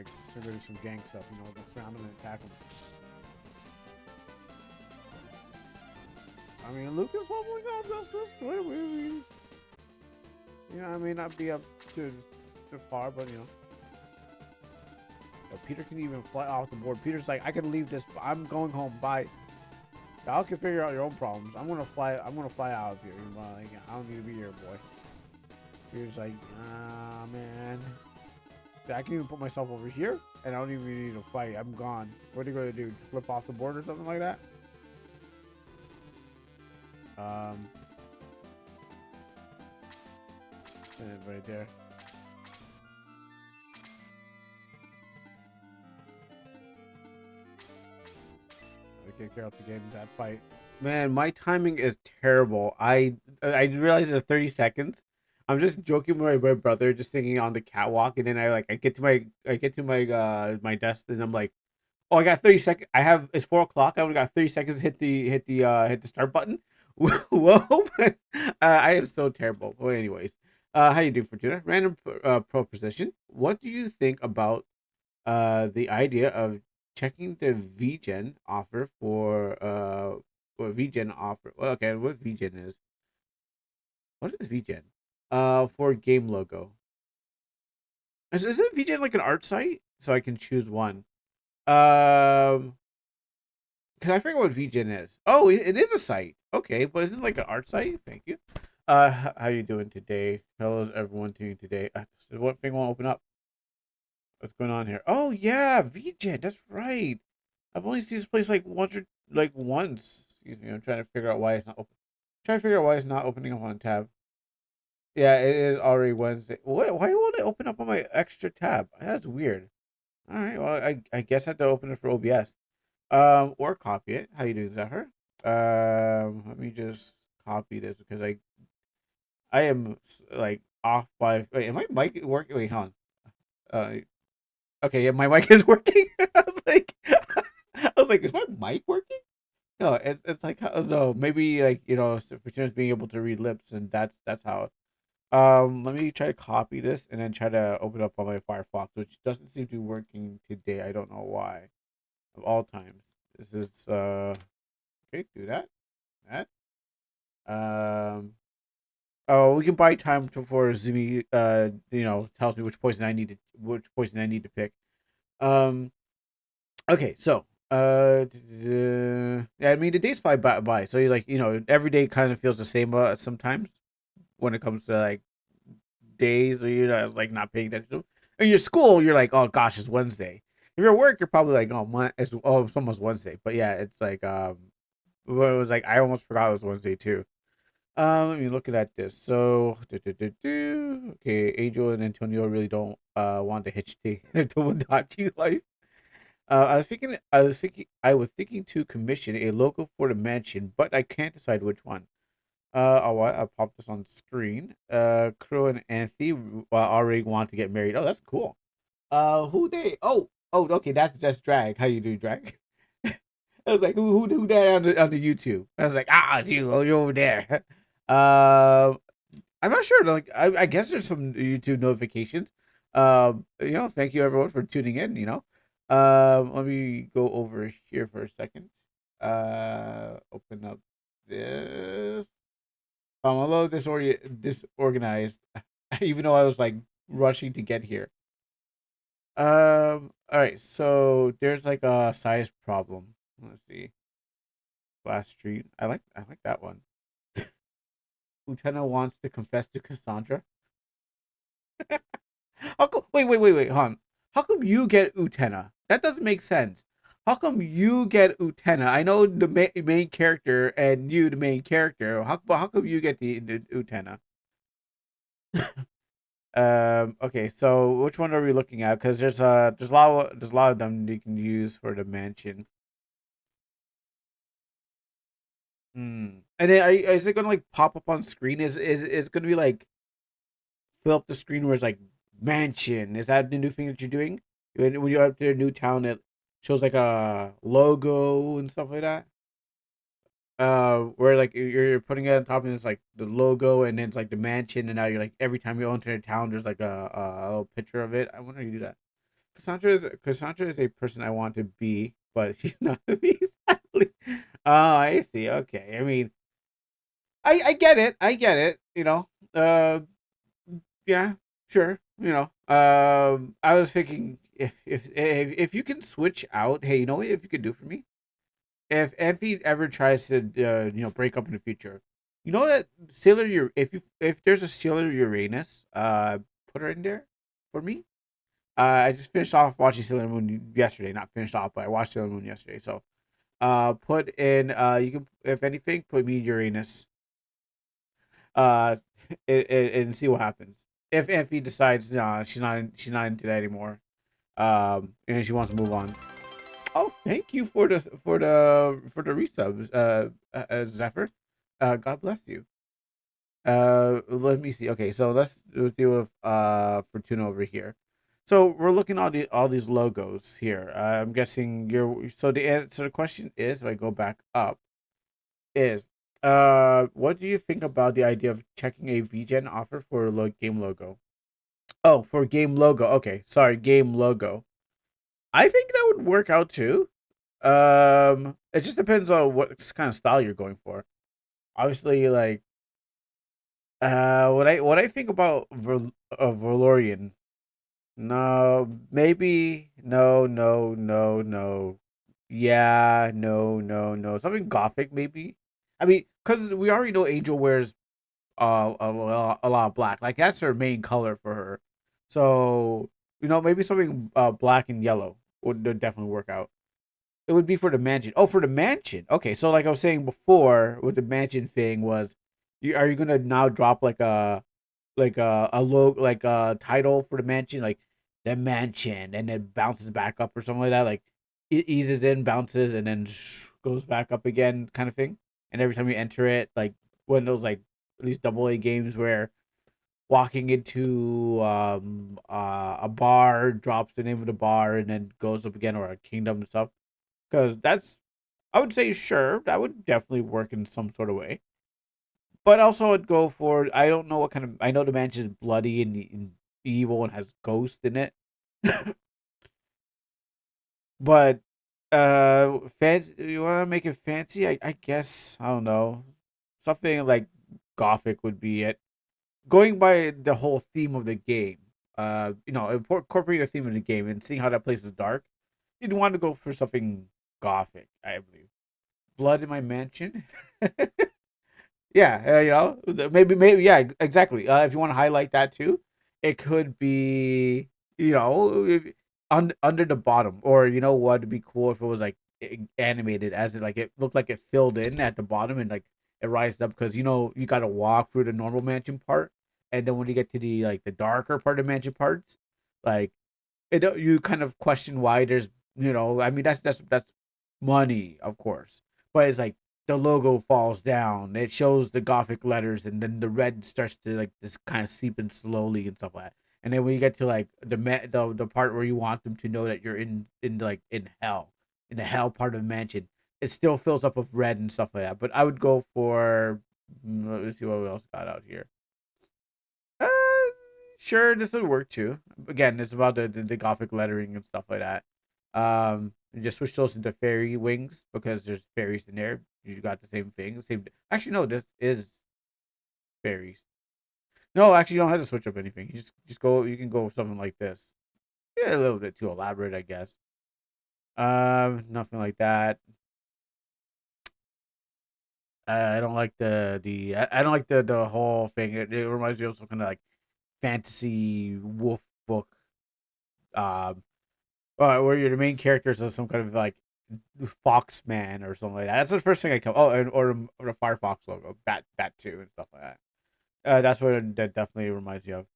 like to do some gang stuff. You know, go surround them and attack them. I mean, Lucas 1.0 that's good. You know, I may not be up to far, but you know. Peter can even fly off the board. Peter's like, I can leave this. I'm going home. Bye. Y'all can figure out your own problems. I'm gonna fly. I'm gonna fly out of here. Like, I don't need to be here, boy. Peter's like, ah, man. I can even put myself over here, and I don't even need to fight. I'm gone. What are you gonna do? Flip off the board or something like that? Right there. I can't carry out the game in that fight. Man, my timing is terrible. I realized in 30 seconds. I'm just joking with my brother, just singing on the catwalk, and then I get to my desk, and I'm like, oh, I got 30 seconds. It's 4 o'clock. I only got 30 seconds to hit the start button. Whoa, I am so terrible. Well, anyways, how you doing for today? Random proposition. What do you think about the idea of checking the VGen offer or VGen offer? Well, okay, what VGen is? What is VGen? For game logo. Isn't VGen like an art site? So I can choose one. Um, because I forget what VGen is. Oh, it is a site. Okay, but isn't it like an art site? Thank you. How you doing today? Hello, everyone tuning today. What thing won't open up? What's going on here? Oh yeah, VGen. That's right. I've only seen this place like once. Excuse me. I'm trying to figure out why it's not open. Trying to figure out why it's not opening up on a tab. Yeah, it is already Wednesday. What? Why won't it open up on my extra tab? That's weird. All right. Well, I guess I have to open it for OBS. Or copy it. How you doing, Zephyr? Let me just copy this because I am like off by. Wait, am my mic working? Wait, hold on. Okay, yeah, my mic is working. I was like, is my mic working? No, it's like no, maybe like for instance, being able to read lips, and that's how. Let me try to copy this and then try to open up on my Firefox, which doesn't seem to be working today. I don't know why. Of all times, this is okay. Do that. That. Um. Oh, we can buy time for Zumi. Tells me which poison I need to pick. Um. Okay, so yeah, I mean the days fly by. So you every day kind of feels the same sometimes when it comes to like days or you're like not paying attention. In your school, you're like, oh gosh, it's Wednesday. If you're at work, you're probably like, it's almost Wednesday. But yeah, it's like it was like I almost forgot it was Wednesday too. Let me look at this. So, okay, Angel and Antonio really don't want to hitch the Wadachi life. I was thinking to commission a logo for the mansion, but I can't decide which one. I'll pop this on screen. Crow and Anthony already want to get married. Oh, that's cool. Who they? Okay, that's just Drag. How you do, Drag? I was like, who that on the YouTube? I was like, it's you. Oh, you're over there. I'm not sure. Like, I guess there's some YouTube notifications. Thank you everyone for tuning in. Let me go over here for a second. Open up this. I'm a little disorganized, even though I was like rushing to get here. All right. So there's like a size problem. Let's see. Glass Street. I like that one. Lieutenant wants to confess to Cassandra. How come? Wait, hon. How come you get Utena? That doesn't make sense. How come you get Utena? I know the main character and you the main character. How come you get the Utena? Okay, so which one are we looking at? Because there's a lot of them you can use for the mansion. And then is it gonna like pop up on screen? Is it's gonna be like fill up the screen where it's like mansion? Is that the new thing that you're doing? When you're up to a new town, it shows like a logo and stuff like that. Where like you're putting it on top and it's like the logo and then it's like the mansion and now you're like every time you enter a town there's like a little picture of it. I wonder if you do that Cassandra is a person I want to be, but she's not me, sadly. Oh, I see. Okay. I mean, I get it. I get it. Yeah, sure. I was thinking if you can switch out, hey, you know what? If you could do for me, if Effie ever tries to break up in the future, you know that if there's a Sailor Uranus, put her in there for me. I just finished off watching Sailor Moon yesterday. Not finished off, but I watched Sailor Moon yesterday. So, put in you can, if anything, put me in Uranus. Uh, and see what happens. If Effie decides, nah, she's not into that anymore. And she wants to move on. Oh, thank you for the resubs, Zephyr. God bless you. Let me see. Okay, so let's deal with Fortuna over here. So we're looking at all these logos here. I'm guessing you're so the answer. The question is, if I go back up, is what do you think about the idea of checking a VGen offer for a game logo? Oh, for game logo. Okay, sorry, game logo. I think that would work out too. It just depends on what kind of style you're going for. Obviously, like what I think about Valorian. No, maybe no, no, no, no. Yeah, no, no, no. Something gothic, maybe. I mean, because we already know Angel wears a lot of black. Like that's her main color for her. So maybe something black and yellow would definitely work out. It would be for the mansion. Oh, for the mansion. Okay, so like I was saying before, with the mansion thing was, are you gonna now drop like a logo, like a title for the mansion, like the mansion, and then bounces back up or something like that, like it eases in, bounces, and then goes back up again, kind of thing. And every time you enter it, like one of those like at least double A games where walking into a bar drops the name of the bar and then goes up again, or a kingdom and stuff. Because that's, I would say, sure, that would definitely work in some sort of way. But also, I'd go for, I don't know what kind of, I know the mansion is bloody and evil and has ghosts in it, but fancy. You want to make it fancy? I guess I don't know. Something like gothic would be it. Going by the whole theme of the game, incorporating the theme of the game and seeing how that place is dark, you'd want to go for something gothic, I believe. Blood in my mansion. Yeah, maybe, yeah, exactly. If you want to highlight that too, it could be, under the bottom, or what would be cool if it was like animated, as it like it looked like it filled in at the bottom and like it rised up, because you got to walk through the normal mansion part, and then when you get to the darker part of mansion parts, like you kind of question why there's, I mean, that's money, of course, but it's like the logo falls down, it shows the gothic letters, and then the red starts to like this kind of seep in slowly and stuff like that. And then when you get to like the part where you want them to know that you're in like in the hell part of the mansion, it still fills up with red and stuff like that. But I would go for, let me see what else got out here. Uh, sure, this would work too. Again, it's about the gothic lettering and stuff like that. And just switch those into fairy wings, because there's fairies in there. You got the same thing. Same. Actually, no, this is fairies. No, actually, you don't have to switch up anything. You just go. You can go with something like this. Yeah, a little bit too elaborate, I guess. Nothing like that. I don't like I don't like the whole thing. It reminds me of some kind of like fantasy wolf book. Um, where you're the main characters of some kind of like fox man or something like that. That's the first thing I come. Oh, or the Firefox logo, bat two and stuff like that. That's what that definitely reminds me of.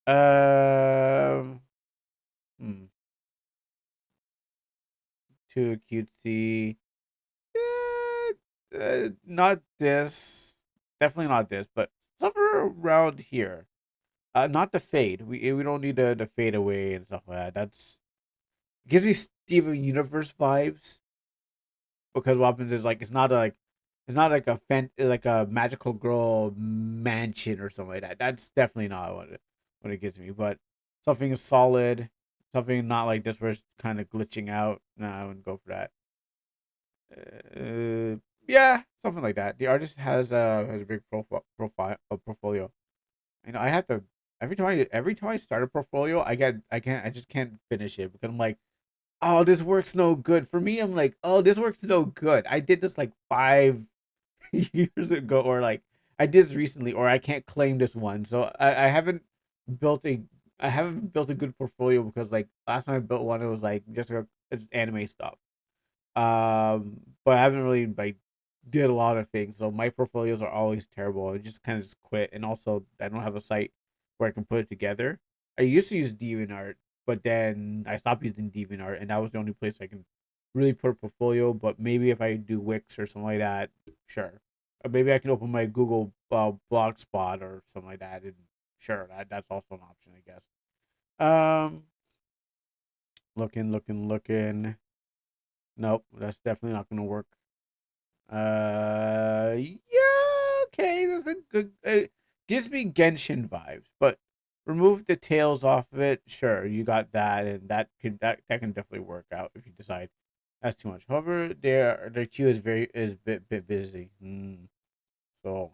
Um, hmm, too cutesy. Not this. Definitely not this, but somewhere around here. Not the fade. We don't need the fade away and stuff like that. That's gives me Steven Universe vibes, because what happens is like it's not like like a magical girl mansion or something like that. That's definitely not what it gives me. But something solid. Something not like this where it's kind of glitching out. No, I wouldn't go for that. Yeah, something like that. The artist has a big portfolio. I have to every time I start a portfolio, I just can't finish it because I'm like, oh, this works no good for me. I'm like, oh, this works no good. I did this like 5 years ago, or like I did this recently, or I can't claim this one. So I haven't built a I haven't built a good portfolio because like last time I built one, it was like just anime stuff. But I haven't really like did a lot of things, so my portfolios are always terrible. I just kind of just quit, and also I don't have a site where I can put it together. I used to use DeviantArt, but then I stopped using DeviantArt, and that was the only place I can really put a portfolio. But maybe if I do Wix or something like that, sure. Or maybe I can open my Google Blogspot or something like that, and sure, that's also an option, I guess. Um, looking. Nope, that's definitely not gonna work. Yeah, okay, that's a good. It gives me Genshin vibes, but remove the tails off of it. Sure, you got that, and that can definitely work out if you decide that's too much. However, their queue is bit busy. So,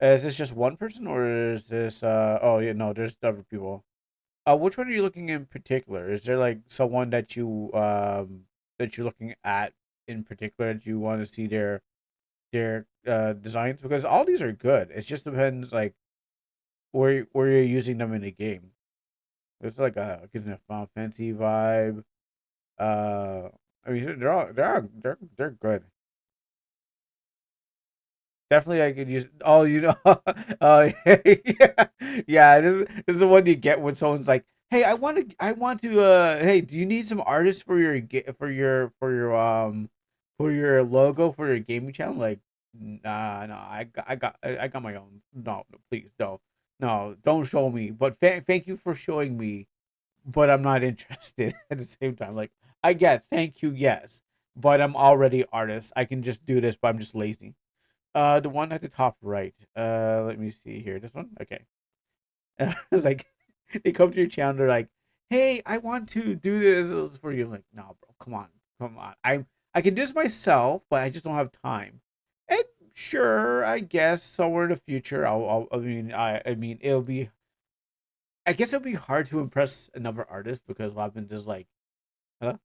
is this just one person or is this? Oh yeah, no, there's other people. Which one are you looking in particular? Is there like someone that you're looking at in particular that you want to see their designs? Because all these are good. It just depends like where you're using them in the game. It's like a gives me a Final Fantasy vibe. Uh, I mean they're good. Definitely, I could use. Oh, oh yeah, yeah. This is the one you get when someone's like, "Hey, I want to. Hey, do you need some artists for your for your logo for your gaming channel?" Like, nah, no, I got my own. No, no, please, no, no, don't show me. But thank you for showing me. But I'm not interested at the same time. Like, I guess, thank you, yes, but I'm already artist. I can just do this, but I'm just lazy. The one at the top right. Let me see here. This one. Okay. It's like they come to your channel. They're like, "Hey, I want to do this for you." I'm like, "No, bro. Come on, come on. I can do this myself, but I just don't have time." And sure, I guess somewhere in the future, I mean, it'll be. I guess it'll be hard to impress another artist because what happens is like, hello,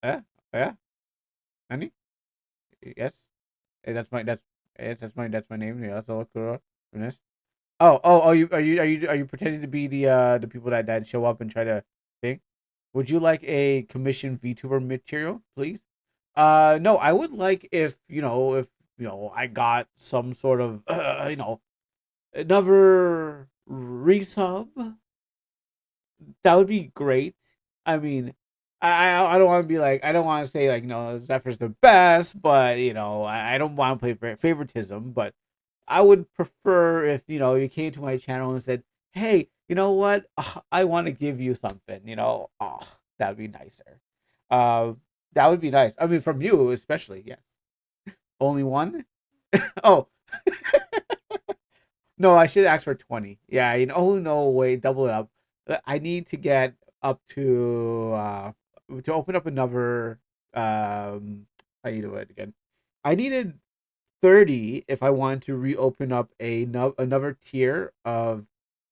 yeah, yeah, honey, yes, that's my name. Yeah, that's all cool. Are you pretending to be the people that show up and try to think? Would you like a commission VTuber material, please? No, I would like if I got some sort of another resub. That would be great. I mean, I don't want to be like I don't want to say like Zephyr's the best, but I don't want to play favoritism, but I would prefer if you came to my channel and said, "Hey, you know what? I want to give you something." Oh, that'd be nicer. Uh, that would be nice. I mean, from you especially. Yes. Only one? Oh no, I should ask for 20. Yeah. Oh no, wait, double it up. I need to get up to open up another. How you do it again? I needed 30 if I wanted to reopen up another tier of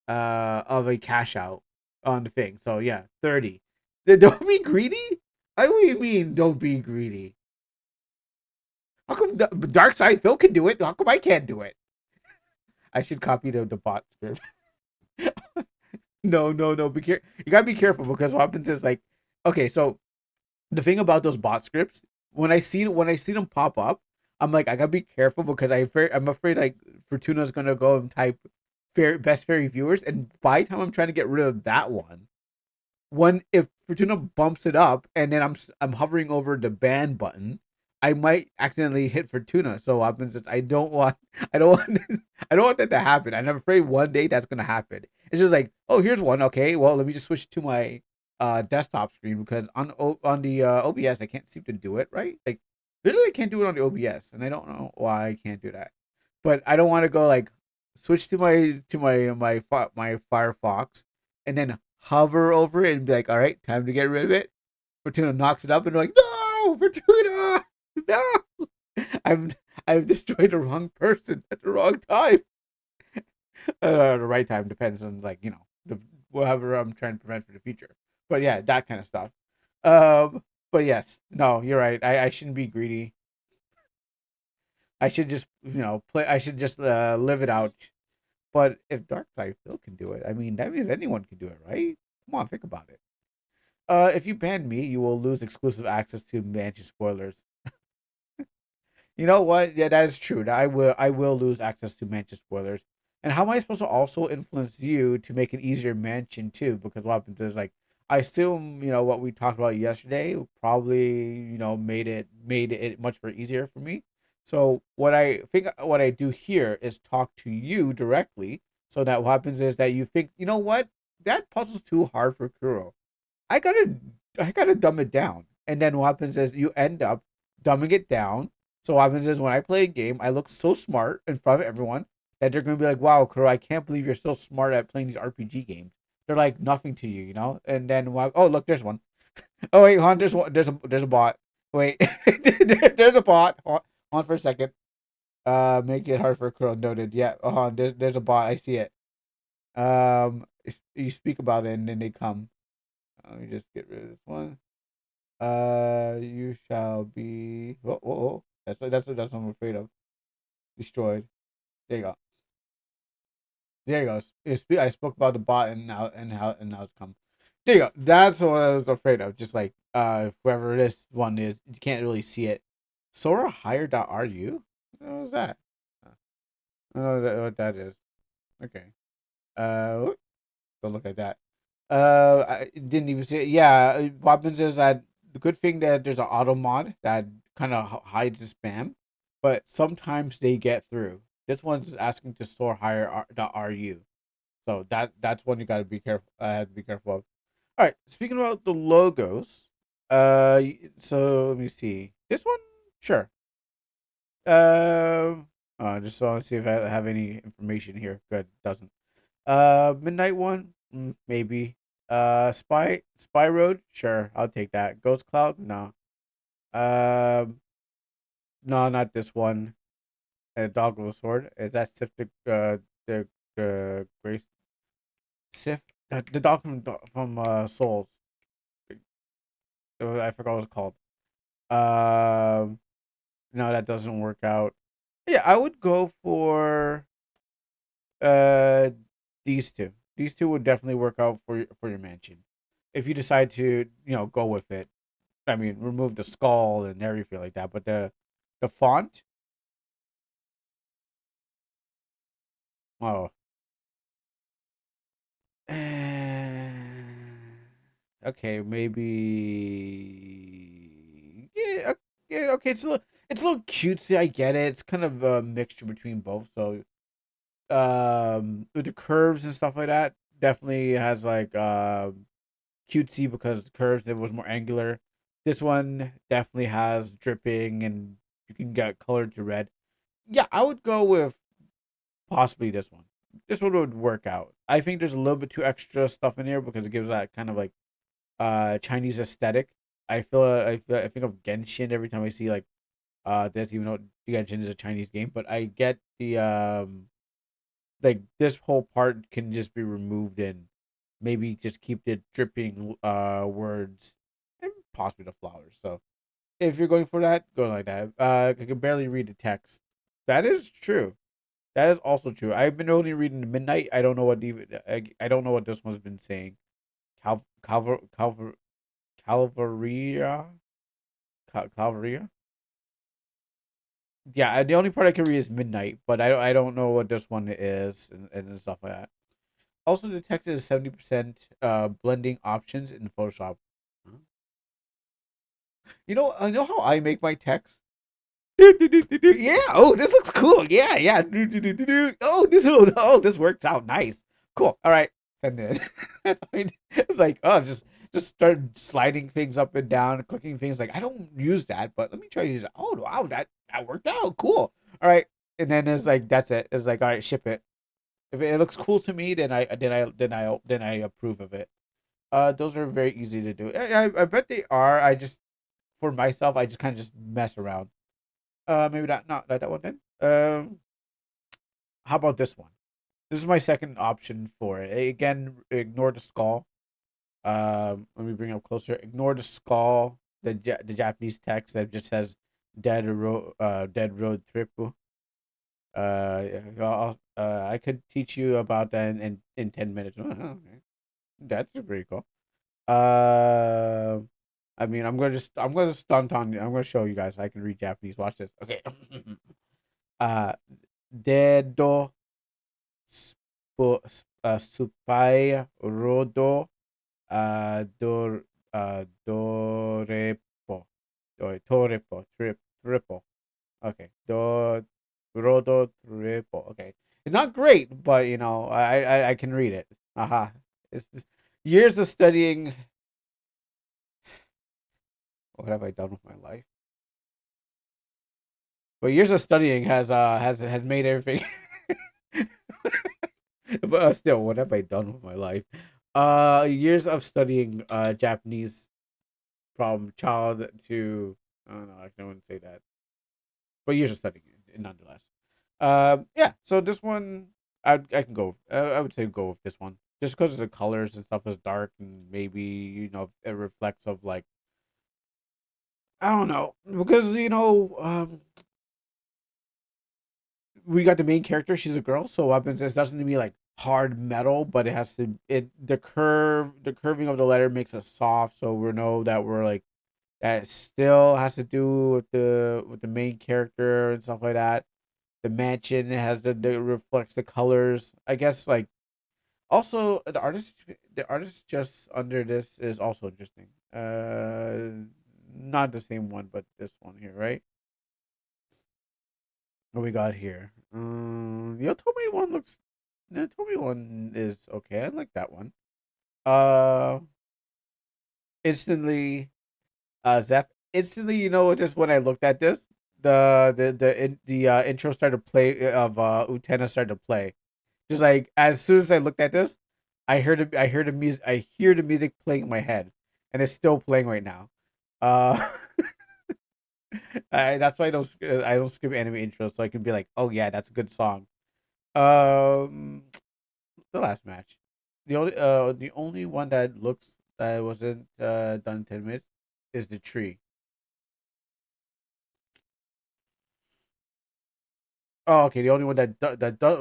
a cash out on the thing. So yeah, 30. Don't be greedy. I what do you mean don't be greedy? How come Dark Side Phil can do it? How come I can't do it? I should copy the bot script. No, no, no. You gotta be careful because what happens is like, okay, so the thing about those bot scripts, when I see them pop up, I'm like, I gotta be careful because I'm afraid like Fortuna's gonna go and type best fairy viewers, and by the time I'm trying to get rid of that one, when if Fortuna bumps it up and then I'm hovering over the ban button, I might accidentally hit Fortuna. So what happens is I don't want I don't want that to happen. And I'm afraid one day that's gonna happen. It's just like, oh, here's one. Okay, well let me just switch to my desktop screen because on the OBS I can't seem to do it right. Like literally I can't do it on the OBS, and I don't know why I can't do that. But I don't want to go like switch to my Firefox and then hover over it and be like, all right, time to get rid of it. Fortuna knocks it up and they're like, no, Fortuna, no. I've I've destroyed the wrong person at the wrong time. The right time depends on like the whatever I'm trying to prevent for the future. But yeah, that kind of stuff. But yes, no, you're right. I shouldn't be greedy. I should just play. I should just live it out. But if Darkside Phil can do it, I mean that means anyone can do it, right? Come on, think about it. If you ban me, you will lose exclusive access to Mansion spoilers. You know what? Yeah, that is true. I will lose access to mansion spoilers. And how am I supposed to also influence you to make it easier mansion too? Because what happens is like I assume what we talked about yesterday probably made it much more easier for me. So what I do here is talk to you directly, so that what happens is that you think what, that puzzle's too hard for Kuro. I gotta I gotta dumb it down. And then what happens is you end up dumbing it down. So what happens is when I play a game, I look so smart in front of everyone that they're gonna be like, "Wow, Kuro, I can't believe you're so smart at playing these RPG games." They're like nothing to you, you know. And then oh look, there's one. Oh wait, hon, there's one. There's a bot. Wait, there's a bot. Hold on for a second. Make it hard for Kuro. Noted. Yeah. There's a bot. I see it. You speak about it and then they come. Let me just get rid of this one. You shall be. Oh. That's what I'm afraid of. Destroyed. There you go. There you go. I spoke about the bot and now it's come. There you go. That's what I was afraid of. Just like whoever this one is, you can't really see it. Sora higher.ru? What was that? I don't know what that is. Okay. Don't look like that. I didn't even see it. Yeah, what happens is that the good thing that there's an auto mod that kind of hides the spam, but sometimes they get through. This one's asking to store higher .ru, so that's one you gotta be careful. I have to be careful of. All right, speaking about the logos, so let me see. This one, sure. Just want to see if I have any information here. Good, doesn't. Midnight one, maybe. Spy Road, sure, I'll take that. Ghost Cloud, no. Um, no, not this one. Dog with a sword. Is that Sif the Grace Sif? The dog from Souls. I forgot what it's called. Um, no, that doesn't work out. Yeah, I would go for uh these two. These two would definitely work out for your mansion. If you decide to, go with it. I mean, remove the skull and everything like that, but the font, oh, okay, maybe, yeah, yeah, okay. It's a little cutesy. I get it. It's kind of a mixture between both. So, with the curves and stuff like that, definitely has like cutesy because the curves it was more angular. This one definitely has dripping and you can get colored to red. Yeah, I would go with possibly this one. This one would work out. I think there's a little bit too extra stuff in here because it gives that kind of like Chinese aesthetic. I think of Genshin every time I see like this, even though Genshin is a Chinese game, but I get the like this whole part can just be removed and maybe just keep the dripping words and possibly the flowers. So if you're going for that, go like that. I can barely read the text. That is true. That is also true. I've been only reading the Midnight. I don't know what even I don't know what this one's been saying. Calvaria, Calvaria. Yeah, the only part I can read is Midnight, but I don't know what this one is and stuff like that. Also, the text is 70% blending options in Photoshop. Huh? I know how I make my text. Yeah. Oh, this looks cool. Yeah, yeah. Oh, this works out nice. Cool. All right. Send it. It's like, oh, just start sliding things up and down, clicking things. Like I don't use that, but let me try to use it. Oh, wow, that worked out. Cool. All right. And then it's like that's it. It's like all right, ship it. If it looks cool to me, then I approve of it. Those are very easy to do. I bet they are. I just for myself, I just kind of just mess around. Maybe not that one then. How about this one? This is my second option for it. Again, ignore the skull. Let me bring it up closer. Ignore the skull. The Japanese text that just says dead road trip. I could teach you about that in 10 minutes. Okay. That's pretty cool. Uh, I mean, I'm gonna stunt on you. I'm gonna show you guys. I can read Japanese. Watch this. Okay. uh, dedo supai rodo dor dorepo torepo triple. Okay. Rodo triple. Okay. It's not great, but I can read it. Aha. It's years of studying. What have I done with my life? But years of studying has made everything. But still, what have I done with my life? Years of studying Japanese from child to I don't know. I wouldn't say that, but years of studying it nonetheless. Yeah. So this one, I can go. I would say go with this one, just because the colors and stuff is dark, and maybe it reflects of like I don't know because we got the main character. She's a girl, so weapons it doesn't need to be like hard metal, but it has to the curving of the letter makes it soft, so we know that we're like that still has to do with the main character and stuff like that. The mansion has the reflects the colors. I guess like also the artist just under this is also interesting. Not the same one, but this one here, right? What we got here? The Otome one looks. The Otome one is okay. I like that one. Uh, instantly, Zeph. Instantly, just when I looked at this, the intro started to play of Utena started to play. Just like as soon as I looked at this, I heard the music. I hear the music playing in my head, and it's still playing right now. Uh, that's why I don't skip anime intros, so I can be like, oh yeah, that's a good song. Um, the last match. The only one that looks that wasn't done in 10 minutes is the tree. Oh, okay. The only one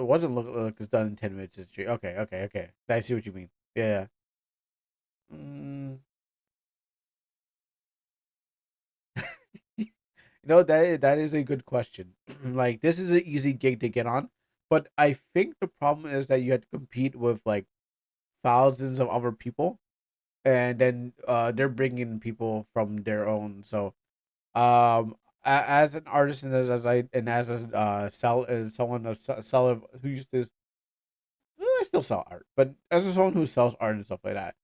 wasn't look is done in 10 minutes is the tree. Okay, okay, okay. I see what you mean. Yeah. Yeah. That is a good question. Like this is an easy gig to get on, but I think the problem is that you have to compete with like thousands of other people, and then they're bringing people from their own. So as an artist and as I and as a someone a seller who used to I still sell art, but as someone who sells art and stuff like that,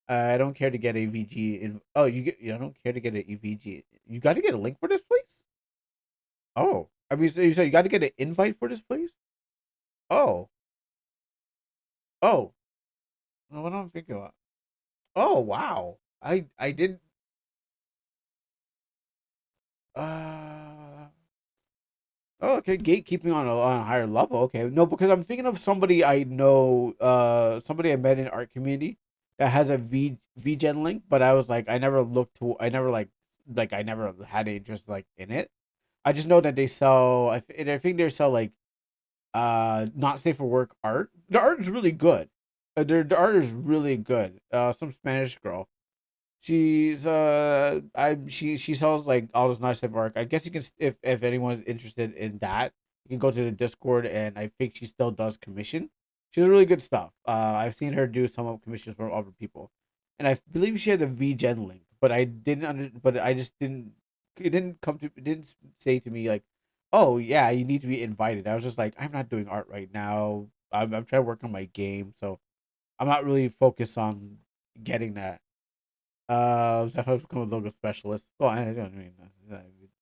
I don't care to get a VG in. Oh, you don't care to get an EVG. You got to get a link for this place. Oh, I mean, so you said you got to get an invite for this place. Oh, oh, what am I thinking about? Oh, wow. I did. Uh, Oh, okay, gatekeeping on a higher level. Okay, no, because I'm thinking of somebody I know, somebody I met in art community that has a VGen link, but I was like, I never like, I never had an interest like in it. I just know that they sell. I think they sell like, not safe for work art. The art is really good. The art is really good. Some Spanish girl. She sells like all this nice type of art. I guess you can if anyone's interested in that, you can go to the Discord and I think she still does commission. She does really good stuff. I've seen her do some of commissions for other people, and I believe she had a VGen link, but but I just didn't. It didn't say to me like, oh yeah, you need to be invited. I was just like, I'm not doing art right now. I'm trying to work on my game, so I'm not really focused on getting that. So I become a logo specialist. Well, don't mean.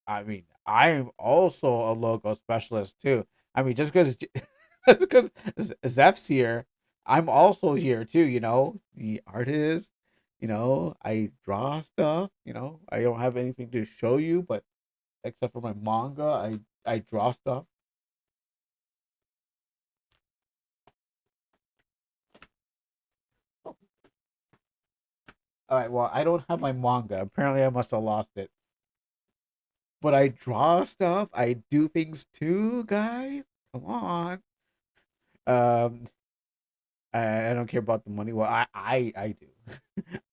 I mean, I'm also a logo specialist too. I mean, just because just because Zeph's here, I'm also here too. The artist. I draw stuff. I don't have anything to show you, but except for my manga, I draw stuff. All right, well, I don't have my manga. Apparently, I must have lost it. But I draw stuff. I do things too, guys. Come on. Um, I don't care about the money. Well, I do.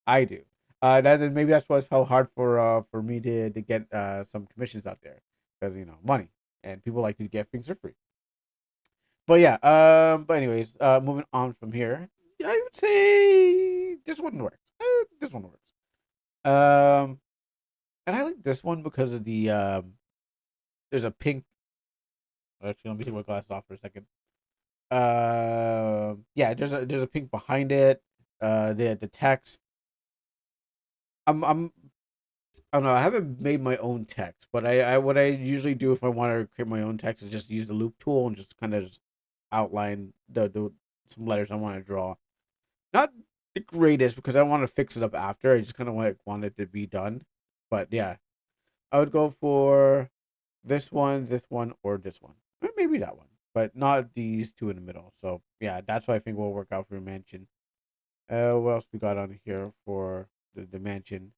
I do. Maybe that's why it's so hard for me to get some commissions out there because money and people like to get things for free. But yeah. But anyways, moving on from here, I would say this one works. This one works. Um, and I like this one because of the there's a pink. Actually, let me take my glasses off for a second. Yeah, there's a pink behind it. The text. I'm I don't know. I haven't made my own text, but I what I usually do if I want to create my own text is just use the loop tool and just kind of just outline the some letters I want to draw. Not the greatest because I want to fix it up after. I just kind of want it to be done. But yeah, I would go for this one, or this one. Or maybe that one, but not these two in the middle. So yeah, that's what I think will work out for a mansion. What else we got on here for the mansion?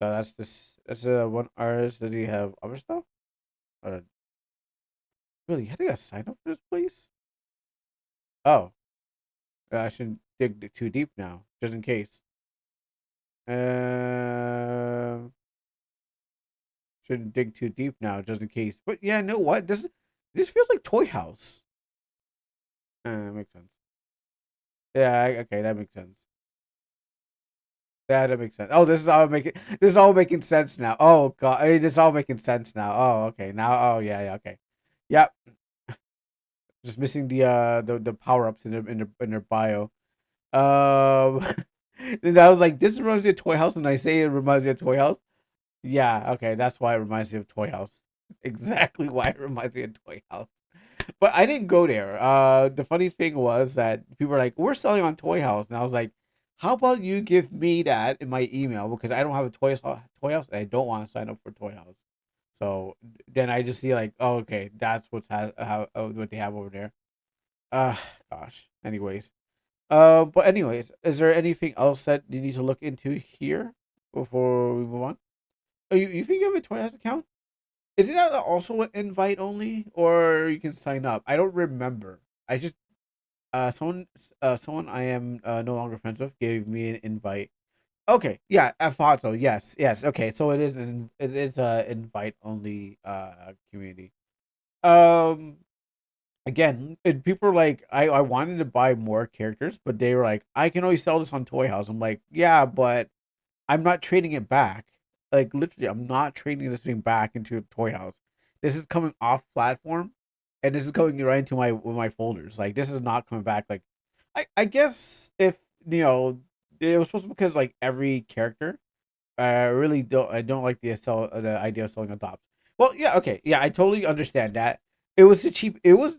So that's this. That's one artist. Does he have other stuff? Or really? I think I signed up for this place. Oh, I shouldn't dig too deep now, just in case. Um, shouldn't dig too deep now, just in case. But yeah, know what? This feels like Toy House. Makes sense. Yeah, okay, that makes sense. Yeah, that makes sense. Oh, this is all making sense now. Oh god, this is all making sense now. Oh, okay. Now, oh yeah, yeah, okay. Yep. Just missing the power ups in their bio. Um, and I was like, this reminds me of Toy House, and I say it reminds me of Toy House. Yeah, okay, that's why it reminds me of Toy House. Exactly why it reminds me of Toy House. But I didn't go there. The funny thing was that people were like, "We're selling on Toy House," and I was like, "How about you give me that in my email because I don't have a Toy House, and I don't want to sign up for Toy House." So then I just see like, "Oh, okay, that's what they have over there." Uh, gosh. Anyways, but anyways, is there anything else that you need to look into here before we move on? Oh, you think you have a Toy House account? Is it also an invite only, or you can sign up? I don't remember. I just someone I am no longer friends with gave me an invite. Okay, yeah, I thought so. Yes, yes. Okay, so it is a invite only community. Um, again, people are like, I wanted to buy more characters, but they were like, I can only sell this on Toy House. I'm like, yeah, but I'm not trading it back. Like literally, I'm not trading this thing back into a Toy House. This is coming off platform, and this is going right into my folders. Like this is not coming back. Like, I guess if it was supposed to because like every character I don't like the idea of selling adopts. Well, yeah, okay, yeah, I totally understand that. It was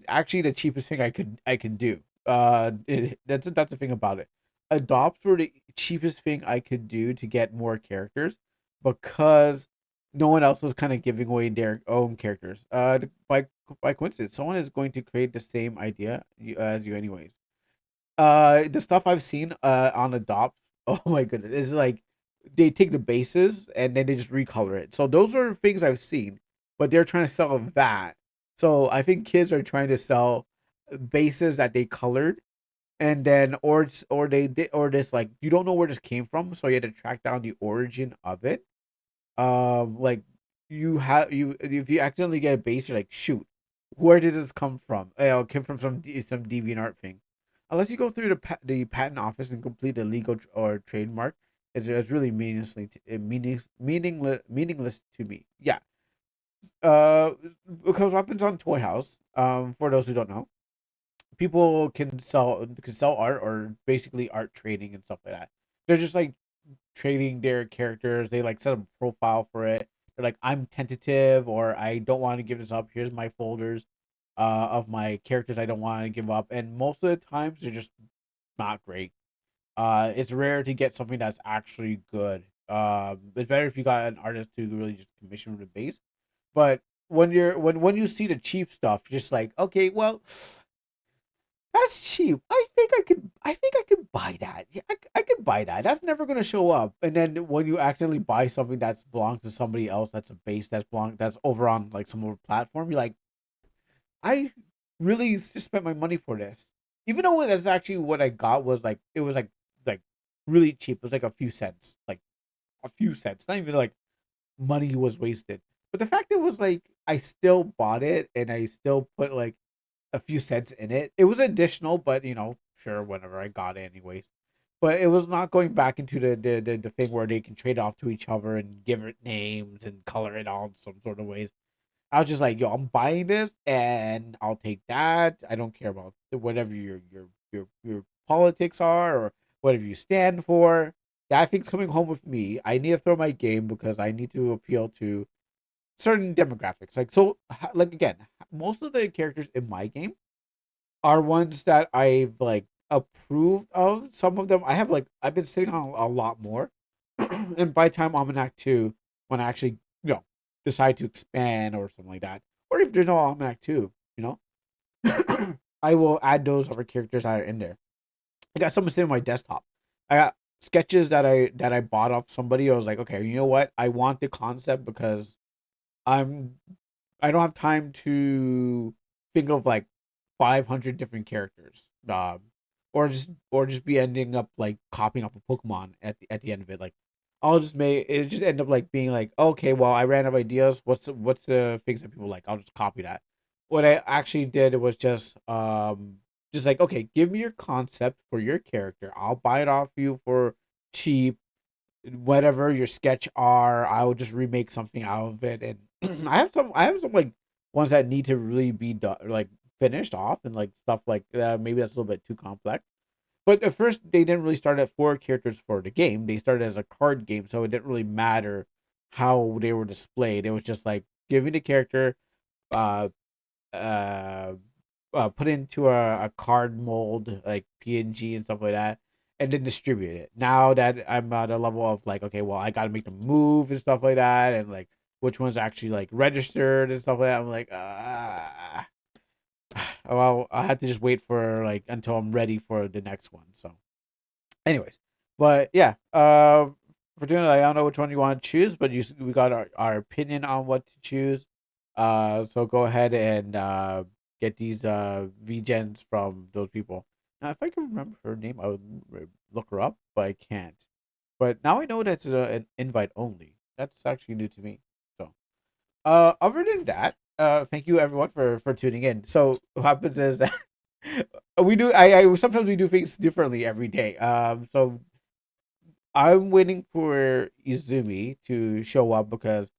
actually the cheapest thing I could do. That's the thing about it. Adopts were the cheapest thing I could do to get more characters because no one else was kind of giving away their own characters. By coincidence, someone is going to create the same idea as you anyways. The stuff I've seen on Adopt, oh my goodness, is like they take the bases and then they just recolor it. So those are things I've seen, but they're trying to sell that. So I think kids are trying to sell bases that they colored, and then or they did or this like you don't know where this came from, so you had to track down the origin of it. Like you if you accidentally get a base, you're like, shoot, where did this come from? Oh, it came from some DeviantArt thing. Unless you go through the patent office and complete a legal or trademark, it's really meaningless to me. Yeah. Uh, because what happens on Toy House, for those who don't know, people can sell art or basically art trading and stuff like that. They're just like trading their characters. They like set up a profile for it. They're like, I'm tentative or I don't want to give this up. Here's my folders of my characters I don't want to give up. And most of the times they're just not great. It's rare to get something that's actually good. It's better if you got an artist to really just commission from the base. But when you see the cheap stuff, just like, okay, well, that's cheap. I think I could buy that. Yeah, I could buy that. That's never gonna show up. And then when you accidentally buy something that's belongs to somebody else, that's a base that's over on like some other platform, you're like, I really just spent my money for this. Even though that's actually what I got was like it was like really cheap. It was like a few cents. Like a few cents. Not even like money was wasted. But the fact it was like I still bought it and I still put like a few cents in it. It was additional, but sure, whatever. I got it anyways. But it was not going back into the thing where they can trade off to each other and give it names and color it all in some sort of ways. I was just like, yo, I'm buying this and I'll take that. I don't care about whatever your politics are or whatever you stand for. That thing's coming home with me. I need to throw my game because I need to appeal to certain demographics. Like so, like again, most of the characters in my game are ones that I've like approved of. Some of them I have like I've been sitting on a lot more, and by the time I'm in Act Two, when I actually decide to expand or something like that, or if there's no Act Two, you know, I will add those other characters that are in there. I got some sitting on my desktop. I got sketches that I bought off somebody. I was like, okay, you know what? I want the concept because I'm I don't have time to think of like 500 different characters. Or just be ending up like copying off a Pokemon at the end of it. Like I'll just make it just end up like being like, okay, well I ran out of ideas. What's the things that people like? I'll just copy that. What I actually did was just like, okay, give me your concept for your character. I'll buy it off you for cheap, whatever your sketch are. I will just remake something out of it, and I have some like ones that need to really be done, like finished off, and like stuff like maybe that's a little bit too complex. But at first, they didn't really start at four characters for the game. They started as a card game, so it didn't really matter how they were displayed. It was just like giving the character, uh, uh, put into a card mold like PNG and stuff like that, and then distribute it. Now that I'm at a level of like, okay, well, I got to make them move and stuff like that, and like which ones actually like registered and stuff like that. I'm like, well, I have to just wait for like until I'm ready for the next one. So, anyways, but yeah, for doing it, I don't know which one you want to choose, but we got our opinion on what to choose. So go ahead and get these VGens from those people. Now, if I can remember her name, I would look her up, but I can't. But now I know that's an invite only. That's actually new to me. So, other than that, thank you everyone for tuning in. So what happens is that we do I sometimes we do things differently every day. So I'm waiting for Izumi to show up because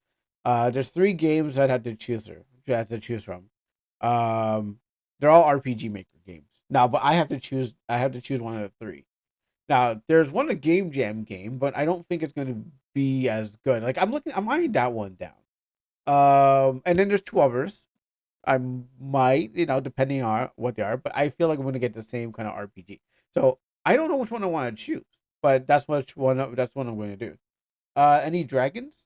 there's three games I'd have to choose from. Um, they're all RPG Maker games now, but I have to choose one of the three. Now, there's one a Game Jam game, but I don't think it's going to be as good. Like I'm eyeing that one down. And then there's two others. I might, depending on what they are, but I feel like I'm gonna get the same kind of RPG. So I don't know which one I want to choose, but that's what I'm going to do. Any dragons?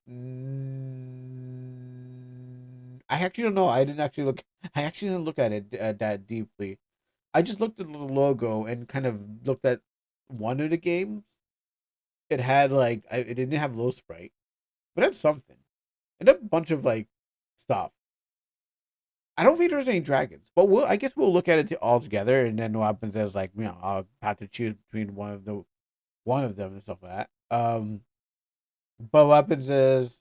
I actually don't know. I didn't actually look. I actually didn't look at it that deeply. I just looked at the logo and kind of looked at one of the games. It had like it didn't have low sprite, but it had something. It had a bunch of like stuff. I don't think there's any dragons, but I guess we'll look at it all together, and then what happens is like I'll have to choose between one of them and stuff like that. But what happens is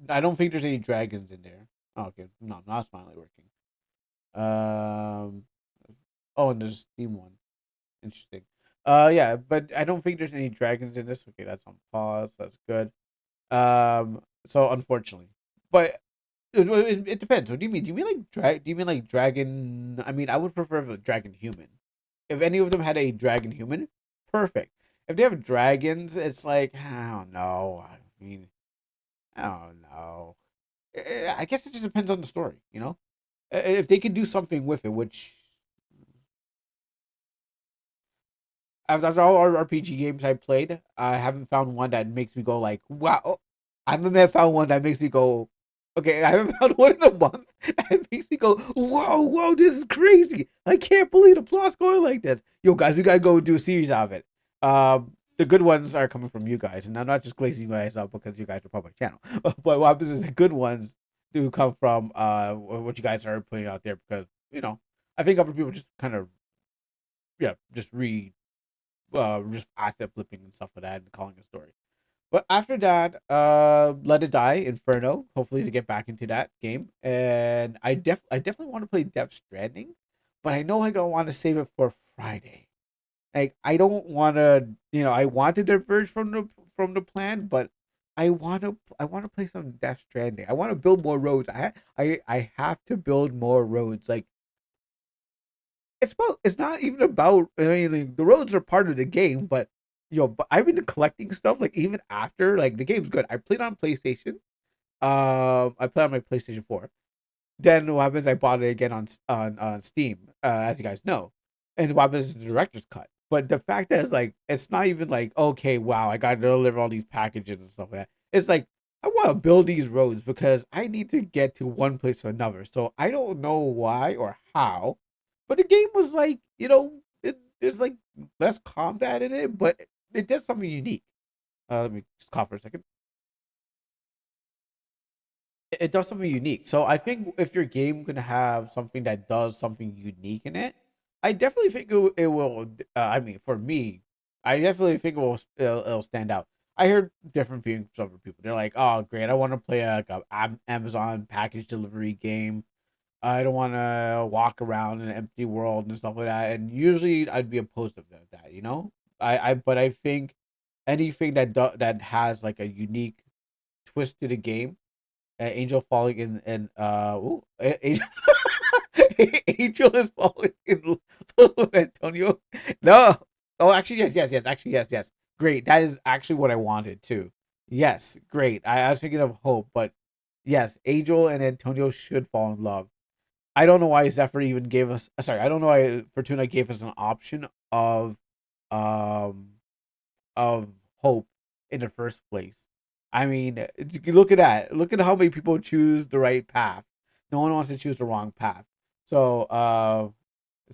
I don't think there's any dragons in there. Oh, okay, no, that's finally working. Um, oh, and there's Steam one. Interesting. Yeah, but I don't think there's any dragons in this. Okay, that's on pause. That's good. So unfortunately, but it depends. What do you mean? Do you mean like dragon? I mean, I would prefer a dragon human. If any of them had a dragon human, perfect. If they have dragons, it's like I don't know. I mean, I don't know. I guess it just depends on the story. If they can do something with it, which after all our RPG games I played, I haven't found one that makes me go like, wow. I haven't found one that makes me go, okay. I haven't found one in a month that makes me go, whoa, whoa, this is crazy. I can't believe the plot's going like this. Yo, guys, we gotta go do a series out of it. The good ones are coming from you guys, and I'm not just glazing you guys up because you guys are public channel. But what happens is the good ones do come from what you guys are putting out there because I think other people just kind of just read just asset flipping and stuff like that and calling a story. But after that, Let It Die, Inferno, hopefully to get back into that game. And I definitely want to play Death Stranding, but I know I don't want to save it for Friday. Like I don't want to, I want to diverge from the plan, but I want to play some Death Stranding. I want to build more roads. I have to build more roads. Like it's not even about, I mean, like, the roads are part of the game, but but I've been collecting stuff like even after, like, the game's good. I played on PlayStation. I played on my PlayStation 4. Then what happens? I bought it again on Steam, as you guys know. And what happens is the director's cut. But the fact that it's not even like, okay, wow, I got to deliver all these packages and stuff like that. It's like I want to build these roads because I need to get to one place or another. So I don't know why or how, but the game was like, there's like less combat in it, but it does something unique. Let me just cough for a second. It does something unique. So I think if your game gonna have something that does something unique in it, I definitely think it will. I mean, for me, I definitely think it'll stand out. I heard different things from other people. They're like, "Oh, great! I want to play a Amazon package delivery game. I don't want to walk around in an empty world and stuff like that." And usually, I'd be opposed to that. But I think anything that has like a unique twist to the game, Angel falling in Angel, Angel is falling in love with Antonio. No. Oh, actually, yes, yes, yes. Actually, yes, yes. Great. That is actually what I wanted too. Yes, great. I was thinking of Hope, but yes, Angel and Antonio should fall in love. I don't know why Zephyr even gave us. Sorry, I don't know why Fortuna gave us an option um of hope in the first place. I mean, look at that. Look at how many people choose the right path. No one wants to choose the wrong path. So,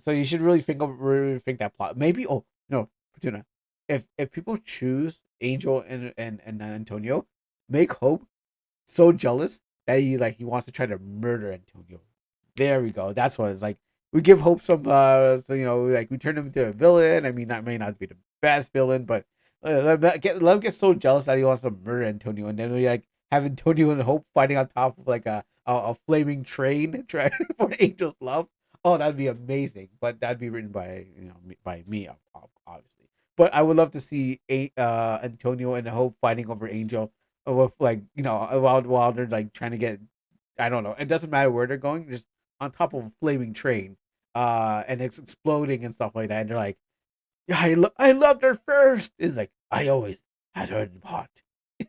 so you should really think that plot. Maybe, oh no, Fortuna. If people choose Angel and Antonio, make Hope so jealous that he wants to try to murder Antonio. There we go. That's what it's like. We give Hope some, so like we turn him into a villain. I mean, that may not be the best villain, but Love gets so jealous that he wants to murder Antonio, and then we like have Antonio and Hope fighting on top of like a flaming train trying for Angel's love. Oh, that'd be amazing. But that'd be written by by me, obviously. But I would love to see Antonio and Hope fighting over Angel with like while they're like trying to get, I don't know. It doesn't matter where they're going, just on top of a flaming train, and it's exploding and stuff like that. And they're like, "Yeah, I loved her first." It's like I always had her in pot.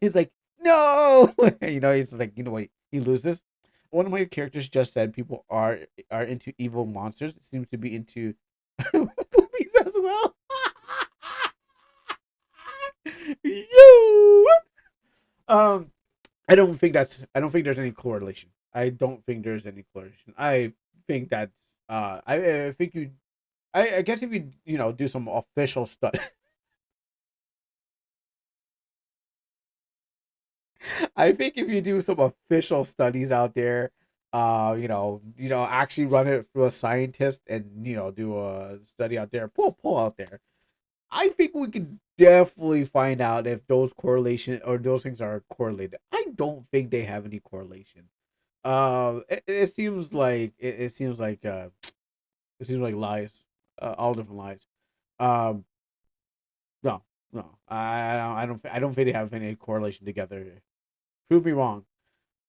It's like no, It's like what he loses. One of my characters just said people are into evil monsters. It seems to be into movies as well. You. Um, I don't think there's any correlation. I don't think there's any correlation. I think that's I think I guess if you do some official study, I think if you do some official studies out there, actually run it through a scientist and do a study out there, pull out there. I think we can definitely find out if those correlation or those things are correlated. I don't think they have any correlation. It seems like it seems like lies, all different lies. Um, no, no, I don't think they have any correlation together. Prove me wrong.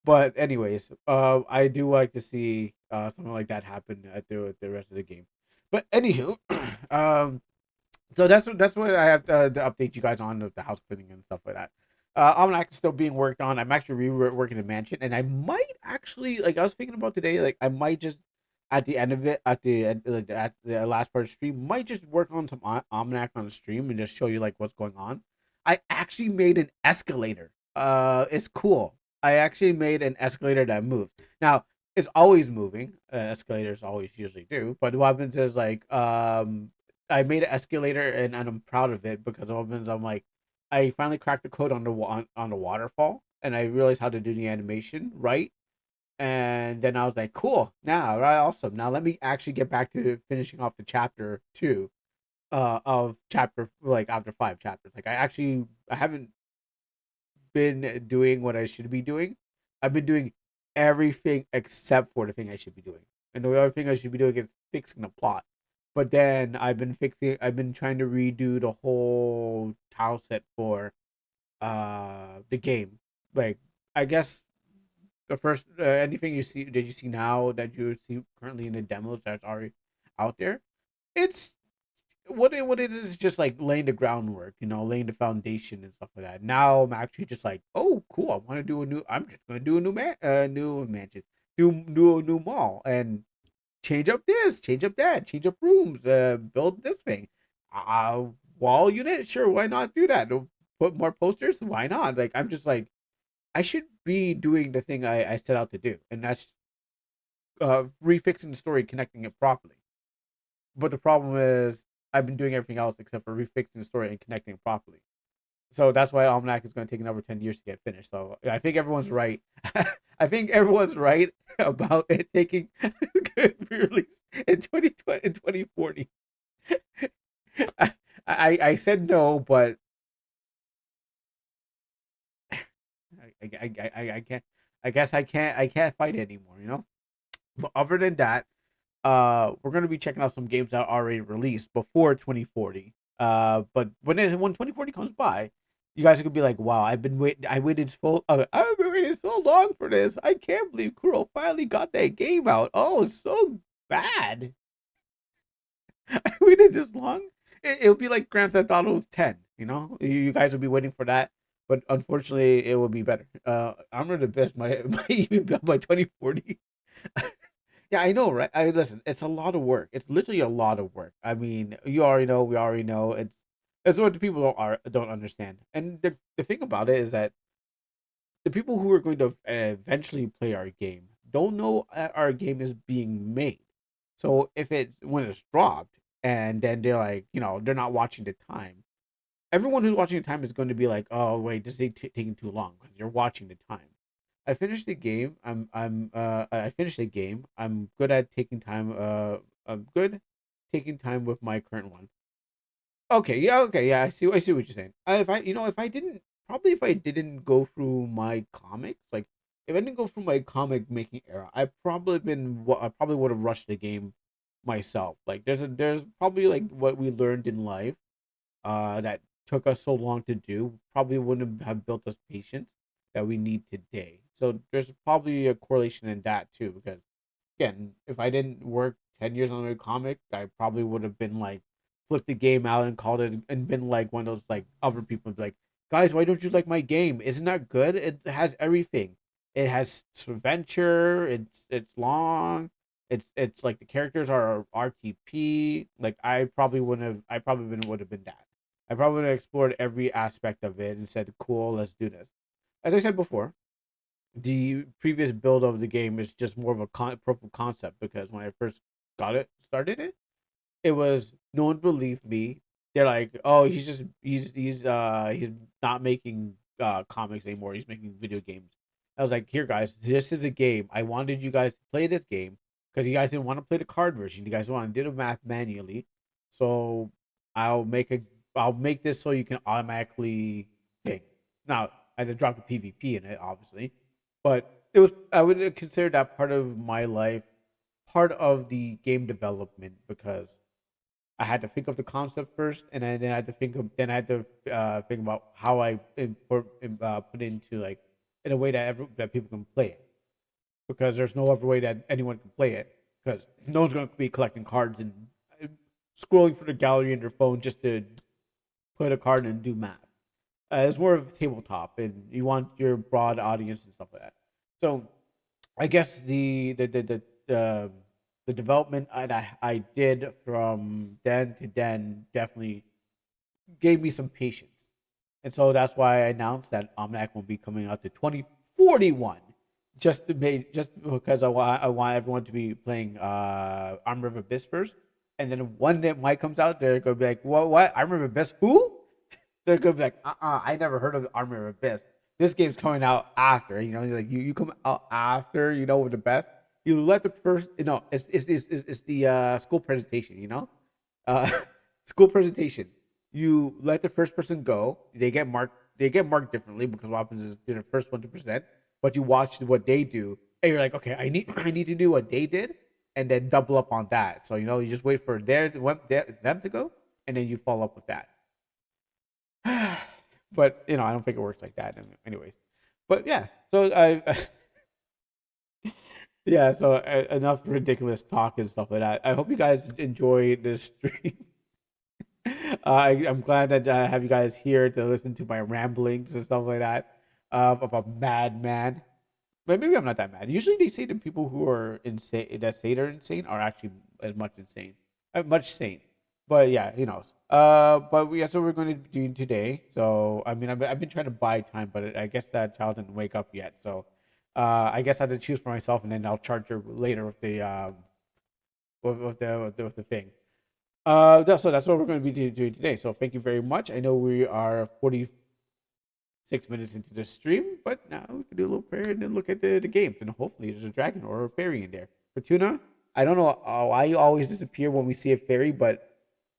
But anyways, I do like to see something like that happen at the rest of the game. But anywho, um, so that's what I have to update you guys on the house cleaning and stuff like that. Almanac is still being worked on. I'm actually reworking the mansion, and I might actually, like, I was thinking about today, like I might just at the end of it, at the like at the last part of the stream, might just work on some almanac on the stream and just show you like what's going on. I actually made an escalator. It's cool. I actually made an escalator that moves. Now it's always moving. Escalators always usually do. But what happens is like I made an escalator and I'm proud of it because what happens I'm like I finally cracked the code on the waterfall and I realized how to do the animation right, and then I was like, cool. Now, right, awesome. Now let me actually get back to finishing off the chapter two, of chapter like after five chapters. Like I haven't been doing what I should be doing. I've been doing everything except for the thing I should be doing. And the other thing I should be doing is fixing the plot. But then I've been trying to redo the whole tile set for the game. Like I guess the first anything you see that you see now that you see currently in the demos that's already out there, it's what it is just like laying the groundwork, laying the foundation and stuff like that. Now I'm actually just like, oh cool, I want to do a new. I'm just gonna do a new mansion, do a new mall, and change up this, change up that, change up rooms, build this thing, uh, wall unit. Sure, why not do that? Put more posters. Why not? Like I'm just like I should be doing the thing I set out to do, and that's refixing the story, connecting it properly. But the problem is, I've been doing everything else except for refixing the story and connecting it properly. So that's why Almanac is going to take another 10 years to get finished. So I think everyone's right. I think everyone's right about it taking good release in 2020 in 2040. I said no, but I can't. I guess I can't fight it anymore. But other than that, we're gonna be checking out some games that are already released before 2040. But when 2040 comes by, you guys are gonna be like, "Wow, I waited I've been waiting so long for this. I can't believe Kuro finally got that game out. Oh, it's so bad. I waited this long. It'll be like Grand Theft Auto 10. You guys will be waiting for that, but unfortunately, it will be better. Armor the Best might even be out by 2040. Yeah, I know, right? I listen. It's a lot of work. It's literally a lot of work. I mean, you already know. We already know. It's what the people don't understand. And the thing about it is that the people who are going to eventually play our game don't know our game is being made. So if it when it's dropped and then they're like, they're not watching the time. Everyone who's watching the time is going to be like, "Oh wait, this is taking too long," because you're watching the time. I finished the game. I finished the game. I'm good at taking time. I'm good taking time with my current one. Okay, yeah. I see what you're saying. If I didn't probably if I didn't go through my comics, like if I didn't go through my comic making era, I probably would have rushed the game myself. Like there's probably like what we learned in life that took us so long to do probably wouldn't have built us patience that we need today. So there's probably a correlation in that too, because again, if I didn't work 10 years on a comic, I probably would have been like flipped the game out and called it and been like one of those like other people like, guys, why don't you like my game? Isn't that good? It has everything. It has adventure. It's long. It's like the characters are RTP. Like I probably would have been that. I probably would have explored every aspect of it and said, cool, let's do this. As I said before, the previous build of the game is just more of a proof of concept because when I first started it, it was no one believed me. They're like, oh, he's not making comics anymore. He's making video games. I was like, here guys, this is a game. I wanted you guys to play this game because you guys didn't want to play the card version. You guys wanted to do the math manually. So I'll make a I'll make this so you can automatically think. Now I had to drop the PvP in it, obviously, but it was I would consider that part of my life, part of the game development because I had to think of the concept first, and then I had to then I had to think about how I put into like in a way that people can play it because there's no other way that anyone can play it because no one's going to be collecting cards and scrolling through the gallery in their phone just to put a card and do math. It's more of a tabletop, and you want your broad audience and stuff like that. So I guess the development I did from then to then definitely gave me some patience. And so that's why I announced that Almanac will be coming out to 2041. Just because I want everyone to be playing Armor of Abyss first. And then when that mic comes out, they're gonna be like, what? Armor of Abyss? Who? They're gonna be like, I never heard of Armor of Abyss. This game's coming out after, like you come out after, with the best. You let the first, it's the school presentation, uh, school presentation. You let the first person go. They get marked. They get marked differently because what happens is they're the first one to present. But you watch what they do, and you're like, okay, I need to do what they did, and then double up on that. So you just wait for them to go, and then you follow up with that. But I don't think it works like that. Anyways, but yeah. So yeah. So enough ridiculous talk and stuff like that. I hope you guys enjoy this stream. I'm glad that I have you guys here to listen to my ramblings and stuff like that of a madman. But maybe I'm not that mad. Usually they say the people who are insane that say they're insane are actually as much insane, much sane. But yeah, who knows? But that's what we're going to be doing today. So I mean, I've been trying to buy time, but I guess that child didn't wake up yet. So I guess I have to choose for myself, and then I'll charge her later with the with the thing. So that's what we're going to be doing today. So thank you very much. I know we are 46 minutes into the stream, but now we can do a little prayer and then look at the games, and hopefully there's a dragon or a fairy in there. Fortuna, I don't know why you always disappear when we see a fairy, but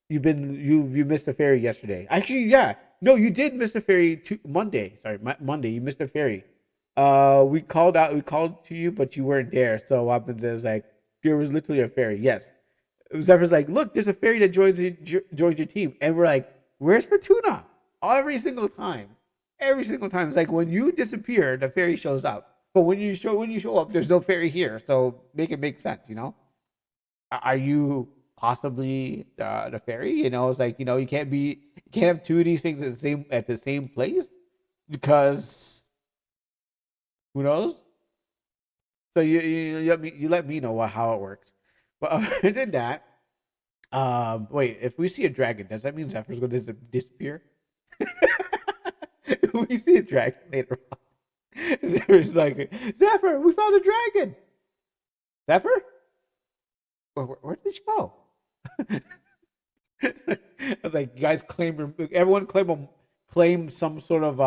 you missed a fairy yesterday. Actually, yeah, no, you did miss a fairy Monday. Sorry, Monday you missed a fairy. We called to you, but you weren't there. So what happens is like there was literally a fairy. Yes, Zephyr's like, look, there's a fairy that joins your team, and we're like, where's Fortuna? Every single time, it's like when you disappear, the fairy shows up. But when you show up, there's no fairy here. So make it make sense, Are you possibly the fairy? It's like you can't have two of these things at the same place because who knows? So you let me know how it works. But other than that, wait, if we see a dragon, does that mean Zephyr's going to disappear? If we see a dragon later on, Zephyr's like, Zephyr, we found a dragon. Zephyr? Where did she go? I was like, you guys everyone claim some sort of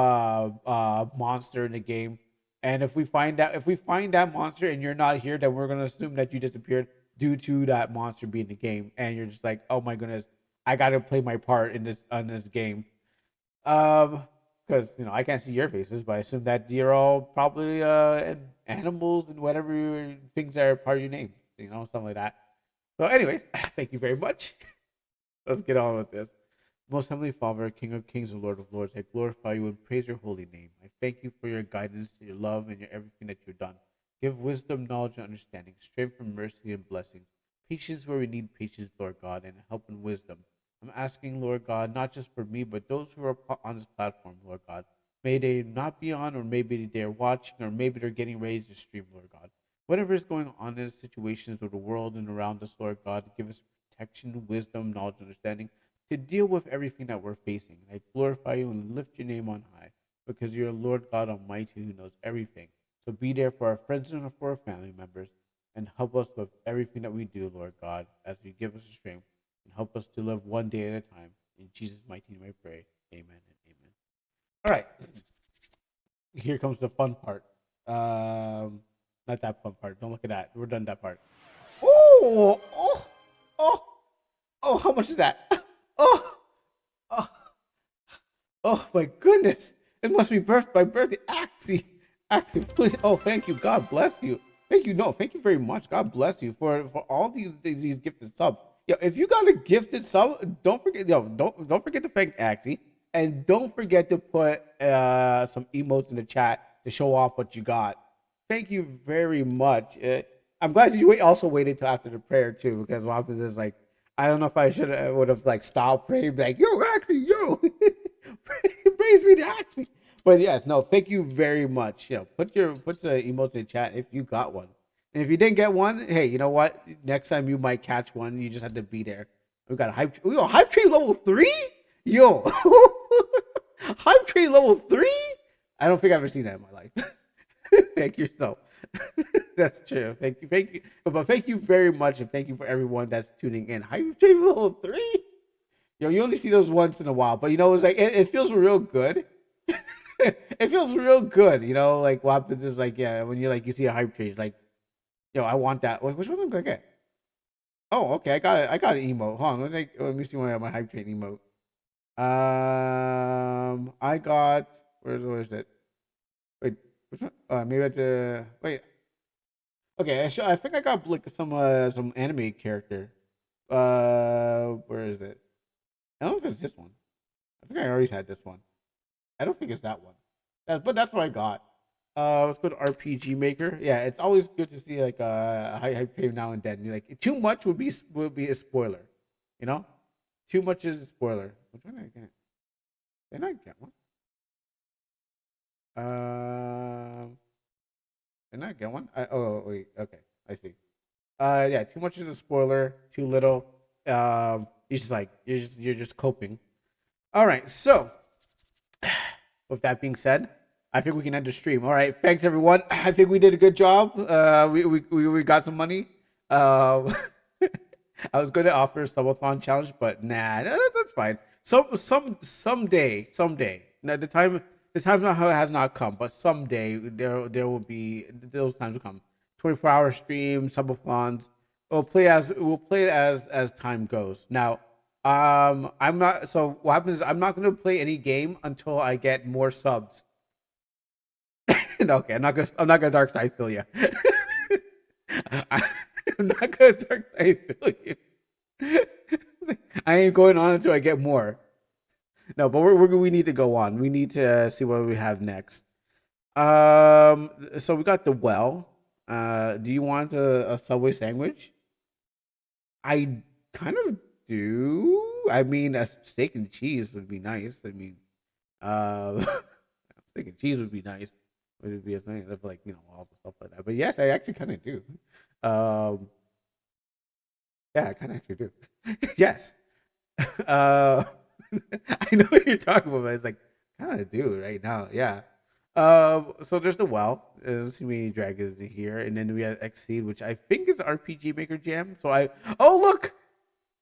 monster in the game. And if we find that monster and you're not here, then we're gonna assume that you disappeared due to that monster being in the game. And you're just like, oh my goodness, I gotta play my part in this game. Because I can't see your faces, but I assume that you're all probably animals and whatever things that are part of your name, something like that. So, anyways, thank you very much. Let's get on with this. Most Heavenly Father, King of Kings and Lord of Lords, I glorify you and praise your holy name. I thank you for your guidance, your love, and your everything that you've done. Give wisdom, knowledge, and understanding, strength and mercy and blessings, patience where we need patience, Lord God, and help and wisdom. I'm asking, Lord God, not just for me, but those who are on this platform, Lord God. May they not be on, or maybe they're watching, or maybe they're getting ready to stream, Lord God. Whatever is going on in the situations of the world and around us, Lord God, give us protection, wisdom, knowledge, understanding to deal with everything that we're facing. I glorify you and lift your name on high because you're Lord God Almighty who knows everything. So be there for our friends and for our family members and help us with everything that we do, Lord God, as you give us the strength and help us to live one day at a time. In Jesus' mighty name I pray. Amen and amen. All right. Here comes the fun part. Not that fun part. Don't look at that. We're done that part. Oh, oh, oh, oh, how much is that? Oh, oh, oh my goodness. It must be my birthday. Axie, please. Oh, thank you. God bless you. Thank you. No, thank you very much. God bless you for all these gifted subs. Yo, if you got a gifted sub, don't forget. Don't forget to thank Axie, and don't forget to put some emotes in the chat to show off what you got. Thank you very much. I'm glad you also waited till after the prayer too, because what happens is like I don't know if I would have like stopped praying, like yo Axie, yo, praise me to Axie. But yes, no, thank you very much. Put the emotes in the chat if you got one. And if you didn't get one, hey, you know what? Next time you might catch one. You just have to be there. We got a hype. Yo, hype train level 3. Yo, hype train level 3. I don't think I've ever seen that in my life. Thank yourself. That's true. Thank you. But thank you very much, and thank you for everyone that's tuning in. Hype train level 3. Yo, you only see those once in a while, but it's like it feels real good. It feels real good, like what happens is like yeah, when you see a hype train, like yo, I want that. Wait, which one am I gonna get? Oh, okay, I got it. I got an emote. Hold on, let me see my hype train emote. I got where's it? Wait, which one? Maybe I have to wait. Okay, I think I got like some anime character. Where is it? I don't know if it's this one. I think I always had this one. I don't think it's that one. But that's what I got. Let's go to RPG Maker. Yeah, it's always good to see like a high pay now and then. Like too much would be a spoiler, you know. Too much is a spoiler. Which one did I get? Did I get one? Um, did I get one? Wait, okay, I see. Yeah, too much is a spoiler. Too little. You're just like you're just coping. All right, so with that being said, I think we can end the stream. All right, thanks everyone. I think we did a good job. We got some money. Um, I was going to offer a subathon challenge, but nah, that's fine. Someday. Now the time not has not come, but someday there will be those times will come. 24-hour stream, subathons. We'll play it as time goes. Now, I'm not. So what happens is I'm not going to play any game until I get more subs. Okay, I'm not gonna dark side fill you. I, I'm not gonna dark side fill you. I ain't going on until I get more. No, but we need to go on. We need to see what we have next. So we got the well. Do you want a Subway sandwich? I kind of do. I mean, a steak and cheese would be nice. I mean, uh, steak and cheese would be nice. Would be a thing of like all the stuff like that. But yes, I actually kind of do. Um, yeah, I kind of actually do. Yes. Uh, I know what you're talking about. But it's like kind of do right now. Yeah. So there's the well. Let's see many dragons in here, and then we have Exceed, which I think is RPG Maker Jam. Oh look,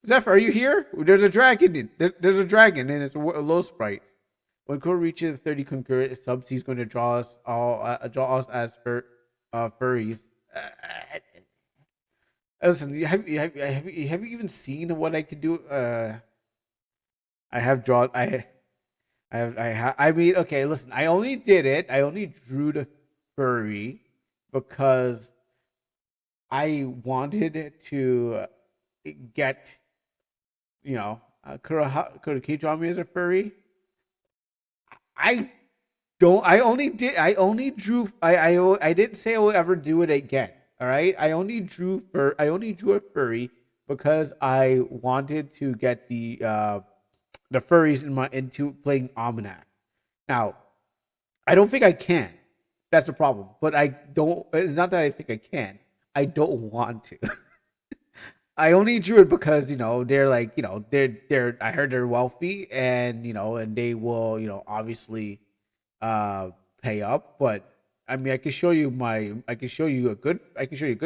Zephyr, are you here? There's a dragon. There's a dragon, and it's a low sprite. When Core reaches 30 concurrent subs, he's going to draw us as furries. Listen, have you even seen what I could do? I have drawn. I mean, okay. Listen, I only did it. I only drew the furry because I wanted to get could he draw me as a furry? I don't. I only drew. I didn't say I would ever do it again. All right. I only drew a furry because I wanted to get the furries into playing Almanac. Now, I don't think I can. That's a problem. But I don't. It's not that I think I can. I don't want to. I only drew it because they're like they're. I heard they're wealthy and they will obviously uh pay up. But I mean, I can show you a good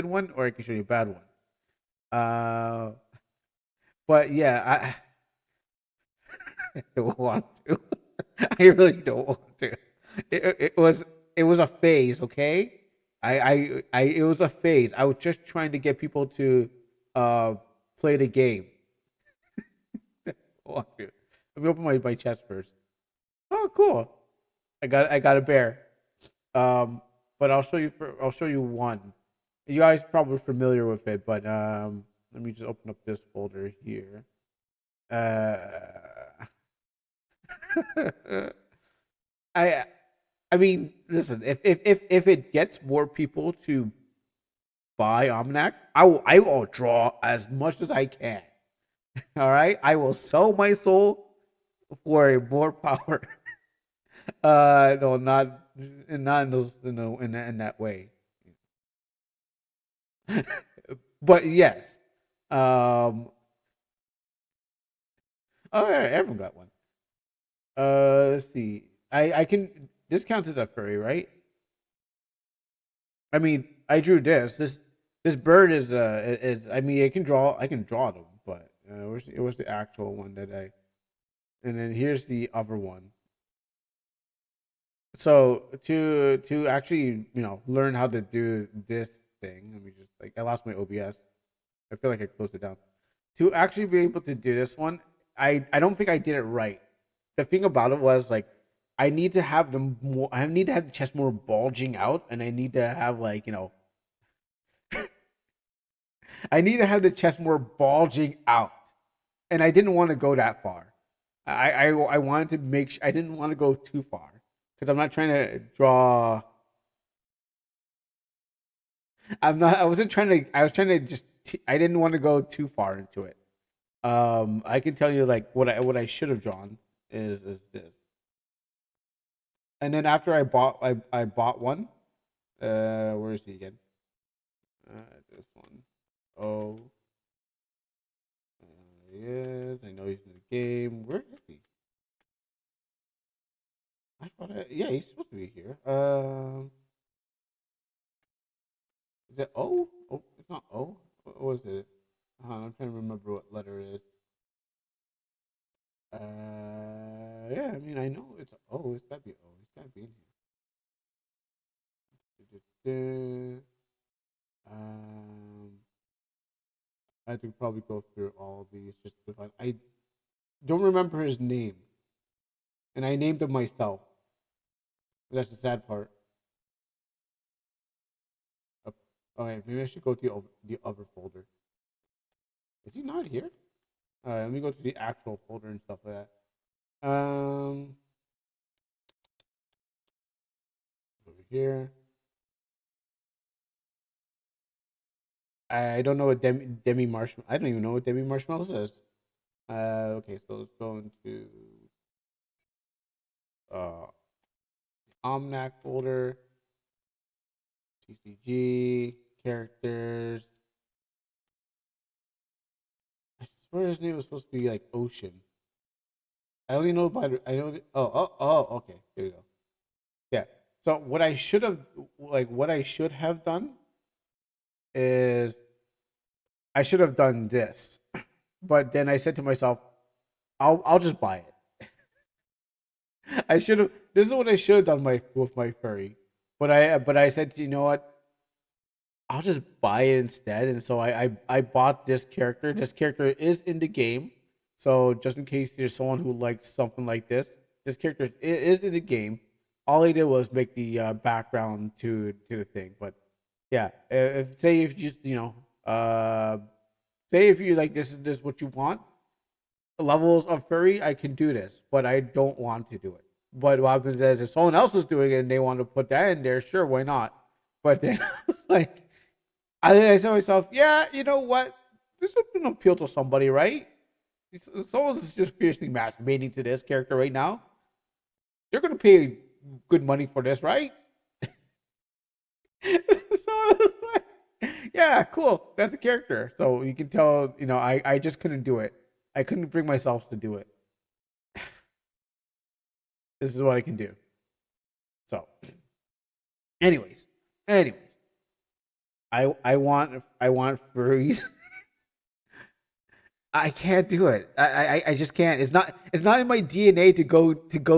one, or I can show you a bad one. But yeah, I don't want to. I really don't want to. It was a phase, okay? It was a phase. I was just trying to get people to uh play the game. Want to. Let me open my chest first. Oh, cool. I got a bear. Um, but I'll show you one. You guys probably familiar with it, but let me just open up this folder here. Uh, I I mean, listen, if it gets more people to buy Almanac, I will draw as much as I can. All right, I will sell my soul for more power. No, not in those in that way. But yes. Oh, yeah, everyone got one. Let's see. I can. This counts as a furry, right? I mean, I drew this. This bird is. I mean, I can draw them, but it was the actual one that I. And then here's the other one. So to actually learn how to do this thing, let me just like I lost my OBS. I feel like I closed it down. To actually be able to do this one, I don't think I did it right. The thing about it was like I need to have them more. I need to have the chest more bulging out, and I need to have like I need to have the chest more bulging out, and I didn't want to go that far. I wanted to make I didn't want to go too far because I'm not trying to draw. I'm not. I wasn't trying to. I was trying to just. I didn't want to go too far into it. I can tell you like what I should have drawn is this. And then after I bought one. Where is he again? This one. Oh, yes. I know he's in the game. Where is he? I thought. Yeah, he's supposed to be here. Is it O? Oh, it's not O. What was it? I'm trying to remember what letter it is. Yeah. I mean, I know it's O. It's gotta be O. It's gotta be in here. Um, I have to probably go through all of these just to find. I don't remember his name, and I named him myself. That's the sad part. Uh, Okay, maybe I should go to the other folder. Is he not here? All right, let me go to the actual folder and stuff like that. Over here. I don't know what Demi Marshmallow. I don't even know what Demi Marshmallow says. Okay, so let's go into uh Omnac folder, TCG, characters. I swear his name was supposed to be like Ocean. I only know about I know. Okay. There you go. Yeah. So what I should have done is I should have done this, but then I said to myself, I'll just buy it. I should have. This is what I should have done with my furry, but I said, you know what? I'll just buy it instead. And so I bought this character. This character is in the game. So just in case there's someone who likes something like this character is in the game. All I did was make the background to the thing. But yeah, if say if you just say if you like this is what you want levels of furry, I can do this, but I don't want to do it. But what happens is if someone else is doing it and they want to put that in there, sure, why not? But then I was like, I said to myself, yeah, you know what? This would appeal to somebody, right? Someone's just fiercely masturbating to this character right now. They're gonna pay good money for this, right? So I was like, yeah, cool. That's the character. So you can tell, I just couldn't do it. I couldn't bring myself to do it. This is what I can do. So, anyways, I want furries. I can't do it. I just can't. It's not in my DNA to go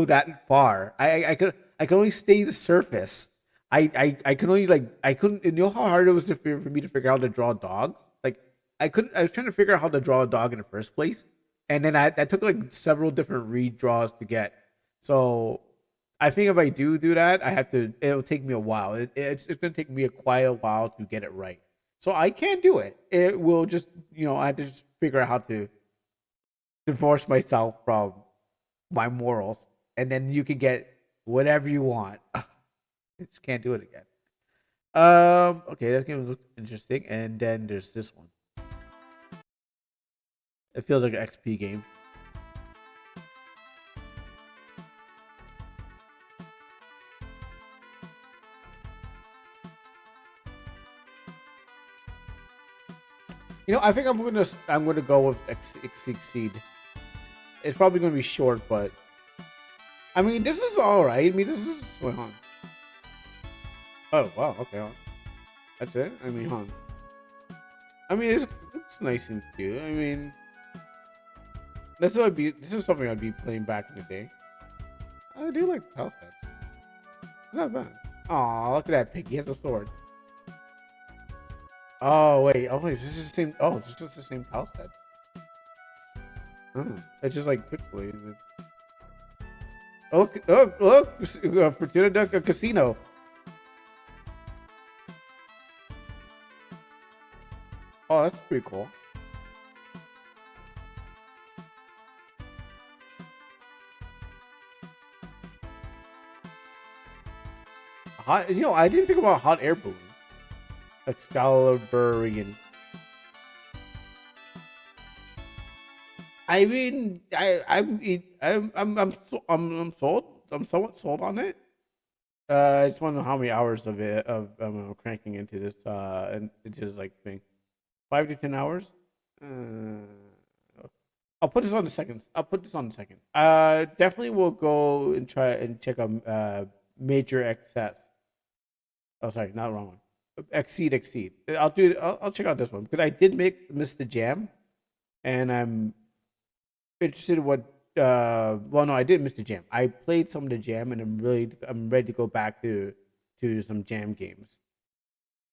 that far. I can only stay the surface. I can only like I couldn't. You know how hard it was for me to figure out how to draw dogs. Like I couldn't. I was trying to figure out how to draw a dog in the first place, and then I that took like several different redraws to get. So I think if I do that, I have to. It'll take me a while. It's going to take me quite a while to get it right. So I can't do it. It will just I have to just figure out how to divorce myself from my morals, and then you can get whatever you want. I just can't do it again. Okay, that game looks interesting, and then there's this one. It feels like an XP game. I think I'm gonna go with Exceed. It's probably gonna be short, but I mean, this is all right. I mean, this is wait, hold on. Oh wow, okay, hold on. That's it. I mean, hold on. I mean, it's nice and cute. I mean, this is something I'd be playing back in the day. I do like the house sets. Not bad. Aw, look at that pig. He has a sword. Oh wait, this is the same. Oh, this is the same house set. It's just like pixelated. Oh, look, Fortuna Duck a casino. Oh, that's pretty cool. I didn't think about hot air balloon, Excaliburian. I mean, I'm sold. I'm somewhat sold on it. I just want to know how many hours of it cranking into this and into this like thing. 5 to 10 hours. Uh, I'll put this on the seconds. I'll put this on the second. Definitely will go and try and check out major excess. Oh, sorry, not the wrong one. Exceed. I'll check out this one because I did miss the jam, and I'm interested in what. Well, no, I didn't miss the jam. I played some of the jam, and I'm ready to go back to some jam games.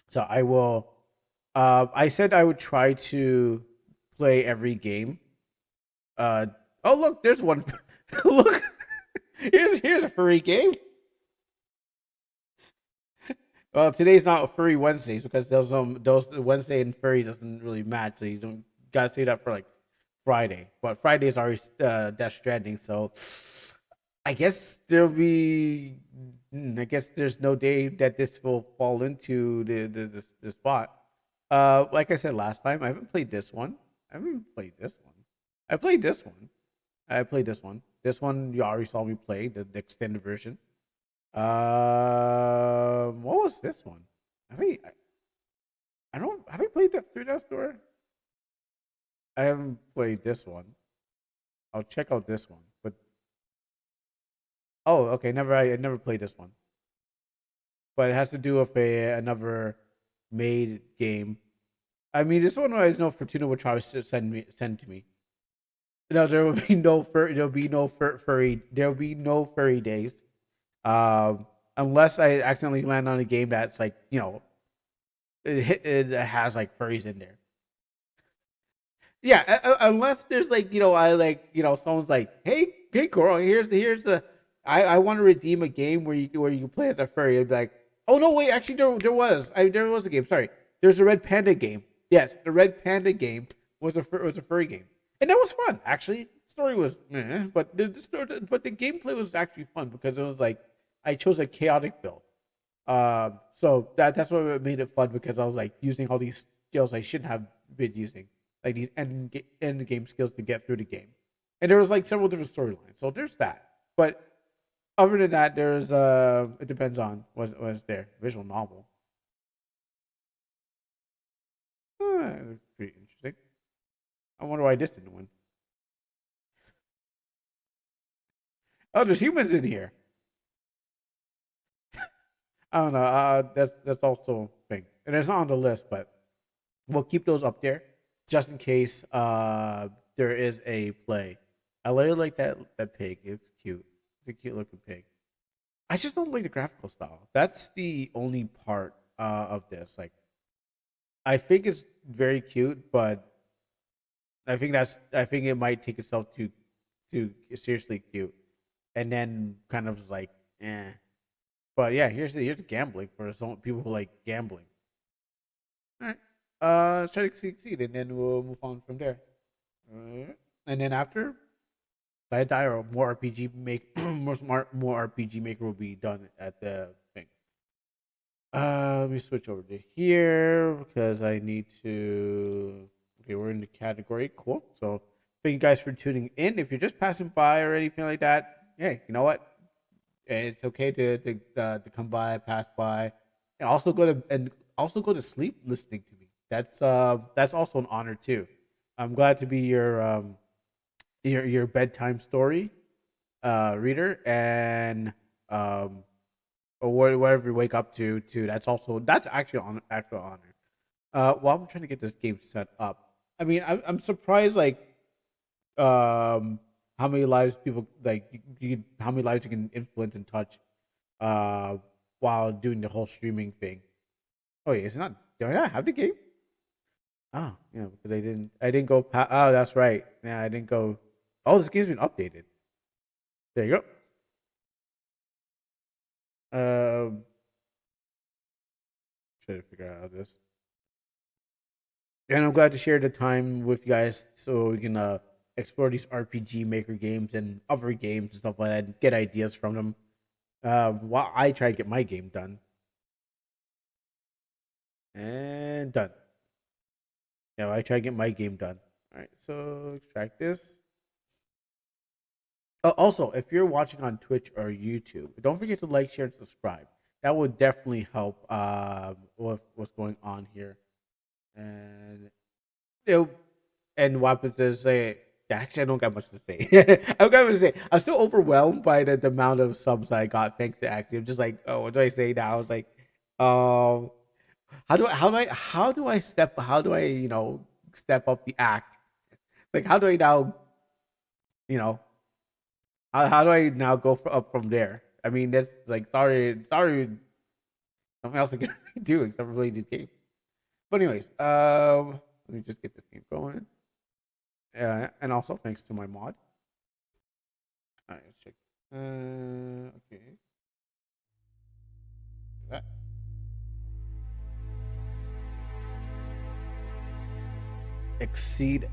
So I will. I said I would try to play every game. Uh, oh look, there's one. Look, here's a furry game. Well, today's not furry Wednesdays because those Wednesday and furry doesn't really match, so you don't gotta say that for like Friday. But Friday is already Death Stranding, so I guess I guess there's no day that this will fall into the spot. Like I said last time, I haven't played this one. I haven't played this one. I played this one. I played this one. This one you already saw me play the extended version. What was this one? I don't have I played that through that store. I haven't played this one. I'll check out this one. But oh, okay, I never played this one. But it has to do with another made game. I mean, this one I know Fortuna will try to send to me. No, there will be there will be no furry days. Unless I accidentally land on a game that's like it has like furries in there. Yeah, unless there's like I like someone's like, hey, girl, here's the I want to redeem a game where you play as a furry. I'd be like, oh no, wait, actually there was a game. Sorry, there's a Red Panda game. Yes, the Red Panda game was a furry game, and that was fun actually. The story was, but the gameplay was actually fun because it was like I chose a chaotic build. So that's what made it fun because I was like using all these skills I shouldn't have been using, like these end game skills to get through the game. And there was like several different storylines. So there's that. But other than that, there's it depends on what's there. Visual novel. It looks pretty interesting. I wonder why this didn't win. Oh, there's humans in here. I don't know. That's also a thing, and it's not on the list, but we'll keep those up there just in case there is a play. I really like that pig. It's cute. It's a cute looking pig. I just don't like the graphical style. That's the only part of this. Like I think it's very cute, but I think it might take itself too seriously cute, and then kind of like eh. But yeah, here's gambling for some people who like gambling. All right. Let's try to succeed, and then we'll move on from there. Alright. And then after die or more RPG make more RPG maker will be done at the thing. Let me switch over to here because I need to. Okay, we're in the category. Cool. So thank you guys for tuning in. If you're just passing by or anything like that, hey, you know what? It's okay to come by, pass by, and also go to sleep listening to me. That's also an honor too. I'm glad to be your bedtime story reader, and um or whatever you wake up to too. That's actually on actual honor. While I'm trying to get this game set up, I mean, I'm surprised like how many lives people like how many lives you can influence and touch uh while doing the whole streaming thing. Oh yeah, it's not. Do I not have the game? Oh yeah, because I didn't go. Oh, that's right. Yeah, I didn't go. Oh, this game's been updated. There you go. Try to figure out how this. And I'm glad to share the time with you guys so we can explore these RPG Maker games and other games and stuff like that, and get ideas from them. While I try to get my game done and done. Yeah, I try to get my game done. All right, so extract this. Also, if you're watching on Twitch or YouTube, don't forget to like, share, and subscribe. That would definitely help with what's going on here. And you know, and what happens is say, actually, I don't got much to say. I don't got much to say. I'm still overwhelmed by the amount of subs I got thanks to Actually. I'm just like, oh, what do I say now? I was like, um, how do I step up the act? Like, how do I now you know how do I now go up from there? I mean, that's like sorry, something else I can do except for play this game. But anyways, let me just get this game going. And also thanks to my mod. All right, let's check. Okay. That. Exceed,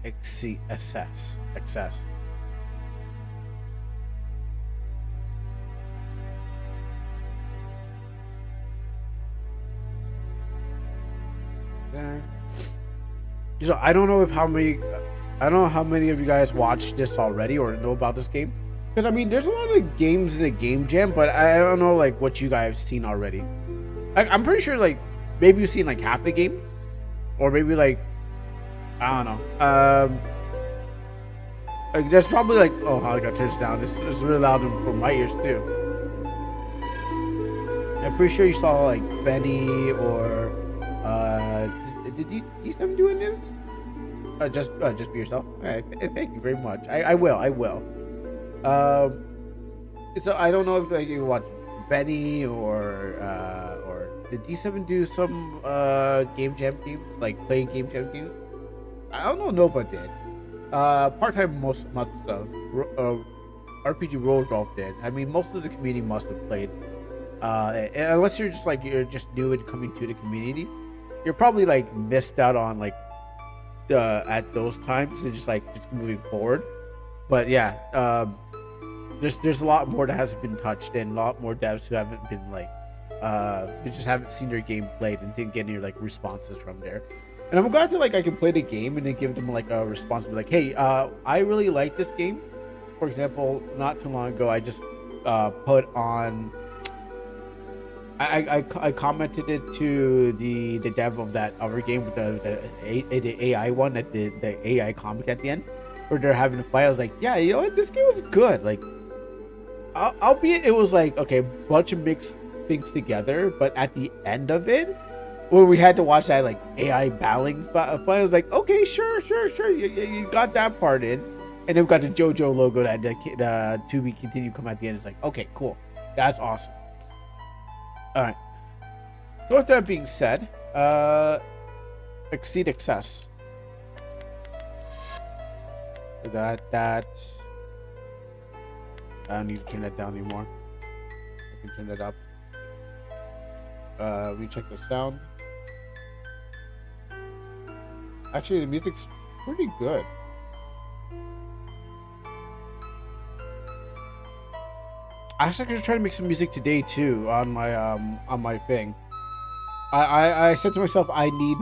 assess, access. There. So I don't know how many of you guys watched this already or know about this game. Because I mean, there's a lot of games in the game jam, but I don't know like what you guys seen already. I'm pretty sure like maybe you've seen like half the game, or maybe like I don't know. Like there's probably like how I got turns down. This is really loud for my ears too. I'm pretty sure you saw like Benny or did D7 do any of this? Just be yourself. All right, thank you very much. I will. Um, so I don't know if like you watch Benny or did D7 do some game jam games like playing game jam games? I don't know. Nova did. Part-time most RPG Roll Golf did. I mean, most of the community must have played. Unless you're just new and coming to the community, you're probably like missed out on like at those times and just moving forward. But yeah, there's a lot more that hasn't been touched and a lot more devs who haven't been like who just haven't seen their game played and didn't get any like responses from there. And I'm glad that like I can play the game and then give them like a response, be like, hey, I really like this game. For example, not too long ago, I just put on. I commented it to the dev of that other game with the AI one that the AI comment at the end where they're having a fight. I was like, yeah, you know what, this game was good. Like, albeit it was like okay, bunch of mixed things together, but at the end of it, where we had to watch that like AI battling fight, I was like, okay, sure, you got that part in, and then we got the JoJo logo that the to be continued come at the end. It's like, okay, cool, that's awesome. All right. So with that being said, exceed excess. So that I don't need to turn that down anymore. I can turn that up. We check the sound. Actually, the music's pretty good. I was actually trying to make some music today too on my thing. I said to myself I need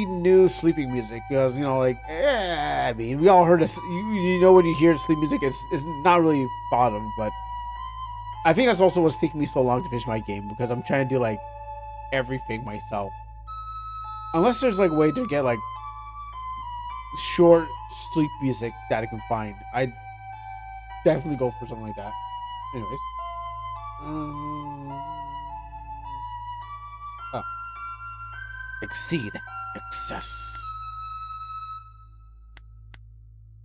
new sleeping music because I mean we all heard this. You know when you hear sleep music, it's not really thought of, but I think that's also what's taking me so long to finish my game because I'm trying to do like everything myself. Unless there's like a way to get like short sleep music that I can find, I'd definitely go for something like that. Anyways, um, oh, exceed excess.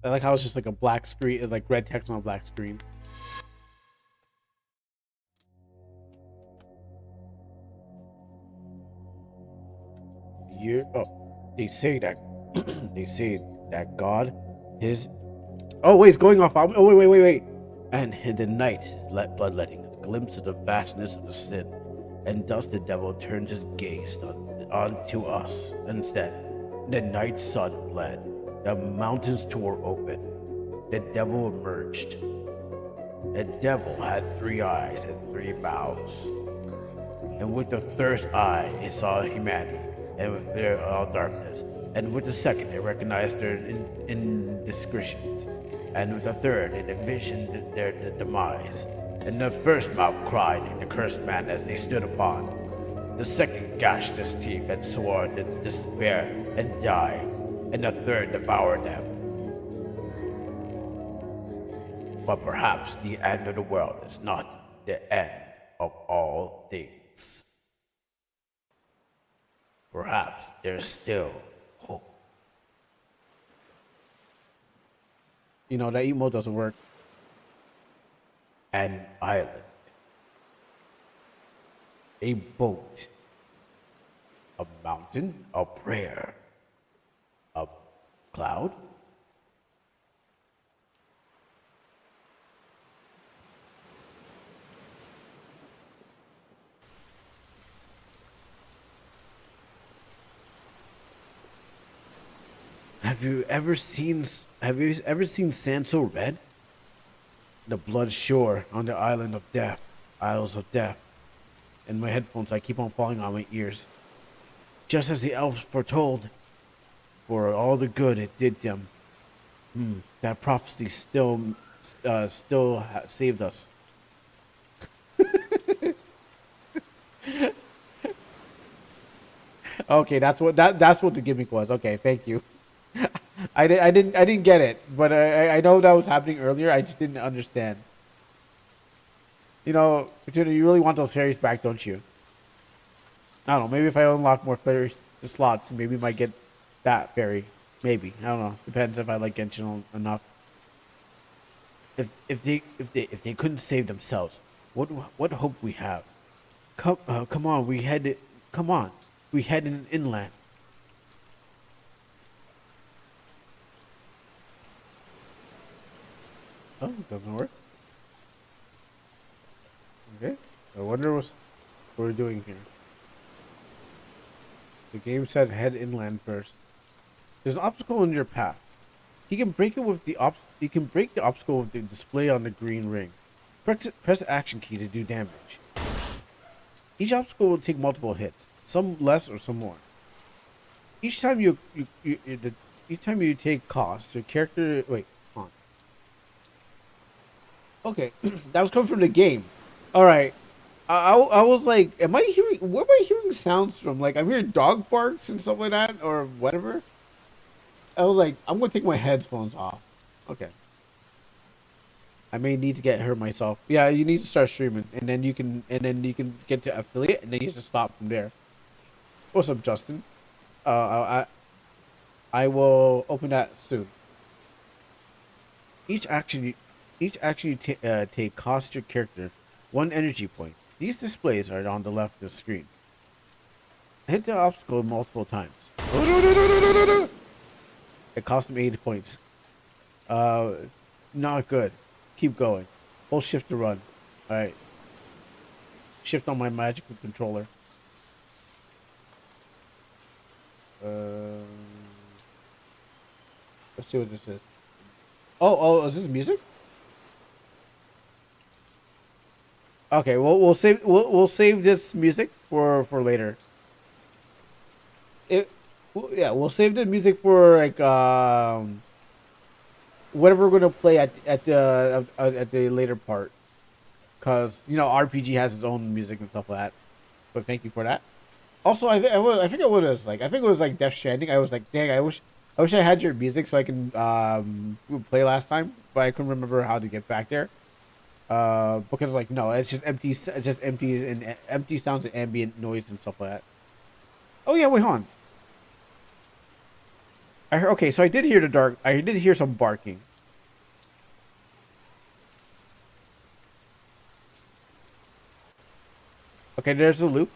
I like how it's just like a black screen, like red text on a black screen. They say that they say that God is. Oh wait, it's going off. Oh wait. And in the night, let bloodletting, a glimpse of the vastness of the sin, and thus the devil turned his gaze onto us instead. The night sun bled, the mountains tore open, the devil emerged. The devil had 3 eyes and 3 mouths, and with the first eye it saw humanity, and with their all darkness, and with the second it recognized their indiscretions, and with the third it envisioned their demise. And the first mouth cried in the cursed man as they stood upon. The second gashed his teeth and swore in despair and died, and the third devoured them. But perhaps the end of the world is not the end of all things. Perhaps there's still hope. You know, that emote doesn't work. An island. A boat. A mountain. A prayer. A cloud. Have you ever seen sand so red? The blood shore on the island of death, Isles of Death. In my headphones, I keep on falling on my ears. Just as the elves foretold, for all the good it did them. That prophecy still saved us. Okay, that's what the gimmick was. Okay, thank you. I didn't get it, but I know that was happening earlier. I just didn't understand. You know, Petunia, you really want those fairies back, don't you? I don't know. Maybe if I unlock more fairies the slots, maybe I might get that fairy. Maybe, I don't know. Depends if I like Genshin enough. If they couldn't save themselves, what hope we have? Come on, we head inland. Oh, it doesn't work. Okay. I wonder what we're doing here. The game said head inland first. There's an obstacle in your path. You can break the obstacle with the display on the green ring. Press the action key to do damage. Each obstacle will take multiple hits, some less or some more. Each time you take cost, your character hold on. Okay, that was coming from the game. All right. I was like, where am I hearing sounds from? Like, I'm hearing dog barks and stuff like that, or whatever. I was like, I'm gonna take my headphones off. Okay. I may need to get her myself. Yeah, you need to start streaming, and then you can get to affiliate, and then you just stop from there. What's up, Justin? I will open that soon. Each action you take costs your character 1 energy point. These displays are on the left of the screen. Hit the obstacle multiple times. It cost him 80 points. Not good. Keep going. Hold shift to run. Alright. Shift on my magical controller. Let's see what this is. Oh, is this music? Okay, we'll save this music for later. We'll save the music for like whatever we're gonna play at the later part, cause you know RPG has its own music and stuff like that. But thank you for that. Also, I forget what it was like. I think it was like Death Stranding. I was like, dang, I wish I had your music so I can play last time, but I couldn't remember how to get back there. Because like no, it's just empty. It's just empty and empty sounds and ambient noise and stuff like that. Oh yeah, wait, hold on. I heard, okay, so I did hear the dark. I did hear some barking. Okay, there's the loop.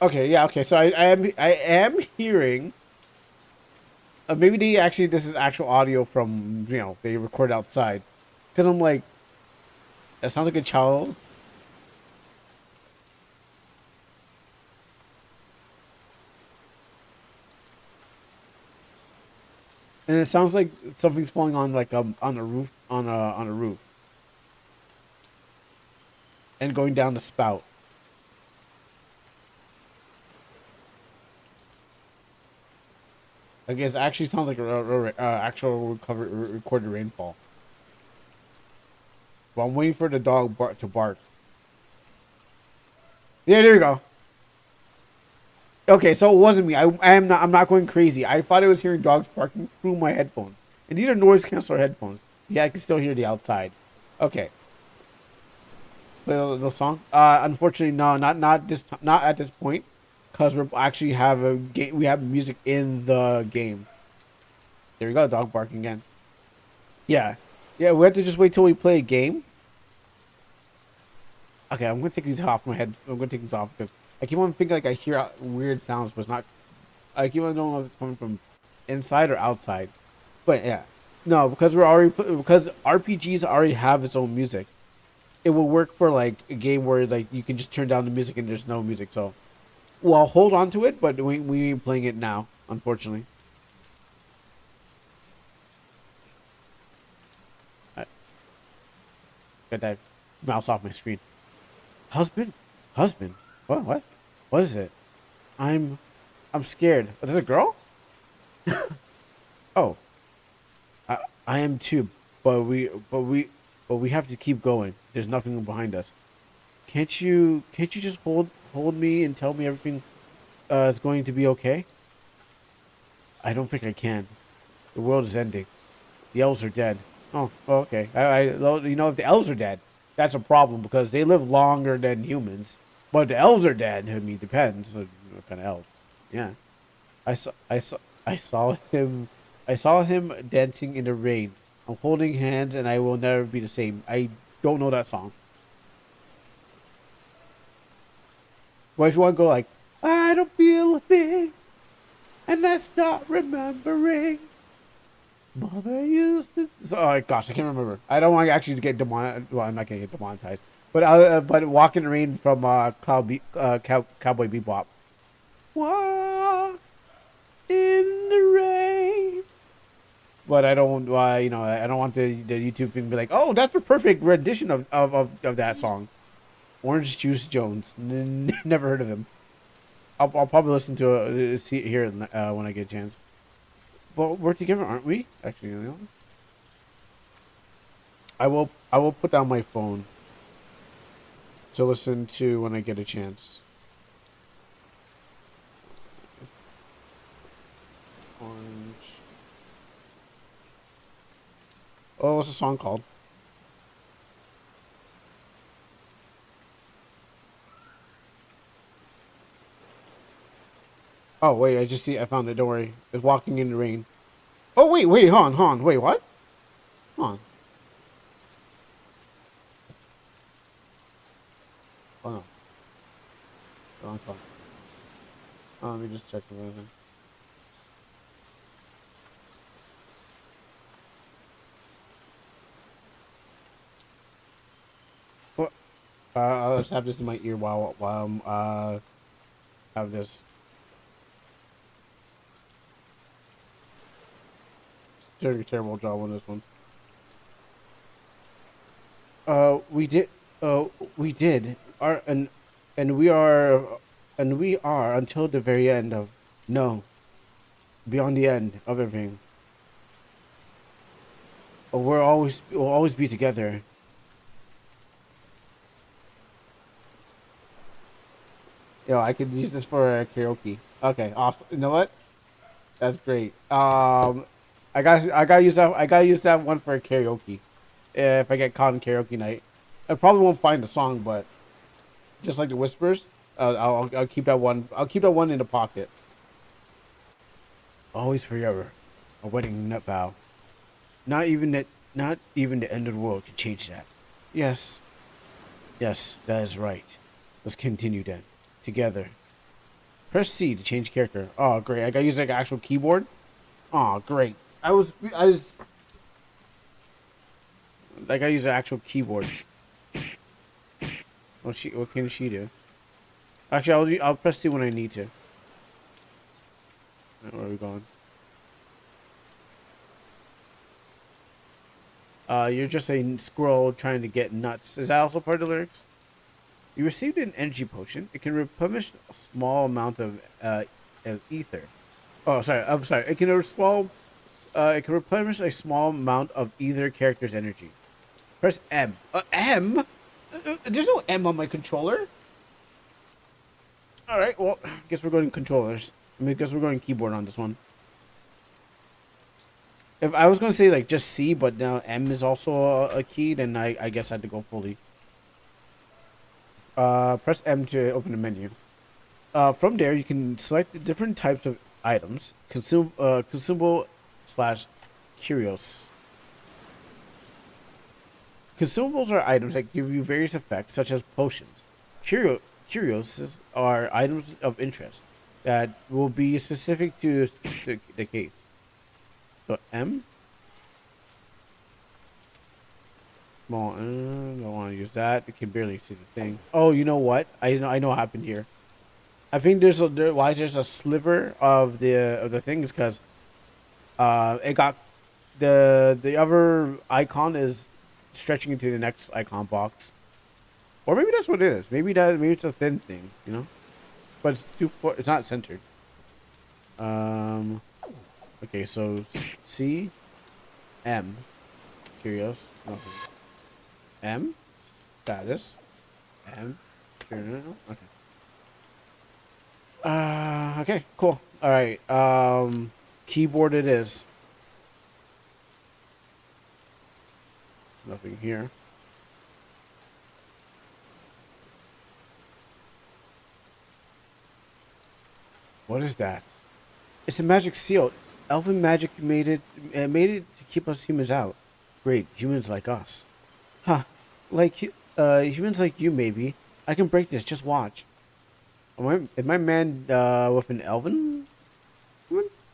Okay, yeah, okay. So I am hearing. Maybe they actually this is actual audio from they record outside, because I'm like that sounds like a child, and it sounds like something's falling on like on a roof on a roof and going down the spout. I guess it actually sounds like actual recorded rainfall. But I'm waiting for the dog to bark. Yeah, there you go. Okay, so it wasn't me. I am not. I'm not going crazy. I thought I was hearing dogs barking through my headphones, and these are noise canceller headphones. Yeah, I can still hear the outside. Okay, the song. Unfortunately, no, not at this point, because we actually have a game. We have music in the game. There we go. Dog barking again. Yeah, yeah. We have to just wait till we play a game. Okay, I'm gonna take these off my head. I'm gonna take these off because I keep on thinking like I hear weird sounds, but it's not. I keep on don't know if it's coming from inside or outside. But yeah, no, because we're already because RPGs already have its own music. It will work for like a game where like you can just turn down the music and there's no music. So, well, I'll hold on to it, but we ain't playing it now, unfortunately. I got that mouse off my screen. Husband, husband. What? What? What is it? I'm I'm scared. Oh, there's a girl? Oh, I I am too. But we have to keep going. There's nothing behind us. Can't you just hold me and tell me everything is going to be okay? I don't think I can. The world is ending. The elves are dead. Oh, okay. Well, if the elves are dead, that's a problem because they live longer than humans. But the elves are dead. I mean, depends on what kind of elves. Yeah. I saw him. I saw him dancing in the rain. I'm holding hands, and I will never be the same. I don't know that song. But if you want to go like, I don't feel a thing, and I start remembering. Mother used to. So, oh gosh, I can't remember. I don't want actually to get demonetized. Well, I'm not gonna get demonetized. But Walk in the Rain from Cowboy Bebop. Walk in the rain. But I don't, I don't want the YouTube thing to be like, oh, that's the perfect rendition of that song. Orange Juice Jones. Never heard of him. I'll probably listen to see it here when I get a chance. But we're together, aren't we? Actually, I will put down my phone to listen to when I get a chance. Orange. Oh, what's the song called? Oh wait, I just see. I found it. Don't worry. It's Walking in the Rain. Oh wait, hold on. Wait, what? Hold on. Oh no. Wrong phone. Oh, let me just check the version. What? I'll just have this in my ear while I'm have this. Doing a terrible job on this one. We did. Uh, we did. And we are, and we are until the very end of. No, beyond the end of everything. We'll always be together. Yo, I could use this for karaoke. Okay, awesome. You know what? That's great. I gotta use that. I gotta use that one for karaoke. If I get caught in karaoke night, I probably won't find the song, but just like the whispers, I'll keep that one. I'll keep that one in the pocket. Always forever, a wedding nut vow. Not even the end of the world can change that. Yes, yes, that is right. Let's continue then, together. Press C to change character. Oh, great! I gotta use like an actual keyboard. Oh, great! I was like I use an actual keyboard. What can she do? Actually, I'll press C when I need to. Where are we going? You're just a squirrel trying to get nuts. Is that also part of the lyrics? You received an energy potion. It can replenish a small amount of ether. Oh, sorry. I'm sorry. It can replenish a small amount of either character's energy. Press M. M? There's no M on my controller. All right. Well, guess we're going controllers. Guess we're going keyboard on this one. If I was gonna say like just C, but now M is also a key, then I guess I had to go fully. Press M to open the menu. From there, you can select the different types of items. Consumable slash curios. Consumables are items that give you various effects, such as potions. Curios are items of interest that will be specific to the case. So M. Well, don't want to use that. I can barely see the thing. Oh, you know what? I know what happened here. I think why there's a sliver of the thing is because it got the other icon is stretching into the next icon box, or maybe that's what it is. Maybe it's a thin thing, you know. But it's not centered. Um. Okay, so C, M, curious, nothing. M, status, M, okay. Okay, cool. All right. Keyboard it is. Nothing here. What is that? It's a magic seal. Elven magic made it to keep us humans out. Great, humans like us. Huh. Humans like you maybe. I can break this, just watch. Am I man with an elven?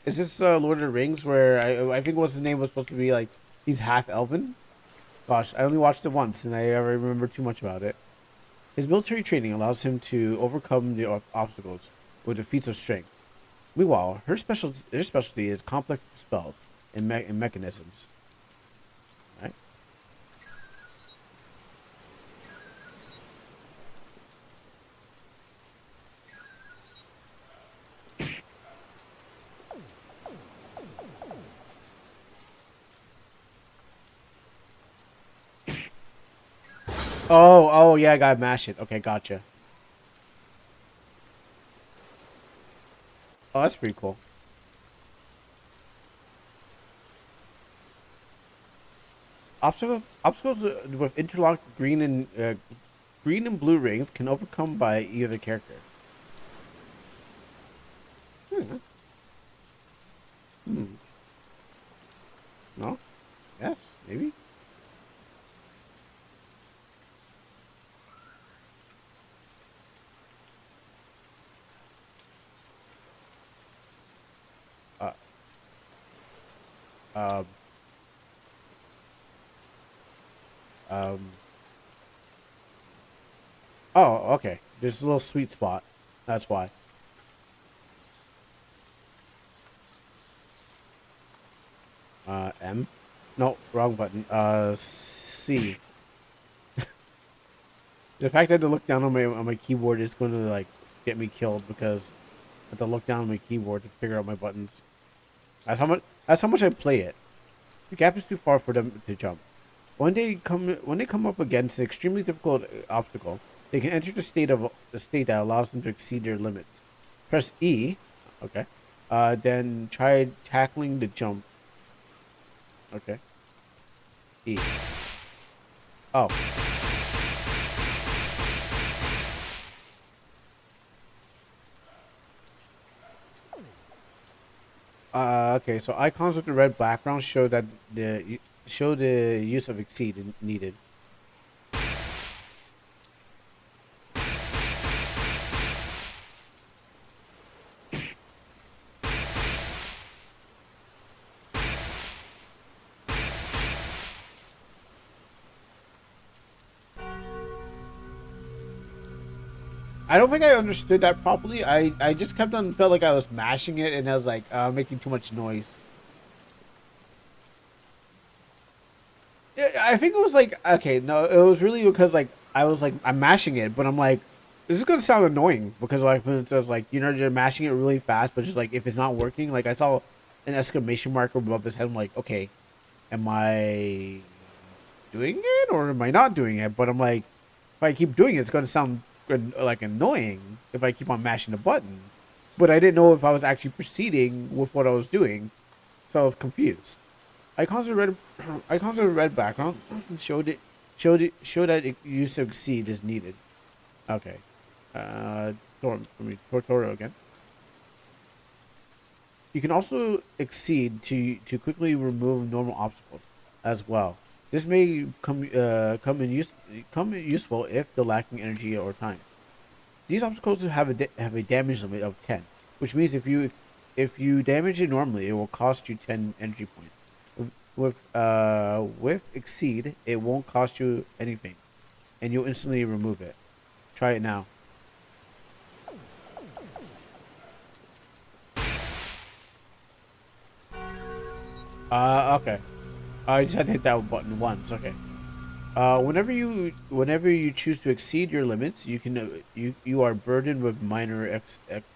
Is this Lord of the Rings where I think what's his name was supposed to be like he's half elven? Gosh, I only watched it once and I never remember too much about it. His military training allows him to overcome the obstacles with the feats of strength. Meanwhile, her specialty is complex spells and mechanisms. Right? Oh, yeah, I gotta mash it. Okay, gotcha. Oh, that's pretty cool. Obstacles with interlocked green and blue rings can overcome by either character. Hmm. Hmm. No? Yes, maybe. Uh, um, um. Oh, okay. There's a little sweet spot. That's why. M. No, wrong button. C. The fact that I had to look down on my keyboard is going to like get me killed because I have to look down on my keyboard to figure out my buttons. That's how much I play it. The gap is too far for them to jump. When they come up against an extremely difficult obstacle, they can enter the state that allows them to exceed their limits. Press E, okay. Then try tackling the jump. Okay. E. Oh. Okay. So icons with the red background show the use of exceed needed. I don't think I understood that properly. I just kept on felt like I was mashing it and I was like making too much noise. Yeah, I think it was like okay, no, it was really because like I was like I'm mashing it, but I'm like this is gonna sound annoying because like when it says like you're mashing it really fast, but just like if it's not working, like I saw an exclamation mark above his head. I'm like, okay, am I doing it or am I not doing it? But I'm like, if I keep doing it, it's gonna sound like annoying if I keep on mashing the button. But I didn't know if I was actually proceeding with what I was doing, so I was confused. Icons with red icons with red background show that use of exceed is needed. Okay. Tutorial again. You can also exceed to quickly remove normal obstacles as well. This may come in useful if they're lacking energy or time. These obstacles have a damage limit of 10, which means if you damage it normally, it will cost you 10 energy points. With exceed, it won't cost you anything, and you'll instantly remove it. Try it now. Okay. I just had to hit that button once. Okay. Whenever you choose to exceed your limits, you are burdened with minor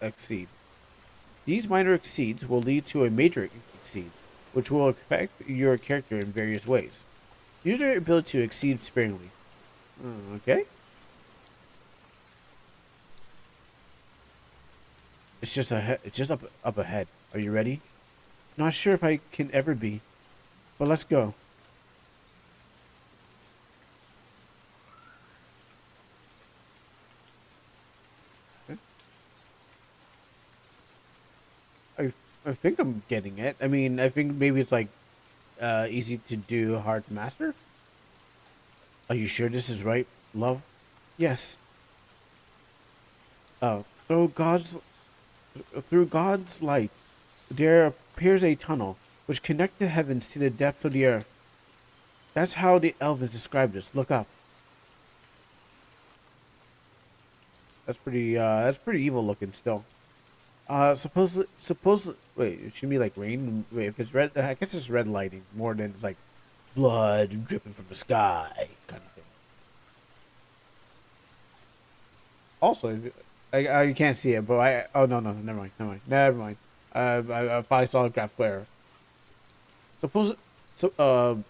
exceed. These minor exceeds will lead to a major exceed, which will affect your character in various ways. Use your ability to exceed sparingly. Okay. It's just up ahead. Are you ready? Not sure if I can ever be, but let's go. I I think I'm getting it. I mean, I think maybe it's like easy to do, hard to master. Are you sure this is right, love? Yes. Oh, through God's light, there appears a tunnel which connects the heavens to the depths of the earth. That's how the elves described this. Look up. That's pretty evil looking still. Wait, it should be like rain. Wait, if it's red, I guess it's red lighting more than it's like blood dripping from the sky kind of thing. Also, I can't see it, but oh no, never mind. I probably saw a graphical error. Suppose, so,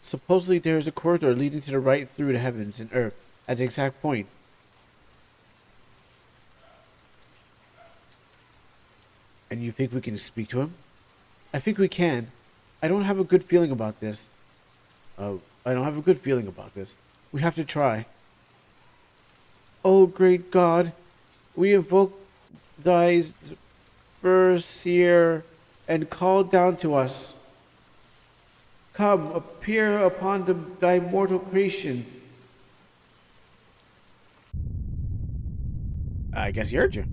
supposedly there is a corridor leading to the right through the heavens and earth at the exact point. And you think we can speak to him? I think we can. I don't have a good feeling about this. I don't have a good feeling about this. We have to try. Oh, great God, we invoke thy Berseer and call down to us. Come, appear upon thy mortal creation. I guess he heard you.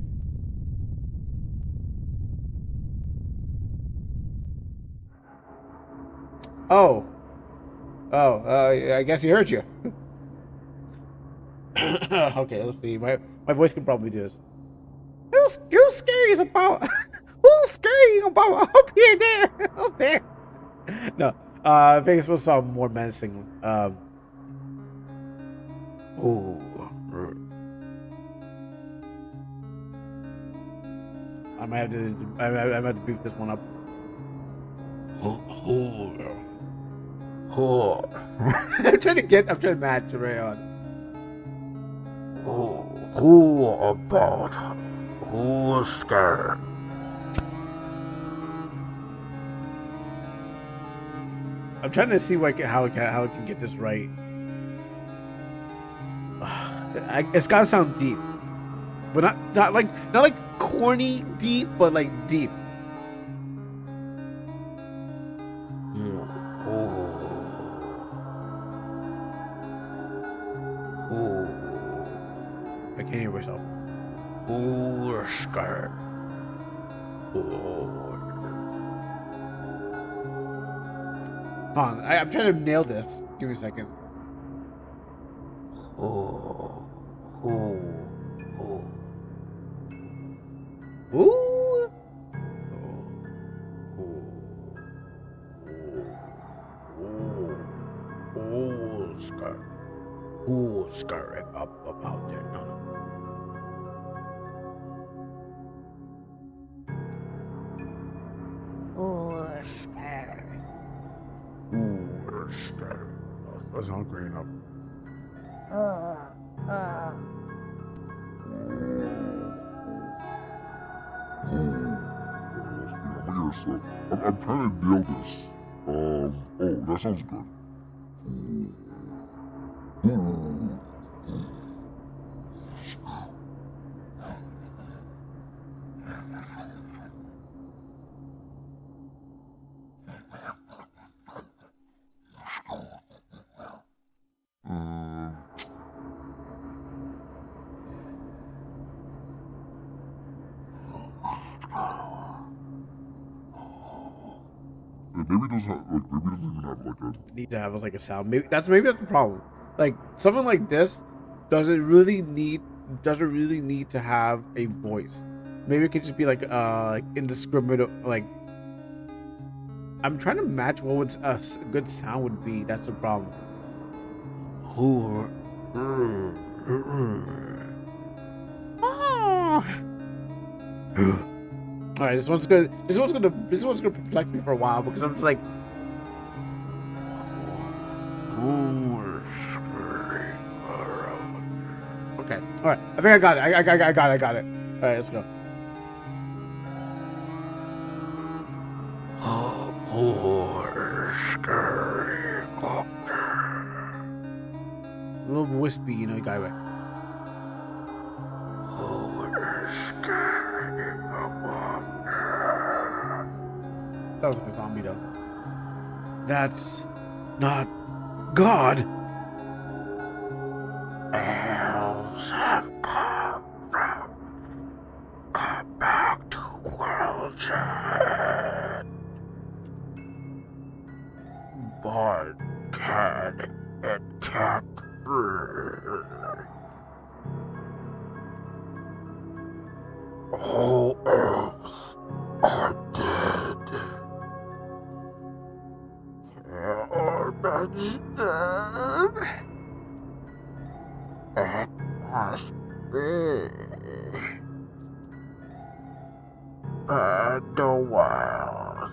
Oh, I guess he heard you. Okay, let's see. My voice can probably do this. Who's scary about? Who's scary about up here, there, up there? No, I think it's supposed to sound more menacing. Ooh. I might have to. I might have to beef this one up. I'm trying to get. I'm trying to match Rayon. Who about? Who's scared? I'm trying to see how it can get this right. It's gotta sound deep, but not like corny deep, but like deep. I can't hear myself. Who's scared? Hold on, I'm trying to nail this. Give me a second. Ooh. Who's scaring up about there? No. Who's scared? Who's scared? That's not great enough. I'm trying to nail this. Oh, that sounds good. Maybe it doesn't have, maybe it doesn't even have like a. Need to have like a sound. Maybe that's the problem. Like something like this doesn't really need to have a voice. Maybe it could just be like indiscriminate. Like I'm trying to match what would a good sound would be. That's the problem. Who? All right, this one's gonna perplex me for a while because I'm just like, okay, all right, I think I got it. I got it. All right, let's go. A little wispy, you know, guy way. Sounds like a zombie though. That's not God. Elves have come back to world's end. But it can't breathe. All elves are dead. Or dead. It must be the world.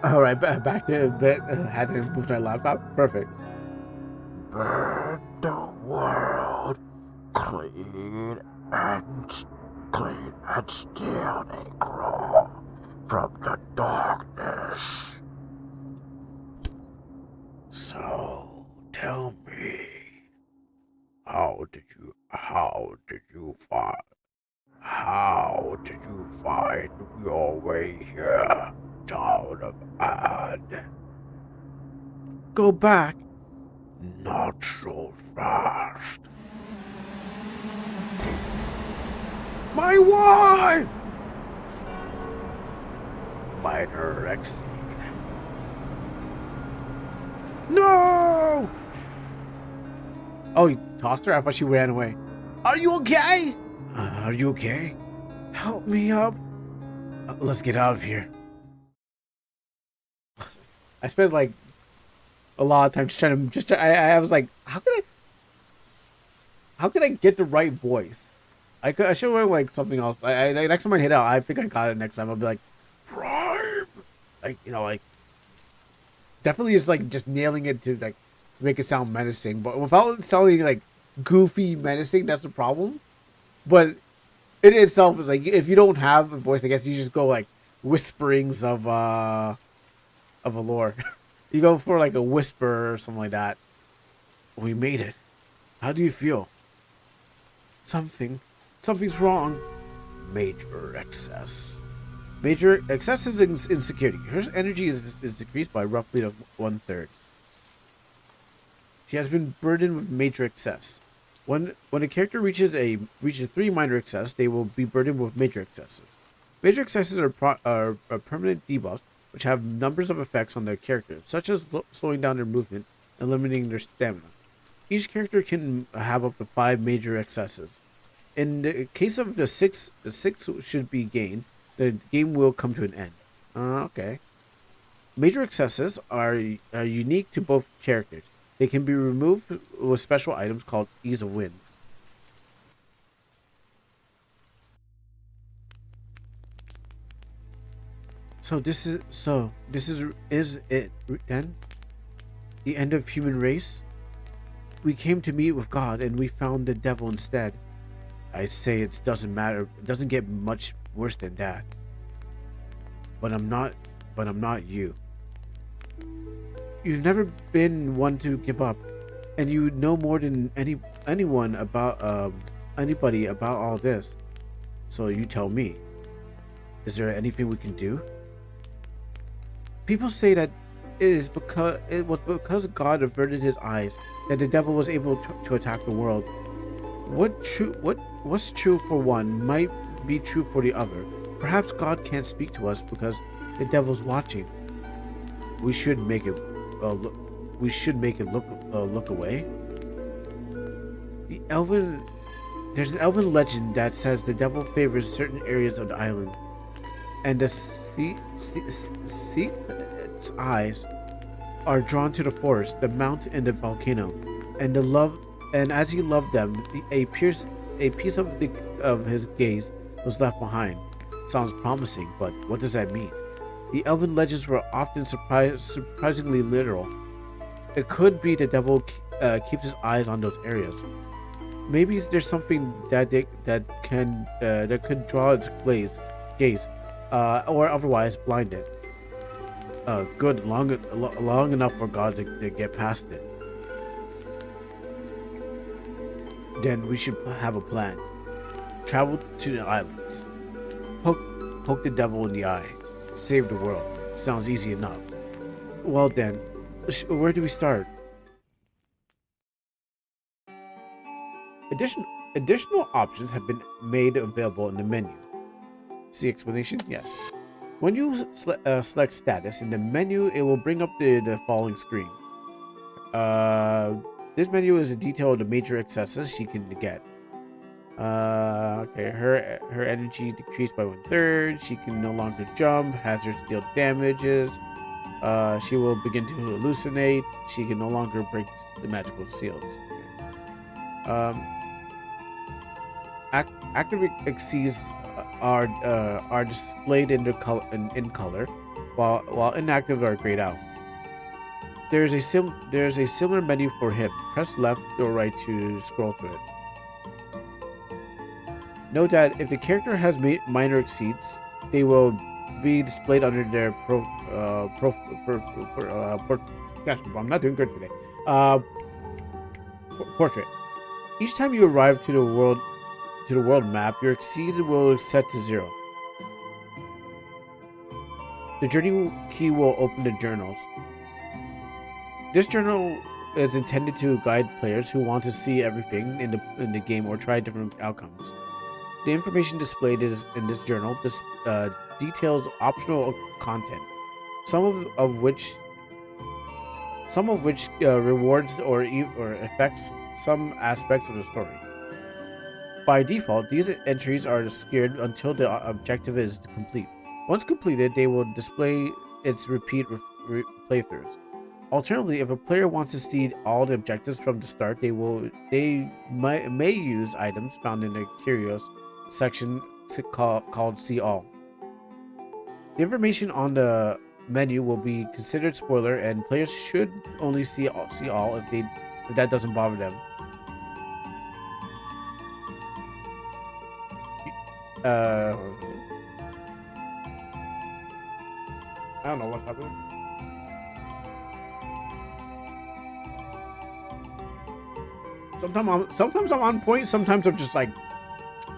All right, back to bit. Had to move my laptop. Perfect. Burn the world clean and steal Negro from the darkness. So tell me, how did you find your way here, Town of Ad? Go back. Not so fast. My wife. Minor exceed. No. Oh, you tossed her? I thought she ran away. Are you okay? Are you okay? Help me up. Let's get out of here. I spent like a lot of time just trying to I was like, how can I? how could I get the right voice? I should wear like something else. Next time I hit out, I think I got it next time. I'll be like, Prime, like like definitely is like just nailing it to like make it sound menacing, but without sounding like goofy menacing. That's the problem. But it itself is like if you don't have a voice, I guess you just go like whisperings of a lore. You go for like a whisper or something like that. We made it. How do you feel? Something's wrong. Major excess. Major excess is insecurity. Her energy is decreased by roughly 1/3. She has been burdened with major excess. When a character reaches 3 minor excess, they will be burdened with major excesses. Major excesses are permanent debuffs which have numbers of effects on their character, such as slowing down their movement and limiting their stamina. Each character can have up to 5 major excesses. In the case of the six should be gained, the game will come to an end. Okay. Major excesses are unique to both characters. They can be removed with special items called Ease of Wind. Is it then the end of human race? We came to meet with God and we found the devil instead. I say it doesn't matter. It doesn't get much worse than that. But I'm not you. You've never been one to give up, and you know more than anyone about anybody about all this. So you tell me. Is there anything we can do? People say that it was because God averted his eyes that the devil was able to attack the world. What's true for one might be true for the other. Perhaps God can't speak to us because the devil's watching. We should make it look away. There's an elven legend that says the devil favors certain areas of the island, and the its eyes are drawn to the forest, the mountain, and the volcano, and as he loved them, a piece of his gaze was left behind. Sounds promising, but what does that mean? The elven legends were often surprisingly literal. It could be the devil keeps his eyes on those areas. Maybe there's something that could draw its gaze, or otherwise blind it. Good, long enough for God to get past it. Then we should have a plan. Travel to the islands. Poke the devil in the eye. Save the world. Sounds easy enough. Well then, where do we start? Additional options have been made available in the menu. See explanation? Yes. When you select status in the menu, it will bring up the following screen. This menu is a detail of the major excesses she can get. Okay, her energy decreased by 1/3. She can no longer jump. Hazards deal damages. She will begin to hallucinate. She can no longer break the magical seals. Active exceeds are displayed in color, while inactive are grayed out. There's a similar menu for him. Press left or right to scroll through it. Note that if the character has minor exceeds, they will be displayed under their gosh, I'm not doing good today. Portrait. Each time you arrive to the world map, your exceed will set to 0. The journey key will open the journals. This journal is intended to guide players who want to see everything in the game or try different outcomes. The information displayed in this journal details optional content, some of which rewards or affects some aspects of the story. By default, these entries are secured until the objective is complete. Once completed, they will display its repeat playthroughs. Alternatively, if a player wants to see all the objectives from the start, may use items found in the curios section called See All. The information on the menu will be considered spoiler, and players should only see all if that doesn't bother them. I don't know what's happening. Sometimes I'm on point. Sometimes I'm just like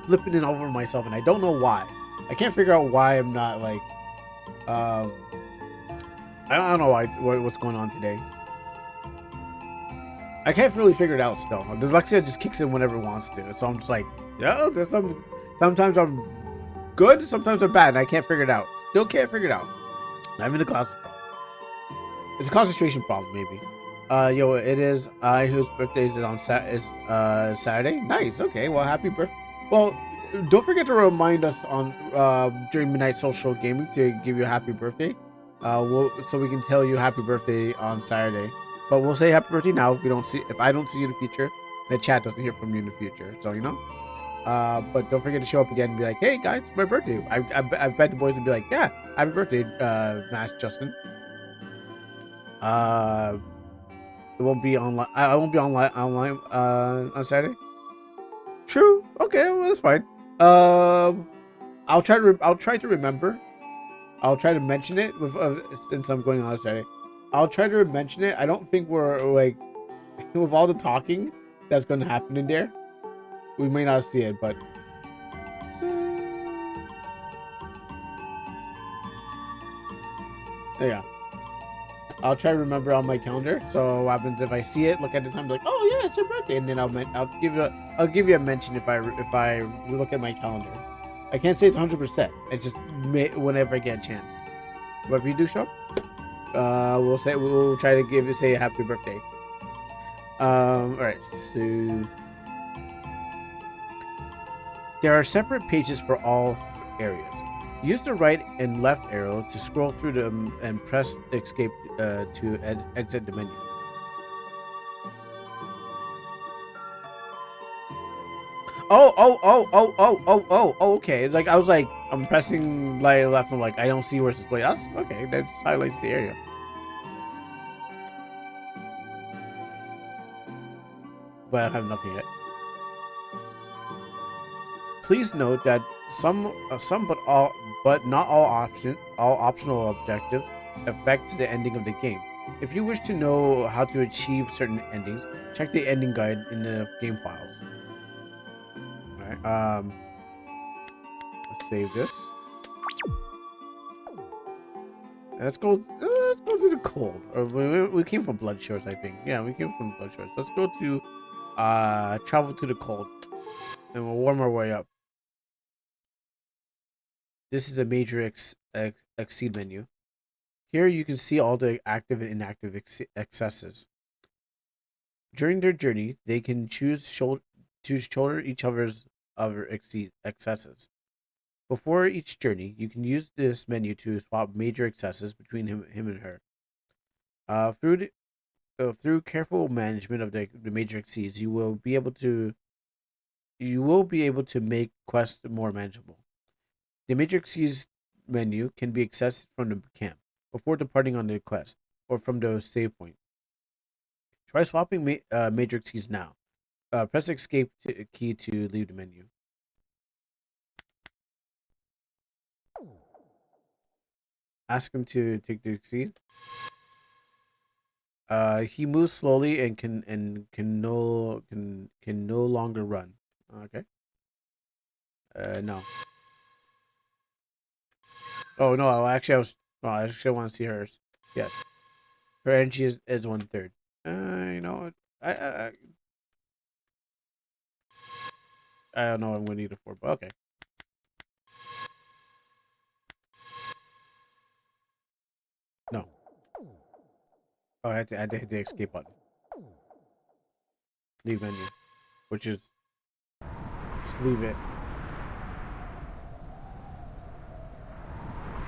flipping it over myself, and I don't know why. I can't figure out why I'm not like. I don't know what's going on today. I can't really figure it out still. Dyslexia just kicks in whenever it wants to. So I'm just like, yeah, sometimes I'm good, sometimes I'm bad, and I can't figure it out. Still can't figure it out. I'm in a closet problem. It's a concentration problem, maybe. Yo, it is I whose birthday is on Saturday. Nice. Okay. Well, happy birthday. Well, don't forget to remind us on during midnight social gaming to give you a happy birthday. So we can tell you happy birthday on Saturday. But we'll say happy birthday now if I don't see you in the future, the chat doesn't hear from you in the future. So you know. But don't forget to show up again and be like, hey guys, it's my birthday. I bet the boys would be like, yeah, happy birthday, Mash Justin. It won't be online. I won't be online on Saturday. True. Okay, well, that's fine. I'll try to remember. I'll try to mention it since I'm going on Saturday. I'll try to mention it. I don't think we're like with all the talking that's going to happen in there. We may not see it, but yeah. I'll try to remember on my calendar. So what happens if I see it, look at the time, be like, oh yeah, it's your birthday, and then I'll give you a mention if I look at my calendar. I can't say it's 100%. It's just whenever I get a chance. But if you do show up, we'll try to say a happy birthday. All right, so there are separate pages for all areas. Use the right and left arrow to scroll through them and press escape to exit the menu. Okay. Like I was like, I'm pressing right left. I'm like, I don't see where's this way. That's okay. That just highlights the area. But I have nothing yet. Please note that some but not all optional objectives affects the ending of the game. If you wish to know how to achieve certain endings, check the ending guide in the game files. Alright, let's save this. Let's go to the cold. We came from Blood Shores, I think. Yeah, we came from Blood Shores. Let's go to travel to the cold. And we'll warm our way up. This is a major exceed menu. Here you can see all the active and inactive excesses. During their journey, they can choose shoulder each other's other excesses. Before each journey, you can use this menu to swap major excesses between him and her. Through careful management of the major exceeds, you will be able to make quests more manageable. The major exceeds menu can be accessed from the camp before departing on the quest or from the save point. Try swapping major exceeds now. Press escape key to leave the menu. Ask him to take the exceed. He moves slowly and can no longer run. Okay. No. Oh no! Actually, I want to see hers. Yes, her energy is 1/3. You know, I don't know what I'm gonna need it for, but okay. No. Oh, I had to hit the escape button. Leave menu, which is just leave it.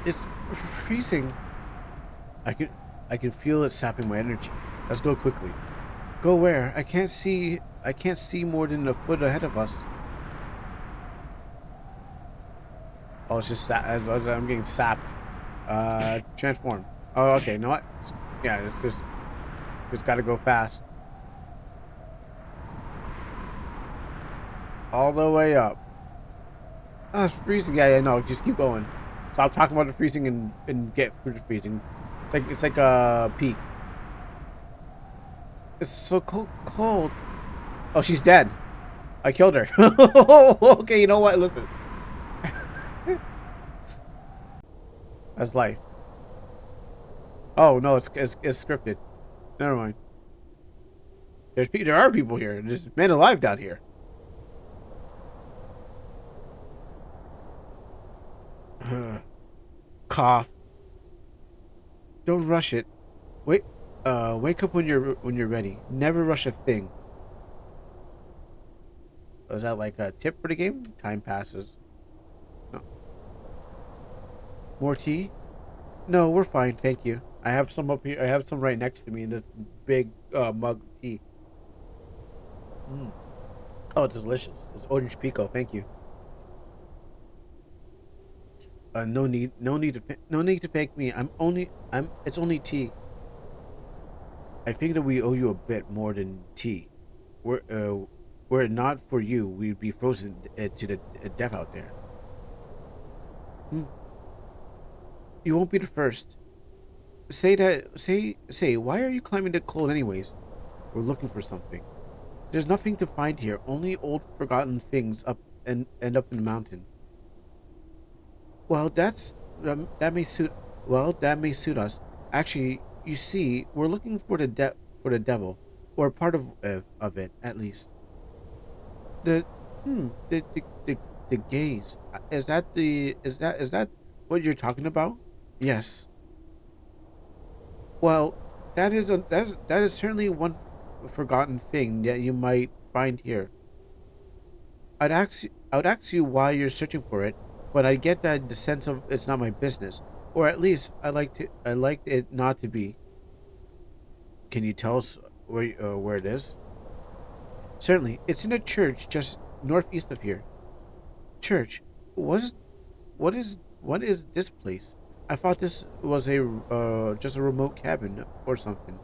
It's freezing. I could. I can feel it sapping my energy. Let's go quickly. Go where? I can't see. I can't see more than a foot ahead of us. Oh, it's just that I'm getting sapped. Transform. Oh, okay. You know what? Yeah, it's just gotta go fast. All the way up. Oh, it's freezing. Yeah, no, just keep going. Stop talking about the freezing and get through the freezing. It's like a peak. It's so cold. Oh, she's dead. I killed her. Okay, you know what? Listen. That's life. Oh no, it's scripted. Never mind. There are people here. There's men alive down here. Cough. Don't rush it. Wait. Wake up when you're ready. Never rush a thing. Is that like a tip for the game? Time passes. No. More tea? No, we're fine, thank you. I have some up here. I have some right next to me in this big mug of tea. Mm. Oh, it's delicious. It's orange pico. Thank you. No need to thank me. It's only tea. I think that we owe you a bit more than tea. Were were it not for you, we'd be frozen to the death out there. Hmm. You won't be the first. Say. Why are you climbing the cold anyways? We're looking for something. There's nothing to find here. Only old forgotten things up and end up in the mountain. Well, that may suit. Well, that may suit us. Actually, you see, we're looking for for the devil, or part of it at least. The the gaze. Is that what you're talking about? Yes. Well, that is certainly one forgotten thing that you might find here. I would ask you why you're searching for it, but I get that the sense of it's not my business, or at least I like it not to be. Can you tell us where it is? Certainly, it's in a church just northeast of here. Church. What is what is this place? I thought this was a just a remote cabin or something.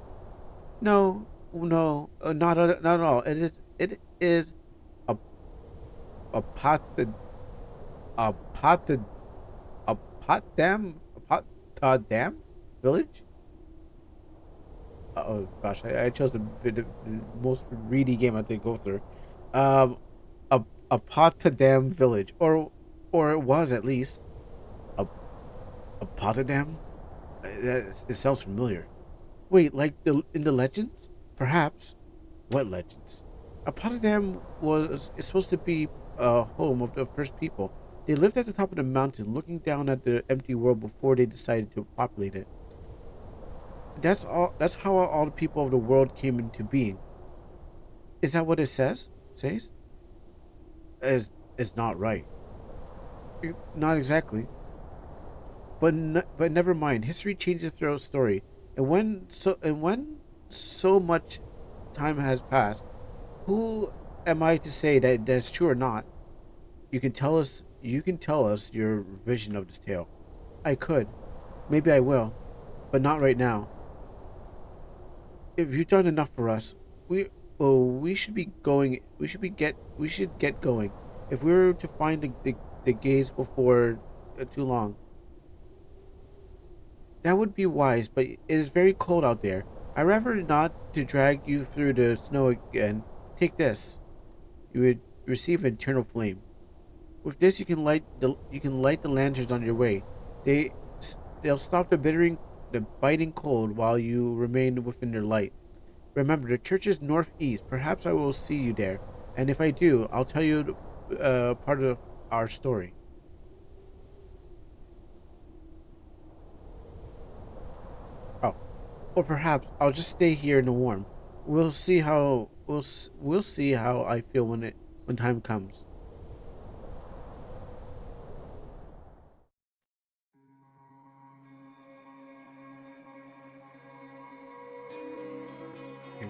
No, no, not at all. It is a a pot a pot a dam village. Oh gosh, I chose the most reedy game I could go through. Um, a Potterdam village, or it was at least a a Potterdam. It sounds familiar. Wait, like the in the legends? Perhaps. What legends? A Potterdam was is supposed to be a home of the first people. They lived at the top of the mountain, looking down at the empty world before they decided to populate it. That's all. That's how all the people of the world came into being. Is that what it says? It's not right. Not exactly. But never mind. History changes throughout story, and when so much time has passed, who am I to say that that's true or not? You can tell us. You can tell us your vision of this tale. I could. Maybe I will, but not right now. If you've done enough for us, we we should be going. We should get going. If we were to find the gaze before too long, that would be wise. But it is very cold out there. I'd rather not to drag you through the snow again. Take this. You would receive an eternal flame. With this, you can light the lanterns on your way. They they'll stop the biting cold while you remain within their light. Remember, the church is northeast. Perhaps I will see you there, and if I do, I'll tell you part of our story. Oh, or perhaps I'll just stay here in the warm. We'll see how I feel when time comes.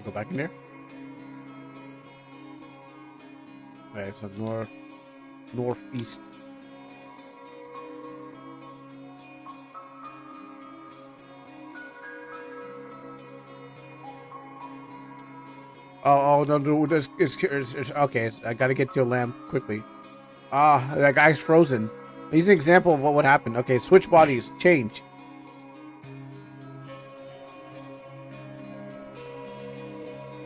Go back in there. Alright, so northeast. Oh, don't do this. It's okay. I gotta get to your lamp quickly. That guy's frozen. He's an example of what would happen. Okay, switch bodies. Change.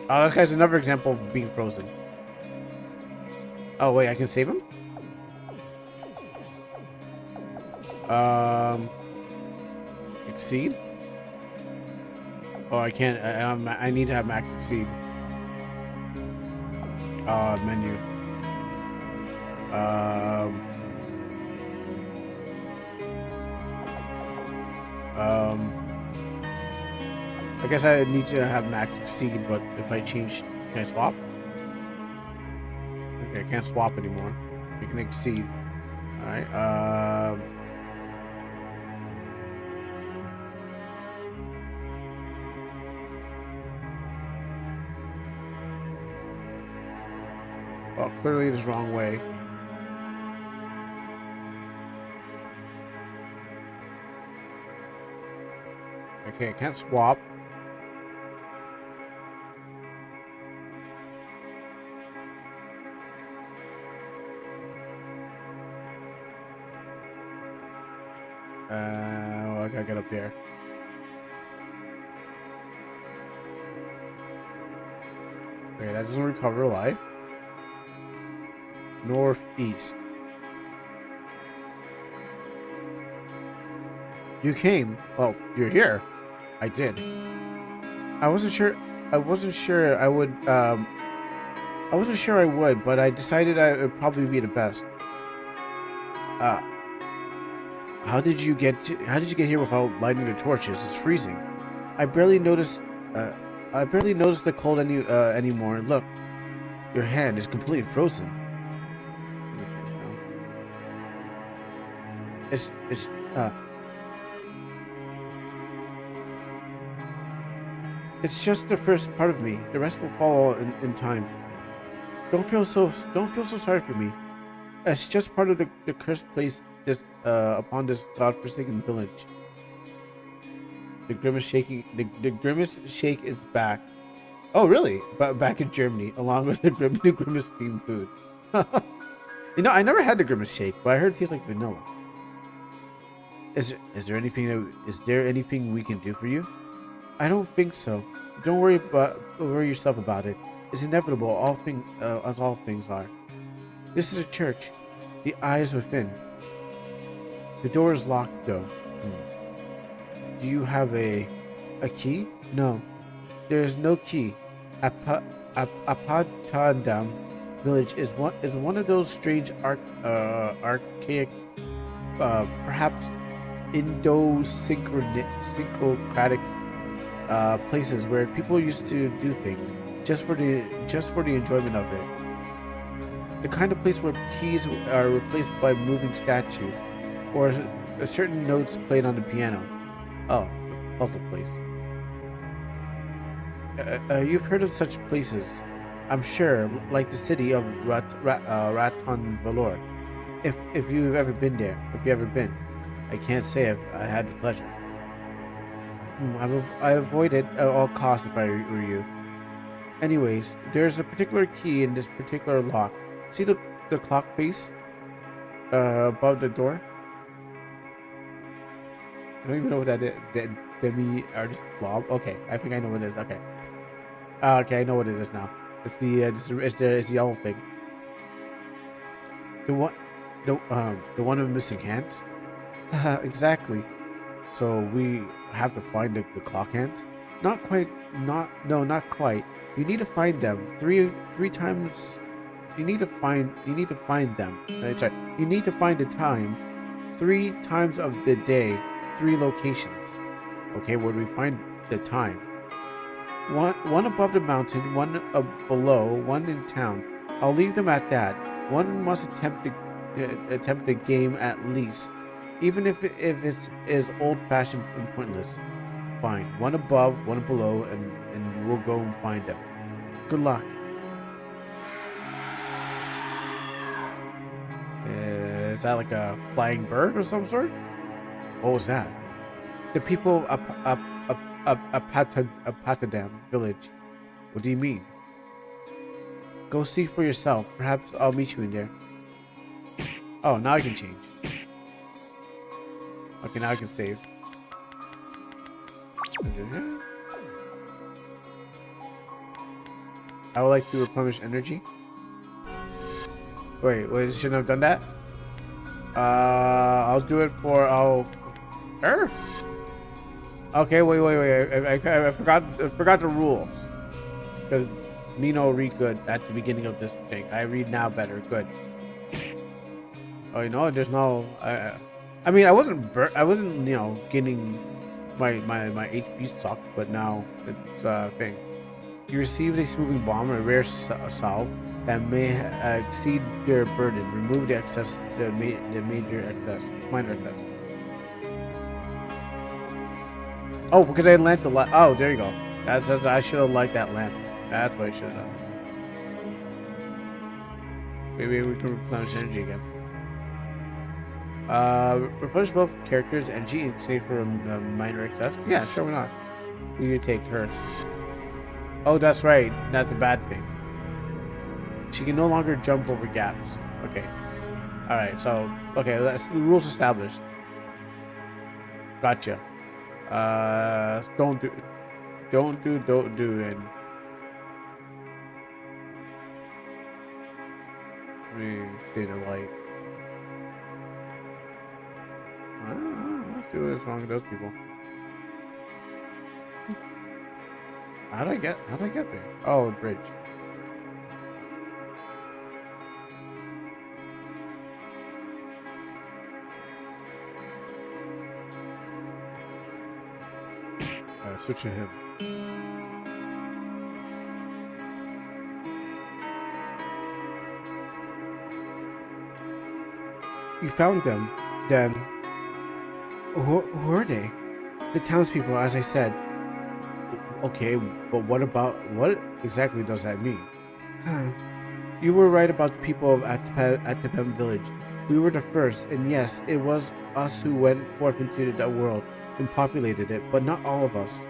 Oh, this guy's another example of being frozen. Oh, wait, I can save him? Exceed? Oh, I can't. I need to have max exceed. Menu. I guess I need to have max exceed, but if I change, can I swap? Okay, I can't swap anymore. I can exceed. Alright, well, clearly it is wrong way. Okay, I can't swap. Well, I gotta get up there. Okay, that doesn't recover life. Northeast. You came. Well, you're here. I did. I wasn't sure I would. I wasn't sure I would, but I decided it would probably be the best. How did you get here without lighting the torches? It's freezing. I barely noticed the cold anymore. Look, your hand is completely frozen. It's just the first part of me. The rest will follow in time. Don't feel so sorry for me. It's just part of the cursed place upon this godforsaken village. The grimace shake is back. Oh really? But back in Germany, along with the new grimace themed food. You know, I never had the grimace shake, but I heard it tastes like vanilla. Is there anything we can do for you? I don't think so. Don't worry yourself about it. It's inevitable, as all things are. This is a church. The eye is within. The door is locked, though. Do you have a key? No. There is no key. Apatandam village is one of those strange archaic, perhaps Indo-syncretic places where people used to do things just for the enjoyment of it. The kind of place where keys are replaced by moving statues, or certain notes played on the piano. Oh, puzzle place. You've heard of such places, I'm sure, like the city of Raton Valor. If you've ever been there, I can't say I had the pleasure. I avoid it at all costs if I were you. Anyways, there's a particular key in this particular lock. See the clock face above the door? I don't even know what that is. Demi-artist blob? Okay, I think I know what it is. Okay. Okay, I know what it is now. It's the yellow thing. The one with missing hands? Exactly. So we have to find the clock hands? Not quite. Not quite. You need to find them three times. You need to find them. Sorry. You need to find the time 3 times of the day, 3 locations. Okay, where do we find the time? One above the mountain, one below, one in town. I'll leave them at that. One must attempt the game at least, even if it's old-fashioned and pointless. Fine. One above, one below, and we'll go and find them. Good luck. Is that like a flying bird or some sort? What was that? The people of Patadam village. What do you mean? Go see for yourself. Perhaps I'll meet you in there. Oh, now I can change. Okay, now I can save. I would like to replenish energy. Wait, shouldn't have done that? I'll do it for Okay, wait. I forgot the rules. Because Amino read good at the beginning of this thing. I read now better. Good. Oh, you know, there's no. I mean, I wasn't getting my HP sucked, but now it's a thing. You received a smoothing bomb, a rare salve that may exceed your burden. Remove the excess, the minor excess. Oh, because I lamp the light. Oh, there you go. I should have liked that lamp. That's what I should have done. Maybe we can replenish energy again. Replenish both characters' energy and save for minor excess. Yeah, sure, why not? We need to take hers. Oh, that's right. That's a bad thing. She can no longer jump over gaps. Okay. Alright, so okay, that's rules established. Gotcha. Don't do, and let me see the light. Let's see what's wrong with those people. How'd I get there? Oh, a bridge. Switch to him. You found them, then. Who are they? The townspeople, as I said. Okay, but what exactly does that mean? You were right about the people of Atapem village. We were the first, and yes, it was us who went forth into the world and populated it, but not all of us.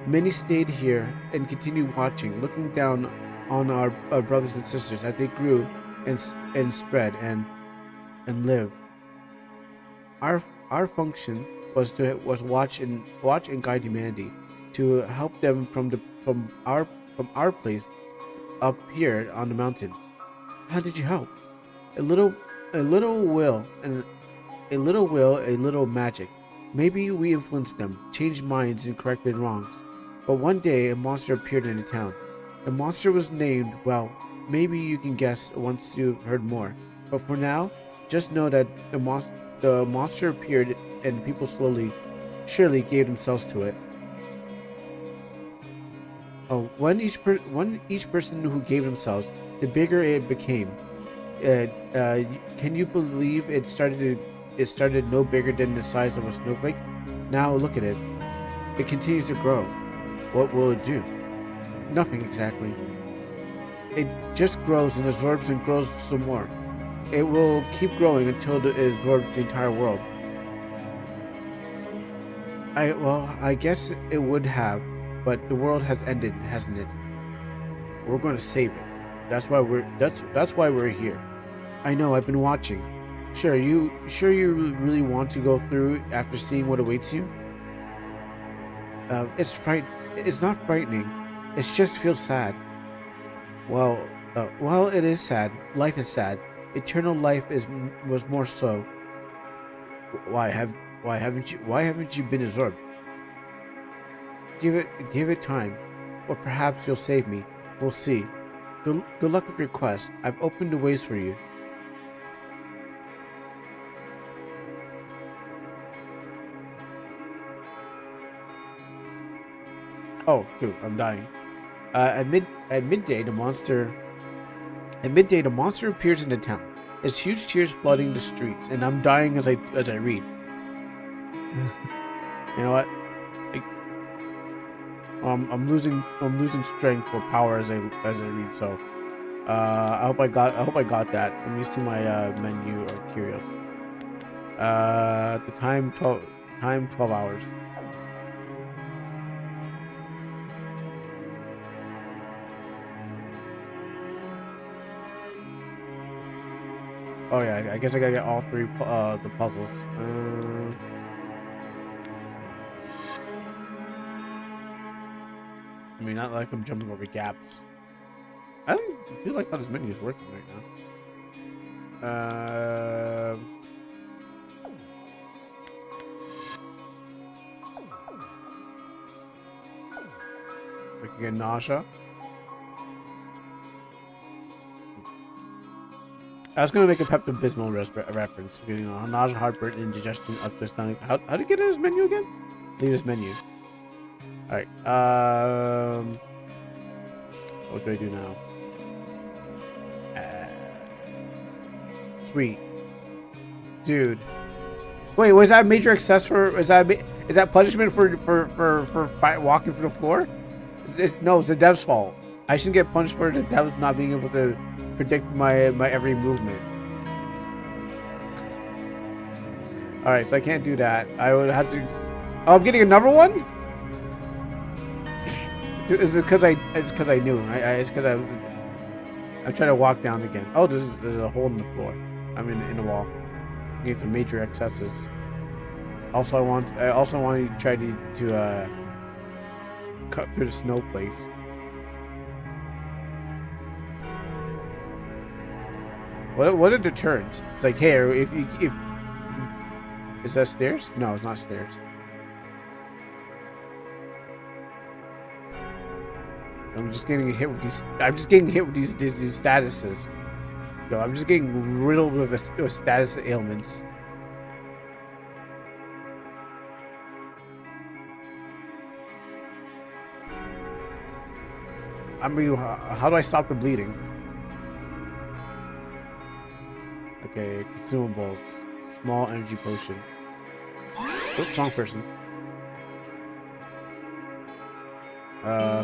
Many stayed here and continued watching, looking down on our brothers and sisters as they grew and spread and lived. Our function was watch and guide humanity, to help them from our place up here on the mountain. How did you help? A little will, a little magic. Maybe we influenced them, changed minds, and corrected wrongs. But one day, a monster appeared in the town. The monster was named, well, maybe you can guess once you've heard more. But for now, just know that the monster appeared, and people surely gave themselves to it. Oh, when each person who gave themselves, the bigger it became. Can you believe it started no bigger than the size of a snowflake? Now look at it. It continues to grow. What will it do? Nothing exactly. It just grows and absorbs and grows some more. It will keep growing until it absorbs the entire world. I guess it would have, but the world has ended, hasn't it? We're going to save it. That's why we're here. I know, I've been watching. Sure you really want to go through after seeing what awaits you? It's not frightening. It just feels sad. Well, it is sad. Life is sad. Eternal life was more so. Why haven't you been absorbed? Give it time, or perhaps you'll save me. We'll see. Good luck with your quest. I've opened the ways for you. Oh, shoot, I'm dying. At midday, the monster appears in the town. Its huge tears flooding the streets, and I'm dying as I read. You know what? I'm losing strength or power as I read. So I hope I got that. Let me see my menu or curios. The time 12 hours. Oh yeah, I guess I gotta get all three the puzzles. I mean, not like I'm jumping over gaps. I feel like how this menu is working right now. I can get nausea. I was gonna make a Pepto Bismol reference. You know, nausea, heartburn, indigestion, up to stomach. How do you get in this menu again? Leave this menu. All right. What do I do now? Sweet, dude. Wait, was that major excess for? Is that punishment for walking through the floor? No, it's the dev's fault. I shouldn't get punished for the devs not being able to predict my every movement. All right, so I can't do that. I would have to. Oh, I'm getting another one. Is it because I? It's because I knew. It's because I'm trying to walk down again. Oh, there's a hole in the floor. I'm in the wall. Getting some major excesses. Also, I also want to try to cut through the snow place. What are the turns? It's like, hey, if is that stairs? No, it's not stairs. I'm just getting hit with these. I'm just getting hit with these statuses. Yo, I'm just getting riddled with status ailments. I mean, how do I stop the bleeding? Okay, consumables. Small energy potion. Oops, wrong person.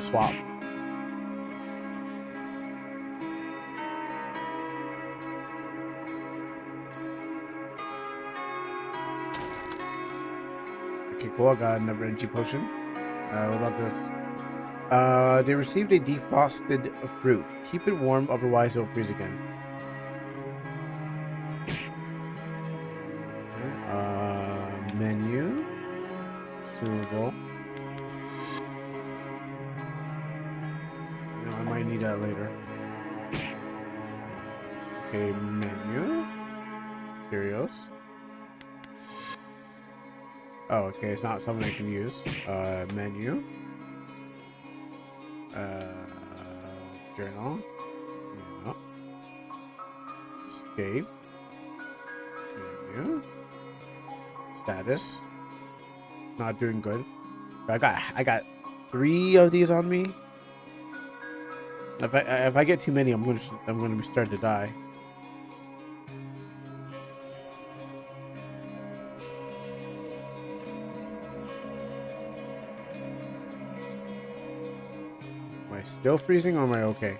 Swap. Okay, cool. I got another energy potion. What about this? They received a defrosted fruit. Keep it warm, otherwise it'll freeze again. Menu. Consumable. No, I might need that later. Okay, menu. Curios. Oh, okay, it's not something I can use. Menu. Journal. No. Escape. Menu. Status. Not doing good. But I got 3 of these on me. If I get too many, I'm gonna be starting to die. Am I still freezing, or am I okay?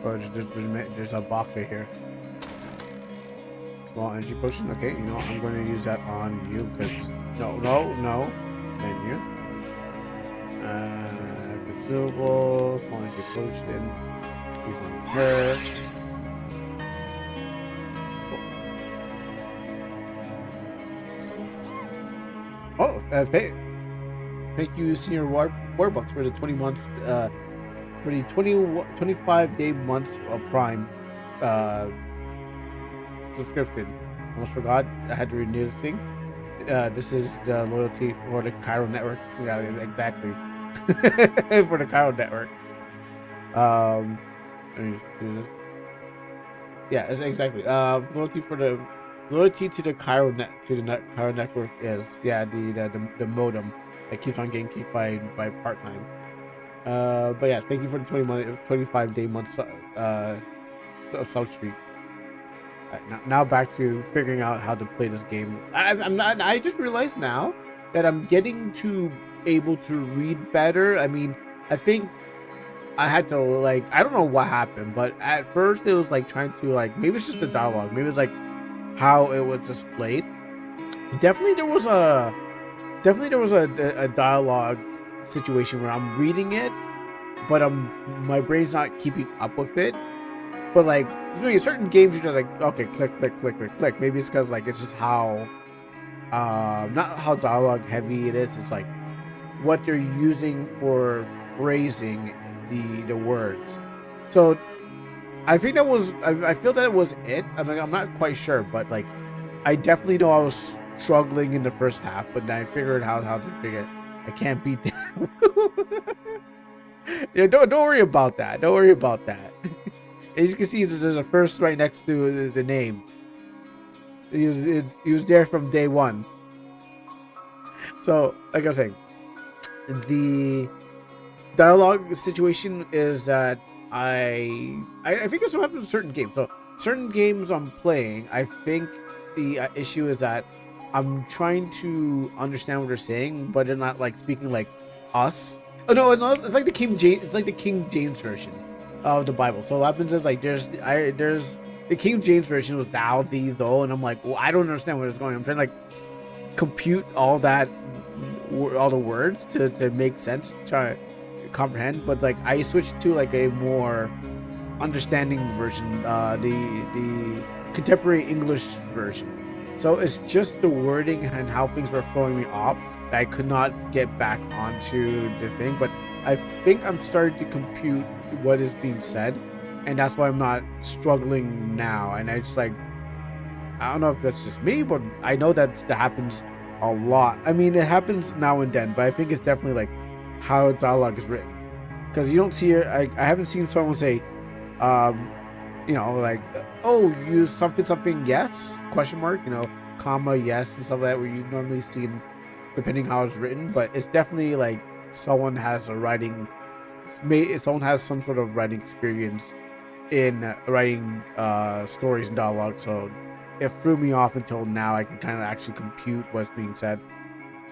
Oh, there's a box right here. Small energy potion. Okay, you know what? I'm going to use that on you because no. Menu. Consumable. Small energy potion. Use on her. Oh, thank you, Senior Warbucks, for the 20 months, for the 25-day months of Prime subscription. Almost forgot. I had to renew this thing. This is the loyalty for the Cairo Network. Yeah, exactly. For the Cairo Network. Let me just do this. Yeah, it's exactly. Loyalty to the Cairo Cairo Network is the modem that keeps on getting kicked by part time. But yeah, thank you for the 25-day month substream. Right, now back to figuring out how to play this game. I just realized now that I'm getting to able to read better. I mean, I think I had to like I don't know what happened, but at first it was like trying to like maybe it's just the dialogue, maybe it's like how it was displayed. Definitely there was a a dialogue situation where I'm reading it, but my brain's not keeping up with it. But like certain games, you're just like okay, click, click, click, click, click. Maybe it's because like it's just how not how dialogue heavy it is. It's like what they're using for phrasing the words. So I think that was I feel that was it. I mean I'm not quite sure, but like I definitely know I was struggling in the first half, but then I figured out how to figure. I can't beat that. Yeah, don't worry about that. Don't worry about that. As you can see, there's a first right next to the name. He was there from day one. So, like I was saying, the dialogue situation is that I think it's what happens with certain games. So, certain games I'm playing, I think the issue is that I'm trying to understand what they're saying, but they're not like speaking like us. Oh no, it's like the King James. It's like the King James version of the Bible. So what happens is like there's the King James version was thou, thee, though, and I'm like, well, I don't understand what is going on. I'm trying to like compute all that, all the words to make sense, try to comprehend. But like I switched to like a more understanding version, the contemporary English version. So it's just the wording and how things were throwing me off that I could not get back onto the thing. But I think I'm starting to compute what is being said, and that's why I'm not struggling now. And I just like I don't know if that's just me, but I know that happens a lot. I mean, it happens now and then, but I think it's definitely like how dialogue is written, because you don't see it. I haven't seen someone say, you know, like, oh, use something yes question mark, you know, comma yes and stuff like that, where you normally see in, depending how it's written. But it's definitely like someone has a writing, someone has some sort of writing experience in writing stories and dialogue. So it threw me off until now. I can kind of actually compute what's being said.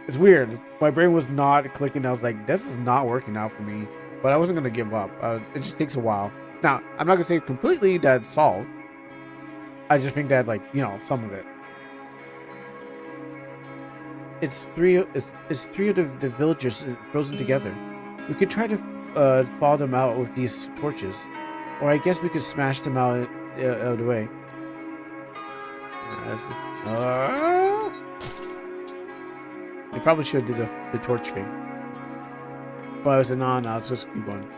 It's weird. My brain was not clicking. I was like, this is not working out for me. But I wasn't gonna give up. It just takes a while. Now, I'm not gonna say completely that it's solved. I just think that, like, you know, some of it. It's three of the villagers frozen together. We could try to thaw them out with these torches, or I guess we could smash them out of the way. I probably should do the torch thing. But I was like, no, let's just keep going.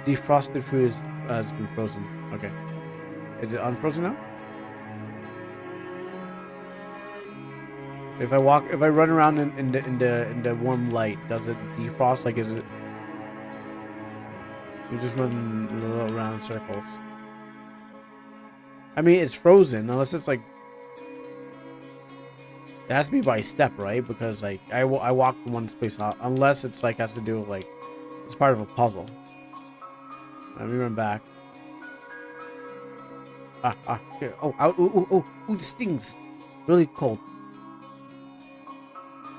Defrosted food has been frozen. Okay. Is it unfrozen now? If I run around in the warm light, does it defrost? Like, is it? You just run around in circles. I mean, it's frozen unless it's like. It has to be by step, right? Because like I walk from one place out, unless it's like has to do with like it's part of a puzzle. Let me run back. Here. Oh, ooh, it stings. Really cold.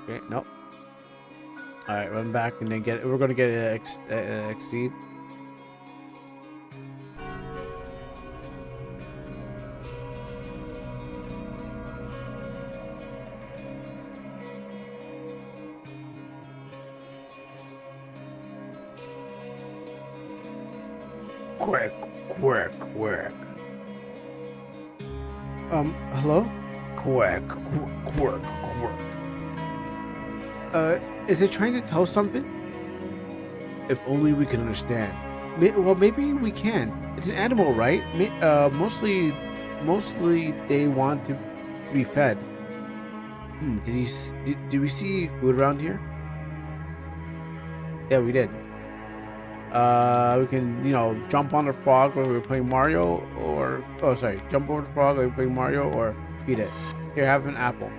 Okay, nope. All right, run back and then we're gonna get an exceed. Quick, quick, quick. Hello? Quick, quick. Is it trying to tell something? If only we can understand. Well, maybe we can. It's an animal, right? Mostly they want to be fed. Did we see food around here? Yeah, we did. We can, you know, jump on the frog when we were playing Mario, or jump over the frog when we were playing Mario, or feed it. Here, have an apple.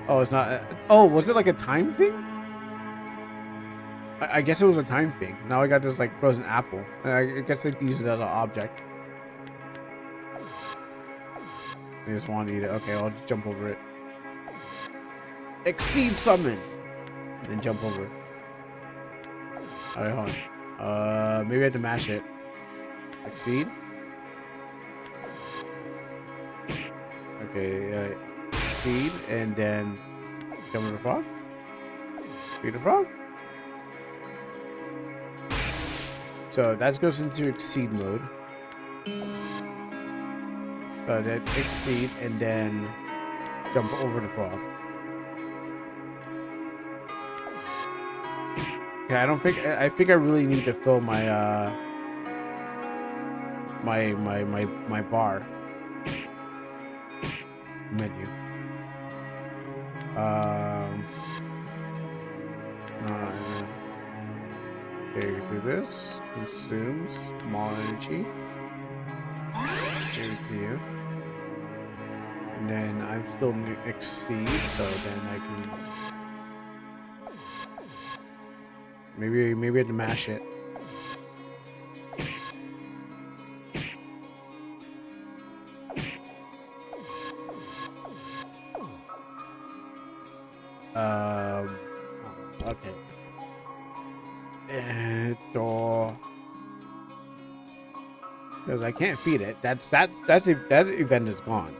Oh, it's not. Oh, was it like a time thing? I guess it was a time thing. Now I got this like frozen apple. I guess I can use it as an object. I just want to eat it. Okay, I'll just jump over it. Exceed summon. And then jump over. Alright, hold on. Maybe I have to mash it. Exceed. Okay, exceed, and then jump over the frog. Beat the frog. So that goes into exceed mode. So that exceed, and then jump over the frog. Yeah, I think I really need to fill my my bar menu. Okay, do this. Consumes small energy. Give it to you. And then I'm still exceed, so then I can maybe I have to mash it. Okay. Because I can't feed it. That event is gone.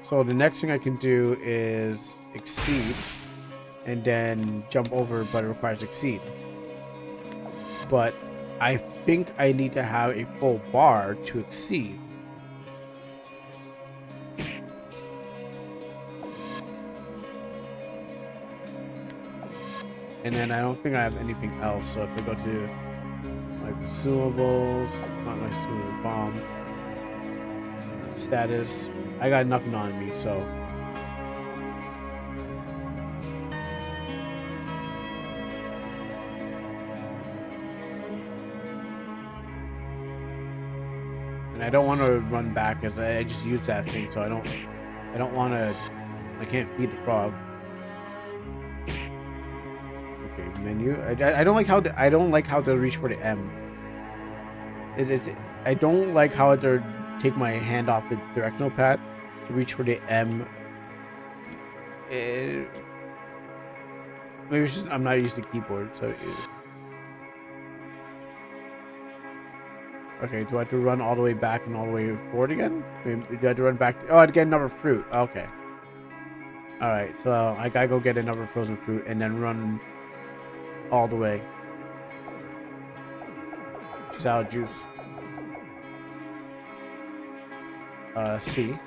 So the next thing I can do is exceed, and then jump over, but it requires exceed. But I think I need to have a full bar to exceed. And then I don't think I have anything else. So if I go to my consumables, not my consumable bomb, status, I got nothing on me, so. And I don't want to run back because I just used that thing, so I don't want to. I can't feed the frog. Okay, menu. I don't like how they reach for the M. I don't like how they take my hand off the directional pad to reach for the M. Maybe it's just I'm not used to keyboard, so. Okay, do I have to run all the way back and all the way forward again? Do I have to run back? Oh, I have to get another fruit. Okay. Alright, so I gotta go get another frozen fruit and then run all the way. She's out of juice. C.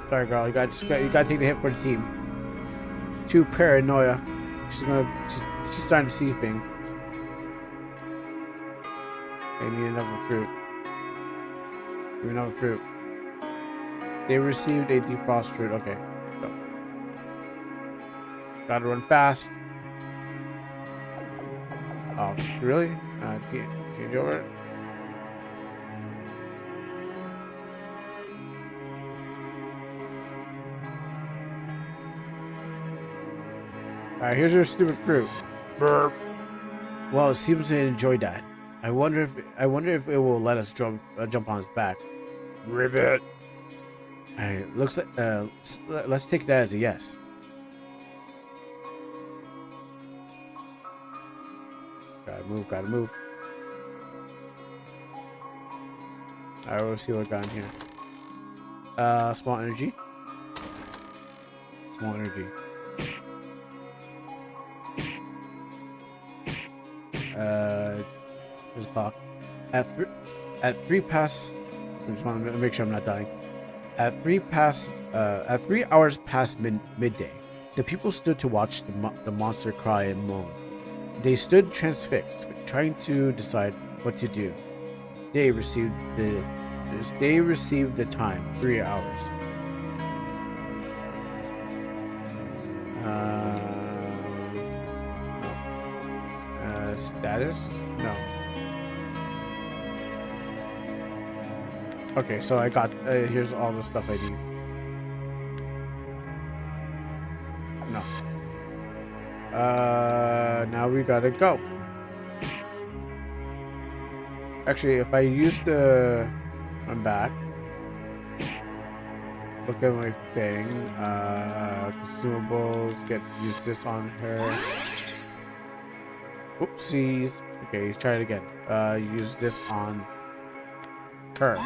Sorry, girl. You gotta take the hit for the team. Too paranoia. She's starting to see things. I need another fruit. Give me another fruit. They received a defrost fruit. Okay. Go. Gotta run fast. Oh, really? Change over. Alright, here's your stupid fruit. Burp. Well, it seems to enjoy that. I wonder if it will let us jump on its back. Ribbit. Alright, looks like let's take that as a yes. Gotta move. Alright, we'll see what we got in here. Small energy. Small energy. There's a clock. At three past. I just want to make sure I'm not dying. At 3 hours past midday, the people stood to watch the monster cry and moan. They stood transfixed, trying to decide what to do. They received the time, 3 hours. Status? No. Okay, so I got, here's all the stuff I need. No. Now we gotta go. Actually, if I use the... I'm back. look at my thing. Consumables. Use this on her. Oopsies. Okay, try it again. Use this on her.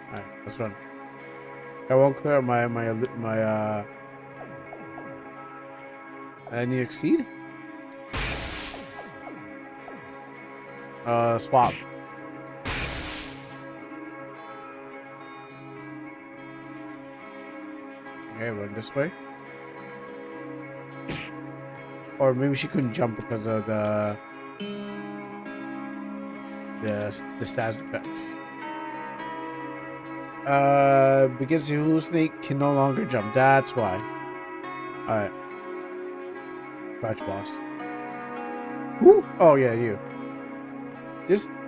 Alright, let's run. I won't clear out my I need to exceed? Swap. Okay, run this way. Or maybe she couldn't jump because of the status effects. Begins to hallucinate, can no longer jump. That's why. Alright. Gotcha, boss. Woo! Oh yeah, you.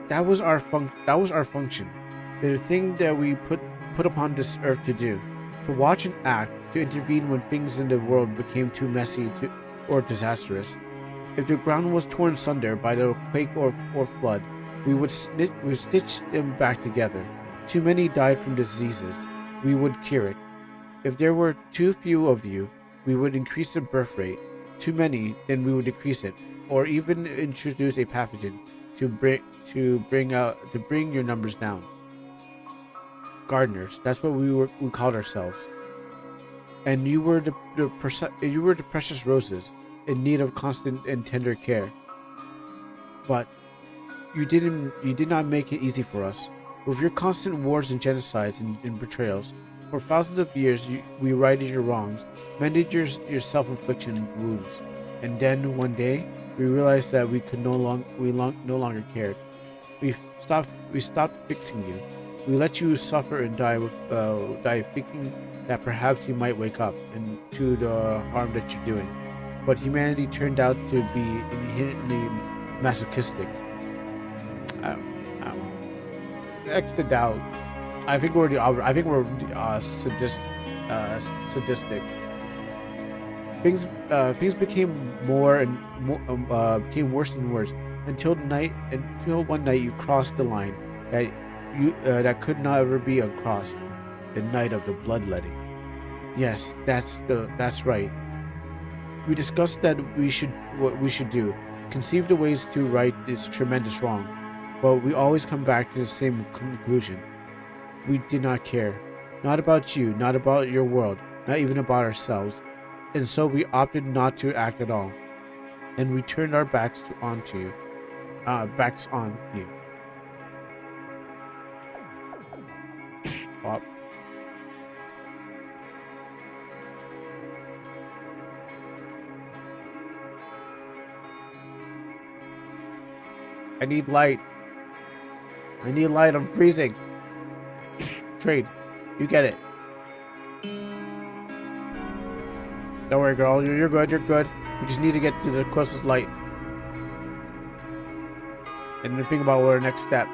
That was our function. The thing that we put upon this earth to do. To watch and act, to intervene when things in the world became too messy or disastrous. If the ground was torn asunder by the quake or flood, we would stitch them back together. Too many died from diseases. We would cure it. If there were too few of you, we would increase the birth rate. Too many, then we would decrease it, or even introduce a pathogen to bring your numbers down. Gardeners, that's what we called ourselves. And you were the precious roses in need of constant and tender care. But you did not make it easy for us. With your constant wars and genocides and betrayals, for thousands of years we righted your wrongs, mended your self-infliction wounds, and then one day we realized that we no longer cared. We stopped fixing you. We let you suffer and die thinking that perhaps you might wake up and to the harm that you're doing. But humanity turned out to be inherently masochistic. I don't know. Next to doubt. I think we're sadistic. Things became became worse and worse until one night you crossed the line that could not ever be uncrossed. The night of the bloodletting. Yes, that's right. We discussed what we should do, conceived the ways to right this tremendous wrong, but we always come back to the same conclusion. We did not care. Not about you, not about your world, not even about ourselves. And so we opted not to act at all. And we turned our backs on you. Pop. I need light. I'm freezing. Trade. You get it. Don't worry, girl. You're good. We just need to get to the closest light. And then think about our next step.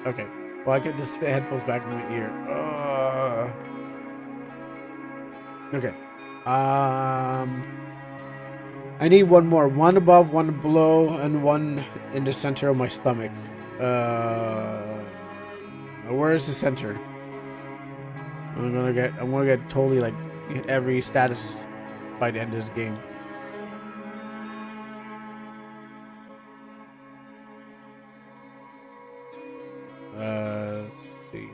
Okay. Well, I get this headphones back in my ear. Okay. I need one more. One above, one below, and one in the center of my stomach. Where is the center? I'm gonna get totally like hit every status by the end of this game. Let's see.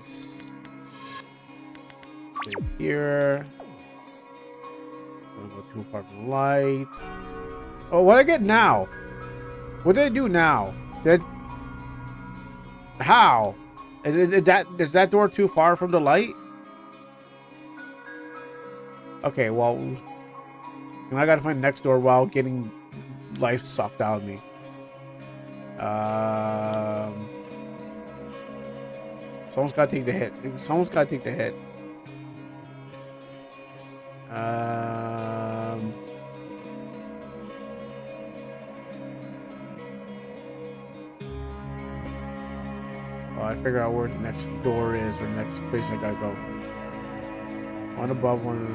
Stay here. Don't go too far from the light. Oh, what did I get now? What did I do now? How? Is that door too far from the light? Okay, well, I gotta find the next door while getting life sucked out of me. Someone's gotta take the hit. I figure out where the next door is or the next place I gotta go. One above, one.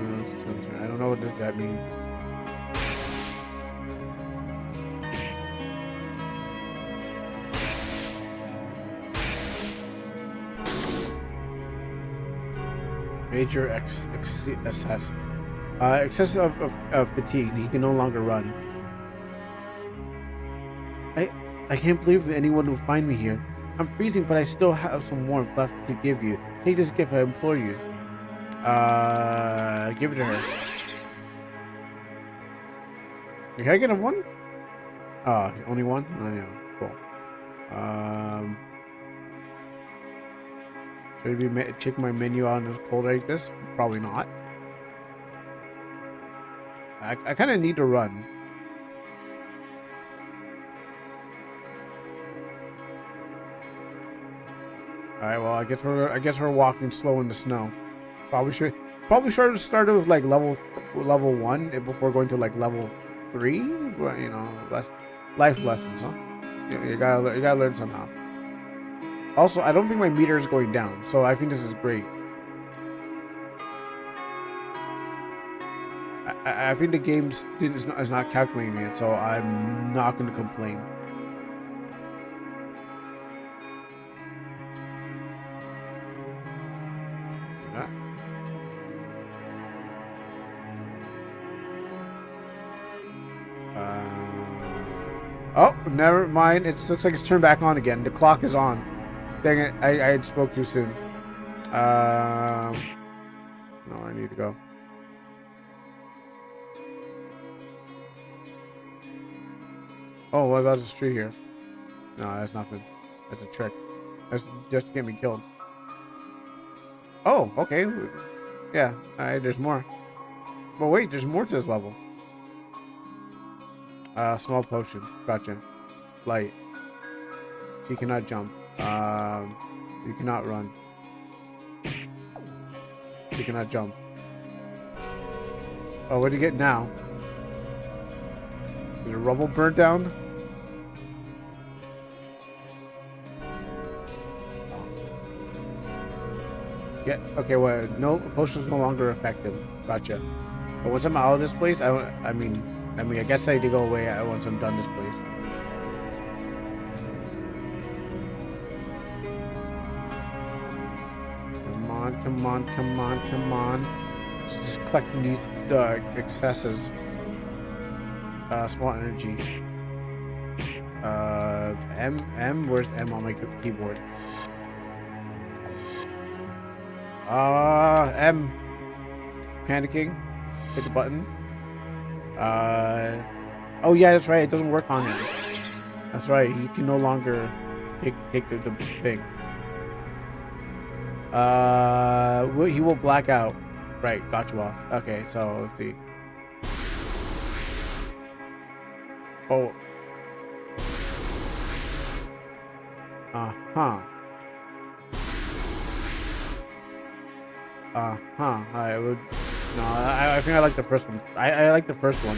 I don't know what that means. Major excess. Excess of fatigue. He can no longer run. I can't believe anyone will find me here. I'm freezing, but I still have some warmth left to give you. Take this gift, I implore you. Give it to her. Can I get a one? Oh, only one? Oh, yeah. Cool. Should I check my menu on a cold like this? Probably not. I kind of need to run. All right. Well, I guess we're walking slow in the snow. Probably should have started with like level 1 before going to like level 3. But you know, life lessons, huh? You gotta learn somehow. Also, I don't think my meter is going down, so I think this is great. I think the game is not calculating it, so I'm not going to complain. Oh, never mind. It looks like it's turned back on again. The clock is on. Dang it, I spoke too soon. No, I need to go. Oh, what about this tree here? No, that's nothing. That's a trick. That's just to get me killed. Oh, okay. Yeah, alright, there's more. But wait, there's more to this level. Small potion. Gotcha. Light. She cannot jump. You cannot run. You cannot jump. Oh, what do you get now? Is the rubble burnt down? Yeah. Okay. Well, no potion's no longer effective. Gotcha. But once I'm out of this place, I mean, I guess I need to go away once I'm done this place. Come on. Just collecting these excesses. Small energy. M. Where's M on my keyboard? M. Panicking. Hit the button. Oh yeah, that's right. It doesn't work on him. That's right. He can no longer take the thing. He will black out. Right, got you off. Okay, so let's see. Oh. I would. No, I think I like the first one. I like the first one.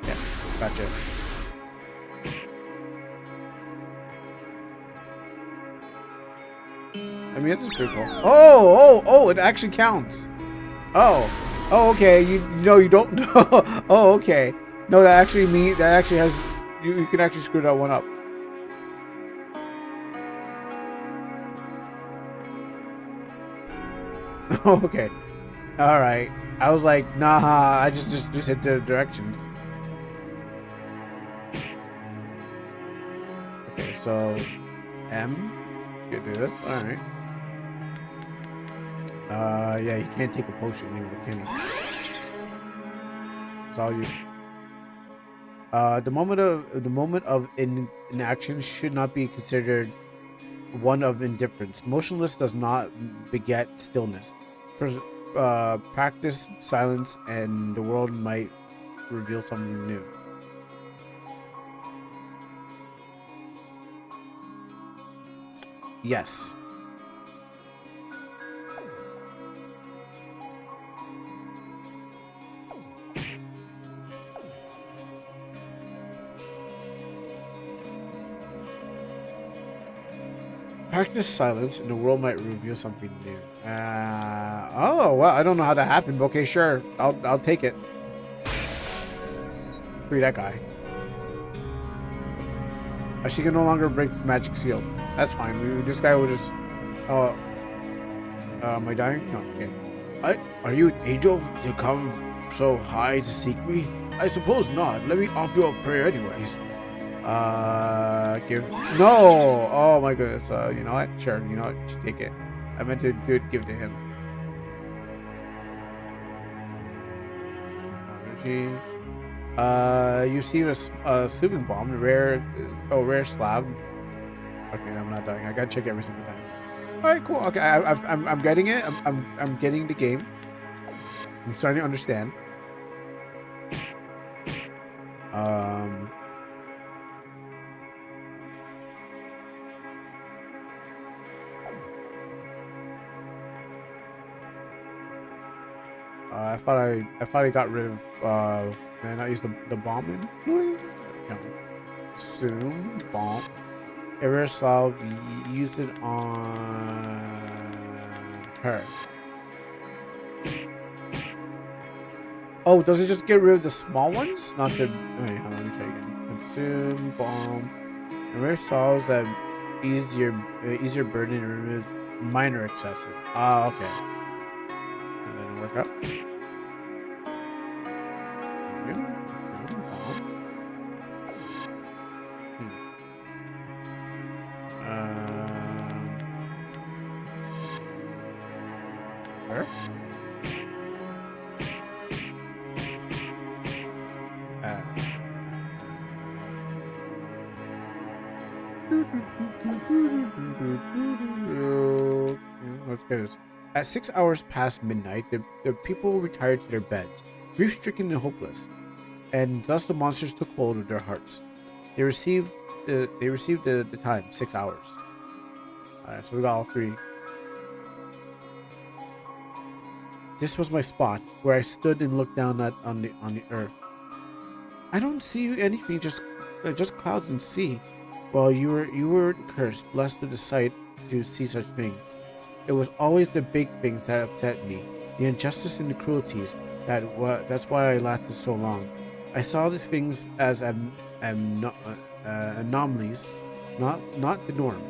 Yeah, gotcha. I mean, this is pretty cool. Oh! It actually counts. Oh, okay. You know you don't. Oh, okay. No, that actually has. You can actually screw that one up. Okay. All right. I was like, nah. I just hit the directions. Okay, so M. You can do this. All right. Yeah, you can't take a potion anymore, can you? It's all you. The moment of inaction should not be considered one of indifference. Motionless does not beget stillness. Practice silence, and the world might reveal something new. Yes. Practice silence, and the world might reveal something new. Oh well, I don't know how that happened, but okay, sure, I'll take it. Free that guy. She can no longer break the magic seal. That's fine. This guy will just Oh, am I dying? No, okay. Are you an angel to come so high to seek me? I suppose not. Let me offer you a prayer anyways. Give. No! Oh my goodness. You know what? Sure. You know what? Take it. I meant to do it. Give it to him. Energy. You see a sleeping bomb, rare slab. Okay, I'm not dying. I gotta check every single time. All right, cool. Okay, I'm getting it. I'm getting the game. I'm starting to understand. Um. I thought I got rid of man, I used the bombing. No. Assume bomb. Error solved. Use it on her. Oh, does it just get rid of the small ones? Not the. Wait, hold on, let me try again. Consume bomb. Error solves that easier burden and removes minor excesses. Ah, okay. And then work up. Her? Let's get this. At 6 hours past midnight, the people retired to their beds, grief-stricken and hopeless, and thus the monsters took hold of their hearts. They received the time, 6 hours. Alright, so we got all three. This was my spot, where I stood and looked down on the earth. I don't see anything, just clouds and sea. Well, you were cursed, blessed with the sight to see such things. It was always the big things that upset me, the injustice and the cruelties. That's why I lasted so long. I saw the things as anomalies, not the norm.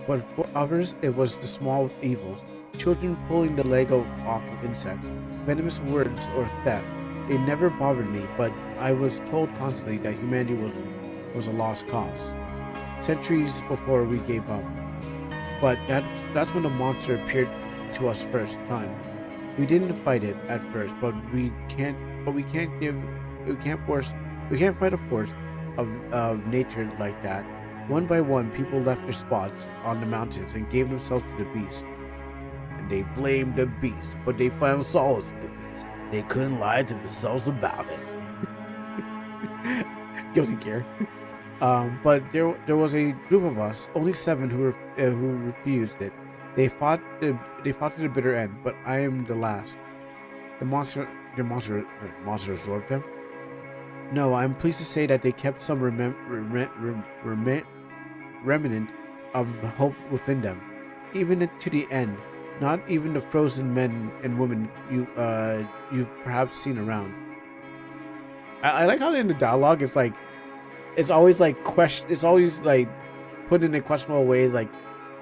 But for others, it was the small evils. Children pulling the leg off of insects, venomous words, or theft. They never bothered me, but I was told constantly that humanity was a lost cause. Centuries before we gave up. But that's when the monster appeared to us first time. We didn't fight it at first, but we can't fight a force of nature like that. One by one, people left their spots on the mountains and gave themselves to the beast. And they blamed the beast, but they found solace in the beast. They couldn't lie to themselves about it. Guilty gear. But there was a group of us, only 7 who refused it. They fought to the bitter end, but I am the last. The monster absorbed them. No, I'm pleased to say that they kept some remnant of hope within them, even to the end. Not even the frozen men and women you've perhaps seen around. I like how in the dialogue it's like. It's always like it's always like put in a questionable ways, like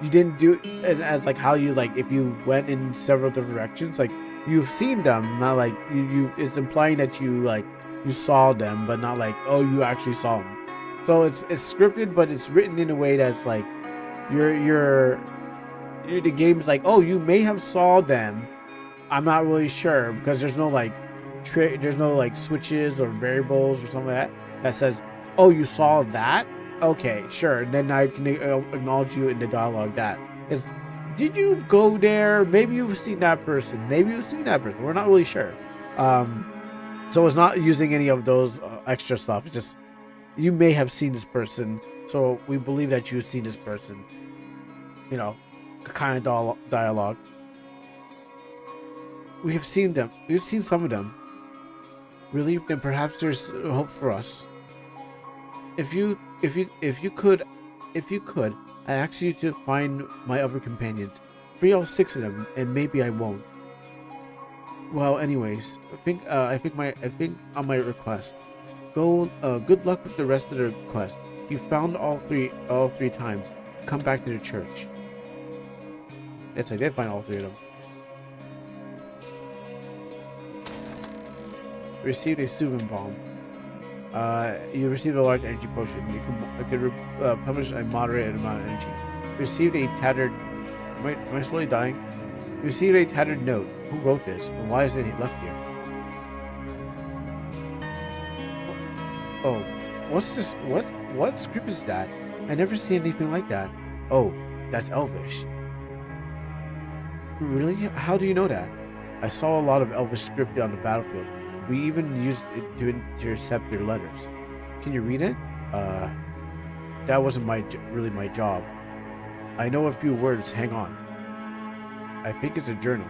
you didn't do it as like how you like if you went in several different directions, like you've seen them, not like you it's implying that you saw them, but not like, oh, you actually saw them. So it's scripted, but it's written in a way that's like you're the game's like, oh, you may have saw them, I'm not really sure, because there's no like there's no like switches or variables or something like that says, oh, you saw that? Okay, sure. And then I can acknowledge you in the dialogue that is, did you go there? Maybe you've seen that person. Maybe you've seen that person. We're not really sure. So it's not using any of those extra stuff. It's just, you may have seen this person. So we believe that you've seen this person. You know, kind of dialogue. We have seen them. We've seen some of them. Really? Then perhaps there's hope for us. If you could, I ask you to find my other companions. Free all 6 of them, and maybe I won't. Well, anyways, I think on my request. Good luck with the rest of the quest. You found all three times. Come back to the church. Yes, I did find all 3 of them. Received a soothing bomb. You received a large energy potion. You could publish a moderate amount of energy. Received a tattered. Am I slowly dying? You received a tattered note. Who wrote this, and why is it left here? Oh, what's this? What script is that? I never seen anything like that. Oh, that's Elvish. Really? How do you know that? I saw a lot of Elvish script on the battlefield. We even used it to intercept their letters. Can you read it? That wasn't really my job. I know a few words. Hang on. I think it's a journal.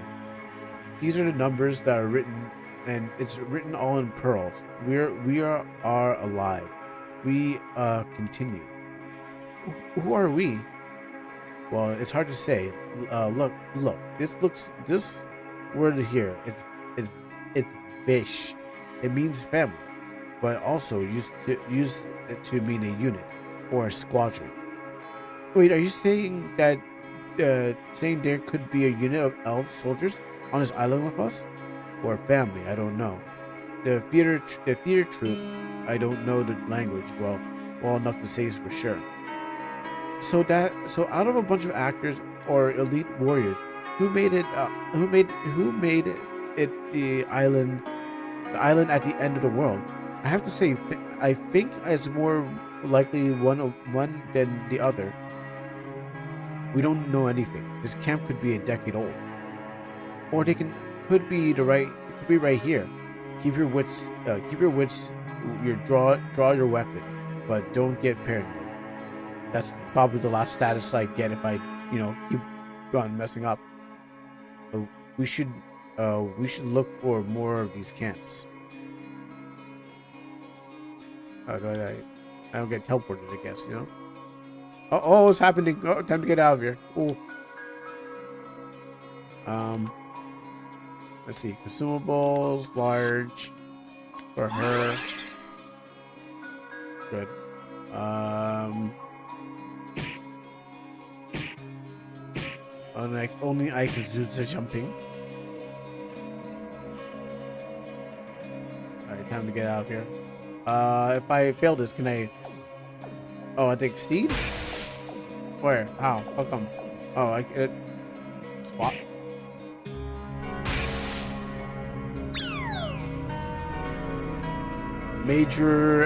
These are the numbers that are written, and it's written all in pearls. We are alive. We continue. Who are we? Well, it's hard to say. Look. This word here. It's fish. It means family, but also used to mean a unit or a squadron. Wait, are you saying that there could be a unit of elf soldiers on this island with us, or family? I don't know. The theater troupe. I don't know the language well enough to say for sure. So out of a bunch of actors or elite warriors, who made it? Who made it the island at the end of the world? I have to say, I think it's more likely one than the other. We don't know anything. This camp could be a decade old, or could be right here. Keep your wits. Draw your weapon, but don't get paranoid. That's probably the last status I get if I, keep on messing up. We should look for more of these camps. I don't get teleported, I guess, Oh, what's happening? Oh, time to get out of here. Oh. Let's see. Consumables, large. For her. Good. Only I can do the jumping. Alright, time to get out of here. If I fail this, can I... Oh, I think exceed? Where? How? How come? Oh, I can... Swap. Major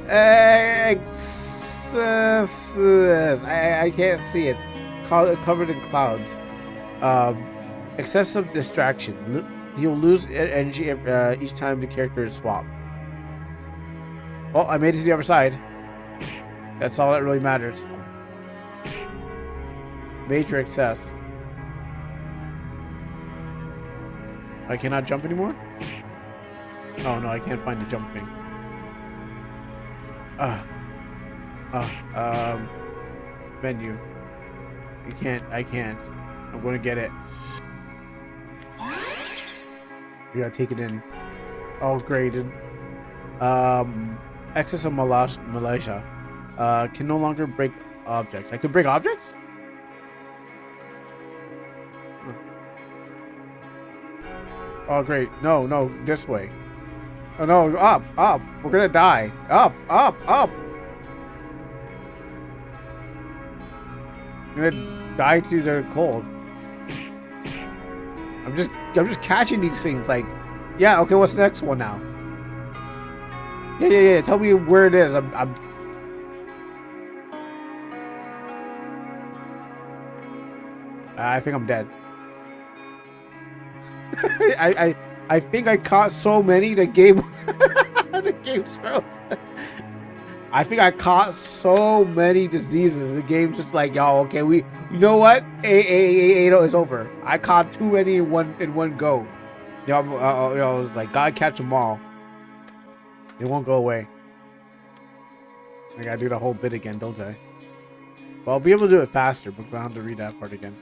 excesses. I can't see it. Covered in clouds. Excessive distraction. You'll lose energy each time the character is swapped. Well, I made it to the other side. That's all that really matters. Major excess. I cannot jump anymore? Oh no, I can't find the jump thing. Menu. I can't. I'm gonna get it. You gotta take it in. Oh, great. Excess of Malaysia. Can no longer break objects. I could break objects? Oh, great. No, this way. Oh, no, up. We're gonna die. Up. I'm gonna die to the cold. I'm just catching these things, like, yeah, okay, what's the next one now? Yeah, tell me where it is. I think I'm dead. I think I caught so many the game the game's frozen. I think I caught so many diseases. The game's just like, yo, okay, you know what? It's over. I caught too many in one go. I was like, gotta catch them all. It won't go away. I gotta do the whole bit again, don't I? Well, I'll be able to do it faster, but I have to read that part again.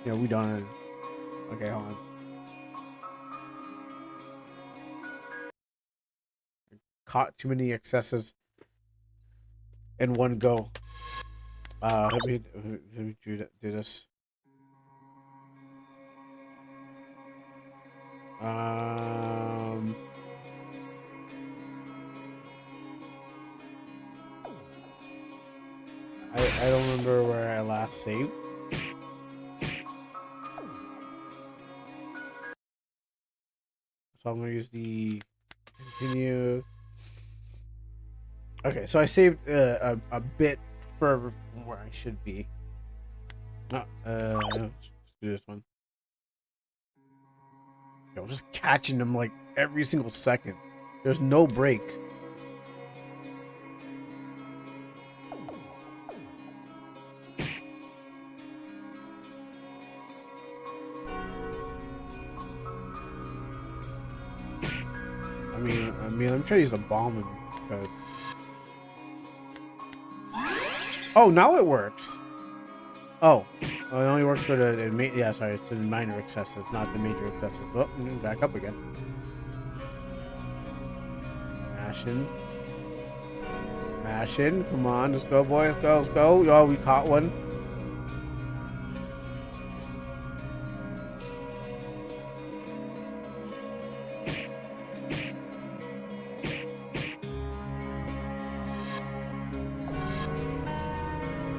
Yeah, we done. Okay, hold on. Caught too many excesses in one go. let me do this. Um, I don't remember where I last saved. So I'm gonna use the continue. Okay, so I saved a bit further from where I should be. Let's do this one. Yo, just catching them like every single second. There's no break. I'm trying to use the bomb because. Oh, now it works. Oh, it only works for the yeah. Sorry, it's the minor excesses, not the major excesses. Oh, back up again. Mashing. Come on, let's go, boy. Let's go. Oh, we caught one.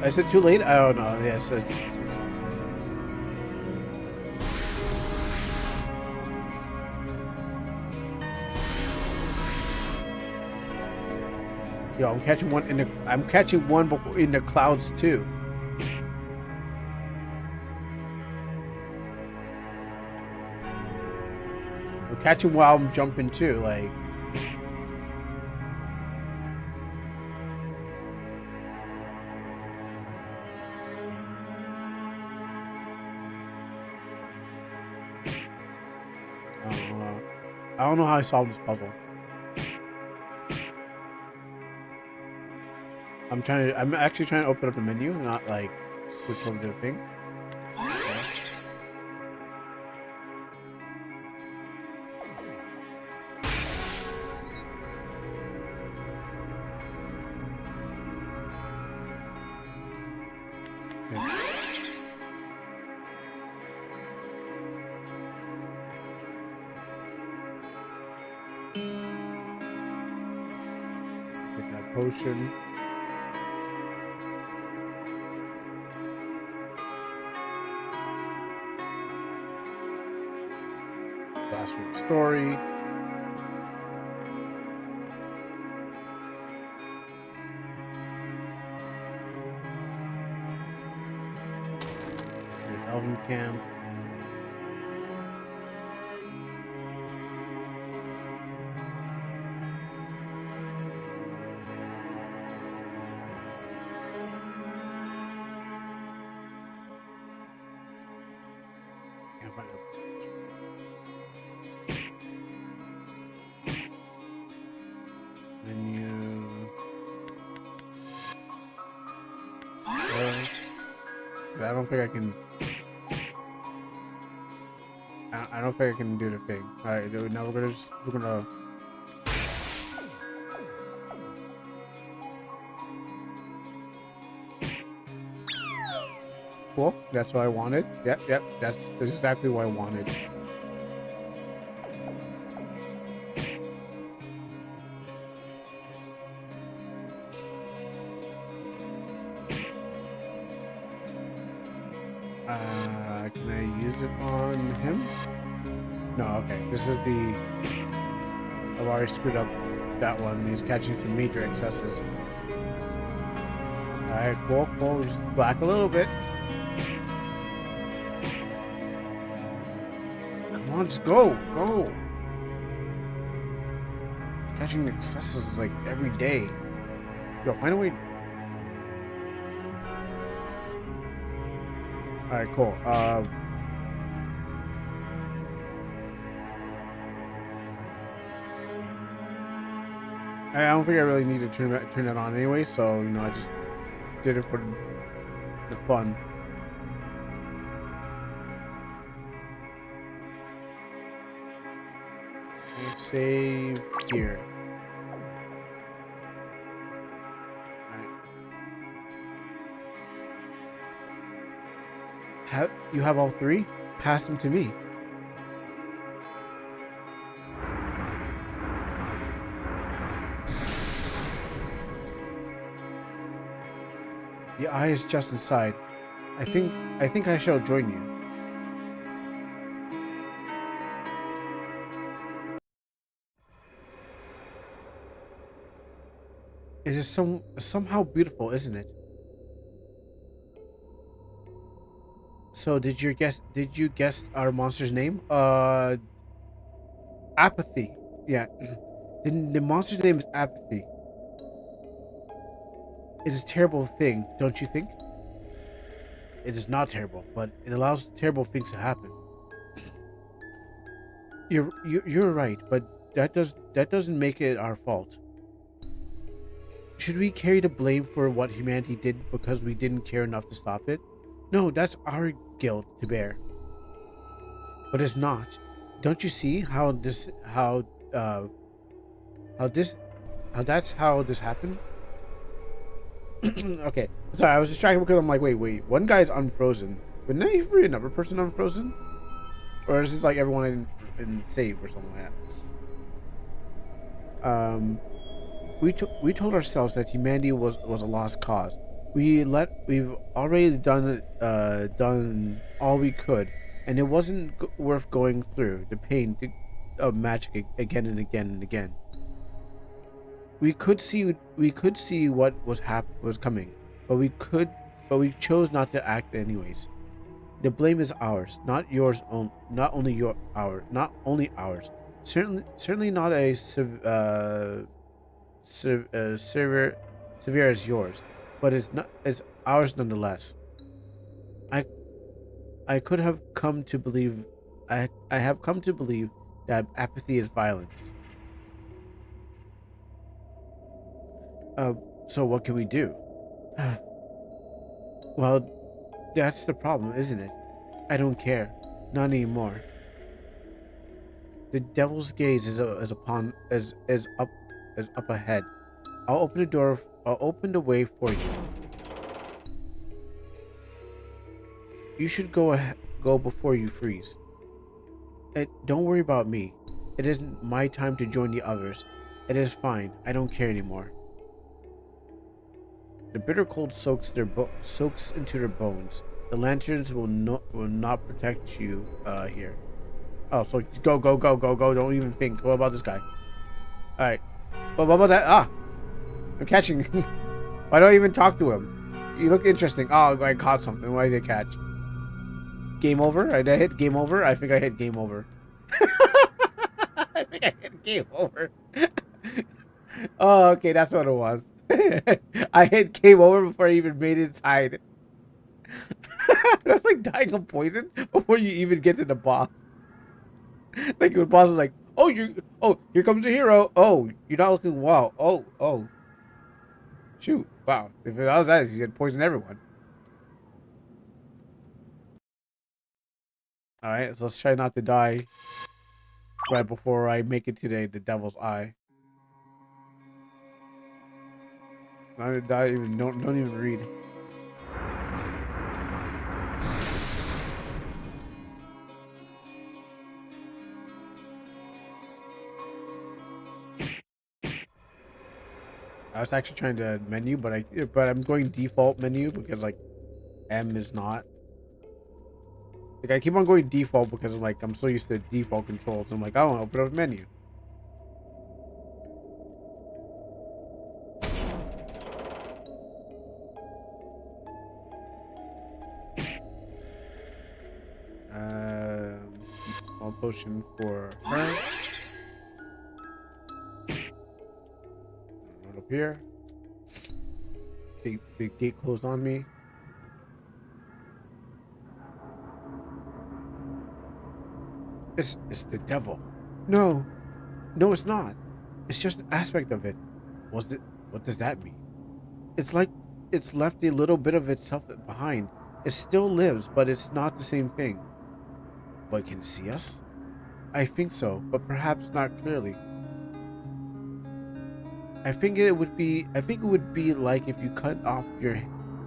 Is it too late? I don't know. Yes. Yo, I'm catching one in the clouds too. I'm catching while I'm jumping too, like. I don't know how I solved this puzzle. I'm actually trying to open up the menu, not like switch over to the thing. Take that potion. Last week's story. Elven camp. Can't find it. Menu. I don't think I can. I don't think I can do the thing. All right, now we're gonna. Cool. That's what I wanted. Yep. That's exactly what I wanted. Can I use it on him? No, okay. This is the... I've already screwed up that one. He's catching some major excesses. Alright, cool. Just black a little bit. Come on, just go! Catching excesses like every day. Yo, find a way... Alright, cool. I don't think I really need to turn that on anyway, so I just did it for the fun. Okay, save here. You have all three? Pass them to me. The eye is just inside. I think I shall join you. It is somehow beautiful, isn't it? So did you guess our monster's name? Apathy. Yeah. The monster's name is Apathy. It is a terrible thing, don't you think? It is not terrible, but it allows terrible things to happen. You're right, but that doesn't make it our fault. Should we carry the blame for what humanity did because we didn't care enough to stop it? No, that's our guilt to bear. But it's not. Don't you see how this happened? Okay, sorry, I was distracted because I'm like, wait, one guy's unfrozen. Wouldn't that even be another person unfrozen? Or is this like everyone in save or something like that? We told ourselves that humanity was a lost cause. We've already done all we could, and it wasn't worth going through the pain of magic again and again and again. We could see what was coming, but we chose not to act anyways. The blame is ours, not yours. Not only ours. Certainly not severe as yours, but it's ours nonetheless. I could have come to believe I have come to believe that apathy is violence. So what can we do? Well, that's the problem, isn't it? I don't care, not anymore. The devil's gaze is up ahead. I'll open the door. I'll open the way for you. You should go before you freeze. Don't worry about me. It isn't my time to join the others. It is fine. I don't care anymore. The bitter cold soaks into their bones. The lanterns will not protect you here. Oh, so go. Don't even think. What about this guy? All right. What about that? Ah, I'm catching. Why don't I even talk to him? You look interesting. Oh, I caught something. Why did I catch? Game over? Did I hit game over? I think I hit game over. I think I hit game over. Oh, okay, that's what it was. I hit game over before I even made it inside. That's like dying of poison before you even get to the boss. Like the boss is like, oh, here comes the hero. Oh, you're not looking well. Oh. Shoot. Wow. If it was that, he's gonna poison everyone. Alright, so let's try not to die right before I make it to the devil's eye. Not to die, don't even read. I was actually trying to menu, but I'm going default menu because like M is not. Like I keep on going default because I'm so used to default controls. I'm like, I want to open up a menu. Small potion for her. Right up here. Big gate closed on me. It's the devil. No, it's not. It's just an aspect of it. What does that mean? It's like it's left a little bit of itself behind. It still lives, but it's not the same thing. But can it see us? I think so, but perhaps not clearly. I think it would be like if you cut off your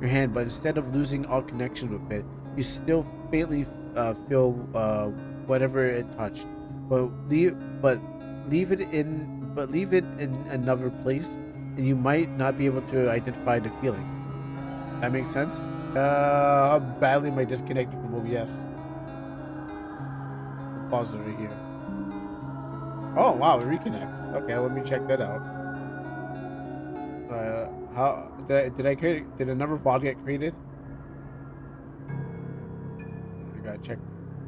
hand, but instead of losing all connections with it, you still faintly feel whatever it touched, but leave it in another place, and you might not be able to identify the feeling. That makes sense. How badly am I disconnected from OBS? I'll pause it right here. Oh wow, it reconnects. Okay, let me check that out. How did another bot get created? I gotta check.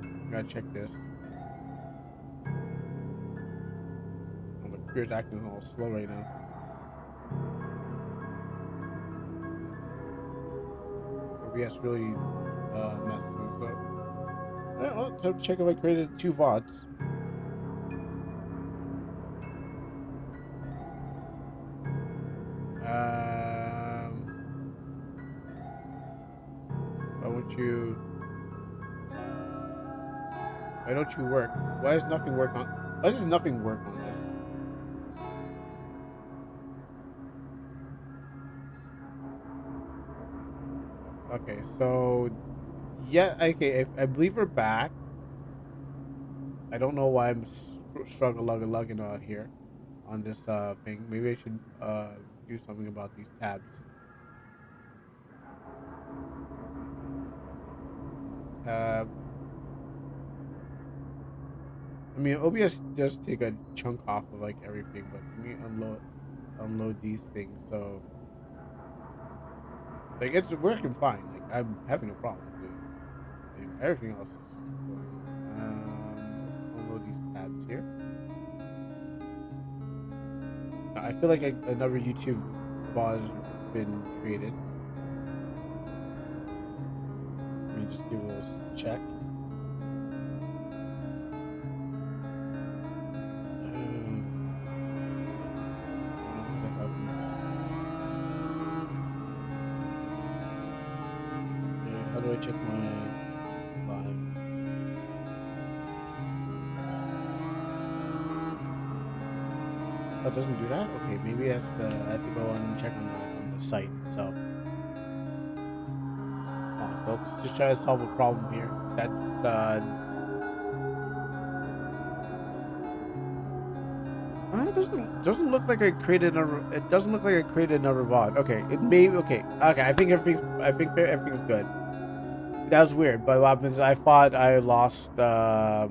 I gotta check this. Oh, my computer's acting a little slow right now. OBS really messed things up. Well, time to check if I created 2 VODs. Why won't you? Why don't you work? Why does nothing work on? Why does nothing work on this? Okay, so yeah, okay. If I believe we're back. I don't know why I'm struggling out here on this thing. Maybe I should do something about these tabs. Tab. I mean, OBS does take a chunk off of like everything, but let me unload these things. So like it's working fine. Like I'm having no problem with it. Like, everything else is going on. Unload these tabs here. I feel like another YouTube VOD has been created. Let me just give a little check. How do I check my live? Oh, it doesn't do that? Okay, maybe that's I have to go and check on the site itself. Come on, folks, just try to solve a problem here. That's it doesn't look like I created another. It doesn't look like I created another VOD. Okay, it may. Okay. I think everything's good. That was weird, but what happens? I thought I lost. I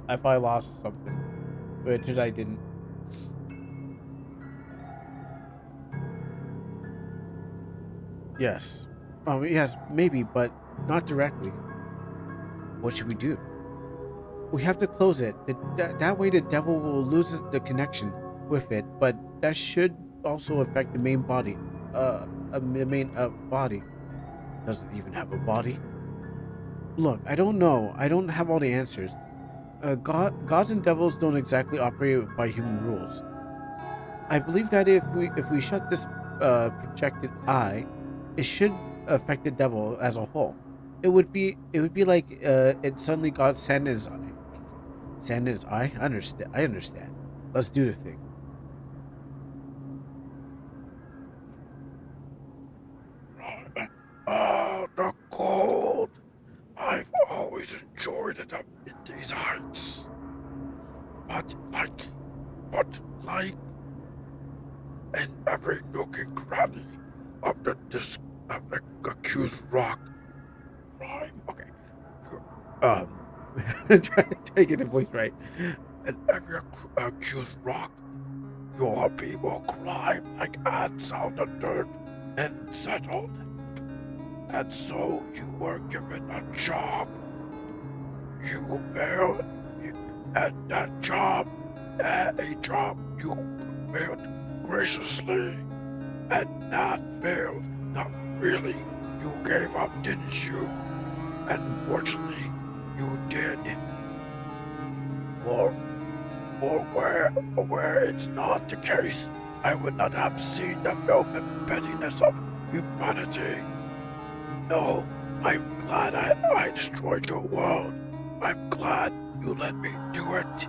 thought I lost something, but I didn't. Yes. Yes, maybe, but not directly. What should we do? We have to close it. That way the devil will lose the connection with it, but that should also affect the main body. The main body. Does it even have a body? Look, I don't know. I don't have all the answers. Gods and devils don't exactly operate by human rules. I believe that if we shut this projected eye, it should affect the devil as a whole. It would be like it suddenly got sand in his eye. Sand in his eye? I understand. Let's do the thing. Oh, the cold. I've always enjoyed it up in these heights. But like in every nook and cranny of the accused rock. Rhyme. Okay. Try to get the voice right. In every accused rock, your people climb like ants out of dirt and settled. And so you were given a job. You failed, and that job, a job you failed graciously, and not failed, not really. You gave up, didn't you? Unfortunately, you did. Or where it's not the case, I would not have seen the filth and pettiness of humanity. No, I'm glad I destroyed your world. I'm glad you let me do it.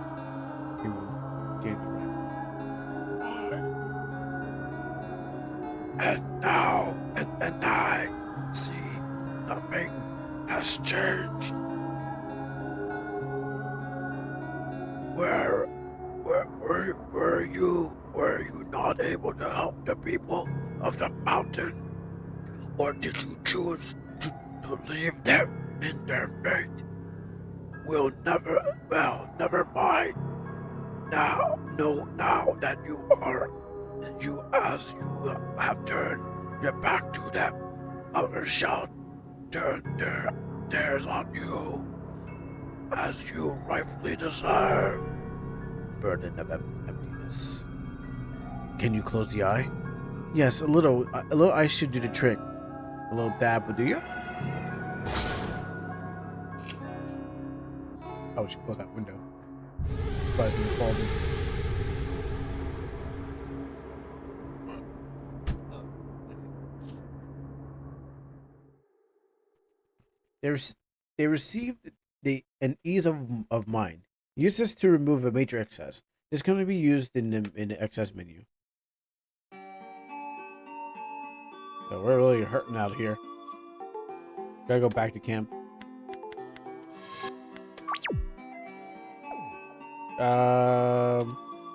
And now, and I see nothing has changed. Where were you not able to help the people of the mountain? Or did you choose to leave them in their fate? Never mind. Now that you have turned your back to them, others shall turn theirs on you, as you rightfully deserve. Burden of emptiness. Can you close the eye? Yes, a little. A little ice should do the trick. A little dab will do you. Oh, we should close that window. Surprised me fall. They received an ease of mind. Use this to remove a major excess. This can only be used in the excess menu. So we're really hurting out here. Gotta go back to camp.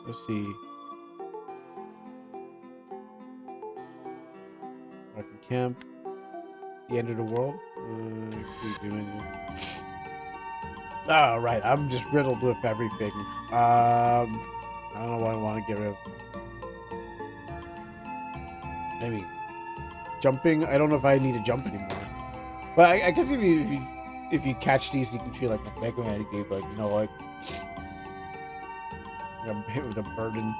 Let's see. Back to camp. The end of the world. Oh, right. I'm just riddled with everything. I don't know what I want to get rid of. Maybe jumping. I don't know if I need to jump anymore. But I guess if you catch these, you can treat like a Mega Man game. But you know, like I'm hit with a burden.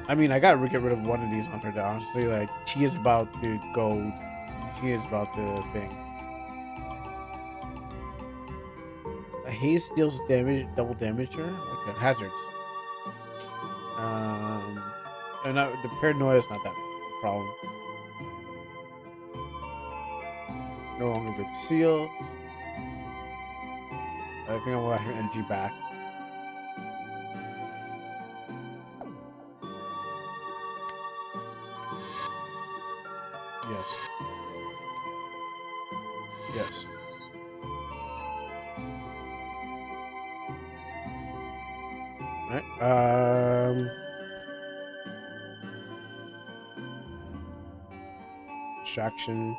I mean, I gotta get rid of one of these on her. Honestly, like she is about to go. She is about to thing. A haze deals damage, double damage to her. Okay, hazards. And the paranoia is not that problem. No longer break seals. I think I'll let her energy back. Yes. Yes. Alright, distraction.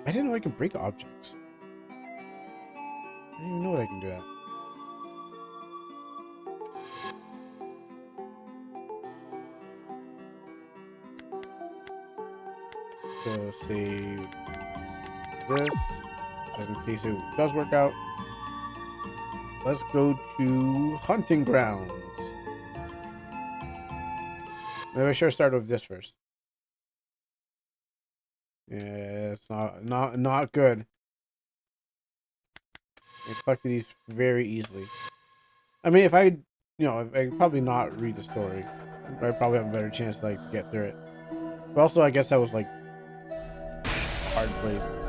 I didn't know I could break objects. I didn't even know that I can do that. So save this, just in case it does work out. Let's go to hunting grounds. Maybe I should start with this first. Yeah, it's not good. I collected these very easily. I mean, if I could probably not read the story. I probably have a better chance to like get through it. But also, I guess that was like hard place.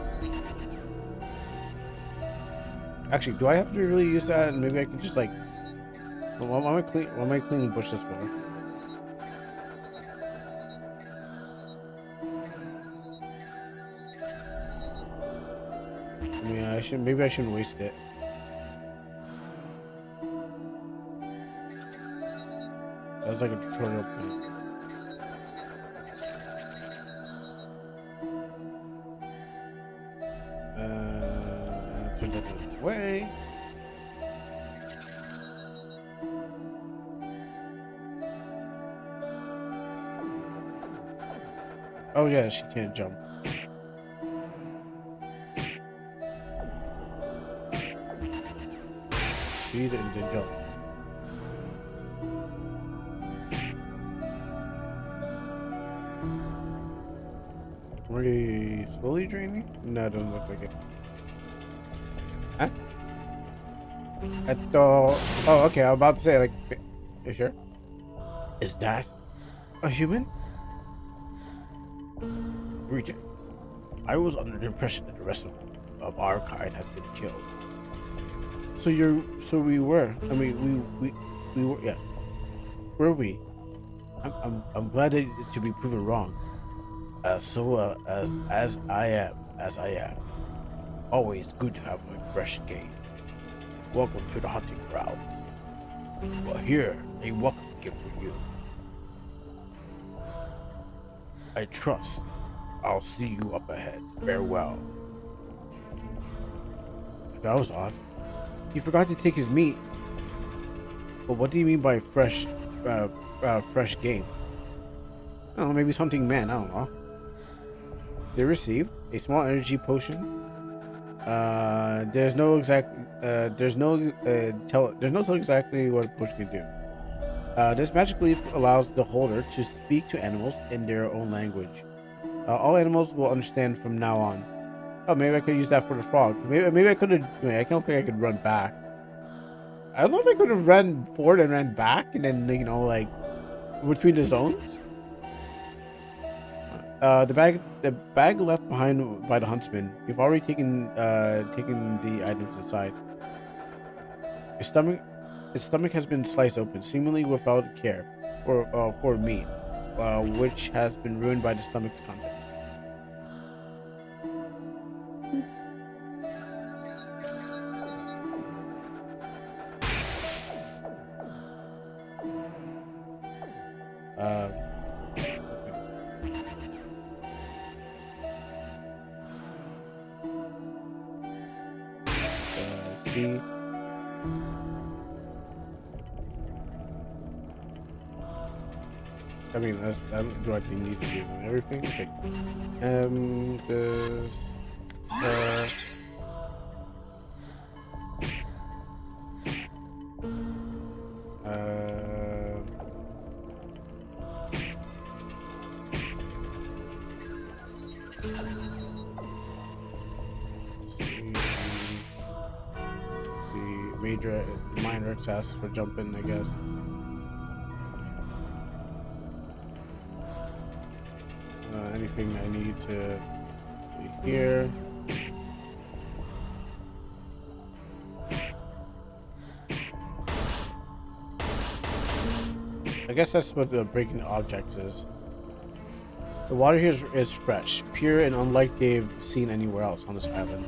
Actually, do I have to really use that? And maybe I can just like. What am I cleaning bushes for? I mean, maybe I shouldn't waste it. That was like a tutorial point. Turn that this way. Oh yeah, she can't jump. Speed and then jump. Are you slowly draining? No, it doesn't look like it. Huh? Oh, okay. I'm about to say, like, you sure? Is that a human? Greetings. I was under the impression that the rest of our kind has been killed. So we were. I mean, we were. Yeah. were we? I'm glad to be proven wrong. As I am. Always good to have a fresh game. Welcome to the hunting grounds. Well, here, a welcome gift for you. I trust I'll see you up ahead. Farewell. That was odd. He forgot to take his meat. But what do you mean by fresh game? I don't know, maybe something man, I don't know. They received a small energy potion. There's no tell exactly what a potion can do. This magic leaf allows the holder to speak to animals in their own language. All animals will understand from now on. Oh, maybe I could use that for the frog. Maybe I could have. I don't think I could run back. I don't know if I could have run forward and ran back, and then like between the zones. The bag left behind by the huntsman. You've already taken the items inside. Its stomach has been sliced open, seemingly without care, for meat, which has been ruined by the stomach's contents. See. I mean, do I need to do everything? Okay. This. Minor access for jumping, I guess. Anything I need to do here. I guess that's what the breaking objects is. The water here is fresh, pure, and unlike they've seen anywhere else on this island.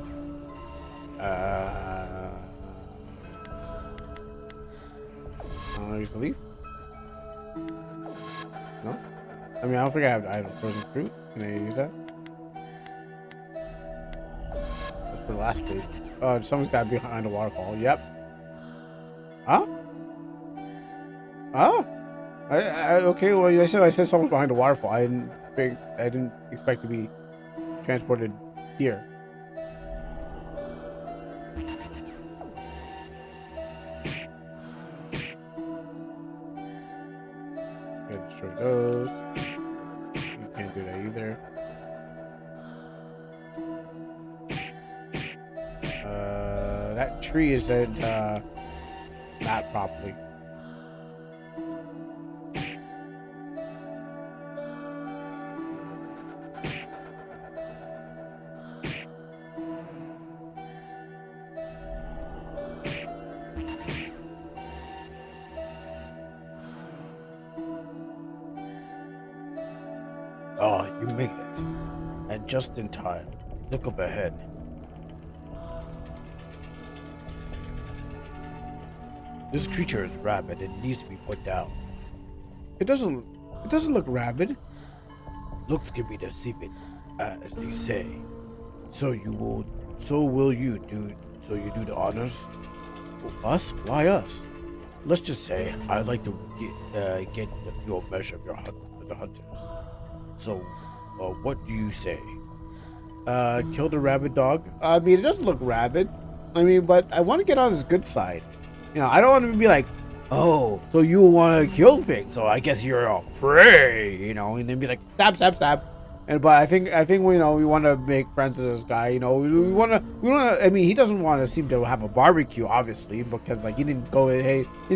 Use the leaf? No? I mean, I don't think I have item frozen fruit. Can I use that? That's for the last leaf. Oh, someone's got to be behind a waterfall. Yep. Huh? Oh? Okay, well, I said someone's behind a waterfall. I didn't expect to be transported here. Destroy those. You can't do that either. That tree isn't not properly. Oh, you made it. And just in time. Look up ahead. This creature is rabid and needs to be put down. It doesn't look rabid. Looks can be deceiving, as they say. So you do the honors? Us? Why us? Let's just say I'd like to get your measure of the hunters. So, what do you say? Kill the rabid dog? I mean, it doesn't look rabid. I mean, but I want to get on his good side. You know, I don't want to be like, oh, so you want to kill things? So I guess you're a prey, you know, and then be like, stab. And but I think we want to make friends with this guy. You know, we want to. I mean, he doesn't want to seem to have a barbecue, obviously, because like he didn't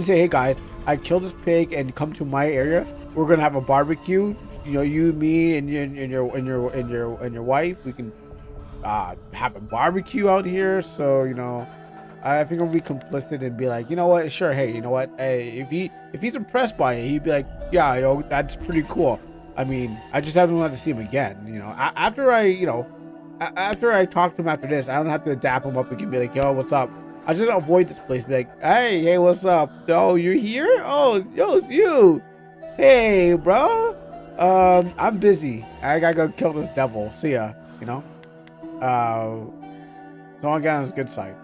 say, hey guys, I killed this pig and come to my area. We're gonna have a barbecue. You know, you, me, and your wife. We can have a barbecue out here. So I think I'll be complicit and be like, you know what? Sure, hey, you know what? Hey, if he's impressed by it, he'd be like, yeah, yo, that's pretty cool. I mean, I just haven't wanted to see him again. You know, after I, you know, after I talk to him after this, I don't have to dap him up again, be like, yo, what's up? I just avoid this place, be like, hey, what's up? Oh, you're here? Oh, yo, it's you. Hey, bro. I'm busy. I gotta go kill this devil. See ya. You know. So I got on his good side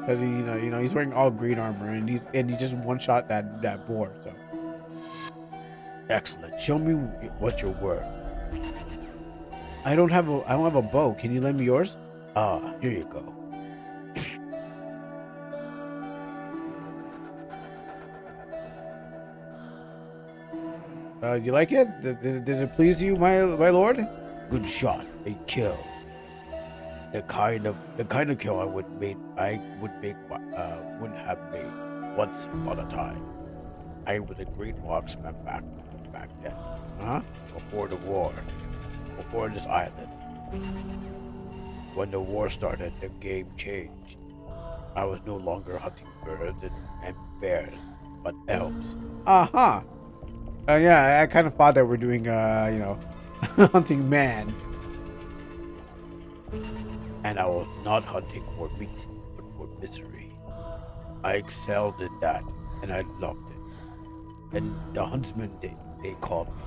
because he's wearing all green armor and he just one shot that boar. So Excellent. Show me what you're worth. I don't have a bow. Can you lend me yours? Ah, here you go. You like it? Does it please you, my lord? Good shot. A kill. The kind of kill I wouldn't have made once upon a time. I was a great marksman back then. Before the war. Before this island. When the war started, the game changed. I was no longer hunting birds and bears, but elves. Uh-huh. Yeah, I kind of thought that we're doing, hunting man. And I was not hunting for meat, but for misery. I excelled in that, and I loved it. And the huntsman they called me,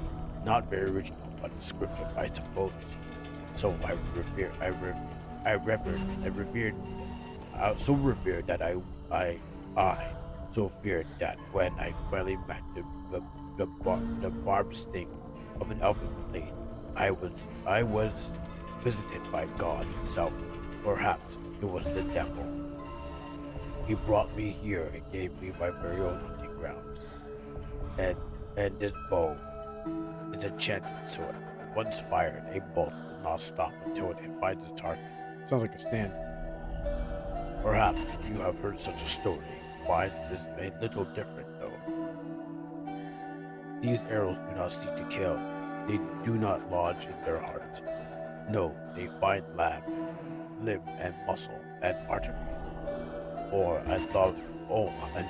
not very original, but descriptive, I suppose. So I so revered that I so feared that when I finally met the barbed sting of an elven blade, I was visited by God himself. Perhaps it was the devil. He brought me here and gave me my very own hunting grounds. And this bow is a enchanted sword. Once fired, a bolt will not stop until it finds its target. Sounds like a stand. Perhaps you have heard such a story. Mine is a little different, though. These arrows do not seek to kill. They do not lodge in their hearts. No, they find limb and muscle and arteries. I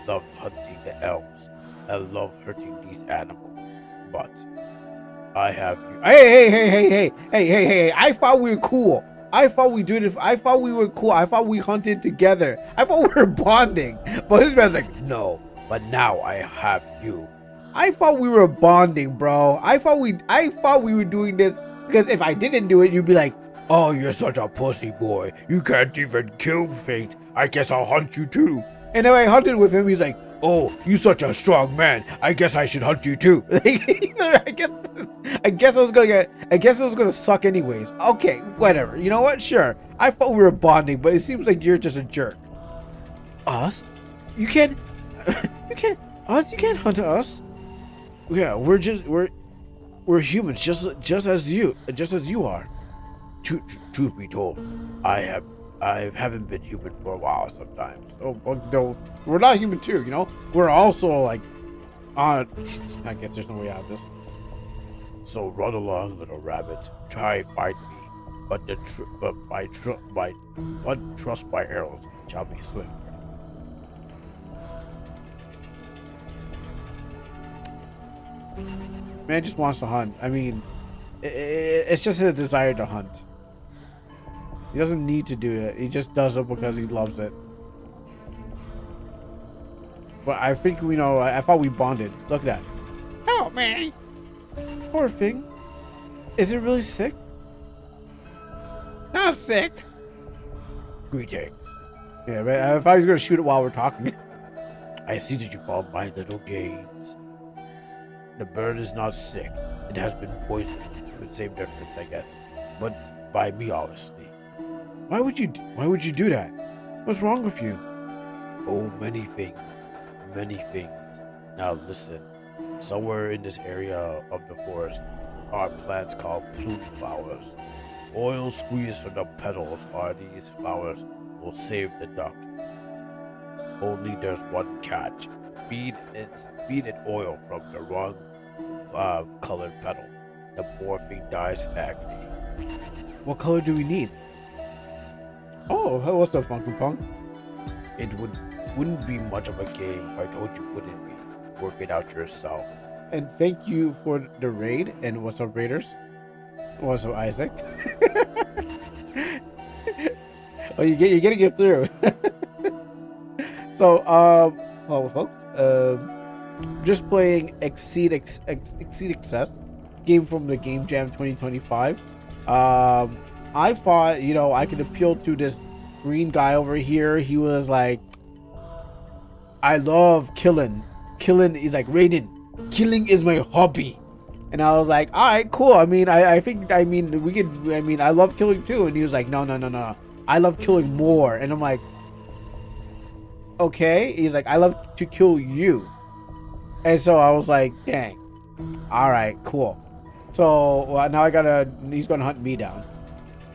love hunting the elves. I love hurting these animals. But I have you. Hey! I thought we were cool. I thought we do this. I thought we were cool. I thought we hunted together. I thought we were bonding. But this man's like, no. But now I have you. I thought we were bonding, bro. I thought we were doing this because if I didn't do it, you'd be like, oh, you're such a pussy boy. You can't even kill things. I guess I'll hunt you too. And then I hunted with him. He's like, oh, you such a strong man. I guess I should hunt you too. I guess it was gonna suck anyways. Okay, whatever. You know what? Sure. I thought we were bonding, but it seems like you're just a jerk. Us? You can't hunt us. Yeah, we're humans, just as you are. Truth be told, I haven't been human for a while sometimes. Oh, no, we're not human too, you know? We're also like, I guess there's no way out of this. So run along, little rabbit. Try fight me, but trust my arrows shall be swift. Man just wants to hunt. I mean, it's just a desire to hunt. He doesn't need to do it. He just does it because he loves it. But I think we know. I thought we bonded. Look at that. Help me. Poor thing. Is it really sick? Not sick. Greetings. Yeah, but I thought he was gonna shoot it while we're talking. I see that you found my little gains. The bird is not sick. It has been poisoned. The same difference, I guess. But by me, obviously. Why would you do that? What's wrong with you? Oh, many things. Many things. Now listen. Somewhere in this area of the forest are plants called plume flowers. Oil squeezed from the petals are these flowers will save the duck. Only there's one catch. Feed it oil from the wrong colored petal. The poor thing dies in agony. What color do we need? Oh, what's up, Funky Punk? it wouldn't be much of a game if I told you wouldn't be. Work it out yourself. And thank you for the raid. And what's up, Raiders? What's up, Isaac? Oh, you're getting it through. So, well, folks, just playing Exceed Excess, game from the Game Jam 2025. I thought, you know, I could appeal to this green guy over here. He was like, I love killing. Killing is like Raiden. Killing is my hobby. And I was like, all right, cool. I mean, I think, I mean, we could, I mean, I love killing too. And he was like, no. I love killing more. And I'm like, okay. He's like, I love to kill you. And so I was like, dang. All right, cool. So well, now he's gonna hunt me down.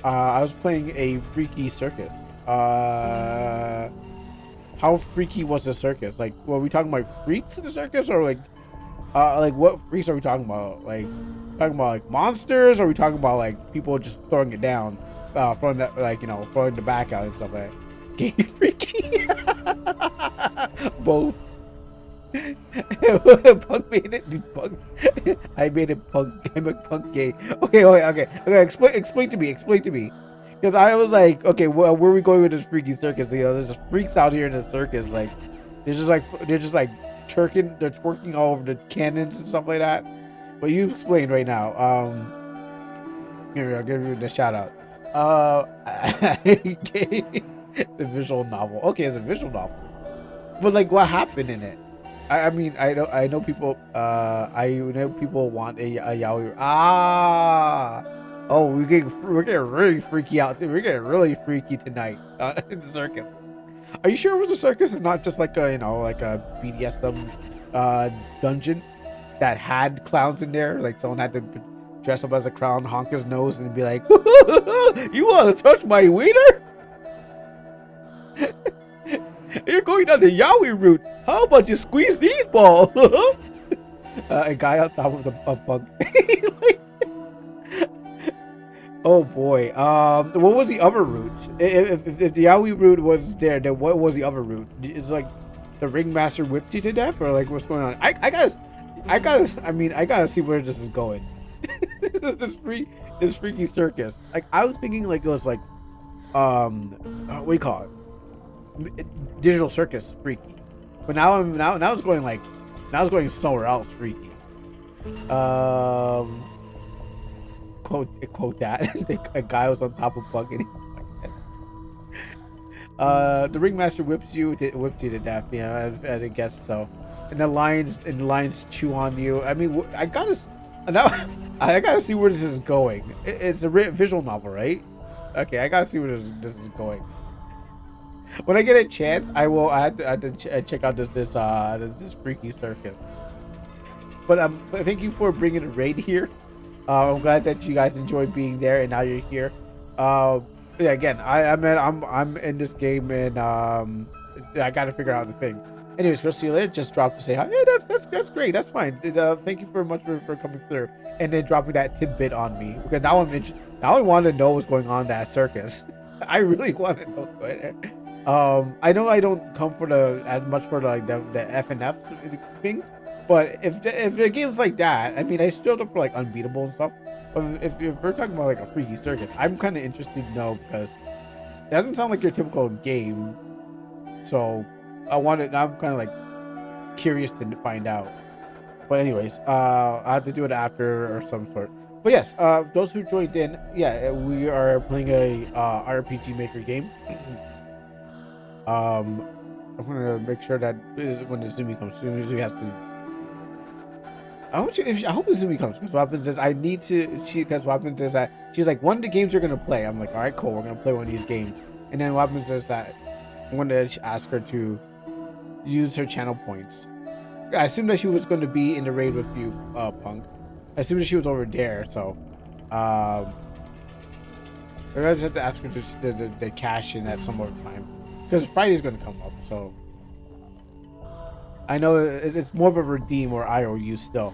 I was playing a freaky circus. How freaky was the circus? Like, were we talking about freaks in the circus, or like what freaks are we talking about? Like, talking about like monsters, or are we talking about like people just throwing it down, throwing that, like, you know, throwing the back out and stuff like that? Gay freaky. Both. Punk made it. Punk. I made it punk. I'm a punk gay. Okay. Explain to me. Because I was like, okay, well, where are we going with this freaky circus? You know, there's just freaks out here in the circus. Like, they're just like they're twerking all over the cannons and stuff like that. But you explain right now. Here, I'll give you the shout out. The visual novel. Okay, it's a visual novel. But like, what happened in it? I mean, I know people. I know people want a yaoi. Oh, we're getting really freaky out. We're getting really freaky tonight in the circus. Are you sure it was a circus and not just like a, you know, like a BDSM dungeon that had clowns in there? Like someone had to dress up as a clown, honk his nose, and be like, "You want to touch my wiener? You're going down the yaoi route. How about you squeeze these balls?" A guy on top of a bug. Like, oh boy. What was the other route? If the yaoi route was there, then what was the other route? It's like the ringmaster whipped you to death, or like what's going on? I gotta see where this is going. this freaky circus. Like, I was thinking like it was like what do you call it? Digital circus freaky. But now it's going like, now it's going somewhere else freaky. Quote that. A guy was on top of bucket. The ringmaster whips you to death. Yeah, I guess so. And the lions chew on you. I mean, I gotta see where this is going. It's a visual novel, right? Okay, I gotta see where this is going. When I get a chance, I have to check out this freaky circus. But thank you for bringing a raid here. I'm glad that you guys enjoyed being there, and now you're here. Yeah, again, I'm in this game, and I gotta figure out the thing. Anyways, go see you later. Just drop to say hi. Yeah, that's great. That's fine. Thank you very much for coming through, and then dropping that tidbit on me, because now I want to know what's going on in that circus. I really want to know what's going there. I know I don't come for as much for the FNF things, but if the game's like that, I mean, I still up for like Unbeatable and stuff. But if we're talking about like a freaky circuit, I'm kind of interested to know, because it doesn't sound like your typical game. So I'm kind of like curious to find out. But anyways, I have to do it after or some sort. But yes, those who joined in, yeah, we are playing a RPG Maker game. I'm gonna make sure that when Izumi comes, Izumi has to. I hope Izumi comes, because what happens is because what happens is that she's like, one of the games you're gonna play. I'm like, all right, cool, we're gonna play one of these games. And then what happens is that I'm gonna ask her to use her channel points. I assumed that she was going to be in the raid with you, Punk. I assumed that she was over there, so I just have to ask her to the cash in at some other time, because Friday's going to come up. So I know it's more of a redeem or IOU still.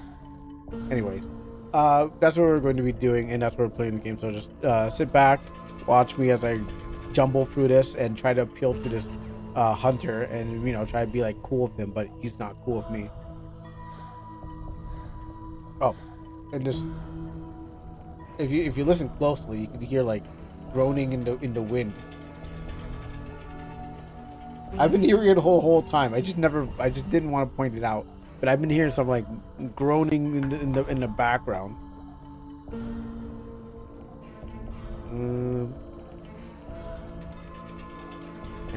Anyways, that's what we're going to be doing, and that's what we're playing the game. So just sit back, watch me as I jumble through this and try to appeal to this Hunter, and try to be like cool with him, but he's not cool with me. Oh, and just if you listen closely, you can hear like groaning in the wind. I've been hearing it the whole time. I just didn't want to point it out, but I've been hearing some like groaning in the background. And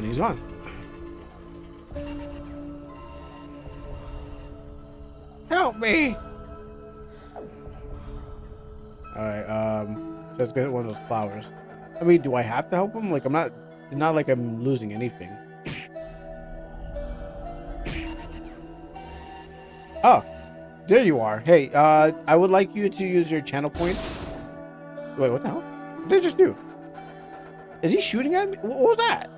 he's gone. Help me! Alright, so let's get one of those flowers. I mean, do I have to help him? Like, it's not like I'm losing anything. Oh, there you are. Hey, I would like you to use your channel points. Wait, what the hell? What did I just do? Is he shooting at me? What was that?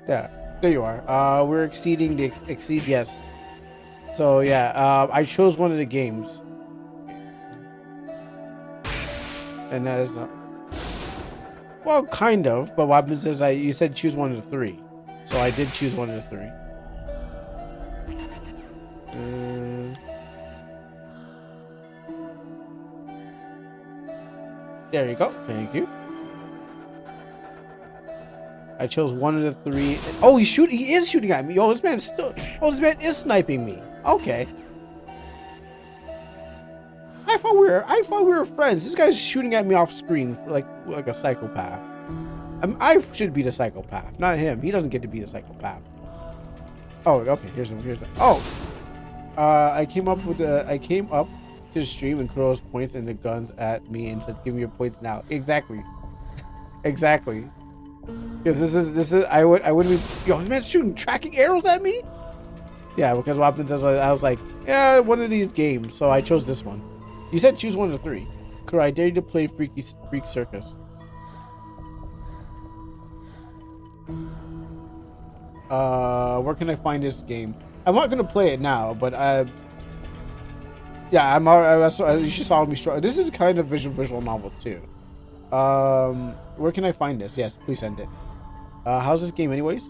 Yeah, there you are. We're exceeding the exceed, yes. So yeah, I chose one of the games. And that is not... Well, kind of, but what happens is you said choose one of the three. So I did choose one of the three. There you go. Thank you. I chose one of the three. Oh, he is shooting at me. Oh, this man is sniping me. Okay. I thought we were friends. This guy's shooting at me off screen like a psychopath. I should be the psychopath, not him. He doesn't get to be the psychopath. Oh, okay. Here's the. Oh, I came up to the stream and throws points and the guns at me and said, "Give me your points now." Exactly. Exactly. Because this is I wouldn't be. Yo, this man's shooting tracking arrows at me. Yeah, because what happens is I was like, yeah, one of these games, so I chose this one. You said choose one of the three. Could I dare you to play Freak Circus? Where can I find this game? I'm not gonna play it now, but yeah, you should saw me struggle. This is kind of visual novel too. Where can I find this? Yes, please send it. How's this game, anyways?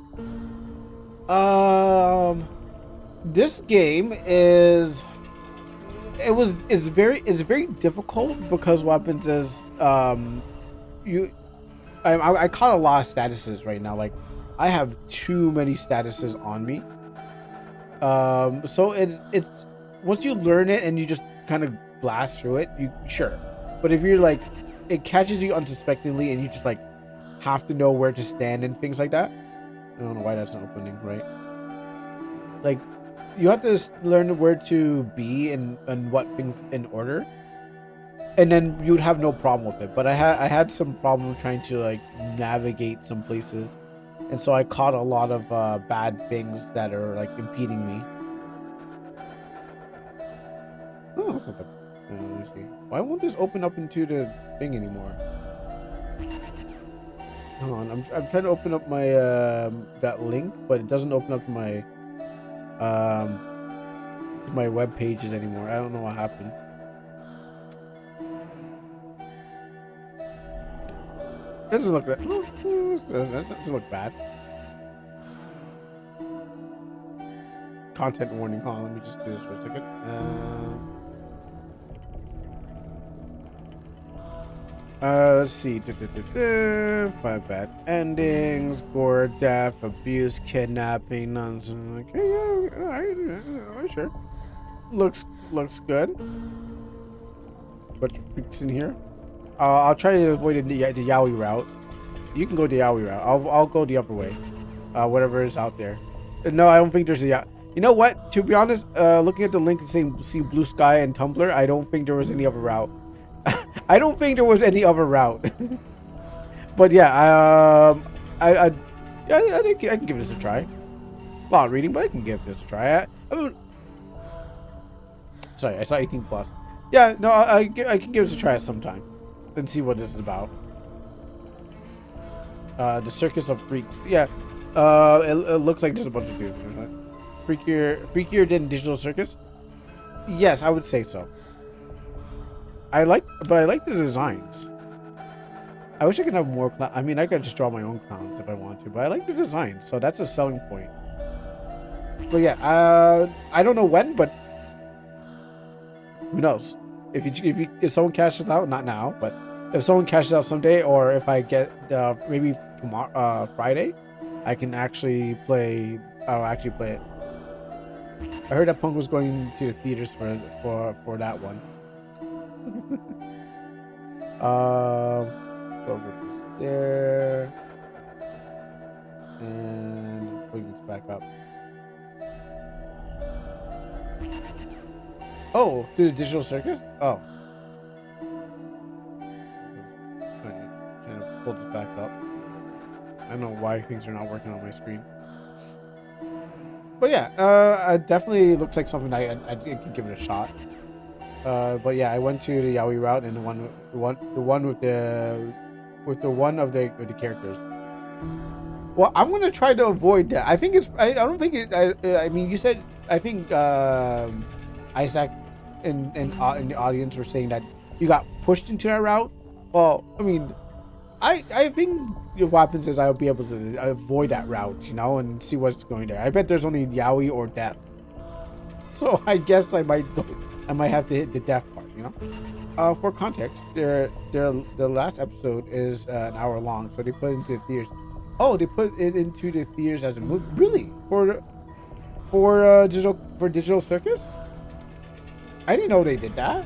This game is very difficult because what happens is I caught a lot of statuses right now. Like I have too many statuses on me. So it's once you learn it and you just kind of blast through it, sure. But if you're like, it catches you unsuspectingly and you just like have to know where to stand and things like that. I don't know why that's not opening, right? Like you have to learn where to be and what things in order, and then you would have no problem with it. But I had some problem trying to like navigate some places, and so I caught a lot of bad things that are like impeding me. Oh, that's not bad. Let me see. Why won't this open up into the thing anymore? Hold on, I'm trying to open up my that link, but it doesn't open up my web pages anymore. I don't know what happened. That doesn't look bad. That doesn't look bad. Content warning. Hold on, let me just do this for a second. Let's see. 5 bad endings, gore, death, abuse, kidnapping, nonsense. Okay, yeah, alright, sure. Looks good. But freaks in here. I'll try to avoid the yaoi route. You can go the yaoi route. I'll go the other way. Whatever is out there. No, I don't think there's a yaoi. You know what? To be honest, looking at the link and seeing Blue Sky and Tumblr, I don't think there was any other route. I don't think there was any other route. But yeah, I think I can give this a try. A lot of reading, but I can give this a try. Sorry, I saw 18 plus. Yeah, no, I can give this a try at some time and see what this is about. The Circus of Freaks. Yeah, it looks like there's a bunch of dudes. Freakier than Digital Circus? Yes, I would say so. I like the designs. I wish I could have more clown. I mean, I could just draw my own clowns if I want to, but I like the design, so that's a selling point. But yeah, I don't know when, but who knows? If someone cashes out, not now, but if someone cashes out someday, or if I get maybe tomorrow, Friday, I can actually play. I'll actually play it. I heard that Punk was going to the theaters for that one. Go over there, and bring this back up. Oh, to the digital circus? Oh. Trying to pull this back up. I don't know why things are not working on my screen. But yeah, it definitely looks like something I could give it a shot. But yeah, I went to the yaoi route and the one with the characters. Well, I'm gonna try to avoid that. I think it's. I don't think it. I mean, you said. I think Isaac in the audience were saying that you got pushed into that route. Well, I mean, I think what happens is I'll be able to avoid that route, you know, and see what's going there. I bet there's only yaoi or death. So I guess I might have to hit the death part, you know. For context, the last episode is an hour long, so they put it into the theaters. Oh, they put it into the theaters as a movie. Really? For digital circus? I didn't know they did that.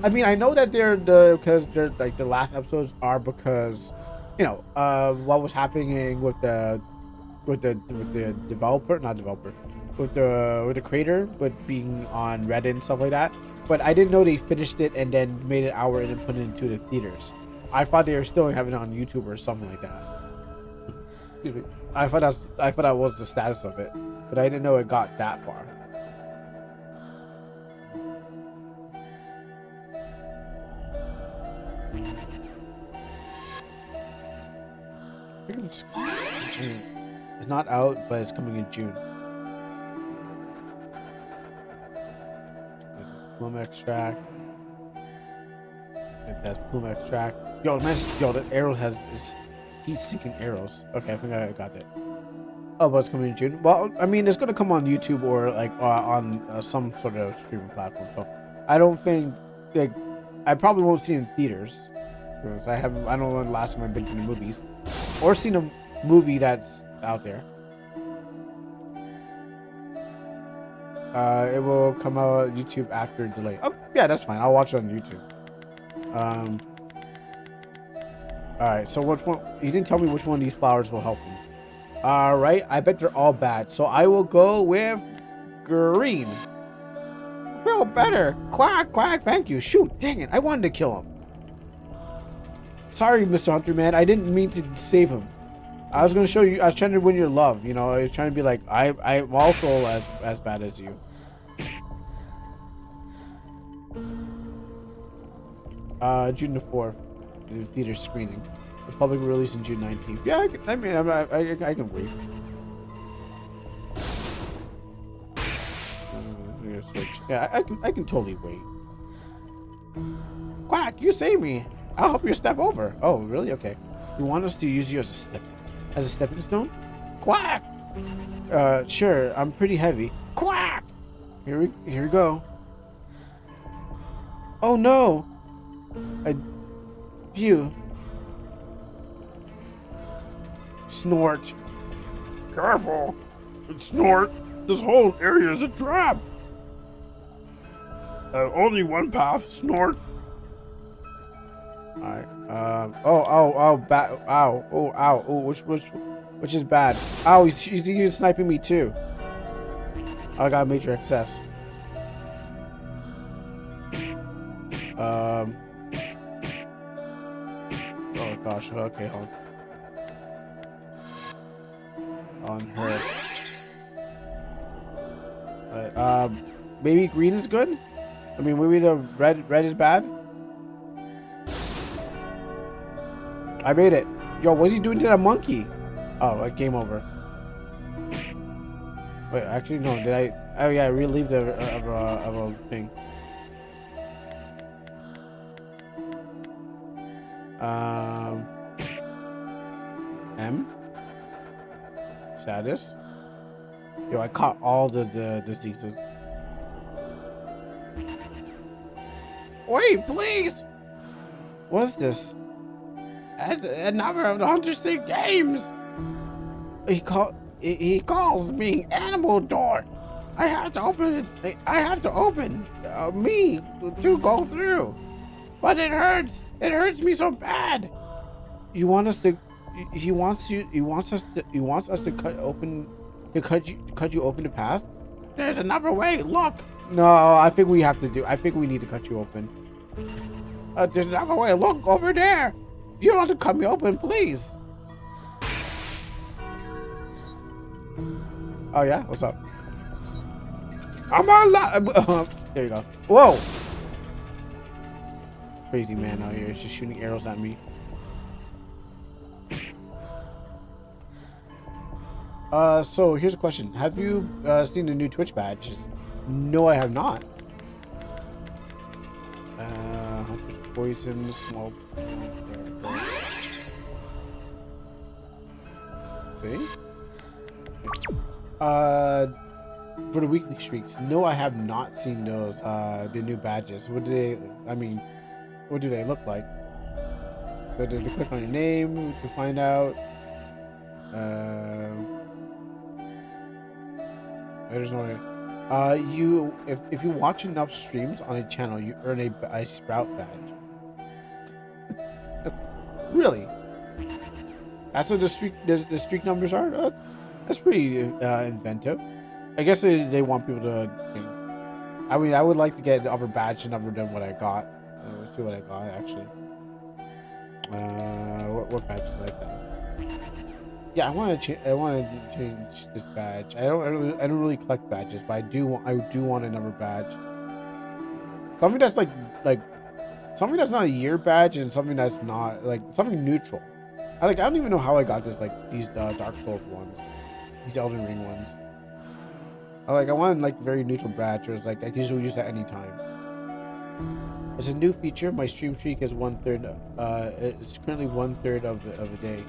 I mean, I know that because they're like the last episodes are because, you know, what was happening with the developer, not developer, with the creator, but being on Reddit and stuff like that. But I didn't know they finished it and then made an hour and then put it into the theaters. I thought they were still having it on YouTube or something like that. Excuse me. I thought that was the status of it, but I didn't know it got that far. It's not out, but it's coming in June. Plume extract. That's plume extract. Yo, man, the arrow has heat-seeking arrows. Okay, I think I got it. Oh, but it's coming in June. Well, I mean, it's gonna come on YouTube or like on some sort of streaming platform. So I don't think like I probably won't see it in theaters because I don't know when the last time I've been to the movies or seen a movie that's out there. It will come out on YouTube after delay. Oh, yeah, that's fine. I'll watch it on YouTube. Alright, so which one? You didn't tell me which one of these flowers will help me. Alright, I bet they're all bad. So I will go with green. Feel better. Quack, quack, thank you. Shoot, dang it. I wanted to kill him. Sorry, Mr. Hunter, man. I didn't mean to save him. I was gonna show you. I was trying to win your love. You know, I was trying to be like, I'm also as bad as you. June the 4th, the theater screening. The public release in June 19th. Yeah, I can wait. Switch. Yeah, I can totally wait. Quack, you save me. I'll help you step over. Oh, really? Okay. You want us to use you as a stepping stone? Quack. Sure. I'm pretty heavy. Quack. Here we go. Oh no. Phew. Snort. Careful! Snort! This whole area is a trap! Only one path, Snort. Alright. Which is bad? Ow, he's even sniping me too. I got a major excess. Oh gosh. Okay, hold on her. Maybe green is good. I mean, maybe the red is bad. I made it. Yo, what's he doing to that monkey? Oh, game over. Wait, actually no. Did I? Oh yeah, I relieved of a thing. Um, M. Status. Yo, I caught all the diseases. Wait, please! What's this? A number of the Hunter Street games! He calls me Animal Door. I have to open it. I have to open me to go through. But it hurts. It hurts me so bad. You want us to? He wants you. He wants us to. He wants us to cut open. To cut you open to pass. There's another way. Look. No, I think we have to do. I think we need to cut you open. There's another way. Look over there. You want to cut me open, please? Oh yeah, what's up? I'm on there you go. Whoa! Crazy man out here, just shooting arrows at me. So here's a question. Have you seen the new Twitch badges? No, I have not. Hunter's poison, small. See? For the weekly streaks, no, I have not seen those. The new badges. What do they? I mean, what do they look like? Go to click on your name to find out. There's no way. If you watch enough streams on a channel, you earn a Sprout badge. Really? That's what the streak numbers are. That's pretty inventive. I guess they want people to. I mean, I would like to get the other badge other than what I got. Let's see what I got actually. What badge is like that? Yeah, I want to change this badge. I don't really collect badges, but I do want another badge. Something that's like something that's not a year badge and something that's not like something neutral. I don't even know how I got this these Dark Souls ones, these Elden Ring ones. I want like very neutral badge, or it's like I can usually use that anytime. It's a new feature. My stream streak is 1/3. It's currently 1/3 of a day.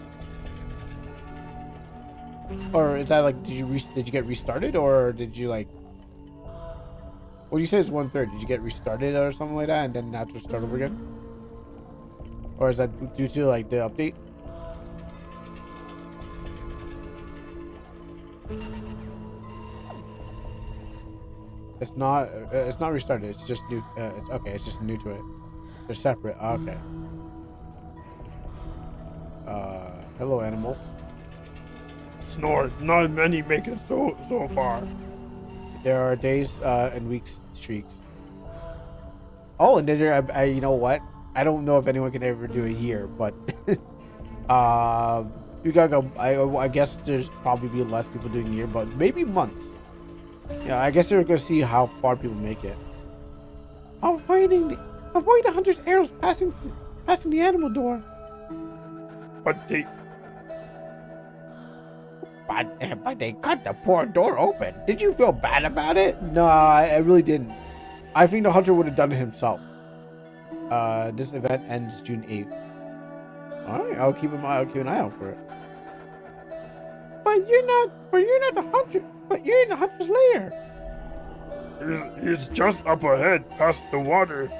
Or is that like did you get restarted, or did you like? What do you say is 1/3? Did you get restarted or something like that, and then have to start over again? Or is that due to like the update? It's not restarted. It's just new. It's okay. It's just new to it. They're separate. Okay. Hello, animals. Snore. Not many make it so far. There are days and weeks streaks. Oh, and then there. You know what? I don't know if anyone can ever do a year, but you gotta go. I guess there's probably be less people doing a year, but maybe months. Yeah, I guess they're gonna see how far people make it. Avoid the hunter's arrows passing the animal door. But they cut the poor door open. Did you feel bad about it? No, I really didn't. I think the hunter would have done it himself. This event ends June 8th. Alright, I'll keep an eye out for it. But you're not the hunter. But you're in the hunter's lair. It's just up ahead, past the water.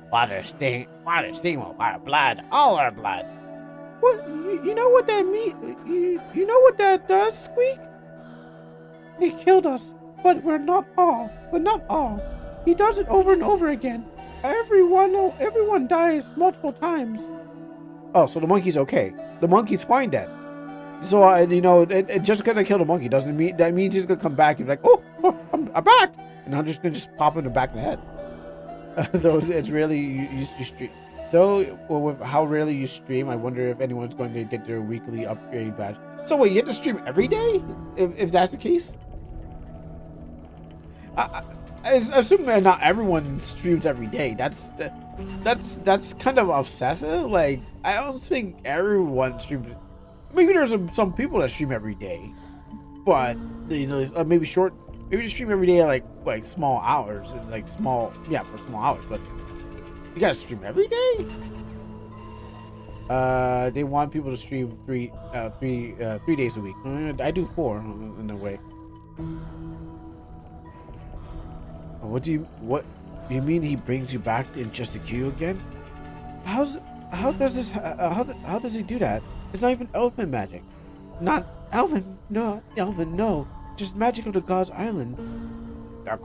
Water sting will our blood, all our blood. What? You know what that means? You know what that does, Squeak? He killed us, but not all. He does it over and over again. Everyone dies multiple times. Oh, so the monkey's okay. The monkey's fine then. So just because I killed a monkey doesn't mean that means he's gonna come back and be like, oh I'm back, and I'm just gonna pop him in the back of the head. Though it's really you stream. Though with how rarely you stream, I wonder if anyone's going to get their weekly upgrade badge. So wait, you have to stream every day? If that's the case? I assume that not everyone streams every day. That's kind of obsessive. Like I don't think everyone streams. Maybe there's some people that stream every day, but maybe they stream every day like small hours and for small hours. But you gotta stream every day. They want people to stream 3 days a week. I do 4 in a way. What do you mean he brings you back in just to kill you again? How does this how does he do that? It's not even elfin magic. Not elfin, no. Just magic of the God's Island. There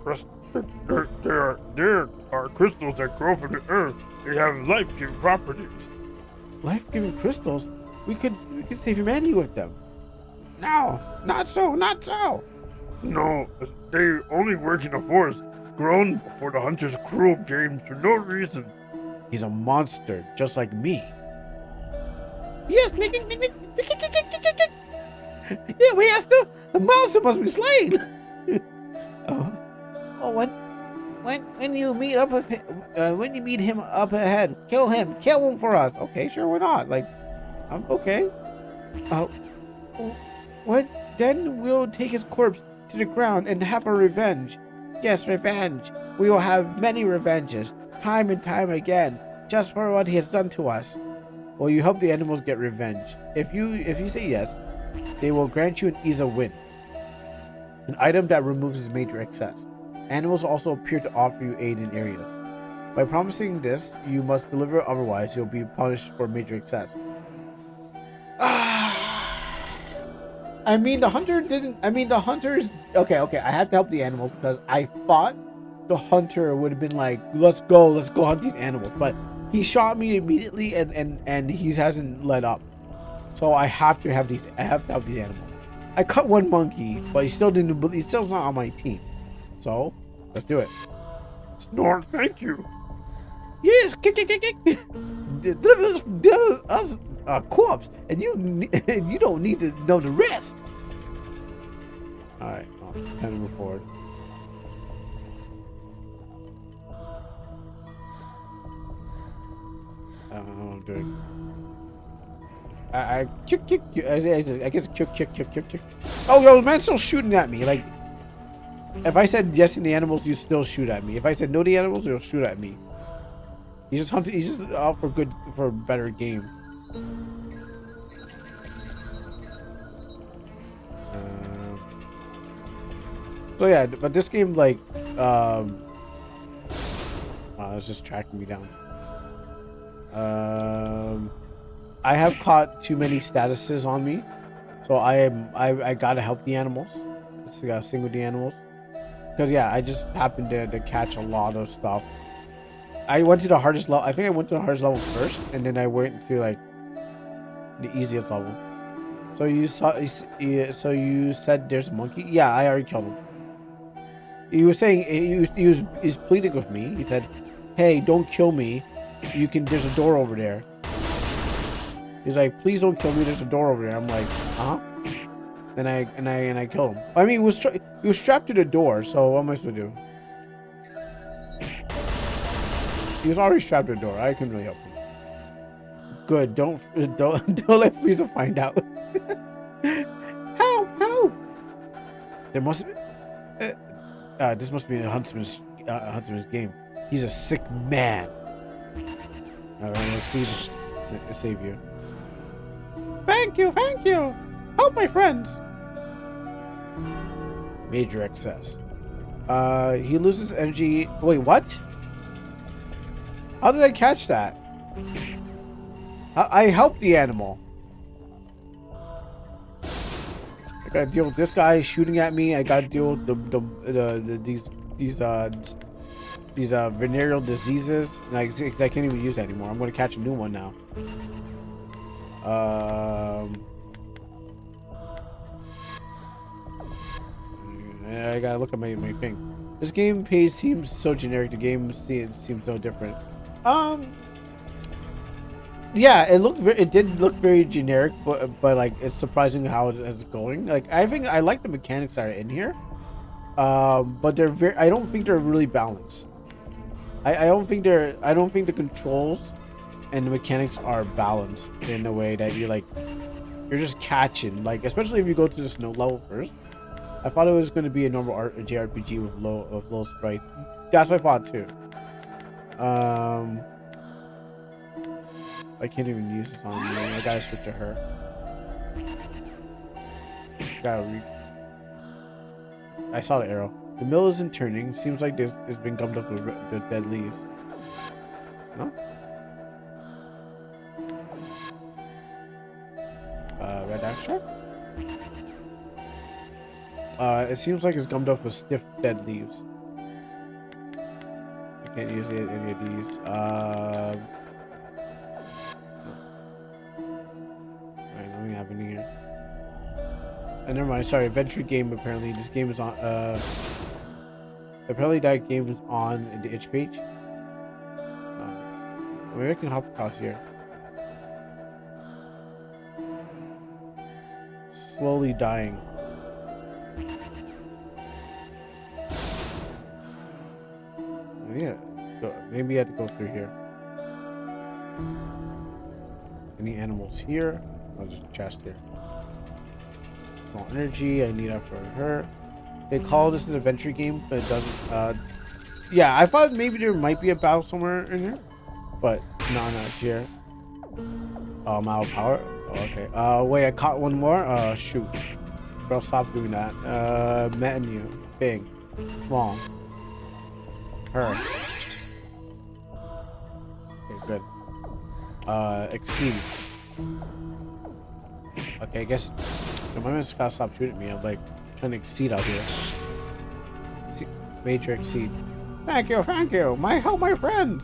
are crystals that grow from the earth. They have life-giving properties. Life-giving crystals? We could save humanity with them. No, not so. No, they only work in the forest, grown for the hunter's cruel games for no reason. He's a monster, just like me. Yes, yeah, we asked the monster must be slain. When you meet up with him, when you meet him up ahead, kill him for us. Okay, sure, why not? Like, I'm okay. What? Then we'll take his corpse to the ground and have a revenge. Yes, revenge. We will have many revenges, time and time again, just for what he has done to us. Well, you help the animals get revenge. If you say yes, they will grant you an ease of win, an item that removes his major excess. Animals also appear to offer you aid in areas. By promising this, you must deliver, otherwise you'll be punished for major excess. I mean, the hunters. Okay. I had to help the animals because I thought the hunter would have been like, let's go hunt these animals. But he shot me immediately, and he hasn't let up. So I have to help these animals. I cut one monkey, but he still didn't. He's still not on my team. So let's do it. Snort, thank you. Yes, kick. Deliver us a corpse, and you don't need to know the rest. All right, time to move forward. I don't know what I'm doing. I kick. I guess kick. Oh, yo, the man's still shooting at me. Like, if I said yes to the animals, you still shoot at me. If I said no to the animals, you'll shoot at me. He's just hunting. He's just out for a better game. So yeah, but this game, like, it's just tracking me down. I have caught too many statuses on me, so I gotta help the animals. So I gotta sing with the animals, because yeah, I just happened to catch a lot of stuff. I went to the hardest level. I think I went to the hardest level first, and then I went to like the easiest level. So you said there's a monkey? Yeah, I already killed him. He was saying he's pleading with me. He said, "Hey, don't kill me. There's a door over there." He's like, "Please don't kill me. There's a door over there." I'm like, "Uh huh." And I killed him. I mean, he was strapped to the door. So what am I supposed to do? He was already strapped to the door. I couldn't really help him. Good. Don't let Frieza find out. Help! There must be. This must be a huntsman's game. He's a sick man. All right, let's save you. Thank you. Help my friends. Major excess. He loses energy. Wait, what? How did I catch that? I helped the animal. I gotta deal with this guy shooting at me. I gotta deal with these venereal diseases. I can't even use that anymore. I'm gonna catch a new one now. I gotta look at my thing. This gameplay seems so generic. The game seems so different. Yeah, it did look very generic, but like it's surprising how it's going. Like I think I like the mechanics that are in here, but I don't think they're really balanced. I don't think the controls and the mechanics are balanced in a way that you're just catching. Like especially if you go to the snow level first. I thought it was going to be a normal JRPG with low sprites. That's what I thought too. I can't even use this on me. I gotta switch to her. I saw the arrow. The mill isn't turning. Seems like it's been gummed up with the dead leaves. No? Red extract? It seems like it's gummed up with stiff dead leaves. I can't use any of these. Alright, let me have any here. Never mind. Sorry, adventure game. Apparently, this game is on. Apparently, that game is on the itch page. Maybe I can hop across here. Slowly dying. Yeah, maybe I have to go through here. Any animals here? I'll just chest here. Small energy. I need that for her. They call this an adventure game, but it doesn't. Yeah, I thought maybe there might be a battle somewhere in here, but no, not here. Oh, I'm out of power. Oh, okay. Wait, I caught one more. Shoot. Bro, stop doing that. Menu. Big. Small. Her. Okay, good. Exceed. Okay, I guess the moment gotta stop shooting me. I'm like trying to exceed out here. Major exceed. Thank you, help my friends.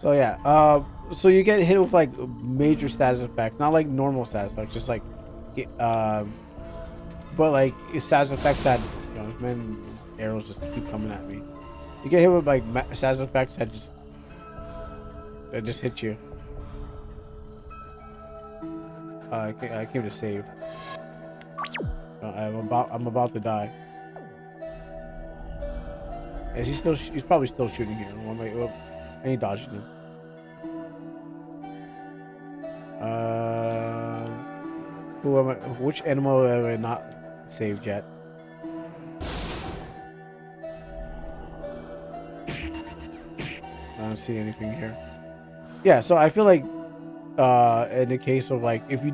So yeah, so you get hit with like major status effects, not like normal status effects, just like, but like status effects that, you know, man, these arrows just keep coming at me. You get hit with like status effects that just hit you. I came to save. I'm about to die. Is he still? He's probably still shooting here. I need dodging him. Who am I? Which animal have I not saved yet? I don't see anything here. Yeah, so I feel like in the case of like if you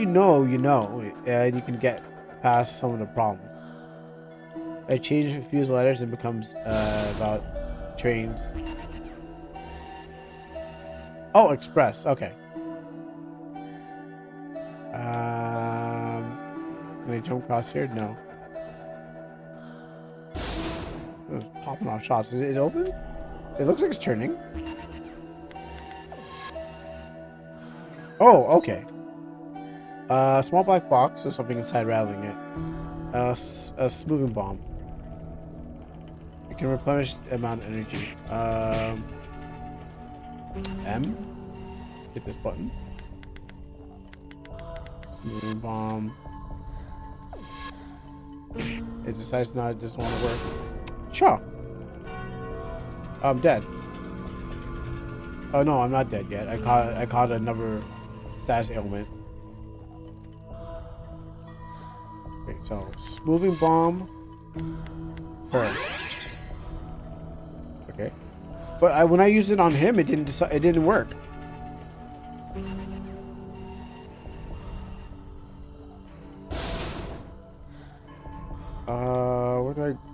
know, you know, and you can get past some of the problems. I change a few letters and becomes about trains. Oh, express. Okay. Can I jump across here? No. It's popping off shots. Is it open? It looks like it's turning. Oh, okay. Small black box. There's something inside rattling it. A smoothing bomb. It can replenish the amount of energy. M. Hit this button. Smoothing bomb. It decides not. It doesn't want to work. Sure. I'm dead. Oh no, I'm not dead yet. I caught another status ailment. Okay, so smoothing bomb. Her. Okay, but when I used it on him, it didn't work.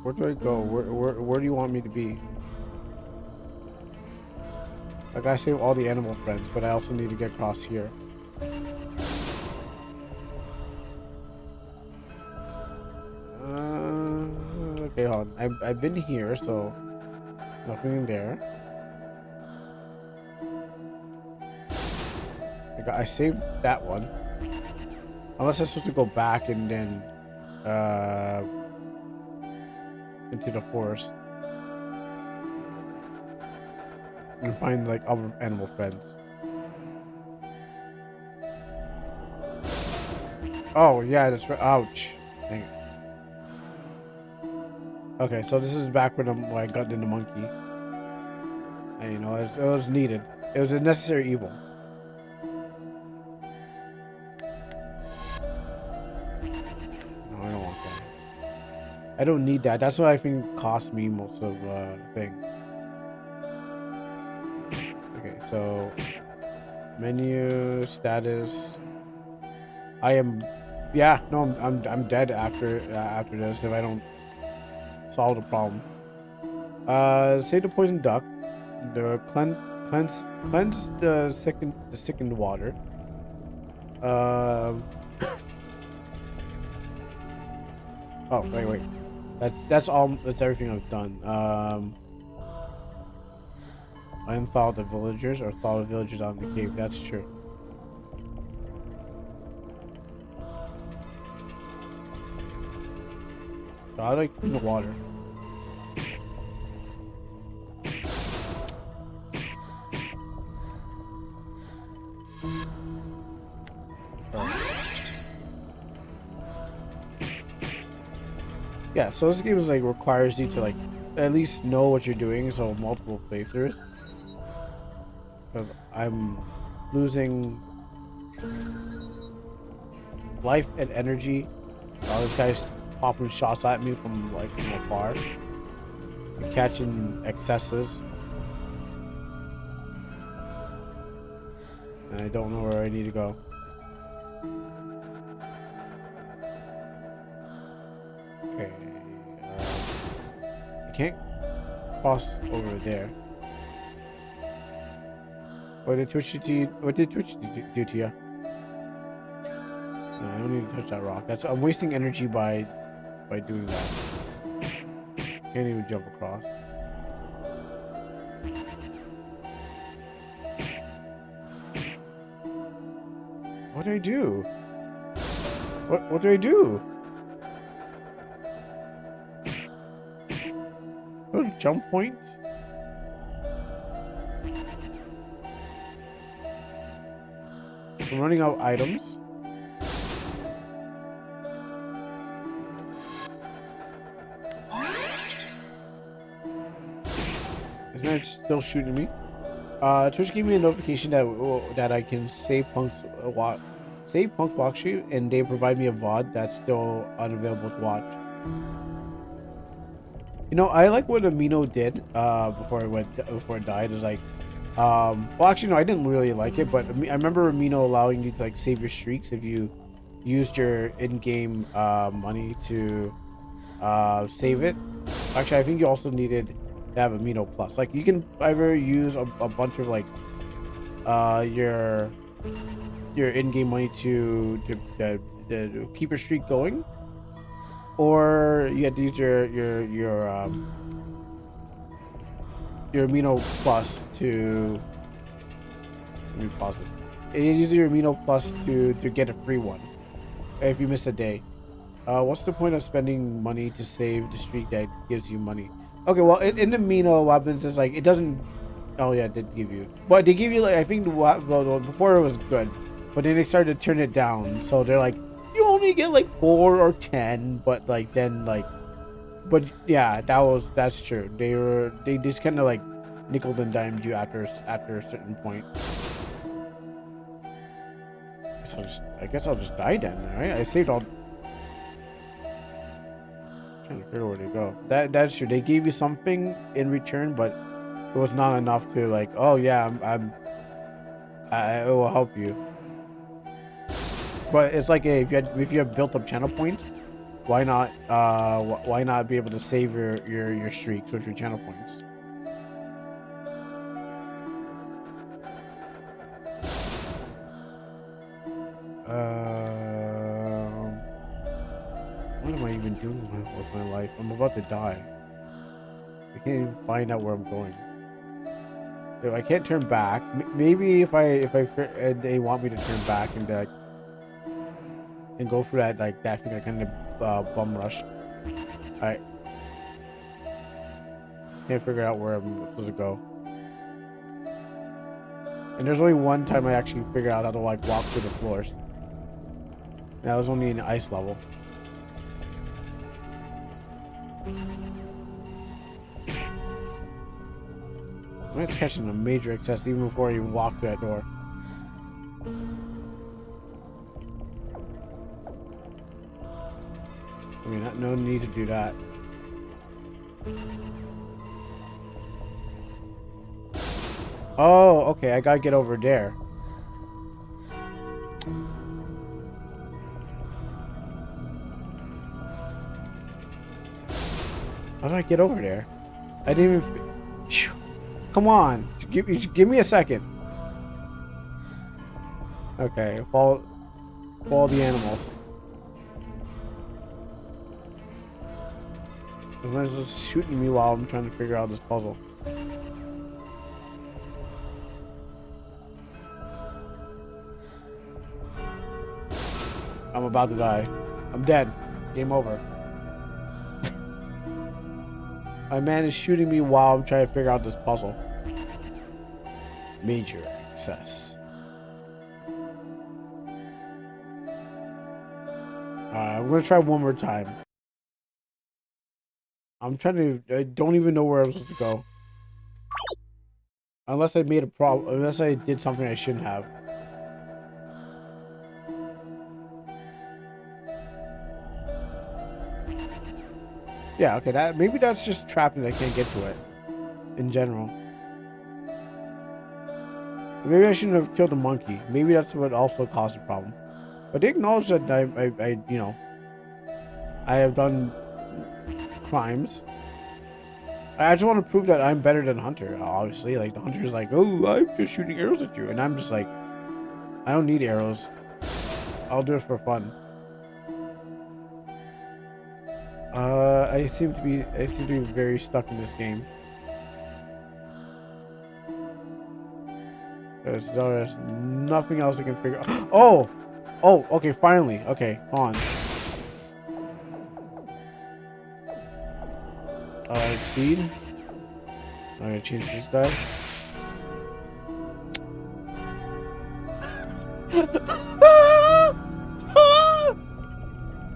Where do I go? Where do you want me to be? I gotta save all the animal friends, but I also need to get across here. Okay, hold on. I've been here, so nothing in there. I saved that one. Unless I'm supposed to go back and then into the forest and find like other animal friends. Oh yeah, that's right. Ouch. Dang it. Okay, so this is back when I got into monkey. And you know, it was needed. It was a necessary evil. No, I don't want that. I don't need that. That's what I think cost me most of the thing. So menu status. I am. Yeah, no, I'm dead after this if I don't solve the problem. Save the poison duck. The cleanse the sickened water. Um. Oh wait. That's all. That's everything I've done. Unthaw the villagers or thaw the villagers out in the cave. That's true. So how do I clean the water? Yeah, so this game is like requires you to like at least know what you're doing, so multiple playthroughs. Because I'm losing life and energy. This guy's popping shots at me from like from afar. I'm catching excesses. And I don't know where I need to go. Okay. I can't cross over there. What did Twitch do to you? No, I don't need to touch that rock. I'm wasting energy by doing that. Can't even jump across. What do I do? What do I do? No jump points? I'm running out of items. This man still shooting me. Twitch gave me a notification that I can save Punk's walk shoot, and they provide me a VOD that's still unavailable to watch. You know, I like what Amino did before it died. Is like, well, actually, no, I didn't really like it, but I remember Amino allowing you to like save your streaks if you used your in-game money to save it. Actually, I think you also needed to have Amino Plus. Like, you can either use a bunch of like your in-game money to keep your streak going, or you had to use your Amino Plus to. Let me pause this. You use your Amino Plus to get a free one if you miss a day. What's the point of spending money to save the streak that gives you money? Okay, well, in the Amino, what happens is like it doesn't. Oh yeah, it did give you, but they give you like I think before it was good, but then they started to turn it down. So they're like, you only get like 4 or 10, but like then like, but yeah, that's true. They just kind of like nickel and dimed you after a certain point. I guess I'll just die then, right? I saved all. Trying to figure where to go. That's true. They gave you something in return, but it was not enough to like. Oh yeah, it will help you. But it's like if you have built up channel points, why not be able to save your streaks with your channel points? What am I even doing with my life? I'm about to die. I can't even find out where I'm going. So I can't turn back. Maybe if they want me to turn back and like and go for that like that thing I kind of bum rush. I can't figure out where I'm supposed to go. And there's only one time I actually figured out how to like walk through the floors. And that was only in ice level. I'm catching a major excess even before I even walk through that door. I mean, no need to do that. Oh, okay. I gotta get over there. How do I get over there? I didn't even. Phew. Come on. Give me a second. Okay. Follow the animals. It's just shooting me while I'm trying to figure out this puzzle. I'm about to die. I'm dead. Game over. My man is shooting me while I'm trying to figure out this puzzle. Major success. I'm gonna try one more time. I'm trying to. I don't even know where I'm supposed to go. Unless I made a problem. Unless I did something I shouldn't have. Yeah. Okay. Maybe that's just trapped and I can't get to it. In general. Maybe I shouldn't have killed the monkey. Maybe that's what also caused the problem. But they acknowledge that I have done crimes. I just want to prove that I'm better than Hunter. Obviously, like the Hunter's like, oh, I'm just shooting arrows at you, and I'm just like, I don't need arrows. I'll do it for fun. I seem to be very stuck in this game. There's nothing else I can figure out. Oh, okay, finally. Okay, hold on. Exceed. I'm gonna change this guy.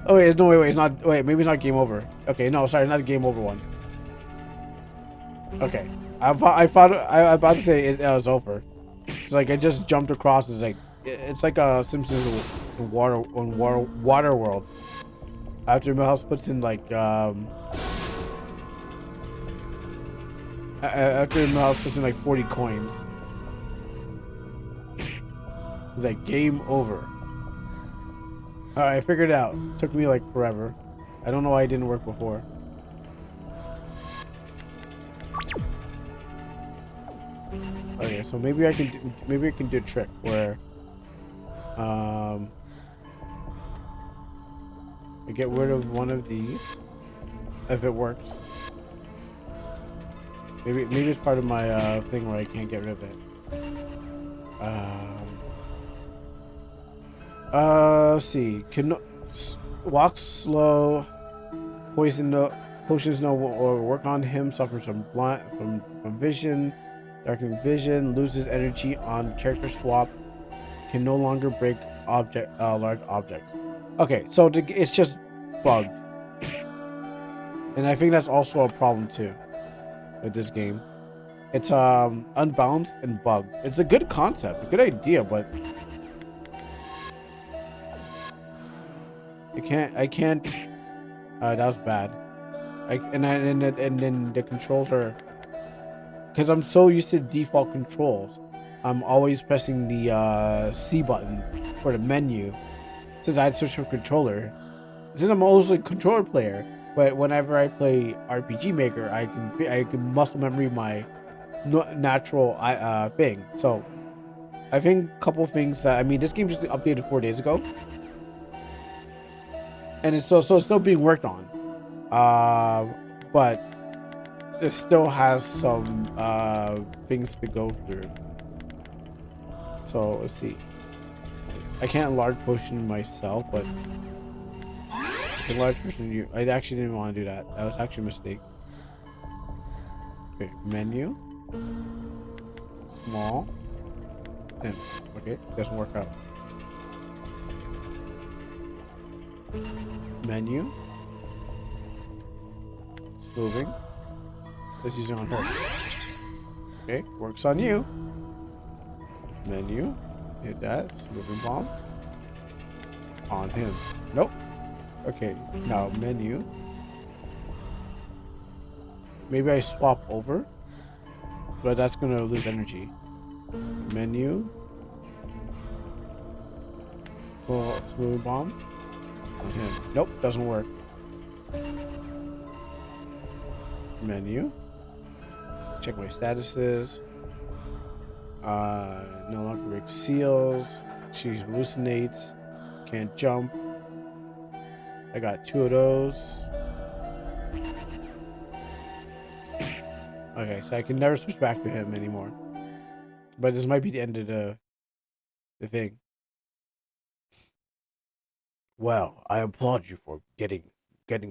Oh wait, no, wait, it's not. Wait, maybe it's not game over. Okay, no, sorry, not a game over one. Okay, I thought I about to say it was over. It's like I just jumped across. It's like a Simpsons water world. After Milhouse puts in like after Milhouse puts in like 40 coins. It's like game over. Alright, I figured it out. It took me like forever. I don't know why it didn't work before. Okay, so maybe I can do a trick where I get rid of one of these if it works. Maybe it's part of my thing where I can't get rid of it. Let's see. Walk slow. Potions no or work on him. Suffers from vision. Darkening vision. Loses energy on character swap. Can no longer break large objects. Okay, so it's just bugged, and I think that's also a problem too with this game. It's unbalanced and bugged. It's a good concept, a good idea, but I can't. That was bad. And then the controls are, because I'm so used to default controls. I'm always pressing the C button for the menu. Since I had switched from controller, since I'm also a controller player, but whenever I play RPG Maker, I can muscle memory my natural thing. So I think a couple things that this game just updated 4 days ago. And it's so it's still being worked on, but it still has some things to go through. So let's see. I can't large potion myself, but the large potion I actually didn't want to do that. That was actually a mistake. Okay, menu, small, and okay, doesn't work out. Menu. It's moving. Let's use it on her. Okay, works on you. Menu. Hit that. Moving bomb. On him. Nope. Okay, now menu. Maybe I swap over, but that's gonna lose energy. Menu. Full smooth bomb. On him. Nope, doesn't work. Menu. Check my statuses. No longer breaks seals. She hallucinates. Can't jump. I got 2 of those. Okay, so I can never switch back to him anymore. But this might be the end of the thing. Well, I applaud you for getting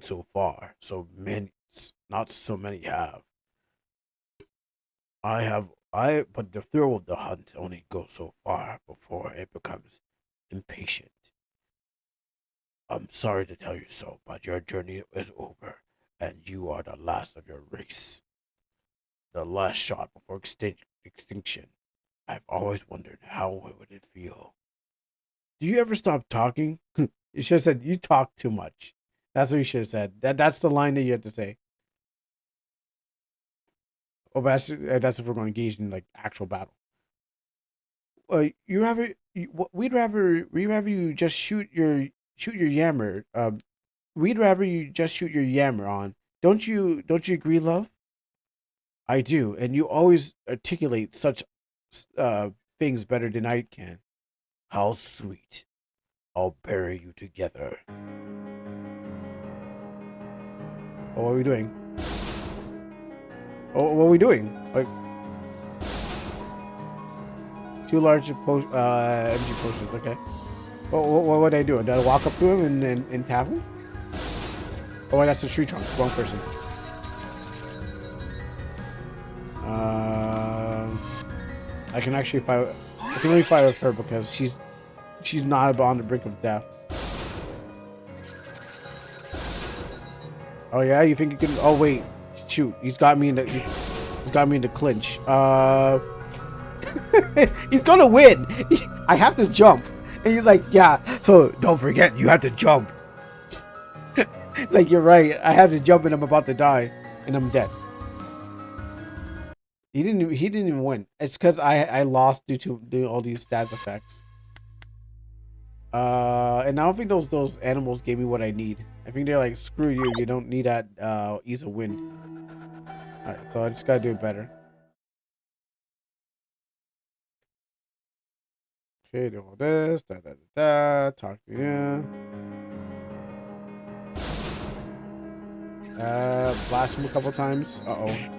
so far. So many, not so many have. But the thrill of the hunt only goes so far before it becomes impatient. I'm sorry to tell you so, but your journey is over, and you are the last of your race. The last shot before extinction. I've always wondered how would it feel. Do you ever stop talking? You should have said, you talk too much. That's what you should have said. That's the line that you have to say. Oh, but that's if we're going to engage in like actual battle. We'd rather you just shoot your yammer. We'd rather you just shoot your yammer on. Don't you agree, love? I do, and you always articulate such things better than I can. How sweet. I'll bury you together. Oh, what are we doing? Oh, what are we doing? Like 2 large energy potions. Okay. What would I do? Did I walk up to him and tap him? Oh, that's the tree trunk. Wrong person. I can actually fight. I can only fight with her because she's not on the brink of death. Oh yeah, you think you can? Oh wait, shoot, he's got me in the clinch. He's gonna win. I have to jump, and he's like, yeah. So don't forget, you have to jump. It's like you're right. I have to jump, and I'm about to die, and I'm dead. He didn't even win. It's because I lost due to all these stats effects. And I don't think those animals gave me what I need. I think they're like, screw you, you don't need that ease of wind. Alright, so I just gotta do it better. Okay, do all this, talk to you. Blast him a couple times. Uh-oh.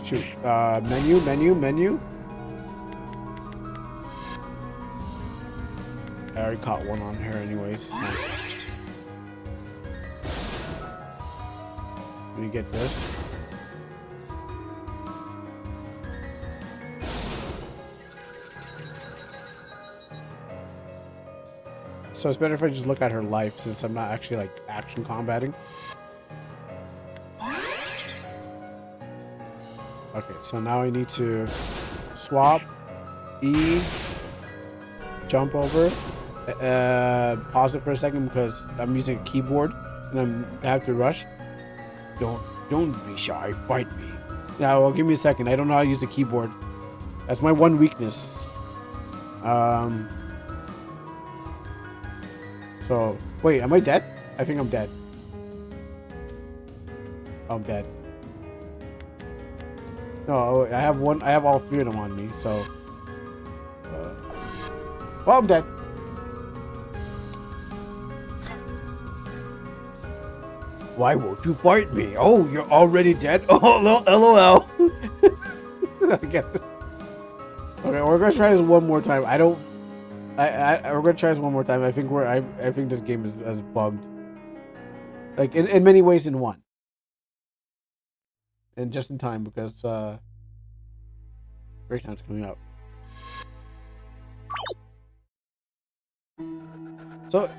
Shoot. Menu. I already caught one on her anyways. So. Let me get this. So it's better if I just look at her life since I'm not actually like action combating. Okay, so now I need to swap, E, jump over, pause it for a second because I'm using a keyboard and I have to rush. Don't be shy. Fight me. Yeah, well, give me a second. I don't know how to use the keyboard. That's my one weakness. So wait, am I dead? I think I'm dead. I'm dead. No, I have one. I have all 3 of them on me. So, well, I'm dead. Why won't you fight me? Oh, you're already dead? Oh, LOL. Okay, we're gonna try this one more time. We're gonna try this one more time. I think this game is bugged. Like in many ways in one. And just in time because breakdown's coming up. So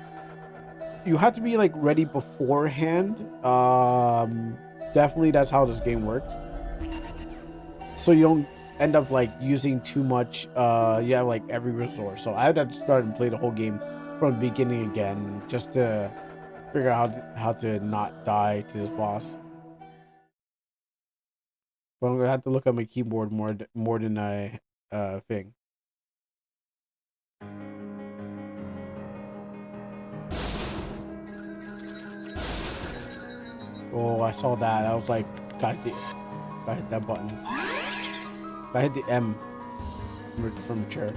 you have to be like ready beforehand. Definitely that's how this game works. So you don't end up like using too much like every resource. So I had to start and play the whole game from the beginning again just to figure out how to not die to this boss. But I'm gonna have to look at my keyboard more than I thing. Oh, I saw that. I was like, gotta hit that button. Gotta hit the M for mature.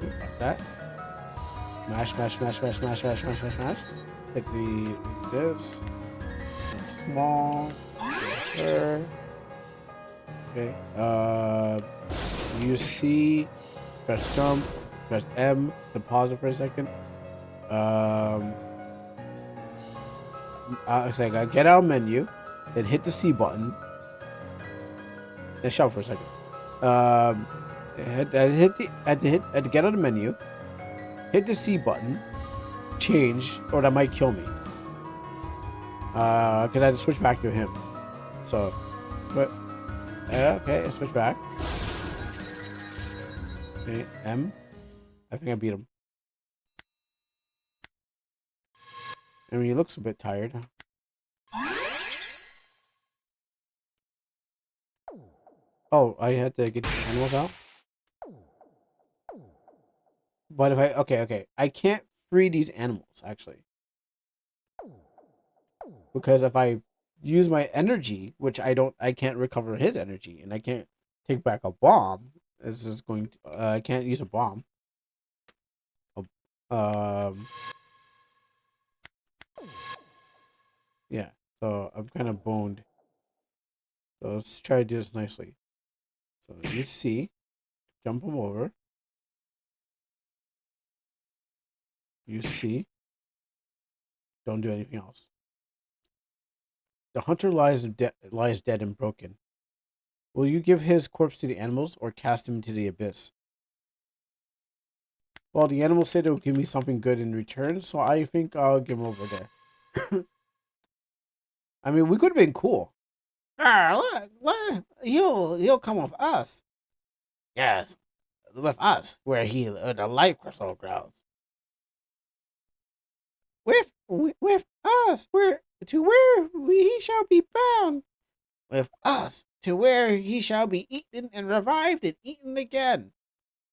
Like that. Smash, smash, smash, smash, smash, smash, smash, smash, smash. Hit this. Small. There. Okay. Use C. Press jump. Press M to pause it for a second. It's like I get out menu, then hit the C button. Then shut for a second. I had to get out of the menu, hit the C button, change, or that might kill me. Because I had to switch back to him. So, but okay, I switch back. Okay, M. I think I beat him. I mean, he looks a bit tired. Oh, I had to get the animals out. But if okay, I can't free these animals actually, because if I use my energy, which I can't recover his energy, and I can't take back a bomb. This is going to, I can't use a bomb. Um, yeah, so I'm kind of boned. So let's try to do this nicely. So you see, jump him over. You see, don't do anything else. The hunter lies dead and broken. Will you give his corpse to the animals or cast him into the abyss? Well, the animals said it will give me something good in return, so I think I'll give him over there. I mean, we could have been cool. Look, he'll come with us. Yes, with us, where the life crystal grows. With us, where he shall be bound. With us, to where he shall be eaten and revived and eaten again,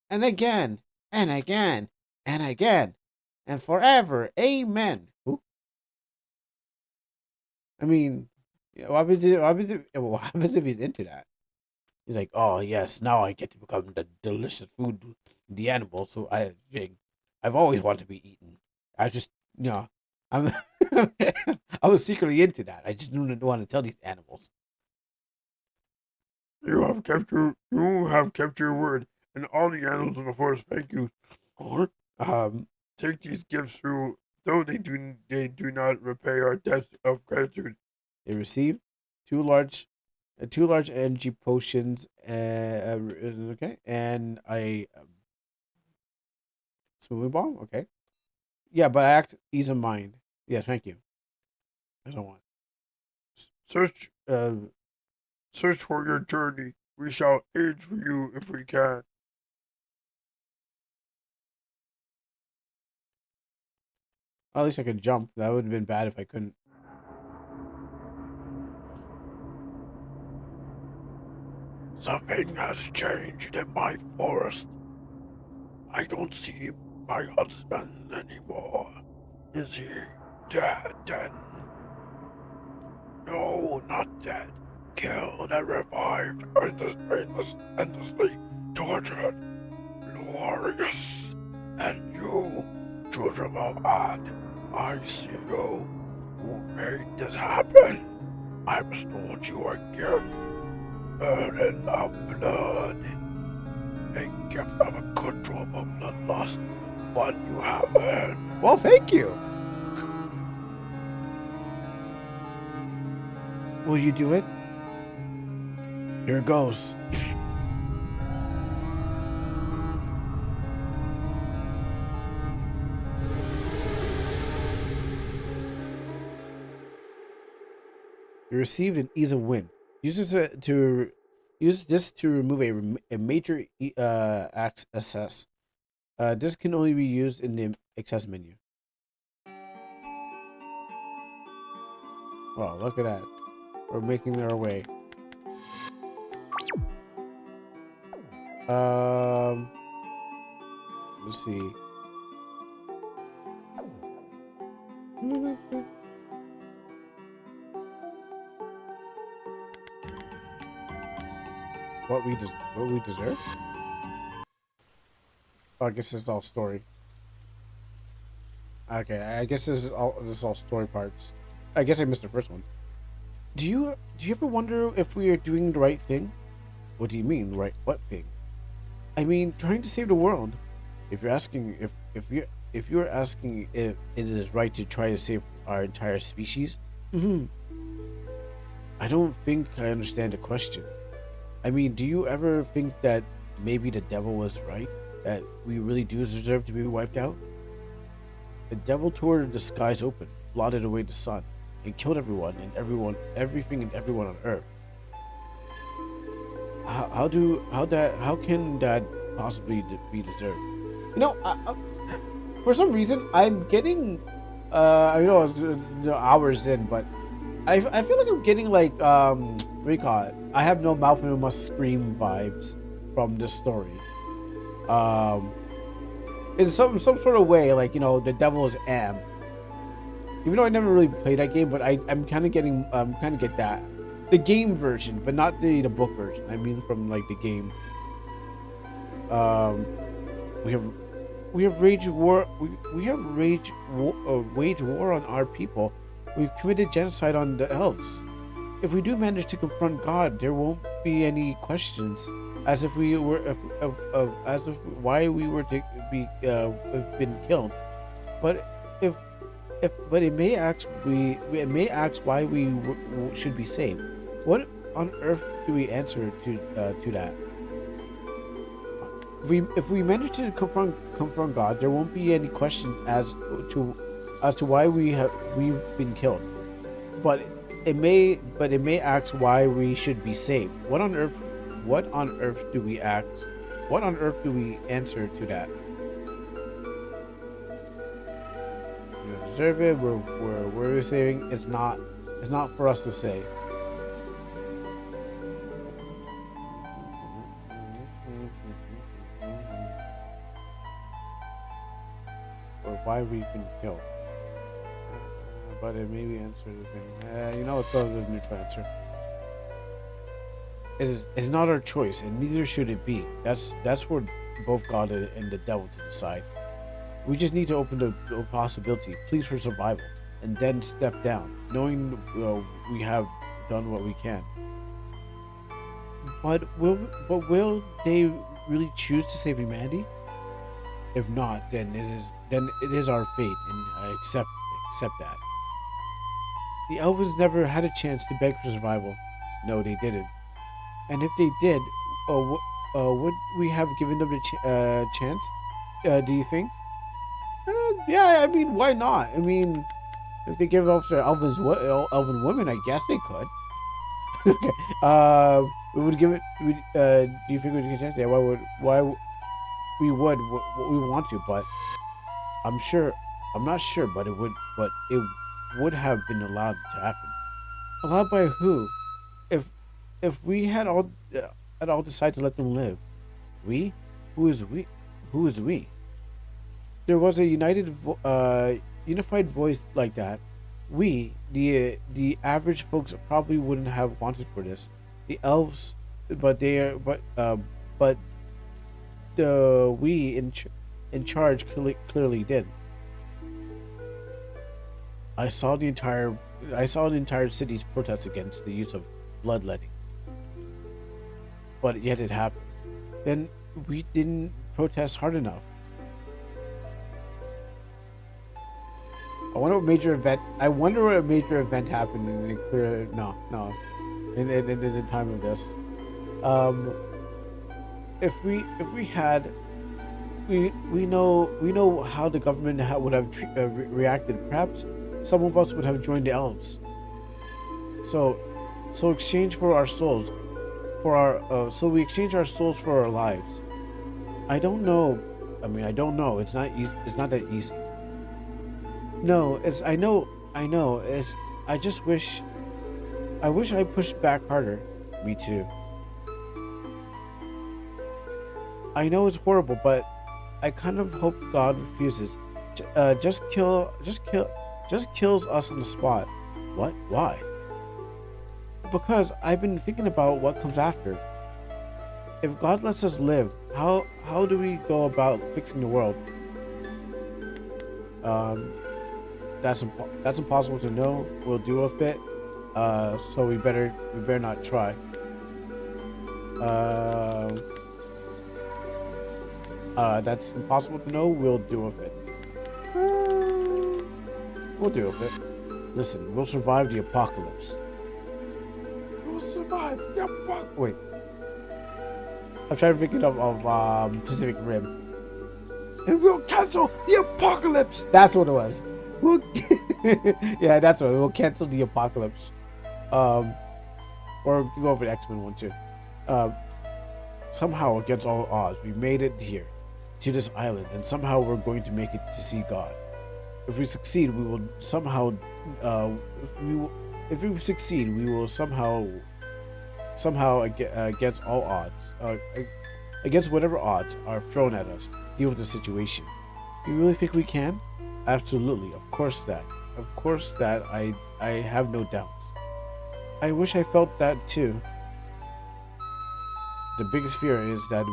and again, and again, and again, and forever. Amen. Ooh. I mean, what happens if he's into that? He's like, oh yes, now I get to become the delicious food, the animal. So I've always wanted to be eaten. I just, I'm, I was secretly into that. I just didn't want to tell these animals. You have kept your word, and all the animals of the forest thank you. Or, take these gifts through, though they do not repay our debt of gratitude. They receive two large, two large energy potions. Okay, and a smoothing bomb. Okay, yeah, but I act ease of mind. Yeah, thank you. I don't want. Search, search for your journey. We shall aid for you if we can. At least I could jump. That would have been bad if I couldn't. Something has changed in my forest. I don't see my husband anymore. Is he dead then? No, not dead. Killed and revived, endlessly tortured. Glorious. And you, children of Ad, I see you. Who made this happen? I bestowed you a gift. Burden of blood. A gift of uncontrollable bloodlust. One you have earned. Well, thank you. Will you do it? Here it goes. You received an ease of win. Use this to remove a major access. This can only be used in the access menu. Wow, look at that. We're making our way. Let's see. What we deserve? Oh, I guess it's all story. Okay, I guess this is all story parts. I guess I missed the first one. Do you ever wonder if we are doing the right thing? What do you mean, right? What thing? I mean, trying to save the world. If you're asking if you're asking if it is right to try to save our entire species, mhm, I don't think I understand the question. I mean, do you ever think that maybe the devil was right? That we really do deserve to be wiped out? The devil tore the skies open, blotted away the sun, and killed everything and everyone on Earth. How can that possibly be deserved? You know, for some reason, I'm getting, I know it's hours in, but I feel like I'm getting like, what do you call it? I have no mouth and I must scream vibes from this story. Um, in some sort of way, like, the devil is Am. Even though I never really played that game, but I'm kind of getting, kind of get that. The game version, but not the book version. I mean, from like the game. Um, we have we have waged war. We have waged war on our people. We've committed genocide on the elves. If we do manage to confront God, there won't be any questions as if we were as if why we were to be have been killed. But but it may ask why we should be saved. What on earth do we answer to that? If we manage to confront God, there won't be any question to why we've been killed. But it may ask why we should be saved. What on earth do we ask? What on earth do we answer to that? We deserve it. We're saving. It's not for us to say. Or why we've been killed. But it maybe answer the thing. Let's go with a neutral answer. It's not our choice, and neither should it be. That's for both God and the devil to decide. We just need to open the possibility, please, for survival, and then step down, knowing we have done what we can. But will they really choose to save humanity? If not, then it is our fate, and I accept that. The elves never had a chance to beg for survival. No, they didn't. And if they did, would we have given them the chance? Do you think? Yeah, I mean, why not? I mean, if they give up their elven women, I guess they could. Okay. We would give it. Do you think we'd get a chance? Yeah. Why we would? We want to, but I'm sure. I'm not sure, but it would have been allowed to happen. Allowed by who? If we had all decided to let them live, we? Who is we? Who is we? There was a unified voice like that. We, the average folks, probably wouldn't have wanted for this. The elves, but the we in charge clearly did. I saw the entire city's protest against the use of bloodletting. But yet it happened. Then we didn't protest hard enough. I wonder what major event happened in the clear. No, in the time of this. If we had, we know how the government would have reacted. Perhaps some of us would have joined the elves. So exchange for our souls, so we exchange our souls for our lives. I don't know. I mean, I don't know. It's not easy. It's not that easy. No, I know. I just wish. I wish I pushed back harder. Me too. I know it's horrible, but I kind of hope God refuses. Just kill just kills us on the spot. What? Why? Because I've been thinking about what comes after. If God lets us live, how do we go about fixing the world? Um, that's impossible to know. We'll do with it. So we better not try. That's impossible to know. We'll do with it. We'll do with it. Listen, we'll survive the apocalypse. We'll survive the apocalypse. Wait, I'm trying to think of Pacific Rim. And we'll cancel the apocalypse. That's what it was. We'll yeah, that's what we'll cancel the apocalypse. Or go over the X-Men one too. Somehow, against all odds, we made it here, to this island, and somehow we're going to make it to see God. If we succeed, we will somehow. If we succeed, we will somehow against all odds, against whatever odds are thrown at us, deal with the situation. You really think we can? Absolutely, of course that. I have no doubts. I wish I felt that too. The biggest fear is that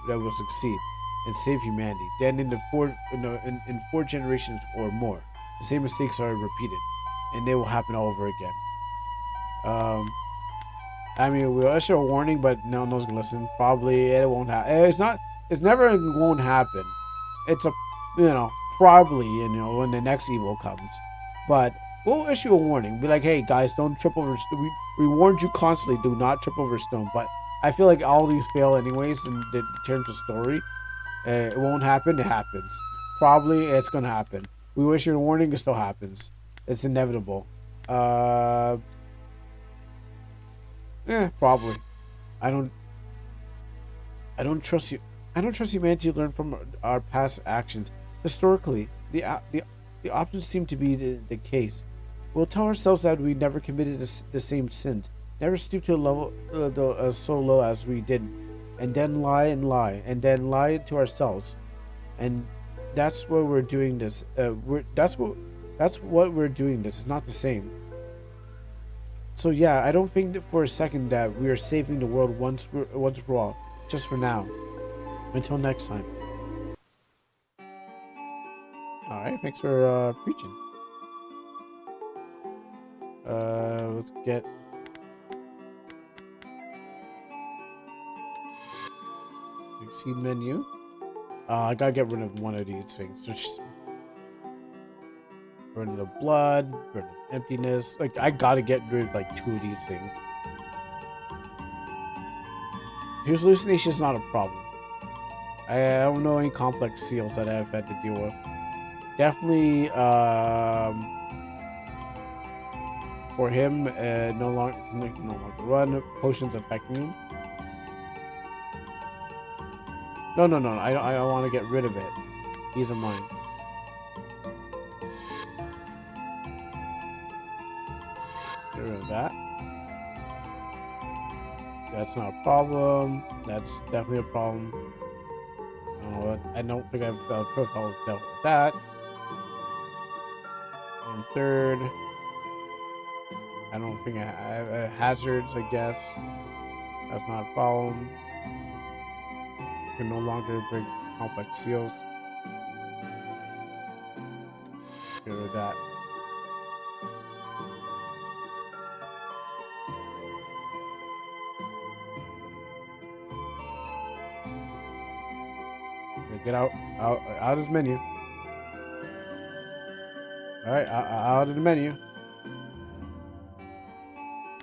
we'll succeed and save humanity. Then in 4 generations or more, the same mistakes are repeated, and they will happen all over again. I mean, we'll issue a warning, but no one's gonna listen. Probably it won't happen. It's never won't happen. It's probably when the next evil comes, but we'll issue a warning. Be like, hey guys, don't trip over. We warned you constantly, do not trip over stone. But I feel like all these fail anyways in terms of story. It won't happen. It happens. Probably it's gonna happen. We issue a warning. It still happens. It's inevitable. Probably. I don't trust you. I don't trust humanity to learn from our past actions. Historically, the opposite seem to be the case. We'll tell ourselves that we never committed the same sins, never stooped to a level so low as we did, and then lie, and then lie to ourselves, and that's what we're doing. This that's what we're doing. This is not the same. So yeah, I don't think that for a second that we are saving the world once for all, just for now. Until next time. Alright, thanks for preaching. Let's get succeed menu. I gotta get rid of one of these things. Just burn of the blood, burn of emptiness. Like I gotta get rid of like 2 of these things. Here's hallucination is not a problem. I don't know any complex seals that I've had to deal with. Definitely, for him, no longer run. Potions affecting him. No. I want to get rid of it. He's a mine. Get rid of that. That's not a problem. That's definitely a problem. I don't think I've dealt with that. And third, I don't think I have hazards, I guess. That's not a problem. Can no longer bring complex seals. Get rid of that. Get out of this menu. All right, out of the menu.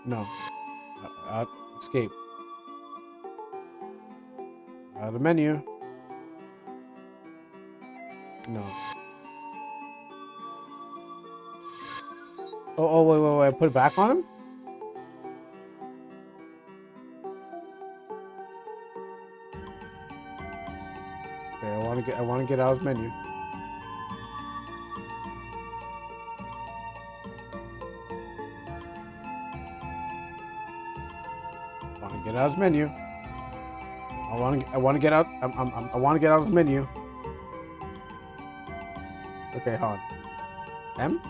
No, escape. Out of the menu. No. Oh, wait. Put it back on him. Okay, I want to get out of his menu. I want to get out of his menu. I want to get out. I want to get out of his menu. Okay, hold on. M.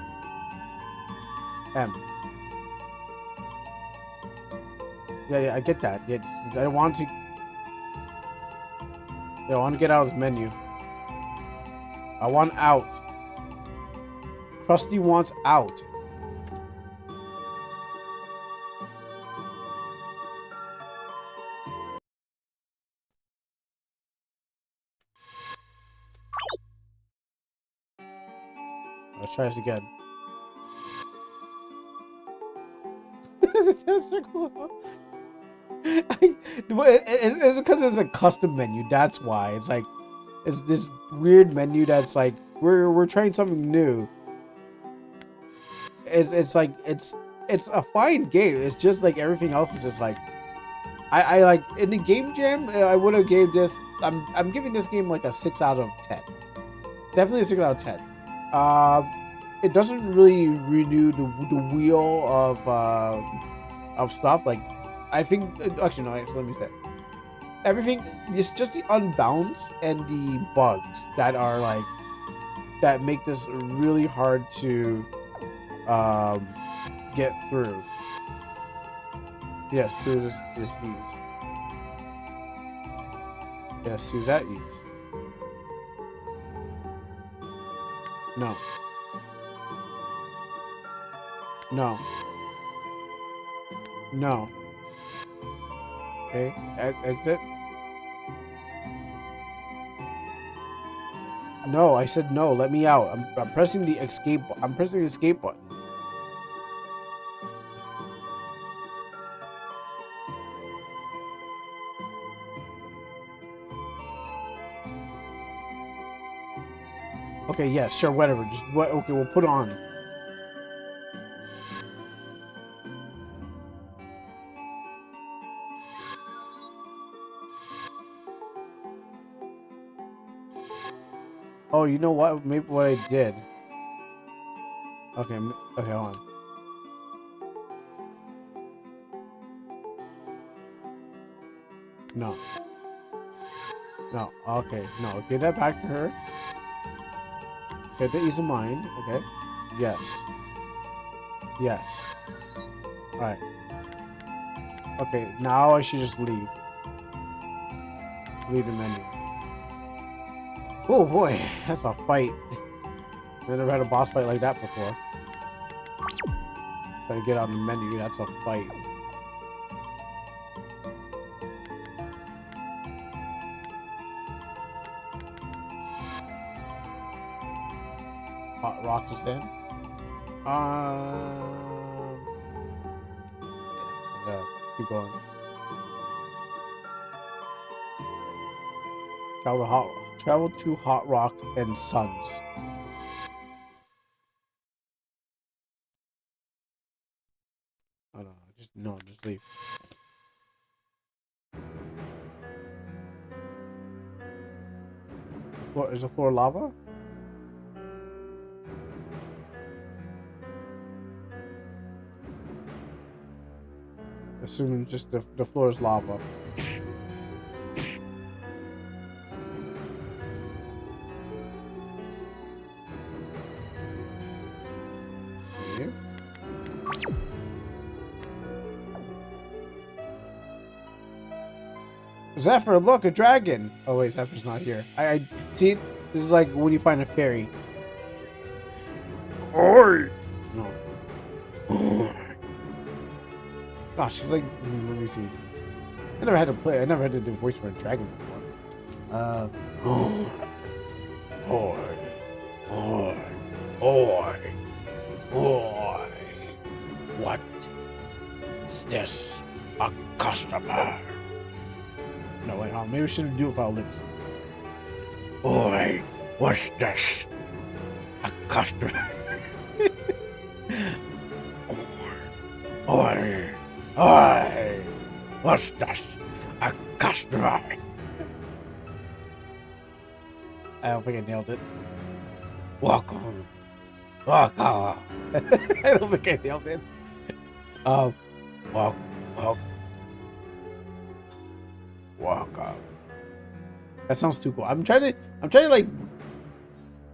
M. Yeah, I get that. Yeah, I want to. Yeah, I want to get out of this menu. I want out. Krusty wants out. Let's try this again. It's because it's a custom menu. That's why it's like it's this weird menu that's like we're trying something new. It's like it's a fine game. It's just like everything else is just like I like in the game jam. I would have gave this. I'm giving this game like a 6 out of 10. Definitely a 6 out of 10. It doesn't really renew the wheel of stuff. Like I think actually no. Actually, let me say everything. It's just the unbounce and the bugs that are like that make this really hard to get through. Yes, through this ease. Yes, through that ease. No. No. No. Okay, exit. No, I said no. Let me out. I'm pressing the escape. I'm pressing the escape button. Okay, yeah, sure, whatever. Just what? Okay, we'll put on. Oh, you know what? Maybe what I did. Okay, okay, hold on. No. No. Okay, no. Give that back to her. Get the ease of mind. Okay. Yes. Yes. All right. Okay, now I should just leave. Leave the menu. Oh boy, that's a fight. I never had a boss fight like that before. Try to get on the menu, that's a fight. Hot rocks us in. Yeah, keep going. Travel to Hot Rocks and Suns. I don't know. Just leave. Is the floor lava? Assuming just the floor is lava. Okay. Zephyr, look, a dragon! Oh wait, Zephyr's not here. I see. This is like when you find a fairy. Oi! No. Gosh, she's like. Let me see. I never had to play. I never had to do voice for a dragon before. Oi! Oi! Oi! Oi! What's this? A customer? No, wait, maybe we shouldn't do it without lips. Oi! What's this? A customer? Oi! Oi! What's this? A customer? I don't think I nailed it. Welcome. Welcome. I don't think I nailed it. Welcome. That sounds too cool. I'm trying to like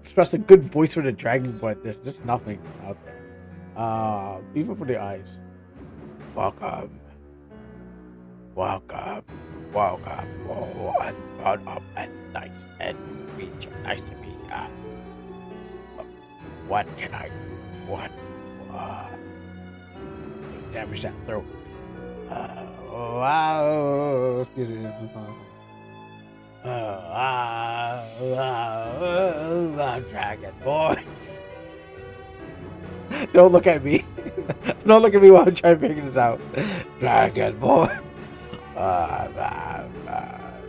express a good voice for the dragon, but there's just nothing out there. Even for the eyes. Welcome, welcome, welcome. Oh, and brought up and nice and meet you. Nice to meet you. What can I? What? Uh, Damage that throat. Wow. Excuse me. Dragon voice. Don't look at me. Don't look at me while I'm trying to figure this out. Dragon voice.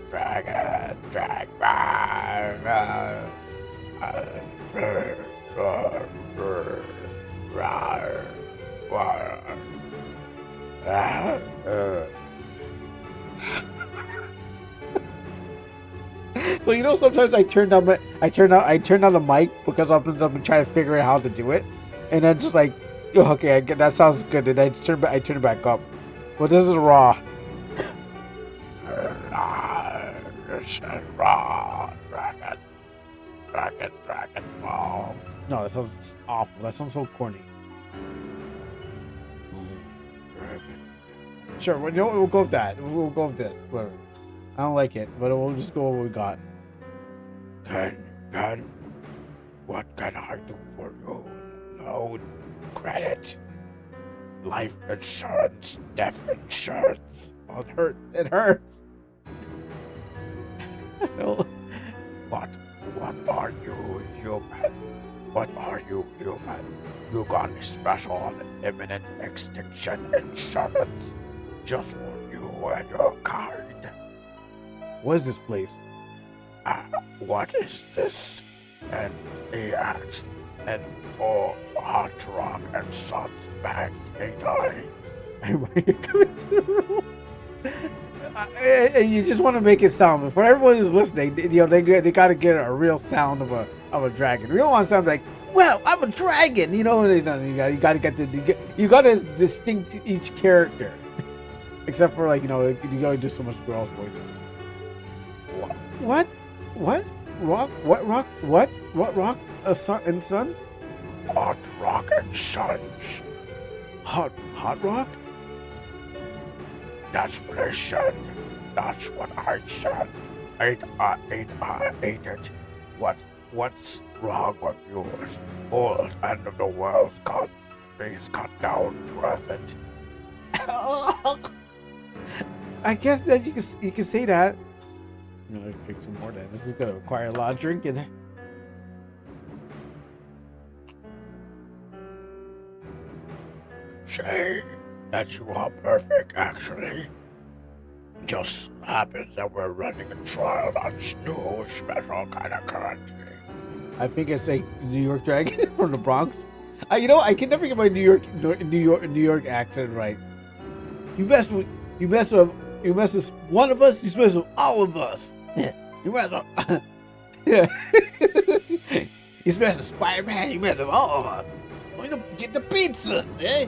Dragon. So you know, sometimes I turn down the mic because I've been trying to figure out how to do it, and then just like, oh, okay, I get that sounds good, and I turn it back up. But this is raw. This is raw. Dragon ball. No, that sounds awful. That sounds so corny. Sure, well, you know what? We'll go with that. We'll go with this. Whatever. I don't like it, but we'll just go with what we got. Can, what can I do for you? No credit. Life insurance, death insurance. Oh, it hurts. It hurts. What are you, human? What are you, human? You got a special imminent extinction insurance just for you and your kind. What is this place? What is this? And he asked, and oh, Hot Rock and Sons Bank, ain't I? Why are you coming to the room? You just want to make it sound. For everyone who's listening, you know, they got to get a real sound of a dragon. We don't want to sound like, well, I'm a dragon. You know, you got to get you got to distinct each character. Except for, like, you know, you got to do so much girls' voices. What? Rock? What rock? What rock? A sun and sun? Hot Rock and Sons. Hot rock? That's what I said. That's what I said. Ain't it? What's wrong with yours? Whole end of the world's got face cut down to earth it. I guess that you can say that. I'm gonna drink some more then. This is gonna require a lot of drinking. Say that you are perfect, actually. Just happens that we're running a trial on new special kind of currency. I think it's a New York dragon from the Bronx. You know, I can never get my New York accent right. You mess with one of us. You mess with all of us. You mess with yeah. You mess with Spider-Man. You mess with all of us. Get the pizzas, eh?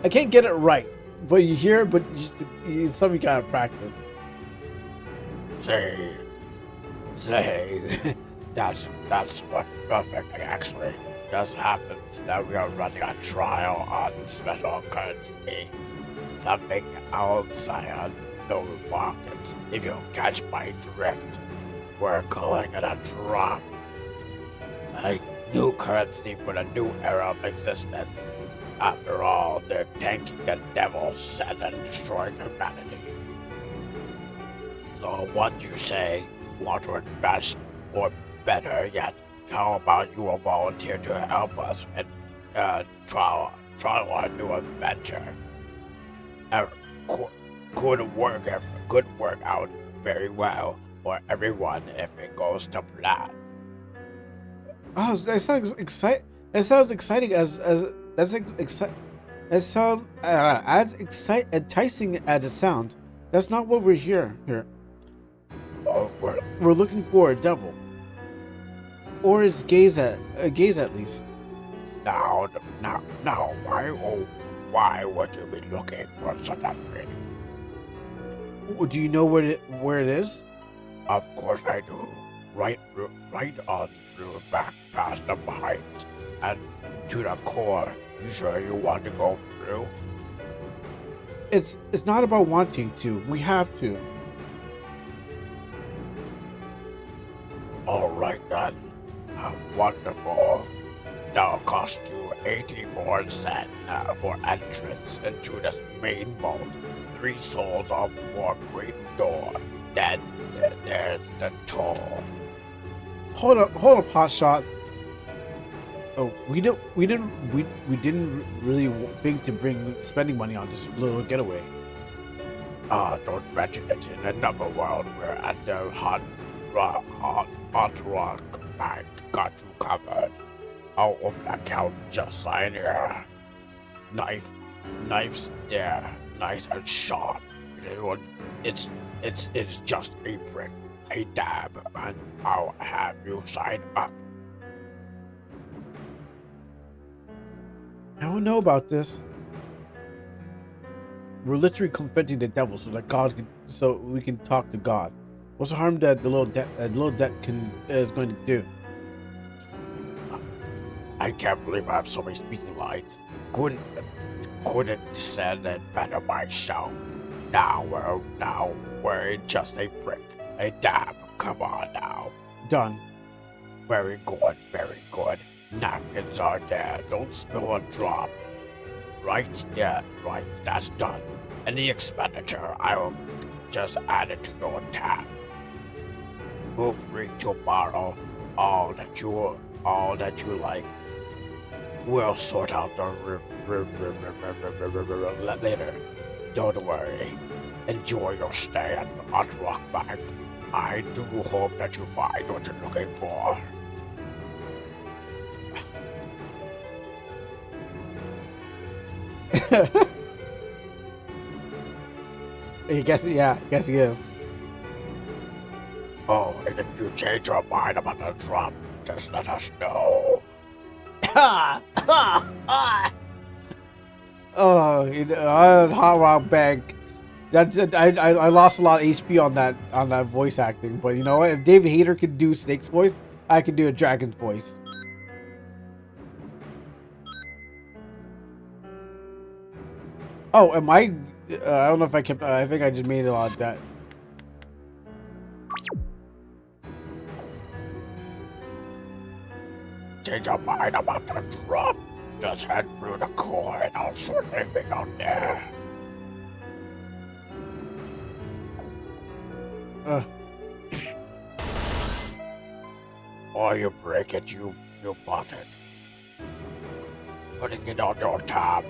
I can't get it right, but you hear it, but it's something you gotta practice. Say, that's what perfect actually. Just happens that we are running a trial on special currency. Something outside the markets. If you catch my drift, we're calling it a drop. A new currency for the new era of existence. After all, they're tanking the devil's set and destroying humanity. So what do you say? Want to invest? Or better yet, how about you will volunteer to help us and try our new adventure? Could work out very well for everyone if it goes to plan. Oh, that sounds exciting. That sounds exciting as enticing as it sounds. That's not what we're here. Oh, We're looking for a devil, or his gaze at least. Now, why would you be looking for such a thing? Do you know where it is? Of course I do. Right on through back past the heights. and to the core. You sure you want to go through? It's not about wanting to. We have to. All right then. Wonderful. Now cost you 84 cents for entrance into this main vault. 3 souls of more great door. Then there's the toll. Hold up, hotshot. Oh, we didn't really think to bring spending money on this little getaway. Don't mention it. In another world, we're at the hot rock bank. Got you covered. I'll open account just sign here. Knife's there, nice and sharp. It's just a prick, a dab, and I'll have you sign up. I don't know about this. We're literally confronting the devil so we can talk to God. What's the harm that the little debt is going to do? I can't believe I have so many speaking lines. Couldn't said it better myself. Now we're just a prick, a dab. Come on now. Done. Very good, very good. Napkins are there. Don't spill a drop. Right, yeah, right. That's done. Any expenditure, I will just add it to your tab. Feel free to borrow all that you like. We'll sort out the later. Don't worry. Enjoy your stay at Hot Rock Bank. I do hope that you find what you're looking for. I guess he is. Oh, and if you change your mind about the drop, just let us know. Oh, Hot Rock Bank. I lost a lot of HP on that voice acting, but you know what? If David Hayter could do Snake's voice, I could do a dragon's voice. Oh, am I? I don't know if I kept. I think I just made a lot of that. Change your mind about the drop. Just head through the core and I'll sort everything out there. Or you break it, you bought it. Putting it on your tab.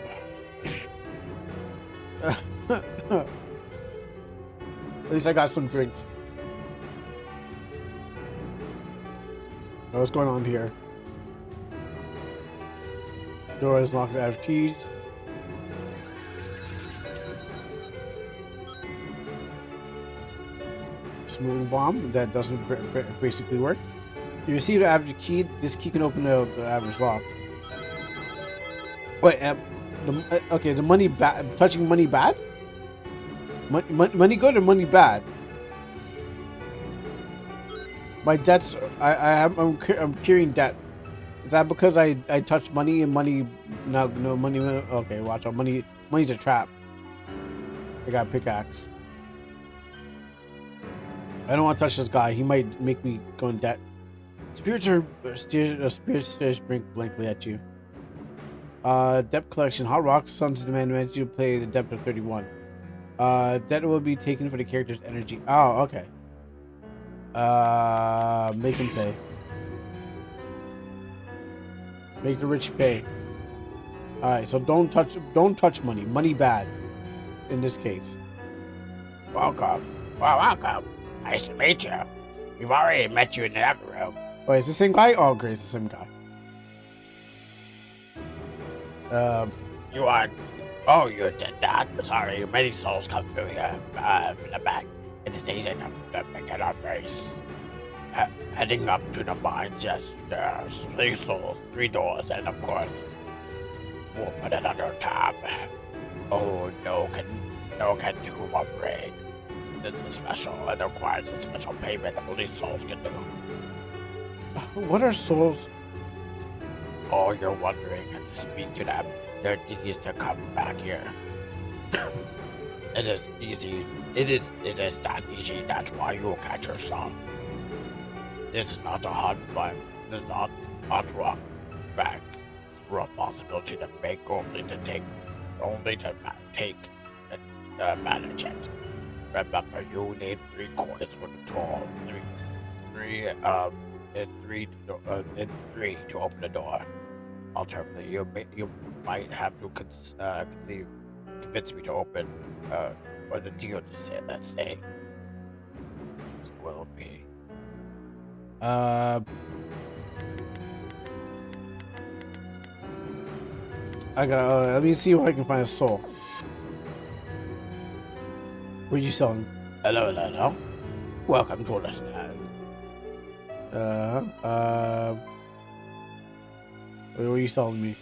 At least I got some drinks. What's going on here? Door is locked. I have keys. Smoothing bomb that doesn't basically work. You receive the average key. This key can open the average lock. Wait, okay. The money bad. Touching money bad. Money good or money bad? My debts. I'm carrying debt. Is that because I touched money and money? No money. Okay, watch out. Money's a trap. I got a pickaxe. I don't want to touch this guy. He might make me go in debt. Spirits stares blankly at you. Debt collection. Hot Rocks Sons demand you to play the depth of 31. Debt will be taken for the character's energy. Oh, okay. Make him pay. Make the rich pay. Alright, so don't touch money. Money bad. In this case. Welcome. Well, welcome. Nice to meet you. We've already met you in the other room. Wait, is the same guy? Oh, great, it's the same guy. You are... Oh, you did that? Sorry, many souls come through here. In the back. It is easy to forget our face. Heading up to the mines, yes, there's 3 souls, 3 doors, and of course, we'll put it under tab. Oh, no can do upgrade. This is special and requires a special payment only souls can do. What are souls? Oh, you're wondering and to speak to them. They're easy to come back here. It is easy. It is that easy. That's why you'll catch yourself. This is not a hard climb. This is not hard rock back. It's a responsibility to make only to take and manage it. Remember, you need 3 coins for the toll. Three to open the door. Alternatively, you might have to convince me to open or the deal to say. Let's say, so will it be? I got. Let me see if I can find a soul. What are you selling? Hello. Welcome to the stand. What are you selling me?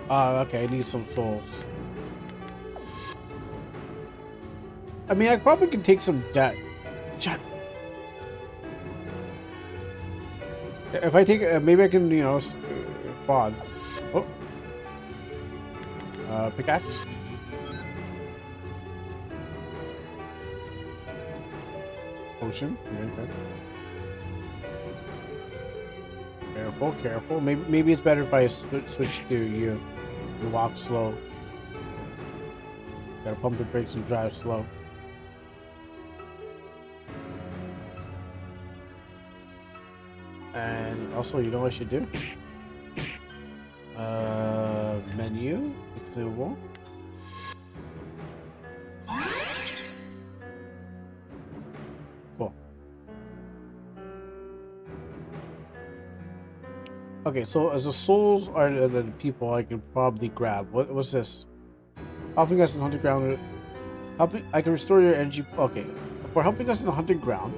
Okay, I need some souls. I mean, I probably can take some debt. If I take, maybe I can, spawn. Oh. Pickaxe. Potion. Okay. Careful. Maybe it's better if I switch to you. You walk slow. Gotta pump the brakes and drive slow. And also, you know what I should do? Menu, consumable. Cool. Okay, so as the souls are the people I can probably grab. What's this? Helping us in hunting ground. I can restore your energy. Okay, for helping us in the hunting ground.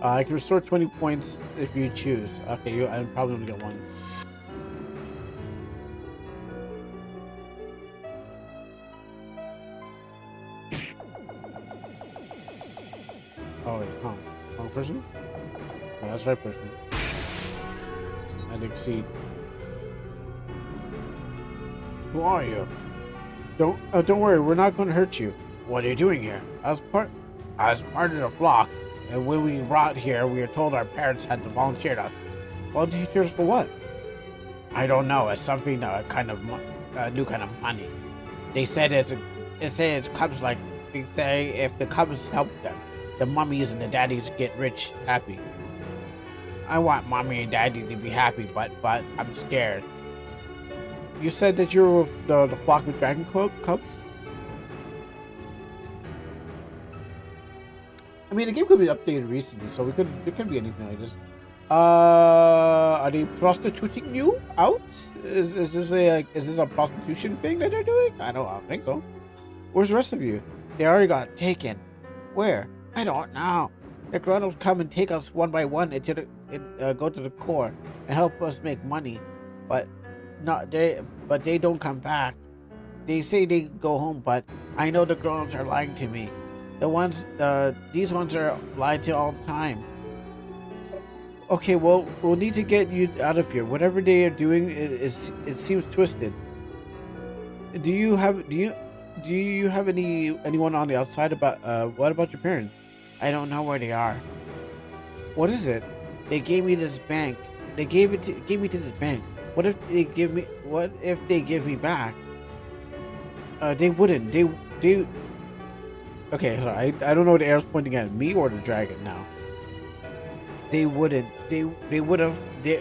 I can restore 20 points if you choose. Okay, I'm probably gonna get one. Oh wait, wrong person? Oh, that's the right person. I did exceed. Who are you? Don't worry, we're not gonna hurt you. What are you doing here? As part of the flock. And when we brought here, we were told our parents had volunteered us. Volunteers for what? I don't know. It's something new kind of money. They said it's cubs like they say if the cubs help them, the mummies and the daddies get rich, happy. I want mommy and daddy to be happy, but I'm scared. You said that you were with the flock with dragon cubs. I mean, the game could be updated recently, so it could be anything like this. Are they prostituting you out? Is this a prostitution thing that they're doing? I don't think so. Where's the rest of you? They already got taken. Where? I don't know. The grown-ups come and take us one by one go to the core and help us make money, but they don't come back. They say they go home, but I know the grown-ups are lying to me. These ones are lied to all the time. Okay, well, we'll need to get you out of here. Whatever they are doing, it seems twisted. Do you have anyone on the outside about what about your parents? I don't know where they are. What is it? They gave me this bank. They gave me to this bank. What if they give me back? They wouldn't. They. Okay, sorry. I don't know what the arrow's pointing at, me or the dragon now. They wouldn't. They would have. They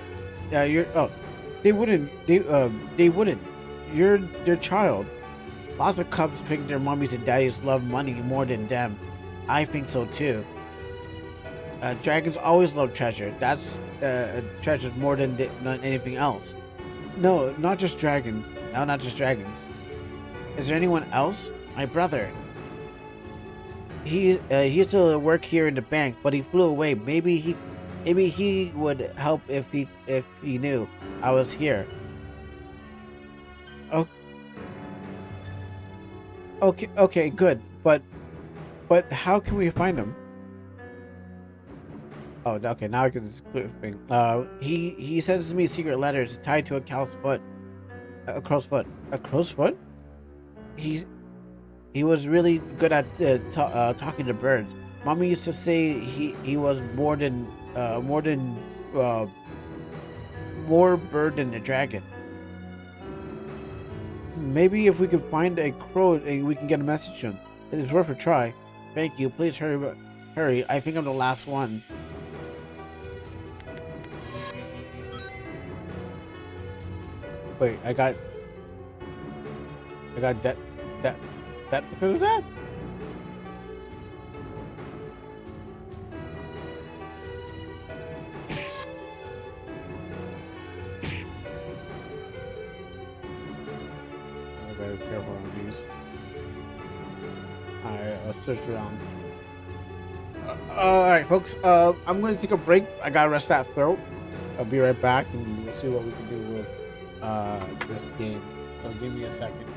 wouldn't. They wouldn't. You're their child. Lots of cubs think their mummies and daddies love money more than them. I think so too. Dragons always love treasure. That's treasure more than anything else. No, not just dragons. No, not just dragons. Is there anyone else? My brother. He used to work here in the bank, but he flew away. Maybe he would help if he knew I was here. Oh. Okay, good. but how can we find him? Oh, okay. Now I can just clear the thing. He sends me secret letters tied to a cow's foot, a crow's foot, a crow's foot. He he was really good at talking to birds. Mommy used to say he was uh, more bird than a dragon. Maybe if we can find a crow, we can get a message to him. It is worth a try. Thank you. Please hurry, hurry. I think I'm the last one. Wait, I got that, that because of that. I gotta be careful on these. Alright, I'll search around. Alright, folks. I'm gonna take a break. I gotta rest that throat. I'll be right back, and we'll see what we can do with this game. So give me a second.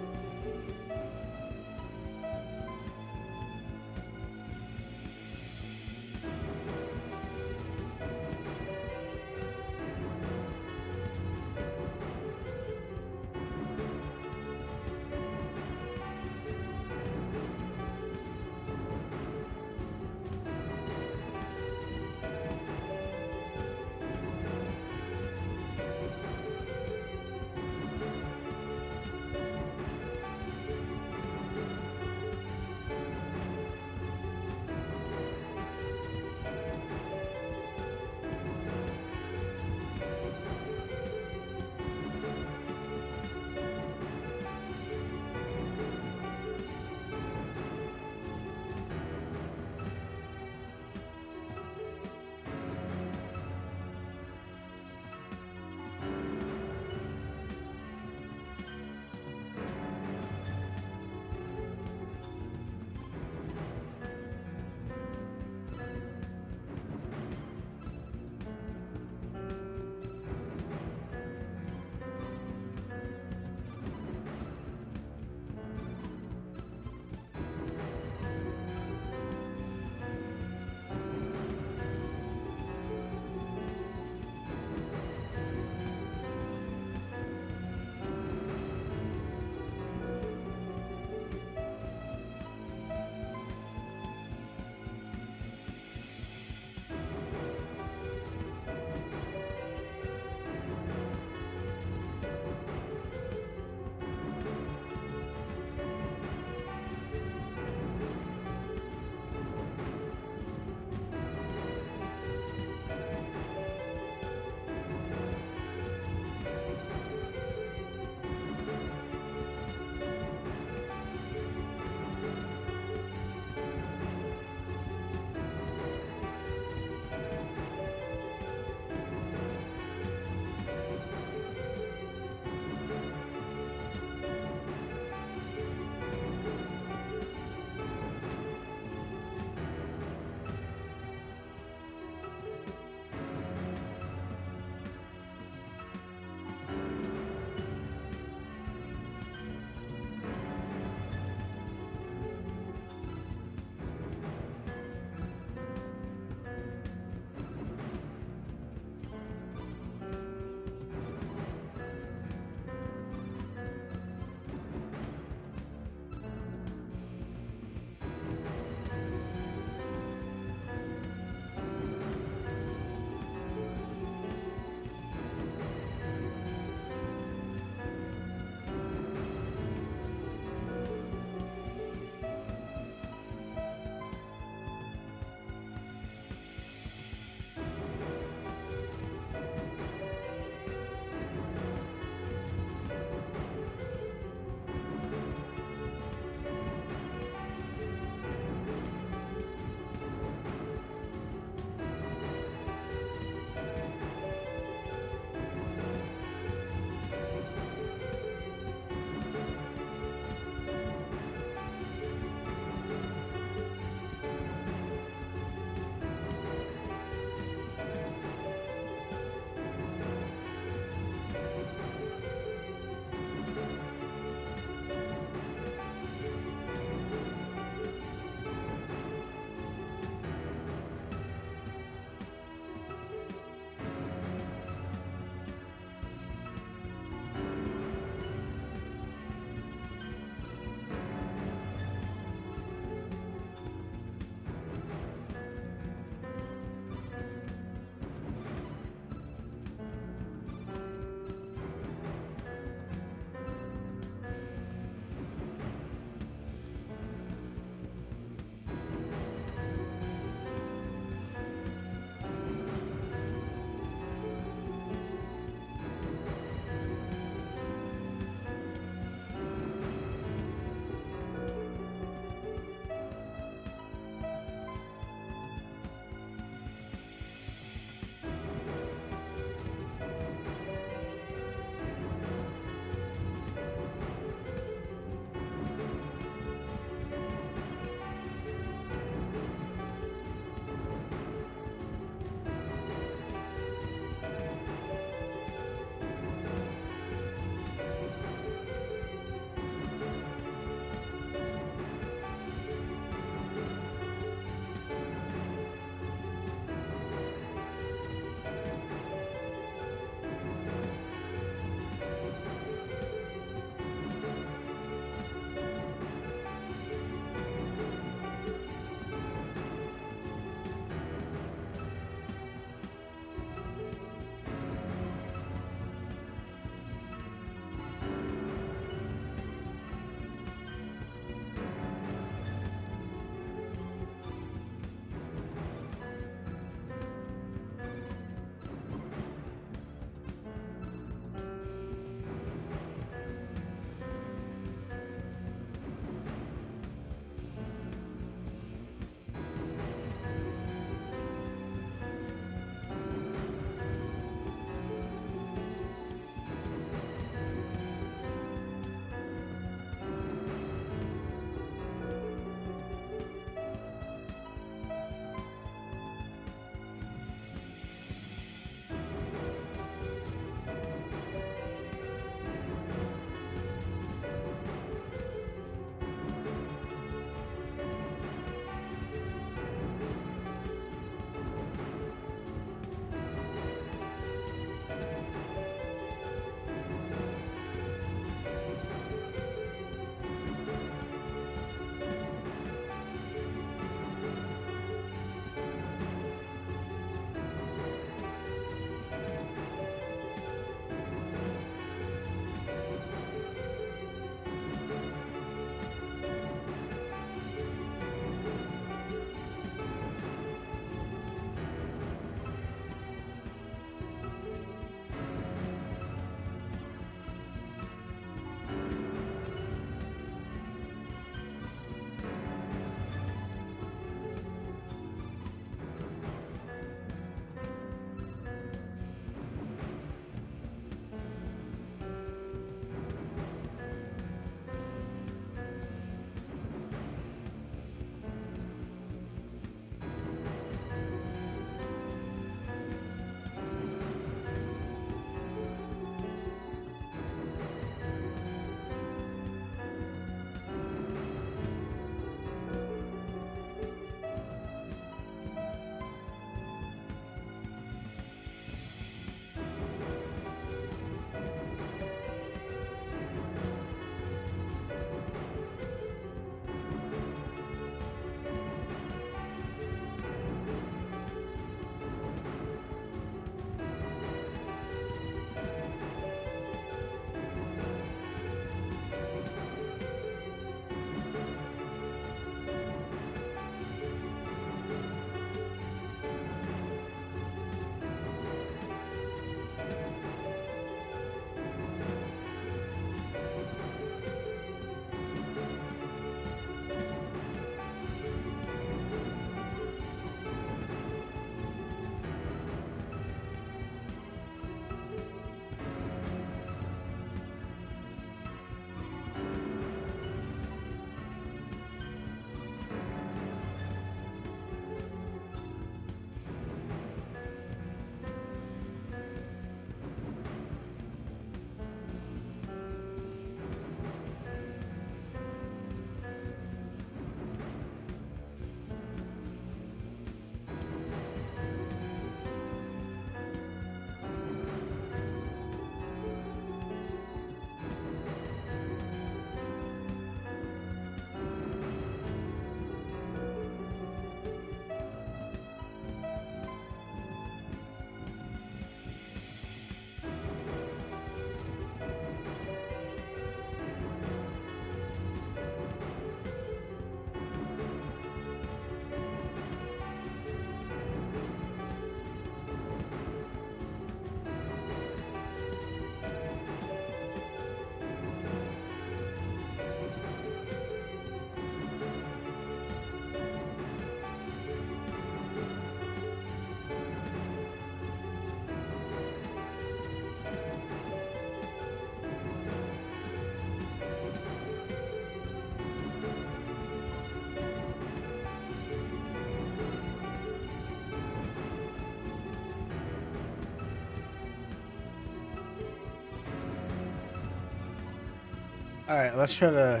All right, let's try to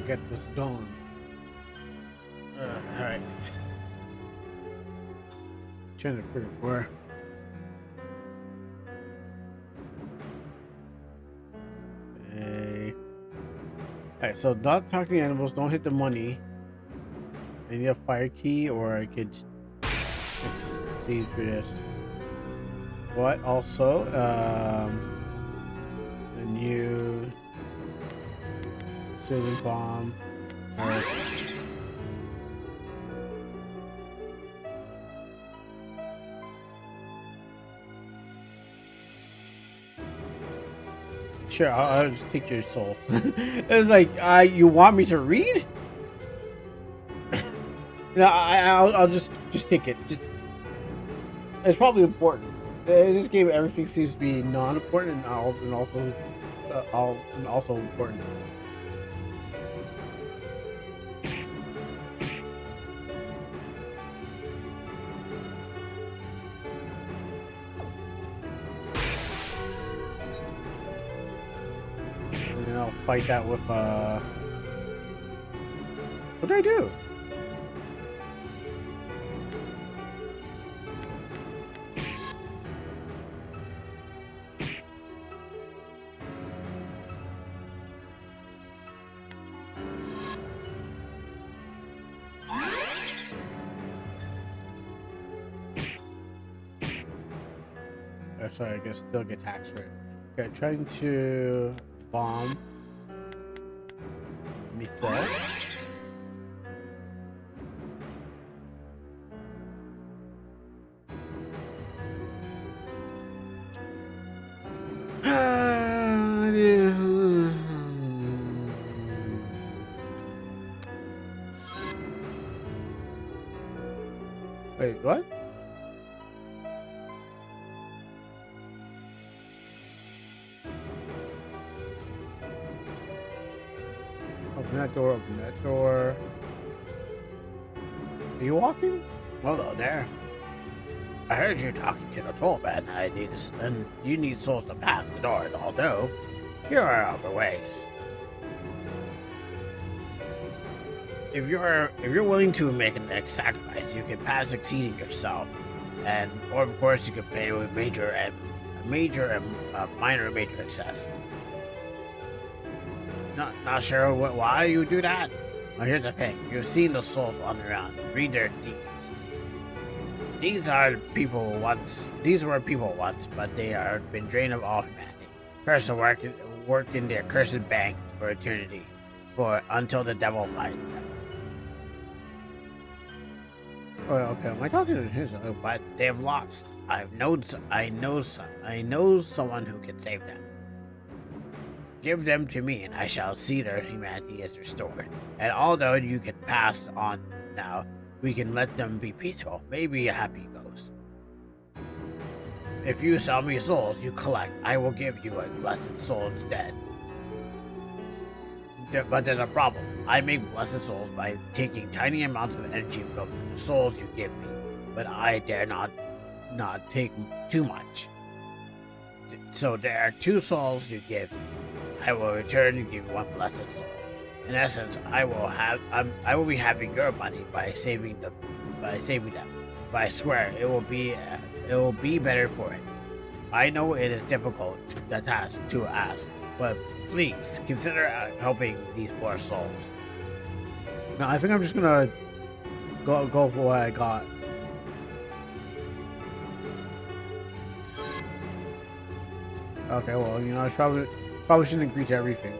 get this done. All right. Trying to figure where. Okay. All right, so not talk to the animals. Don't hit the money. I need a fire key, or I could succeed for this. What also? A new ceiling bomb. Sure, I'll just take your soul. It's like, you want me to read? No, I'll just take it. Just, it's probably important. In this game, everything seems to be non-important and also important. And then I'll fight that with what did I do? Oh, sorry, I guess still get taxed for it. Okay, trying to bomb missile. Wait, what? Open that door, open that door. Are you walking? Hello there. I heard you talking to the troll man. And you need souls to pass the door, although here are other ways. If you're willing to make a next sacrifice, you can pass exceeding yourself, or of course you can pay with minor and major excess. Not sure why you do that? Well, here's the thing. You've seen the souls wander around. Read their deeds. These were people once, but they are been drained of all humanity. Cursed to work in their cursed bank for eternity, until the devil finds them. Oh, okay. Am I talking to his? But they have lost. I know someone who can save them. Give them to me, and I shall see their humanity is restored. And although you can pass on now, we can let them be peaceful, maybe a happy ghost. If you sell me souls you collect, I will give you a blessed soul instead. But there's a problem. I make blessed souls by taking tiny amounts of energy from the souls you give me, but I dare not take too much. So there are 2 souls you give me. I will return and give you 1 blessed soul. In essence, I will be having your money by saving them. But I swear it will be better for it. I know it is difficult to ask, but please consider helping these poor souls. No, I think I'm just gonna go for what I got. Okay, well, you know, I probably shouldn't agree to everything.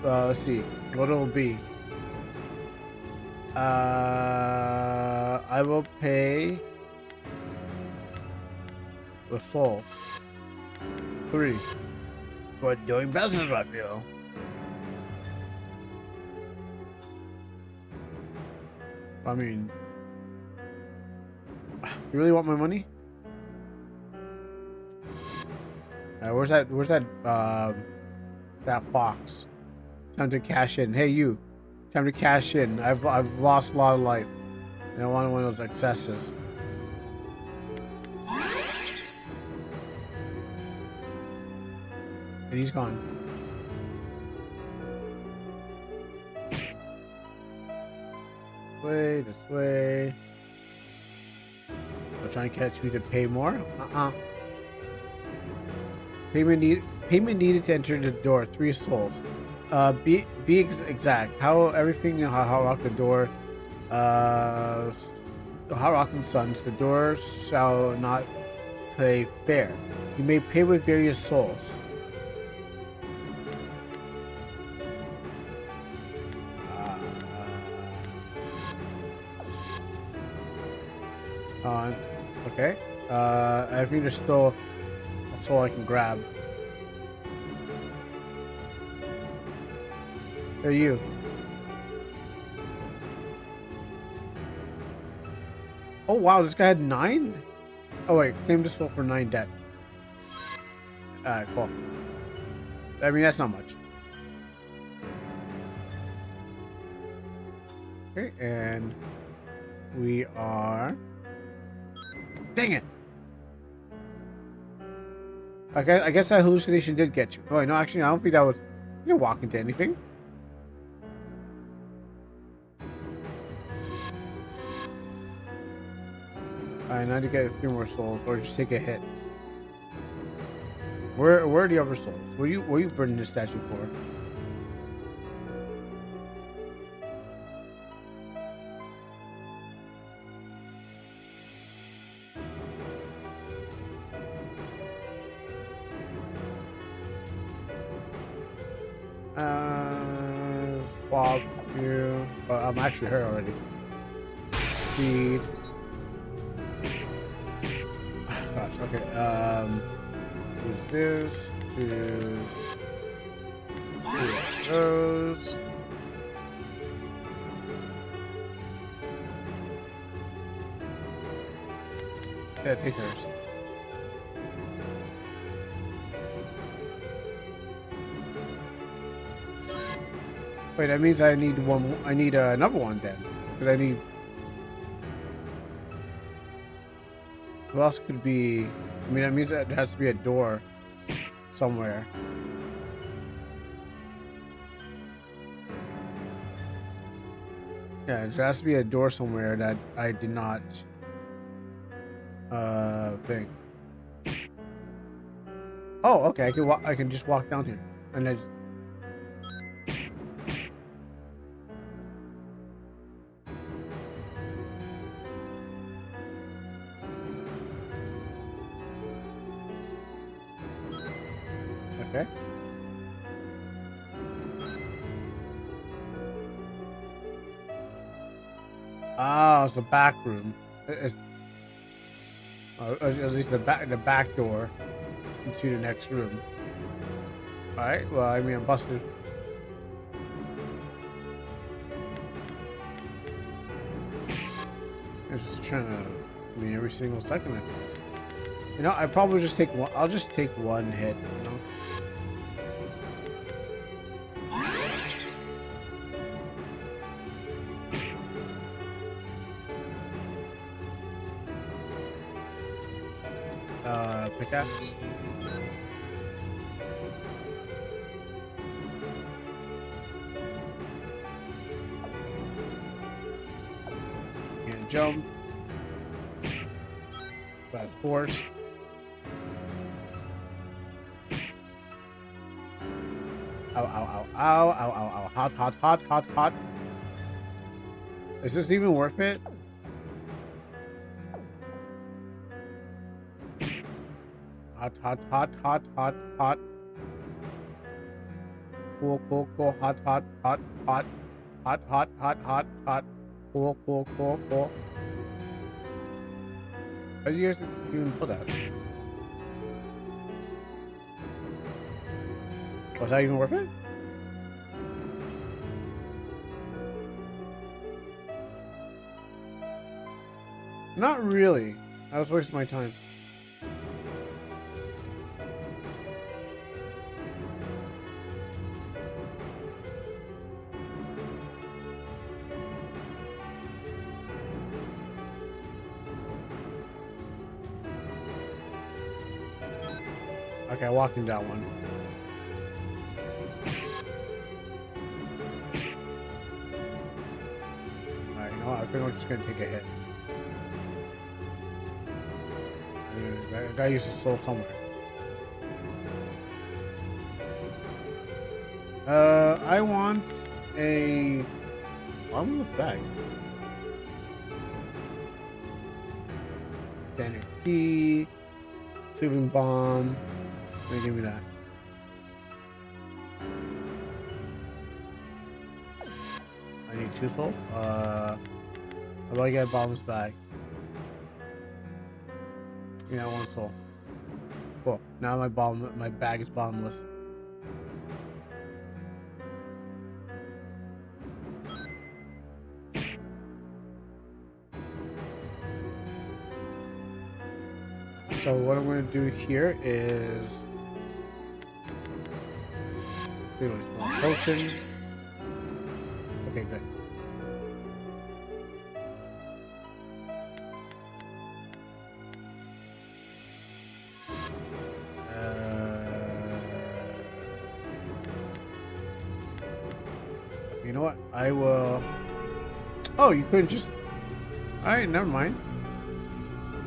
Let's see. What will be? I will pay with souls. 3. Good doing business with you. I mean, you really want my money? Where's that fox? Time to cash in. Hey, you. Time to cash in. I've lost a lot of life. And I want one of those excesses. And he's gone. This way. They're trying to catch me to pay more? Payment needed to enter the door. 3 souls. Be exact. How everything how rock the door. How rock and sons. The door shall not play fair. You may pay with various souls. Okay. I think there's still a soul I can grab. Hey, you. Oh wow, this guy had 9? Oh wait, claim the soul for 9 debt. Alright, cool. I mean, that's not much. Okay, and we are... Dang it! I guess that hallucination did get you. Oh, no, actually, I don't think that was... You didn't walk into anything. I need to get a few more souls, or just take a hit. Where are the other souls? What are you burning this statue for? Swap you. I'm actually hurt already. Speed. Gosh, okay. Use this to those. Yeah, take hers. Wait, that means I need one. I need another one then, because I need. Who else could be? I mean, that means that there has to be a door somewhere. Yeah, there has to be a door somewhere that I did not think. Oh, okay. I can walk. I can just walk down here, and I just. Okay. Ah, it's a back room. It's, at least the back door into the next room. All right. Well, I mean, I'm busted. I'm just trying to. I mean, every single second I pass. You know, I probably just take one. I'll just take one hit. You know. Pickaxe. Can't jump. Bad force. Ow, ow, ow, ow, ow, ow, ow. Hot, hot, hot, hot, hot. Is this even worth it? Hot, hot, hot, hot, hot, hot. Cool, cool, cool. Hot, hot, hot, hot. Hot, hot, hot, hot, hot. Cool, cool, cool, cool. How do you guys even put that? Was that even worth it? Not really. I was wasting my time. Okay, I walked into that one. think I'm just gonna take a hit. I gotta use the soul somewhere. I want a bottomless bag. Standard key, soothing bomb. Give me that. I need 2 souls. How about I get a bottomless bag? Yeah, 1 soul. Cool. Now my bag is bottomless. So what I'm going to do here is do a small potion. Okay, good. You know what? I will. Oh, you couldn't just. All right, never mind.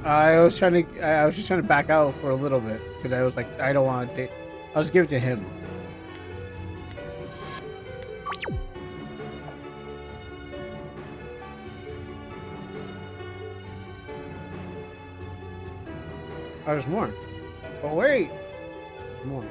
I was just trying to back out for a little bit because I was like, I don't want to take. I'll just give it to him. Oh, there's more. Oh wait, there's more.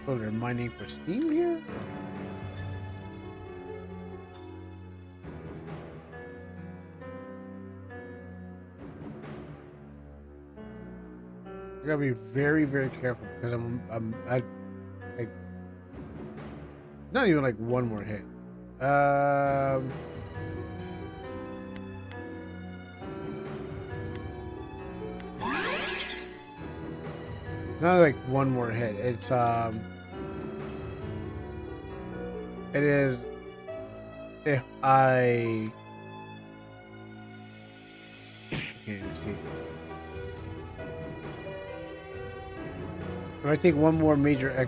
Oh, they're mining for steam here? I gotta be very, very careful because I like not even like 1 more hit. Not like 1 more hit. It's it is if I can't even see. If I take 1 more major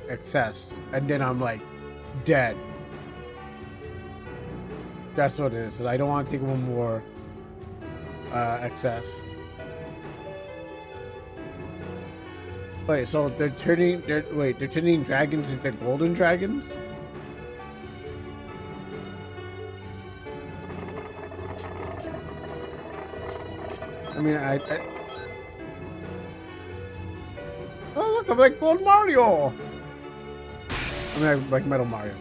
excess, and then I'm like dead. That's what it is. I don't want to take 1 more excess. Wait, so they're turning dragons into golden dragons? I mean, oh look, I'm like Gold Mario! I mean, I like Metal Mario.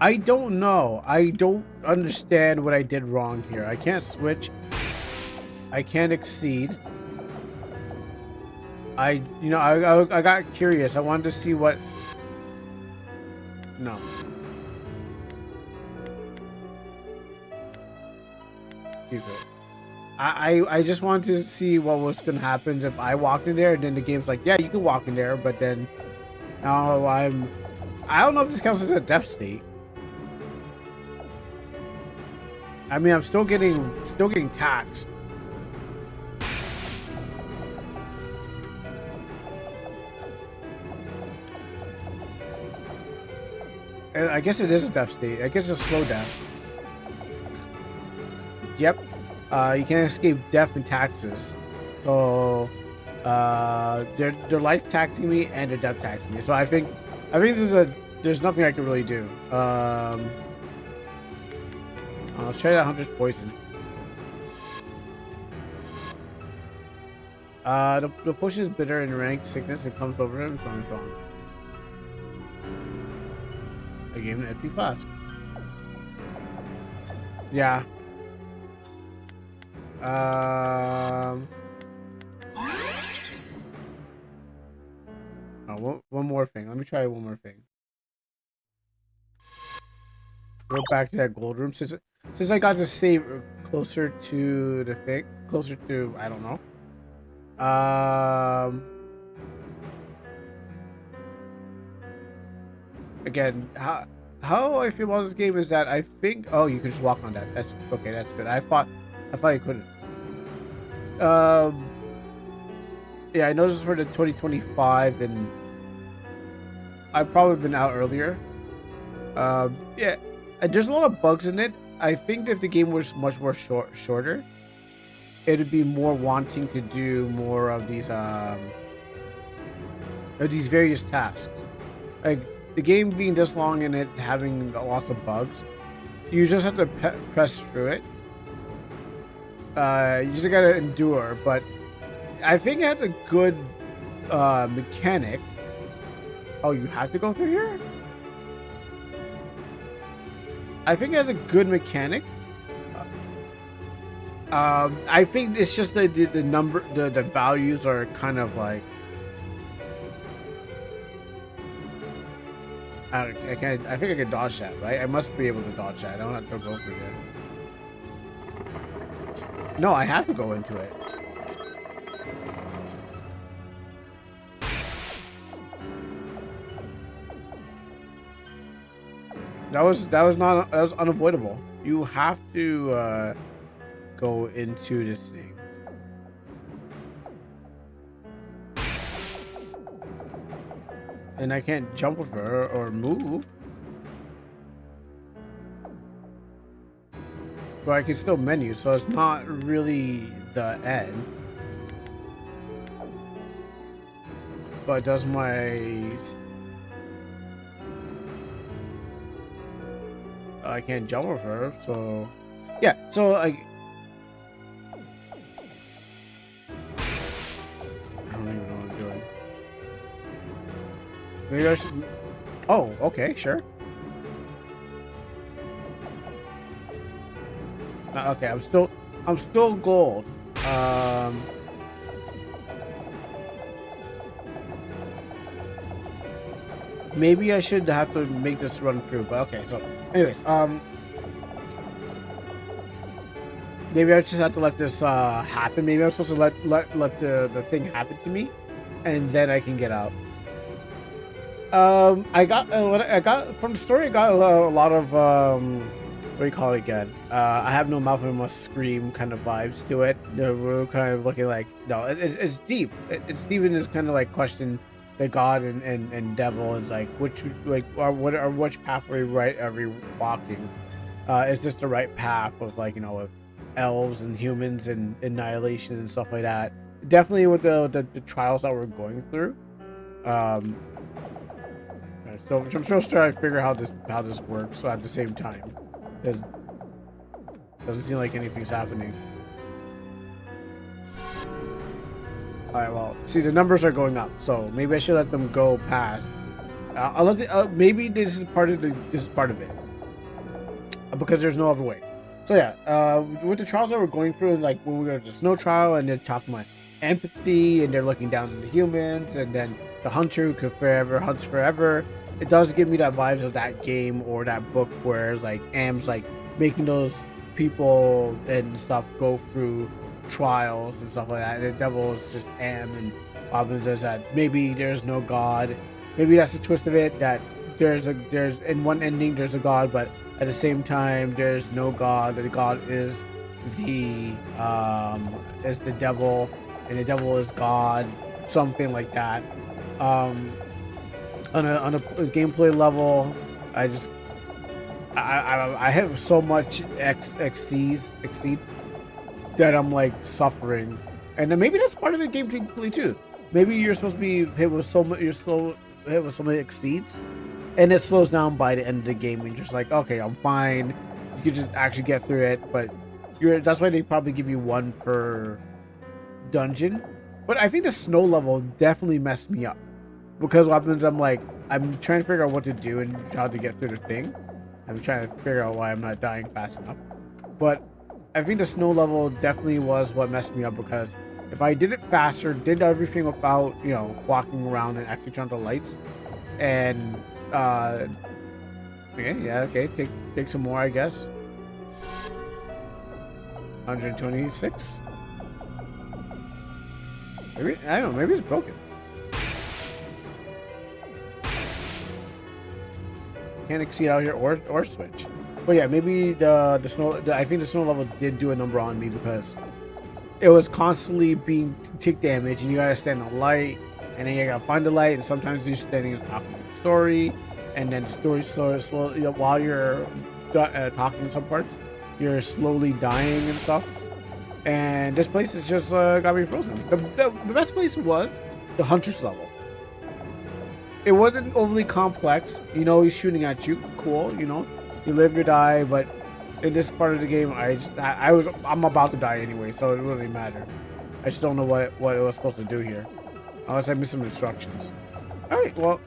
I don't know. I don't understand what I did wrong here. I can't switch. I can't exceed. I got curious. I wanted to see what. No. Keep it. I just wanted to see what was gonna happen if I walked in there, and then the game's like, yeah, you can walk in there, but then now I don't know if this counts as a death state. I mean, I'm still getting taxed. I guess it is a death state. I guess it's a slow death. Yep. You can't escape death and taxes. So they're life taxing me and they're death taxing me. So I think there's nothing I can really do. I'll try that Hunter's Poison. The potion is bitter and rank sickness. It comes over him, so I'm strong. I gave him an empty flask. Yeah. Oh, one more thing. Let me try one more thing. Go back to that gold room since I got to save closer to the thing, closer to I don't know. Again, how I feel about this game is that I think you can just walk on that. That's okay. That's good. I thought you couldn't. Um, yeah, I know this is for the 2025, and I've probably been out earlier. Yeah, there's a lot of bugs in it. I think if the game was much more shorter, it'd be more wanting to do more of these various tasks. Like the game being this long and it having lots of bugs, you just have to press through it. You just gotta endure. But I think it has a good mechanic. Oh, you have to go through here? I think it has a good mechanic. I think it's just the number, the values are kind of like I can't. I think I can dodge that, right? I must be able to dodge that. I don't have to go through there. No, I have to go into it. That was unavoidable. You have to go into this thing. And I can't jump with her or move. But I can still menu, so it's not really the end. But does my... I can't jump with her, so... Yeah, so I don't even know what I'm doing. Maybe I should... Oh, okay, sure. Okay, I'm still gold. Maybe I should have to make this run through, but okay, so anyways, maybe I just have to let this happen. Maybe I'm supposed to let the thing happen to me, and then I can get out. I got what I got from the story. I got a lot of what do you call it again? I have no mouth and must scream kind of vibes to it. We're kind of looking like no, it's deep. It's deep in this kind of like question the God and devil is like which which path are we walking? Is this the right path of like of elves and humans and annihilation and stuff like that? Definitely with the trials that we're going through. So I'm still trying to figure out how this works at the same time. It doesn't seem like anything's happening. Alright, well, see, the numbers are going up, so maybe I should let them go past. I'll let maybe this is part of it, because there's no other way. So yeah, with the trials that we're going through, like when we go to the snow trial, and they're talking about empathy, and they're looking down on the humans, and then the hunter who could forever hunts forever. It does give me that vibes of that game or that book where it's like Am's like making those people and stuff go through trials and stuff like that. And the devil is just Am, and Robin says that maybe there's no God. Maybe that's the twist of it, that there's in one ending there's a God, but at the same time there's no God. The God is the devil, and the devil is God, something like that. On a gameplay level, I have so much exceed that I'm like suffering, and then maybe that's part of the gameplay too. Maybe you're supposed to be hit with so much, hit with so many exceeds, and it slows down by the end of the game, and you're just like, okay, I'm fine. You can just actually get through it, but that's why they probably give you one per dungeon. But I think the snow level definitely messed me up. Because what happens, I'm trying to figure out what to do and how to get through the thing. I'm trying to figure out why I'm not dying fast enough. But I think the snow level definitely was what messed me up because if I did it faster, did everything without walking around and actually turn on the lights, and uh, okay, yeah, okay, take some more, I guess. 126. Maybe I don't know. Maybe it's broken. Can't exceed out here or switch. But yeah, maybe the snow. I think the snow level did do a number on me because it was constantly being tick damage, and you gotta stand on light, and then you gotta find the light, and sometimes you're standing and talking to the story, and then the story slow while you're talking some parts, you're slowly dying and stuff. And this place is just got me frozen. The best place was the hunter's level. It wasn't overly complex. He's shooting at you. Cool. You live or die. But in this part of the game, I'm about to die anyway, so it doesn't really matter. I just don't know what it was supposed to do here, unless I missed some instructions. All right. Well,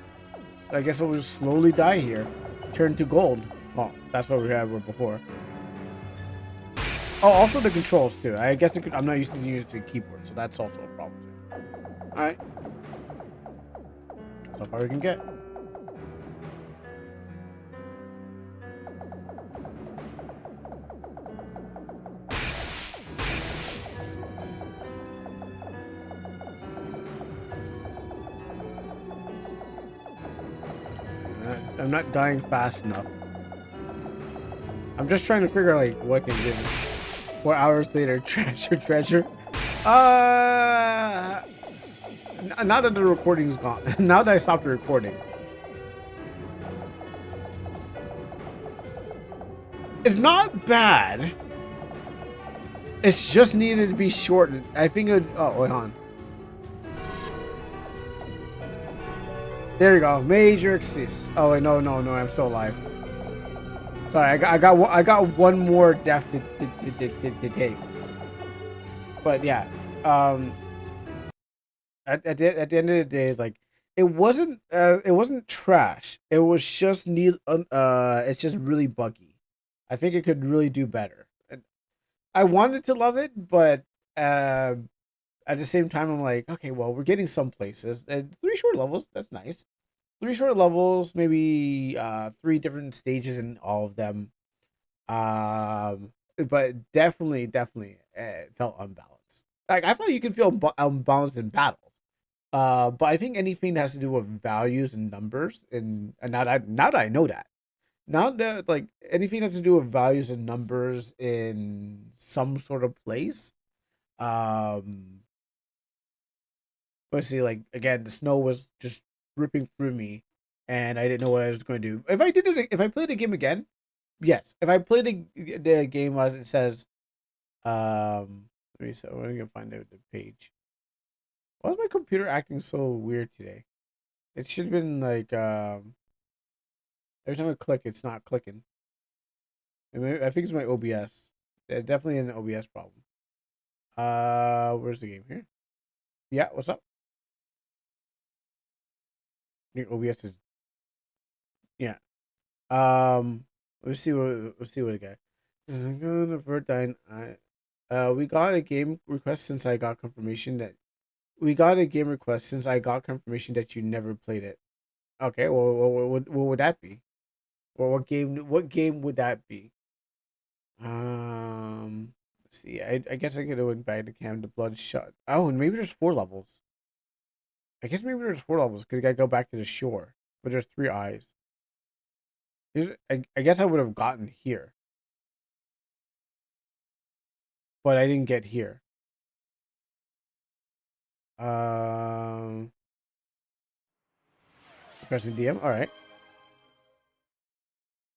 I guess I'll just slowly die here. Turn to gold. Well, that's what we had before. Oh, also the controls too. I guess I'm not used to using the keyboard, so that's also a problem too. All right. So far we can get. I'm not dying fast enough. I'm just trying to figure out like what can do. 4 hours later, treasure. Now that the recording's gone. Now that I stopped the recording. It's not bad. It's just needed to be shortened. I think it would, oh, wait on. There you go. Major exist. Oh wait, no, I'm still alive. Sorry, I got one more death to take. But yeah, at the end of the day, like it wasn't trash. It was just it's just really buggy. I think it could really do better. I wanted to love it, but uh, at the same time, I'm like, okay, well, we're getting some places. And 3 short levels, that's nice. 3 short levels, maybe 3 different stages in all of them. But definitely, it felt unbalanced. Like I thought you could feel unbalanced in battles. But I think anything that has to do with values and numbers, and now that I know that, now that like anything that has to do with values and numbers in some sort of place, um, let's see, like again, the snow was just ripping through me, and I didn't know what I was going to do. If I played the game again, yes. If I play the game as it says, let me see. I'm gonna find out the page. Why is my computer acting so weird today? It should have been like every time I click, it's not clicking. I think it's my OBS. Definitely an OBS problem. Where's the game here? Yeah, what's up? Your OBS is yeah. Let's see what I got. Verdine, we got a game request since I got confirmation that you never played it. Okay, well, what would that be? Or what game would that be? Let's see. I guess I could have went back to camp the bloodshot. Oh, and maybe there's 4 levels. I guess maybe there's 4 levels because you gotta go back to the shore. But there's 3 eyes. I guess I would have gotten here, but I didn't get here. Um, pressing DM. All right.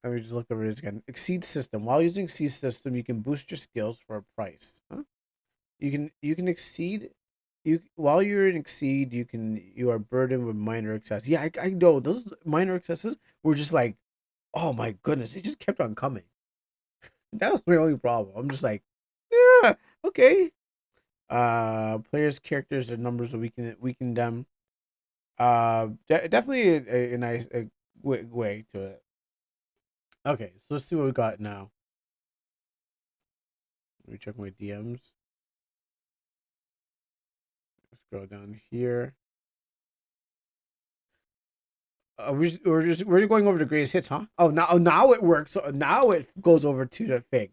Let me just look over this again. Exceed system. While using Exceed system, you can boost your skills for a price. Huh? You can exceed. While you're in Exceed, you are burdened with minor excess. Yeah, I know those minor excesses were just like, oh my goodness, it just kept on coming. That was my only problem. I'm just like, yeah, okay. Players' characters and numbers will weaken them. Definitely a nice way to it. Okay, so let's see what we got now. Let me check my DMs. Scroll down here. We're going over the greatest hits, huh? Now it works. Now it goes over to the thing.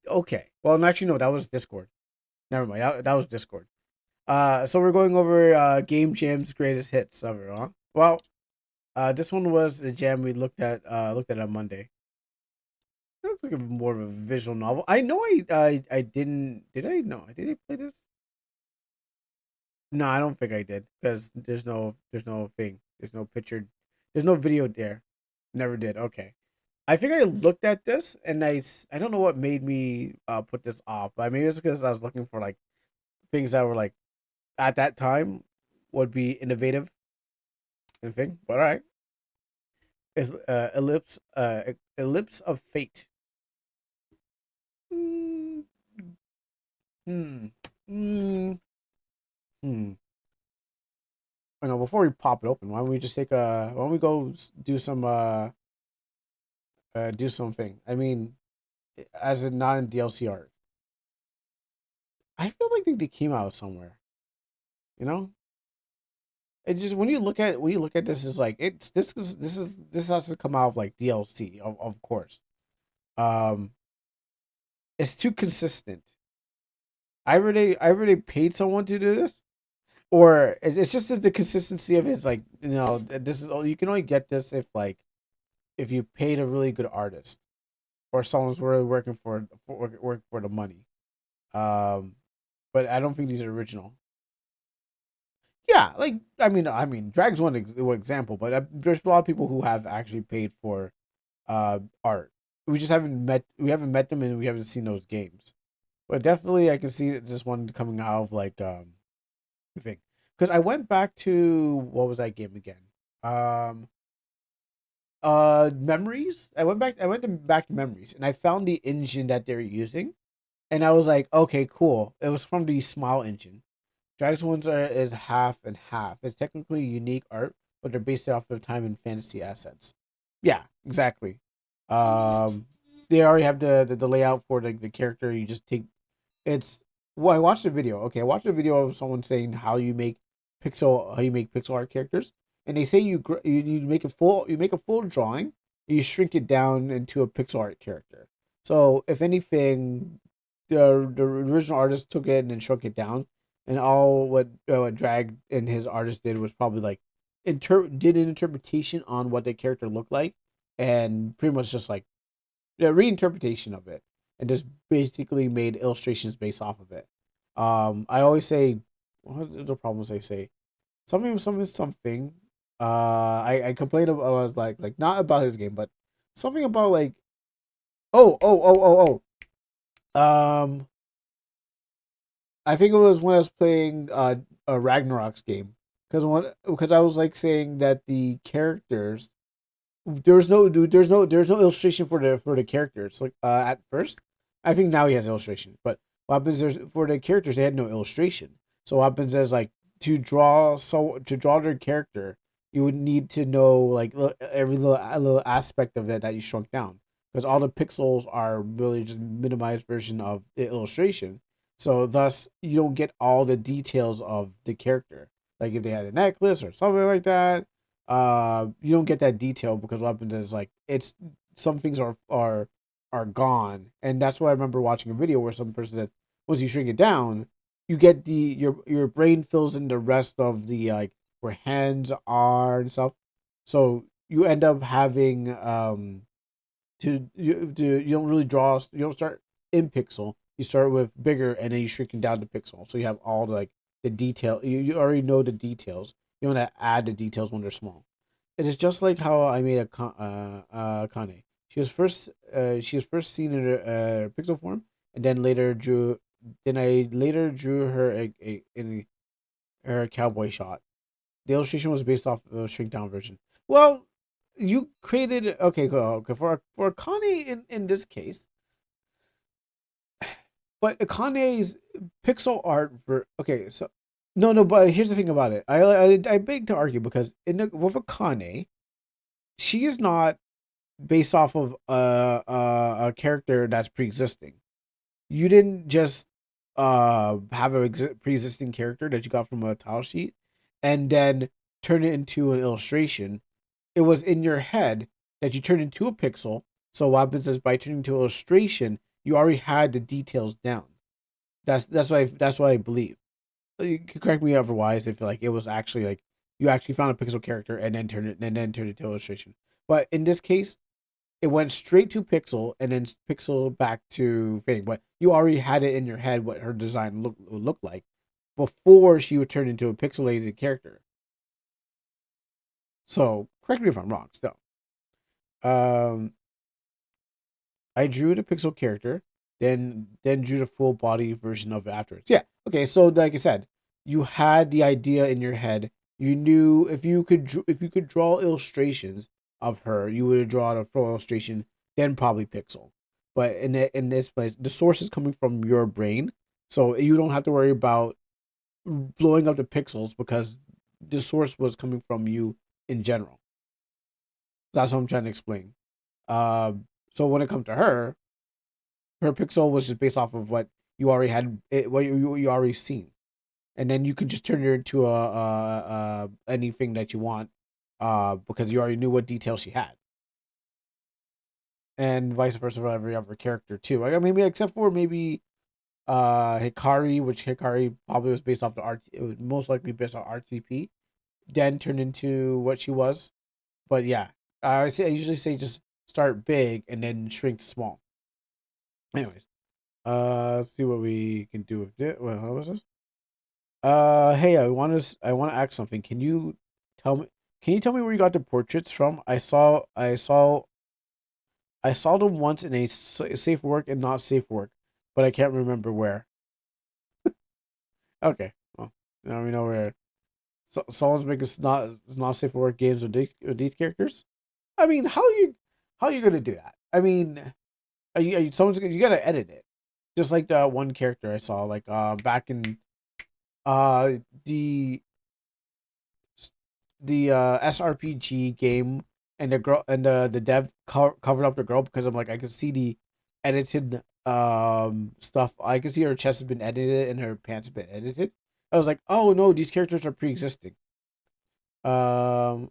Okay. Well, actually, no, that was Discord. Never mind. That was Discord. So we're going over Game Jam's greatest hits ever, huh? Well, this one was the jam we looked at on Monday. It looks like more of a visual novel. I know I didn't. Did I? No, I didn't play this. No, I don't think I did because there's no thing. There's no picture. There's no video there. Never did. Okay. I think I looked at this and I don't know what made me put this off, but maybe it's because I was looking for like things that were like at that time would be innovative and thing. But all right, is ellipse of fate. Hmm. Hmm. Hmm. Hmm. I know. Before we pop it open, why don't we just take a? Why don't we go do something? I mean, as a non DLC art, I feel like they came out somewhere. You know, it just when you look at this, is like this has to come out of like DLC, of course. Um, it's too consistent. I already paid someone to do this, or it's just that the consistency of it's like this is you can only get this if like if you paid a really good artist or someone's really working work for the money. Um, but I don't think these are original. Yeah, like Drag's one example, but there's a lot of people who have actually paid for art. We haven't met them and we haven't seen those games. But definitely, I can see this one coming out of like thing because I went back to what was that game again? Um, Memories. I went back to Memories, and I found the engine that they're using, and I was like, okay, cool. It was from the Smile engine. Dragon's ones is half and half. It's technically unique art, but they're based off of time and fantasy assets. Yeah, exactly. Um, they already have the layout for the character. You just take it's well, I watched a video. Okay, I watched a video of someone saying how you make pixel art characters, and they say you make a full drawing, you shrink it down into a pixel art character. So if anything, the original artist took it and then shrunk it down, and all what Drag and his artist did was probably like did an interpretation on what the character looked like, and pretty much just like a reinterpretation of it and just basically made illustrations based off of it. I always say, what are the problems I say? Something. I complained about, I was like not about his game, but something about like, oh. I think it was when I was playing a Ragnarok's game because I was like saying that the characters there's no illustration for the characters like at first. I think now he has illustration, but what happens is for the characters they had no illustration. So what happens is like to draw their character, you would need to know like every little aspect of it that you shrunk down because all the pixels are really just minimized version of the illustration. So thus you don't get all the details of the character. Like if they had a necklace or something like that, you don't get that detail because what happens is like it's some things are gone, and that's why I remember watching a video where some person said once you shrink it down, you get your brain fills in the rest of the like where hands are and stuff, so you end up having you don't really draw, you don't start in pixel, you start with bigger and then you shrink it down to pixel, so you have all the like the detail, you already know the details, you want to add the details when they're small. It is just like how I made Kane. She was first seen in her pixel form, and then later drew. Then I later drew her in her cowboy shot. The illustration was based off of a shrink down version. Well, you created okay, cool, okay for Kane in this case, but Kane's pixel art for okay, so no, but here's the thing about it. I beg to argue because with Akane, she is not based off of a character that's pre-existing. you didn't just have a pre-existing character that you got from a tile sheet and then turn it into an illustration. It was in your head that you turned into a pixel. So what happens is by turning into illustration, you already had the details down. That's what I believe. You can correct me otherwise if like it was actually like you actually found a pixel character and then turned it to illustration. But in this case, it went straight to pixel and then pixel back to thing. But you already had it in your head what her design would look like before she would turn into a pixelated character. So correct me if I'm wrong. Still, um, I drew the pixel character, then drew the full body version of it afterwards. Yeah. Okay. So like I said, you had the idea in your head. You knew if you could draw illustrations of her, you would have drawn a full illustration, then probably pixel. But in this place, the source is coming from your brain, so you don't have to worry about blowing up the pixels because the source was coming from you in general. That's what I'm trying to explain. So when it comes to her pixel was just based off of what you already had, what you already seen, and then you could just turn her into a anything that you want, because you already knew what details she had, and vice versa for every other character too. I mean, maybe except for maybe Hikari, which Hikari probably was based off the art. It was most likely based on RTP, then turned into what she was. But yeah, I usually say just start big and then shrink to small. Anyways. Let's see what we can do with it. Well, what was this? Hey, I want to ask something. Tell me? Can you tell me where you got the portraits from? I saw them once in a safe work and not safe work, but I can't remember where. Okay, well, now we know where. Someone's making not safe for work games with these characters. I mean, how you gonna do that? I mean, you gotta edit it, just like the one character I saw like back in uh the SRPG game, and the girl and the dev covered up the girl because I'm like I could see the edited stuff. I could see her chest has been edited and her pants have been edited. I was like, oh no, these characters are pre-existing. Um,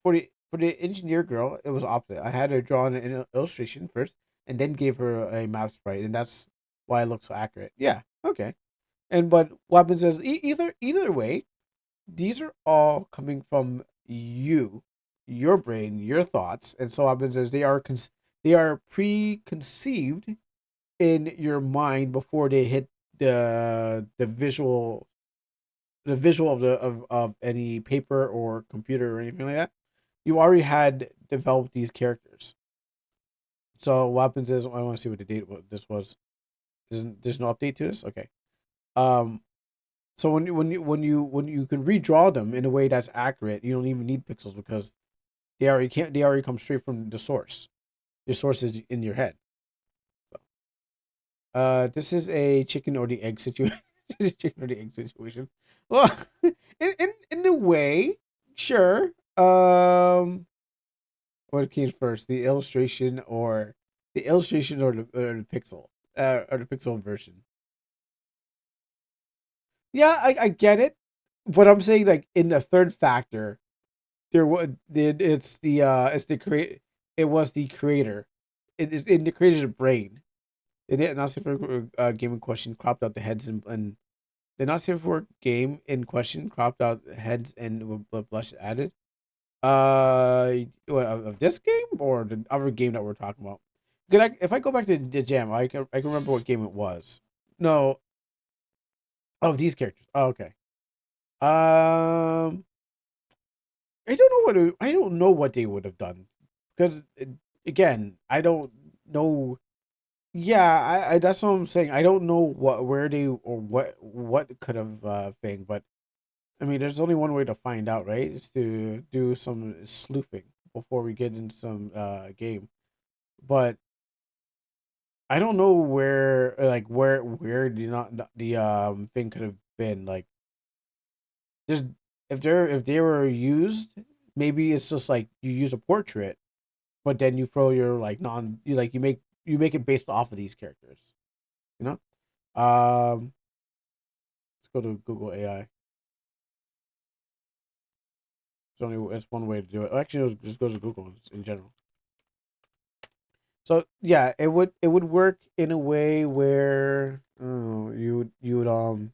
for the engineer girl, it was opposite. I had her draw an illustration first, and then gave her a map sprite, and that's why it looks so accurate. Yeah, okay. And but what happens is either way, these are all coming from you, your brain, your thoughts, and so what happens is they are preconceived in your mind before they hit the visual of any paper or computer or anything like that. You already had developed these characters. So what happens is I want to see what the date what this was. There's no update to this. Okay. Um. So when you can redraw them in a way that's accurate, you don't even need pixels because they already come straight from the source. The source is in your head. This is a chicken or the egg situation. Chicken or the egg situation. Well, in a way, sure. What came first, the illustration or the pixel, or the pixel version? Yeah, I get it, but I'm saying like in the third factor, it's the create it was the creator, it is in the creator's brain. They did not say for game in question cropped out the heads and did not say for game in question cropped out heads and with blush added. Of this game or the other game that we're talking about? If I go back to the jam, I can remember what game it was. No, oh these characters. Oh, okay. Um, I don't know what they would have done because again, I don't know. Yeah, I that's what I'm saying. I don't know where they or what could have thing, but I mean, there's only one way to find out, right? Is to do some sleuthing before we get into some game. But I don't know where like where the thing could have been. Like there's if they were used, maybe it's just like you use a portrait, but then you throw your like non you like you make it based off of these characters. You know. Let's go to Google AI. It's one way to do it. Actually, it just goes to Google in general. So yeah, it would work in a way where you would okay,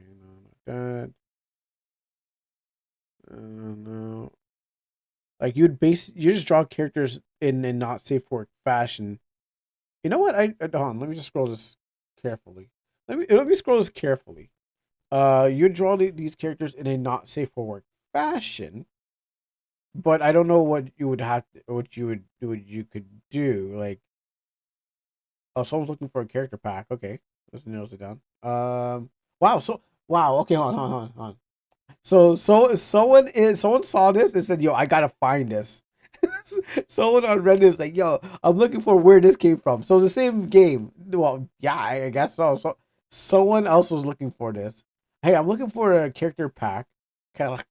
no, not that. No, like you just draw characters in a not safe for work fashion. You know what? Hold on. Let me just scroll this carefully. Let me scroll this carefully. You draw these characters in a not safe for work fashion, but I don't know what you would have to, what you could do. Like, oh, someone's looking for a character pack. Okay, let's narrow it down. Wow. Wow. Okay, hold on. Someone saw this and said, "Yo, I gotta find this." Someone on Reddit is like, "Yo, I'm looking for where this came from." So the same game. Well, yeah, I guess so. So someone else was looking for this. Hey, I'm looking for a character pack. I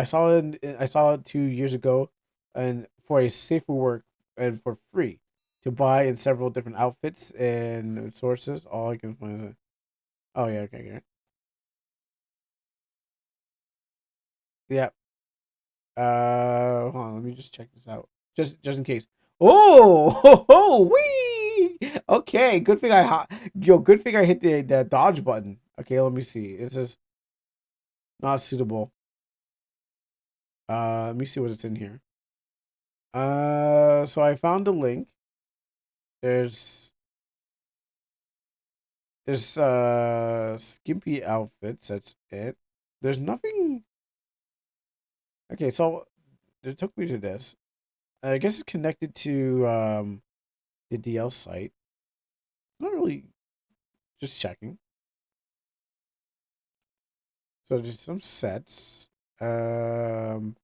saw it 2 years ago, and for a safer work and for free to buy in several different outfits and sources. All I can find is, oh yeah, okay, okay. Yeah. Hold on, let me just check this out. Just in case. Oh, ho, ho, wee. Okay, good thing I hit the dodge button. Okay, let me see. It says not suitable. Let me see what it's in here. So I found a link. There's skimpy outfits. That's it. There's nothing. Okay, so it took me to this. I guess it's connected to the DL site. Not really. Just checking. So there's some sets. Um,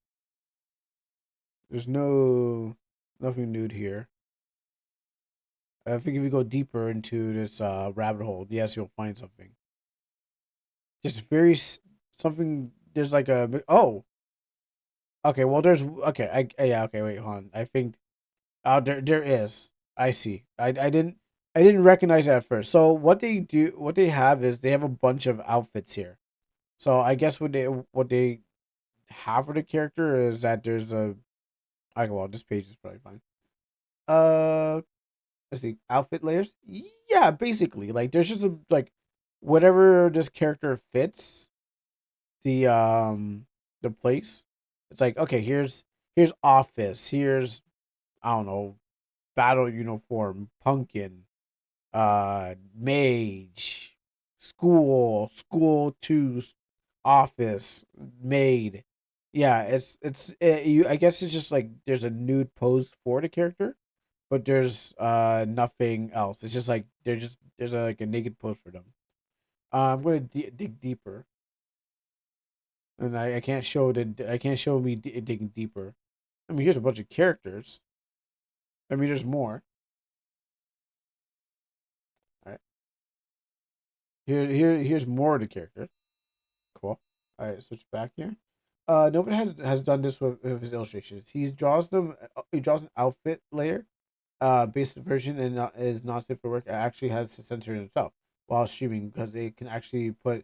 there's nothing nude here. I think if you go deeper into this rabbit hole, yes, you'll find something. Just something. There's like a okay. Well, there's okay. Yeah, okay. Wait, hold on. I think there is. I see. I didn't recognize it at first. So what they have is they have a bunch of outfits here. So I guess what they have for the character is that there's a okay, well, this page is probably fine. Uh, let's see, outfit layers. Yeah, basically, like there's just like whatever this character fits the place. It's like okay, here's office. Here's I don't know battle uniform, pumpkin, mage, school two, office, maid. Yeah, you. I guess it's just like there's a nude pose for the character, but there's nothing else. It's just like there's like a naked pose for them. I'm gonna dig deeper, and I can't show me digging deeper. I mean, here's a bunch of characters. I mean, there's more. All right, here's more of the characters. Cool. All right, switch back here. Nobody has done this with his illustrations. He draws an outfit layer, basic version, and is not safe for work. It actually has to censor it himself while streaming because he actually put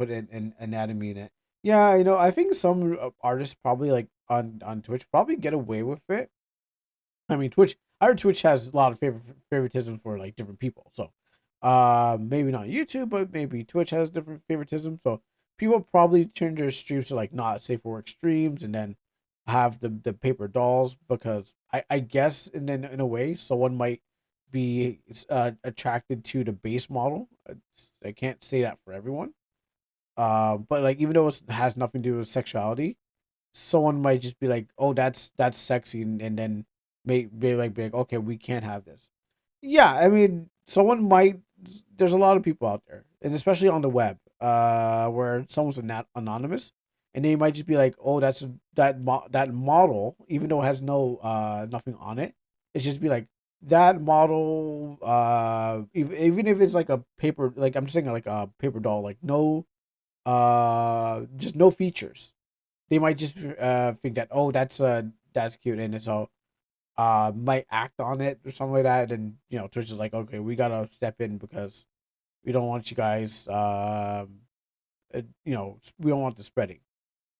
in anatomy in it. Yeah, I think some artists probably like on Twitch probably get away with it. I mean, I heard Twitch has a lot of favoritism for like different people. So, maybe not YouTube, but maybe Twitch has different favoritism. So people probably turn their streams to like not safe for work streams, and then have the paper dolls because I guess, and then in a way, someone might be attracted to the base model. I can't say that for everyone. But like even though it has nothing to do with sexuality, someone might just be like, "Oh, that's sexy," and then be like, "Okay, we can't have this." Yeah, I mean, someone might. There's a lot of people out there, and especially on the web, where someone's anonymous, and they might just be like, "Oh, that model," even though it has no nothing on it. It's just be like that model. Even if it's like a paper, like I'm just saying, like a paper doll, like no, just no features. They might just think that, oh, that's cute, and so might act on it or something like that, and Twitch is like, okay, we gotta step in because we don't want you guys we don't want the spreading.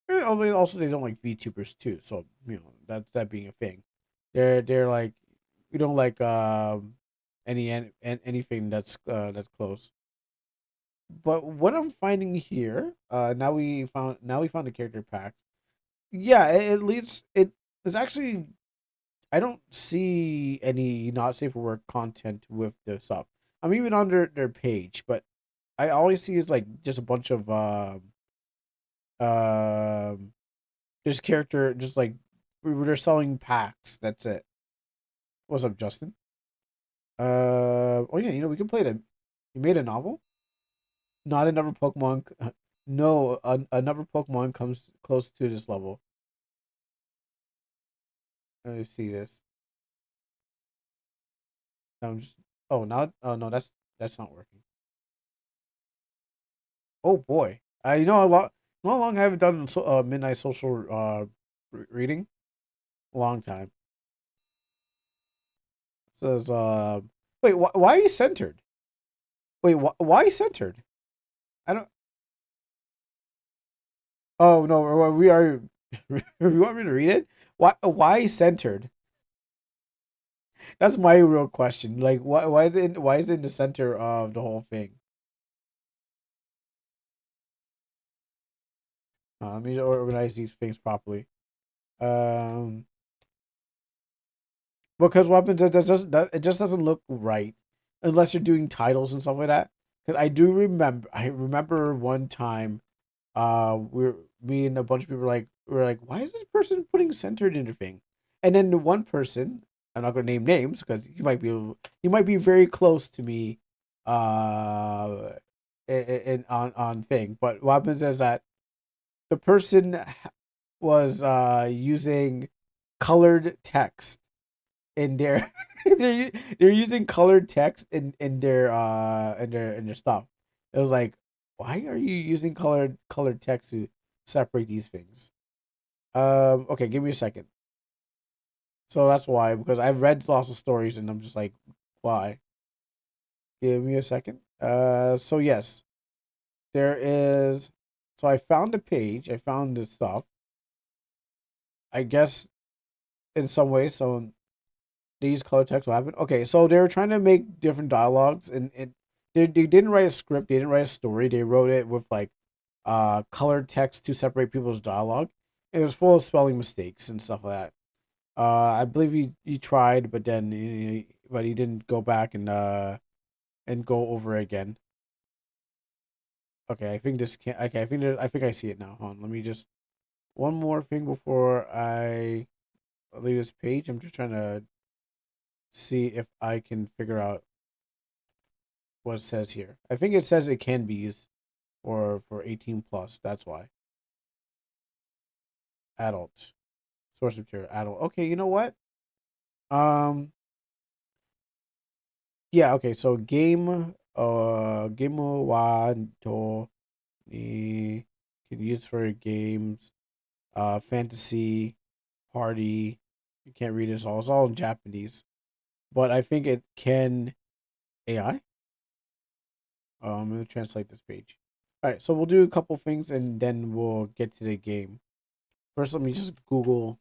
I mean, also they don't like VTubers too, so that's that being a thing. They're like, we don't like anything that's close. But what I'm finding here, now we found the character pack. Yeah, it leads it is actually, I don't see any not safe for work content with this stuff. I'm even on their page, but I always see is like just a bunch of um just character, just like they're selling packs. That's it. What's up, Justin? Oh yeah, we can play that. You made a novel? Not another Pokemon. No, another Pokemon comes close to this level. Let me see this. I'm just. Oh, now. Oh no, that's not working. Oh boy. A lot. Not long I haven't done midnight social reading. A long time. It says wait, why are you centered? Wait, why are you centered? I don't. Oh no, we are. You want me to read it? Why centered? That's my real question. Like, why is it in the center of the whole thing? Let me organize these things properly. Um, because weapons it just doesn't look right unless you're doing titles and stuff like that. Because I remember one time, me and a bunch of people were like, why is this person putting centered in their thing? And then the one person, I'm not gonna name names because he might be very close to me, in on thing. But what happens is that the person was using colored text in their they're using colored text in their stuff. It was like, why are you using colored text to separate these things? Okay, give me a second. So that's why, because I've read lots of stories and I'm just like, why? Give me a second. So yes, there is. So I found the page. I found this stuff. I guess in some ways, so these color text will happen. Okay, so they were trying to make different dialogues, and they didn't write a script. They didn't write a story. They wrote it with like colored text to separate people's dialogue. It was full of spelling mistakes and stuff like that. I believe he tried, but then but he didn't go back and go over again. Okay, I think this can. Okay, I think I see it now. Hold on, let me just one more thing before I leave this page. I'm just trying to see if I can figure out what it says here. I think it says it can be used for 18 plus. That's why. Adult. Source material. Adult. Okay, you know what? Um. Yeah. Okay. So game one to ni can use for games. Fantasy party. You can't read this all. It's all in Japanese, but I think it can AI. I'm gonna translate this page. All right. So we'll do a couple things and then we'll get to the game. First, let me just Google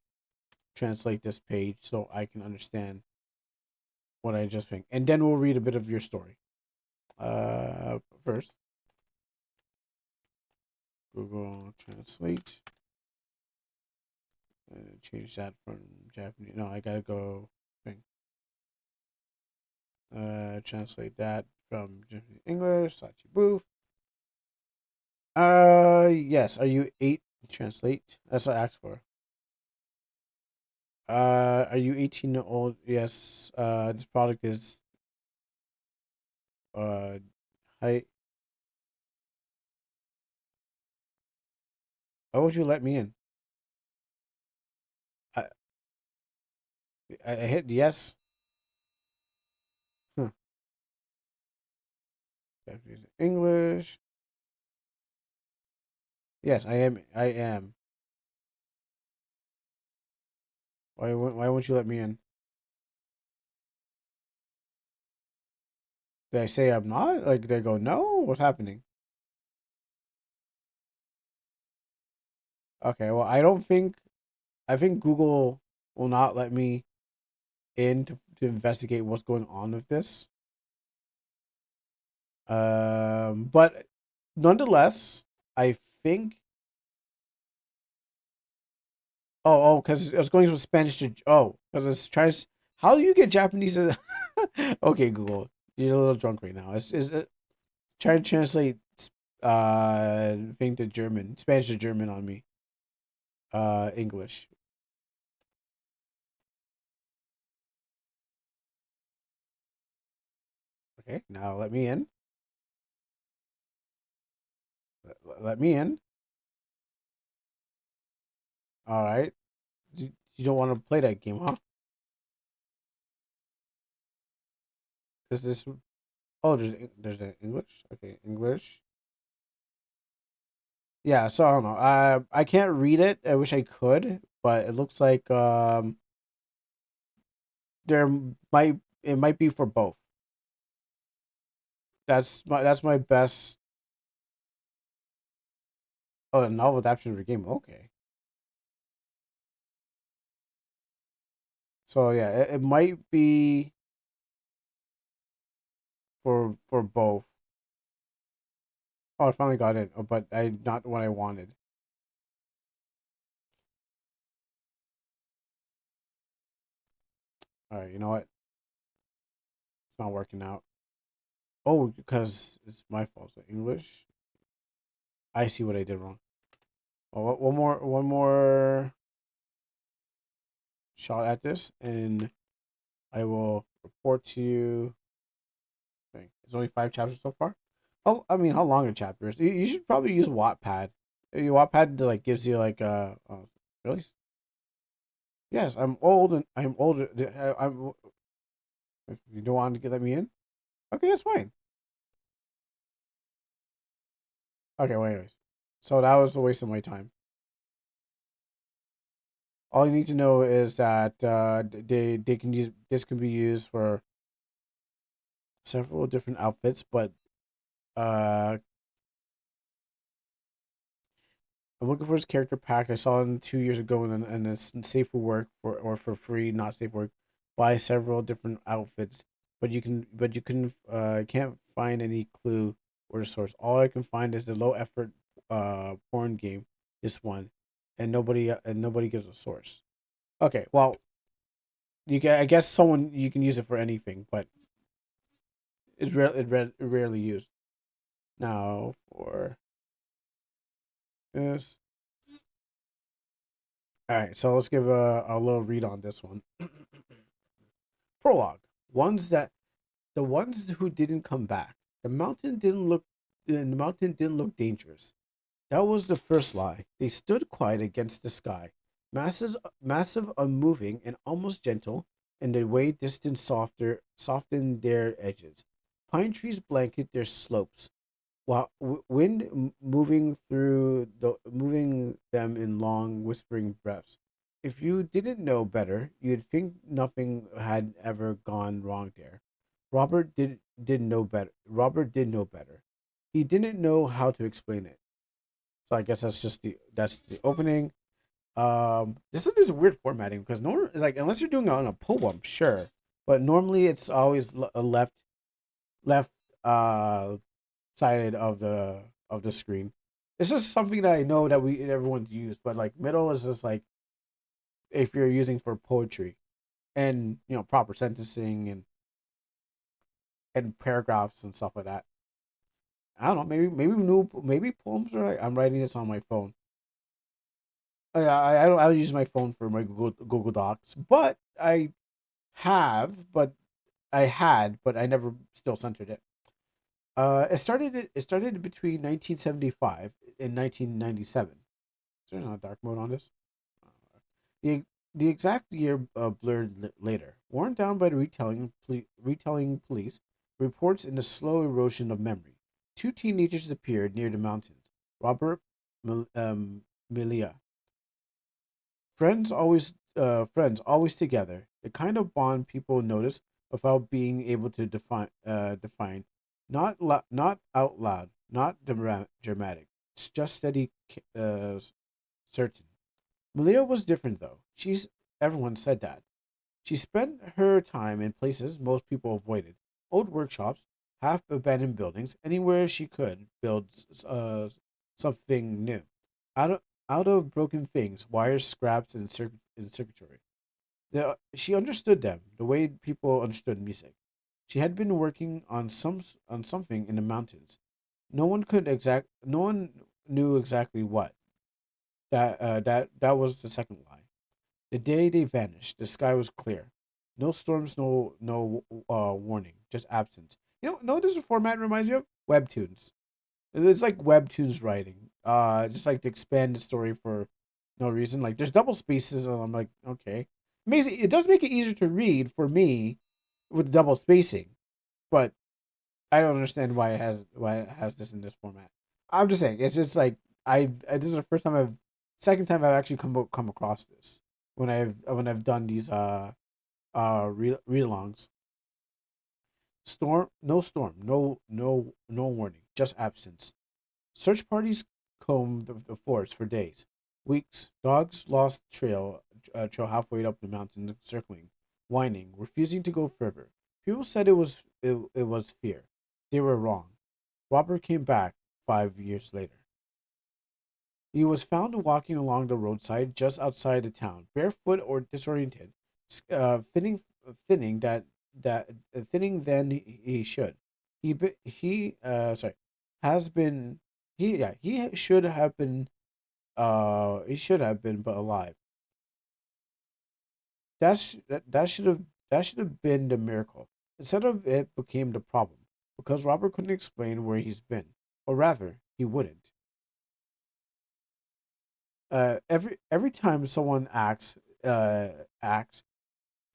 translate this page so I can understand what I just think, and then we'll read a bit of your story. First, Google Translate. Change that from Japanese. No, I gotta go. Thing. Translate that from Japanese English. Sachi booth. Yes. Are you eight? Translate. That's what I asked for. Are you 18 or old? Yes. This product is uh, height. Why would you let me in? I I hit yes. Huh. Japanese English. Yes, I am. I am. Why won't you let me in? Did I say I'm not? Like, did I go no? What's happening? Okay, well, I think Google will not let me in to investigate what's going on with this. But nonetheless, I think. Because I was going from Spanish to because it's tries. How do you get Japanese? Okay, Google, you're a little drunk right now. Is it try to translate thing to German, Spanish to German on me. English. Okay, now let me in. Let me in. All right. You don't want to play that game, huh? Is this? Oh, there's an English. Okay, English. Yeah. So I don't know. I can't read it. I wish I could, but it looks like there might it might be for both. That's my best. Oh, a novel adaptation of a game. Okay. So yeah, it might be for both. Oh, I finally got it, but I not what I wanted. All right, you know what? It's not working out. Oh, because it's my fault. So English. I see what I did wrong. Oh, one more shot at this, and I will report to you. Okay, it's only 5 chapters so far. Oh, I mean, how long are chapters? You should probably use Wattpad. Wattpad like gives you like really. Yes, I'm old and I'm older. I'm. You don't want to let me in? Okay, that's fine. Okay, wait, anyways. So that was a waste of my time. All you need to know is that they can use this can be used for several different outfits, but uh, I'm looking for his character pack. I saw it 2 years ago, and it's safe for work or for free, not safe for work. Buy several different outfits, but you can can't find any clue or the source. All I can find is the low effort porn game, this one, and nobody gives a source. Okay, well you can I guess someone you can use it for anything, but rarely used. Now for this. All right, so let's give a little read on this one. Prologue. Ones that the ones who didn't come back. The mountain didn't look dangerous. That was the first lie. They stood quiet against the sky, massive, unmoving, and almost gentle, and the way distant softened their edges. Pine trees blanket their slopes, while moving them in long, whispering breaths. If you didn't know better, you'd think nothing had ever gone wrong there. Robert did know better. He didn't know how to explain it. So I guess that's the opening. This is weird formatting because no, like unless you're doing it on a poem, sure, but normally it's always a left uh side of the screen. It's just something that I know that we everyone's used, but like middle is just like if you're using for poetry and proper sentencing and paragraphs and stuff like that. I don't know. Maybe poems are. I'm writing this on my phone. I don't. I use my phone for my Google Docs, but I had, but I never still centered it. It started between 1975 and 1997. Is there not dark mode on this? The the exact year blurred later. Worn down by the retelling police reports in the slow erosion of memory. Two teenagers appeared near the mountains. Robert Milia. Friends always friends always together. The kind of bond people notice without being able to define. Not out loud, not dramatic. It's just steady, certain. Malia was different though. Everyone said that. She spent her time in places most people avoided: old workshops, half abandoned buildings, anywhere she could build something new. Out of broken things, wires, scraps, and circuitry. She understood them the way people understood music. She had been working on something in the mountains. No one knew exactly what. That was the second lie. The day they vanished, the sky was clear. No storms, no warning, just absence. Know what this format reminds you of? Webtoons. It's like Webtoons writing. Just like to expand the story for no reason. Like there's double spaces, and I'm like, okay. It does make it easier to read for me with double spacing, but I don't understand why it has this in this format. I'm just saying it's just like this is the second time I've actually come across this when I've done these read alongs. No warning, just absence. Search parties combed the forest for days, weeks. Dogs lost trail halfway up the mountain, circling, whining, refusing to go further. People said it was fear. They were wrong. Robert came back 5 years later. He was found walking along the roadside just outside the town, barefoot or disoriented, thinning, thinning that thinning than he should. He sorry has been he should have been but alive. That should have been the miracle. Instead of it became the problem because Robert couldn't explain where he's been, or rather, he wouldn't. Every time someone acts,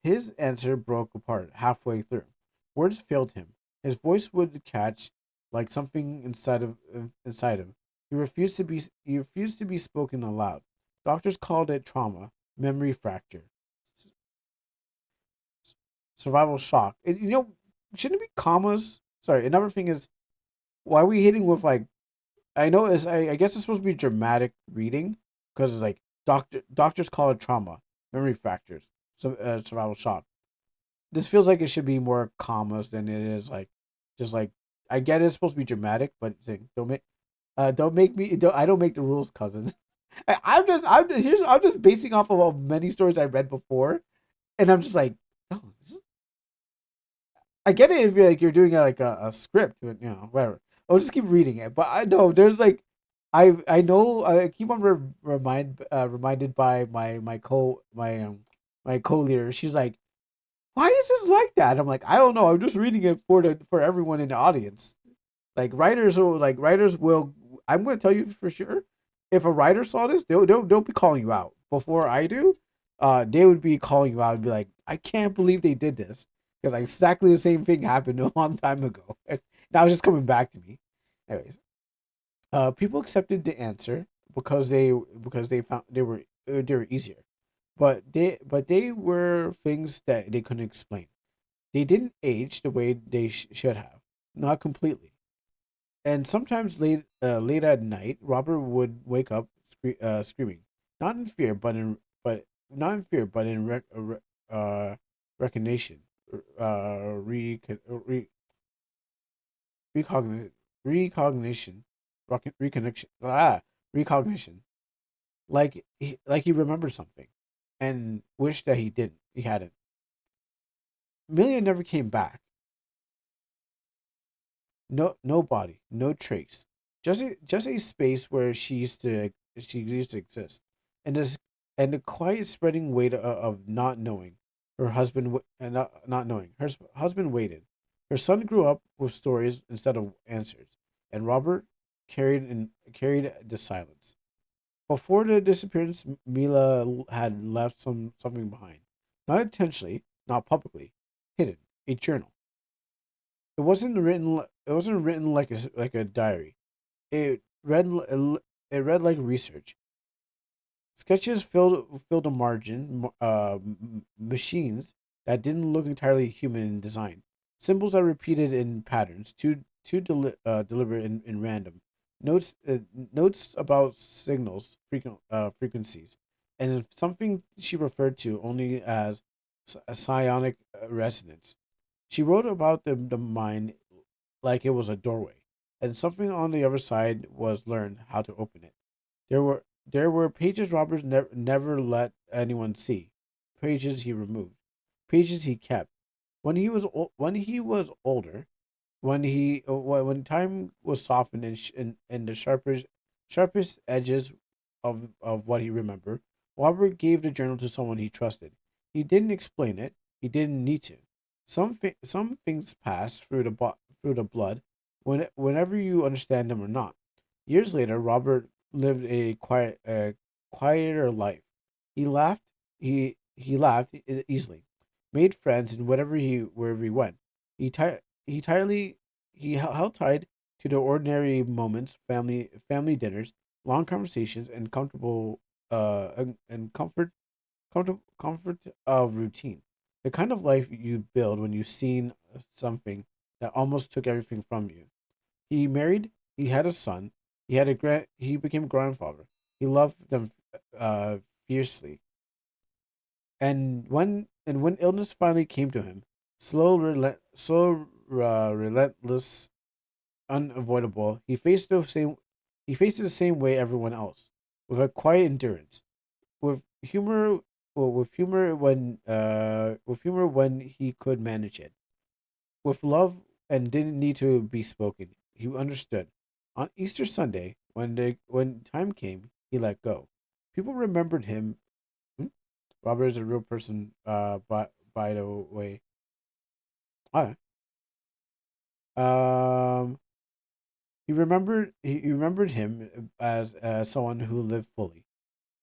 his answer broke apart halfway through. Words failed him. His voice would catch like something inside him. He refused to be spoken aloud. Doctors called it trauma, memory fracture, survival shock. Shouldn't it be commas? Sorry. Another thing is, why are we hitting with like? I know I guess it's supposed to be dramatic reading because it's like doctors call it trauma, memory fractures, survival shock. This feels like it should be more commas than it is like just like I get it's supposed to be dramatic, but don't make me I don't make the rules, cousin. I'm just basing off of many stories I read before, and I'm just like, oh, I get it if you're doing a script, but whatever. I'll just keep reading it. But I know there's like, I know I keep on reminded by my co leader. She's like, why is this like that? I'm like, I don't know. I'm just reading it for everyone in the audience. Writers will. I'm going to tell you for sure. If a writer saw this, they'll be calling you out before I do. They would be calling you out and be like, I can't believe they did this because exactly the same thing happened a long time ago. Now it's just coming back to me. Anyways, people accepted the answer because they found they were easier, but they were things that they couldn't explain. They didn't age the way they should have, not completely. And sometimes late at night, Robert would wake up screaming, not in fear, but not in fear, but in recognition, recognition, recognition, reconnection, recognition. Like he remembered something, and wished that he hadn't. Amelia never came back. No body, no trace. Just a space where she used to exist, and this and the quiet spreading weight of not knowing. Her husband and not knowing. Husband waited. Her son grew up with stories instead of answers, and Robert carried the silence. Before the disappearance, Mila had left something behind, not intentionally, not publicly, hidden. A journal. It wasn't written like a diary. It read it read like research, Sketches filled a margin, machines that didn't look entirely human in design, symbols that repeated in patterns, deliberate and random, notes notes about signals, frequencies, and something she referred to only as a psionic resonance. She wrote about the mind like it was a doorway, and something on the other side was learned how to open it. There were pages Roberts never let anyone see, pages he removed, pages he kept. When he was older, when time was softened and the sharpest edges of what he remembered, Robert gave the journal to someone he trusted. He didn't explain it. He didn't need to. Some things pass through the blood, whenever you understand them or not. Years later, Robert lived a quieter life. He laughed. He laughed easily, made friends, and wherever he went. He tirely he held tight to the ordinary moments, family dinners, long conversations, and comfort of routine. The kind of life you build when you've seen something that almost took everything from you. He married. He had a son. He became grandfather. He loved them uh, fiercely. And when illness finally came to him, relentless, unavoidable, he faced it the same way everyone else, with a quiet endurance, with humor, with humor when he could manage it, with love and didn't need to be spoken. He understood. On Easter Sunday, when time came, he let go. People remembered him. Hmm? Robert is a real person. By the way, all right. He remembered him as someone who lived fully.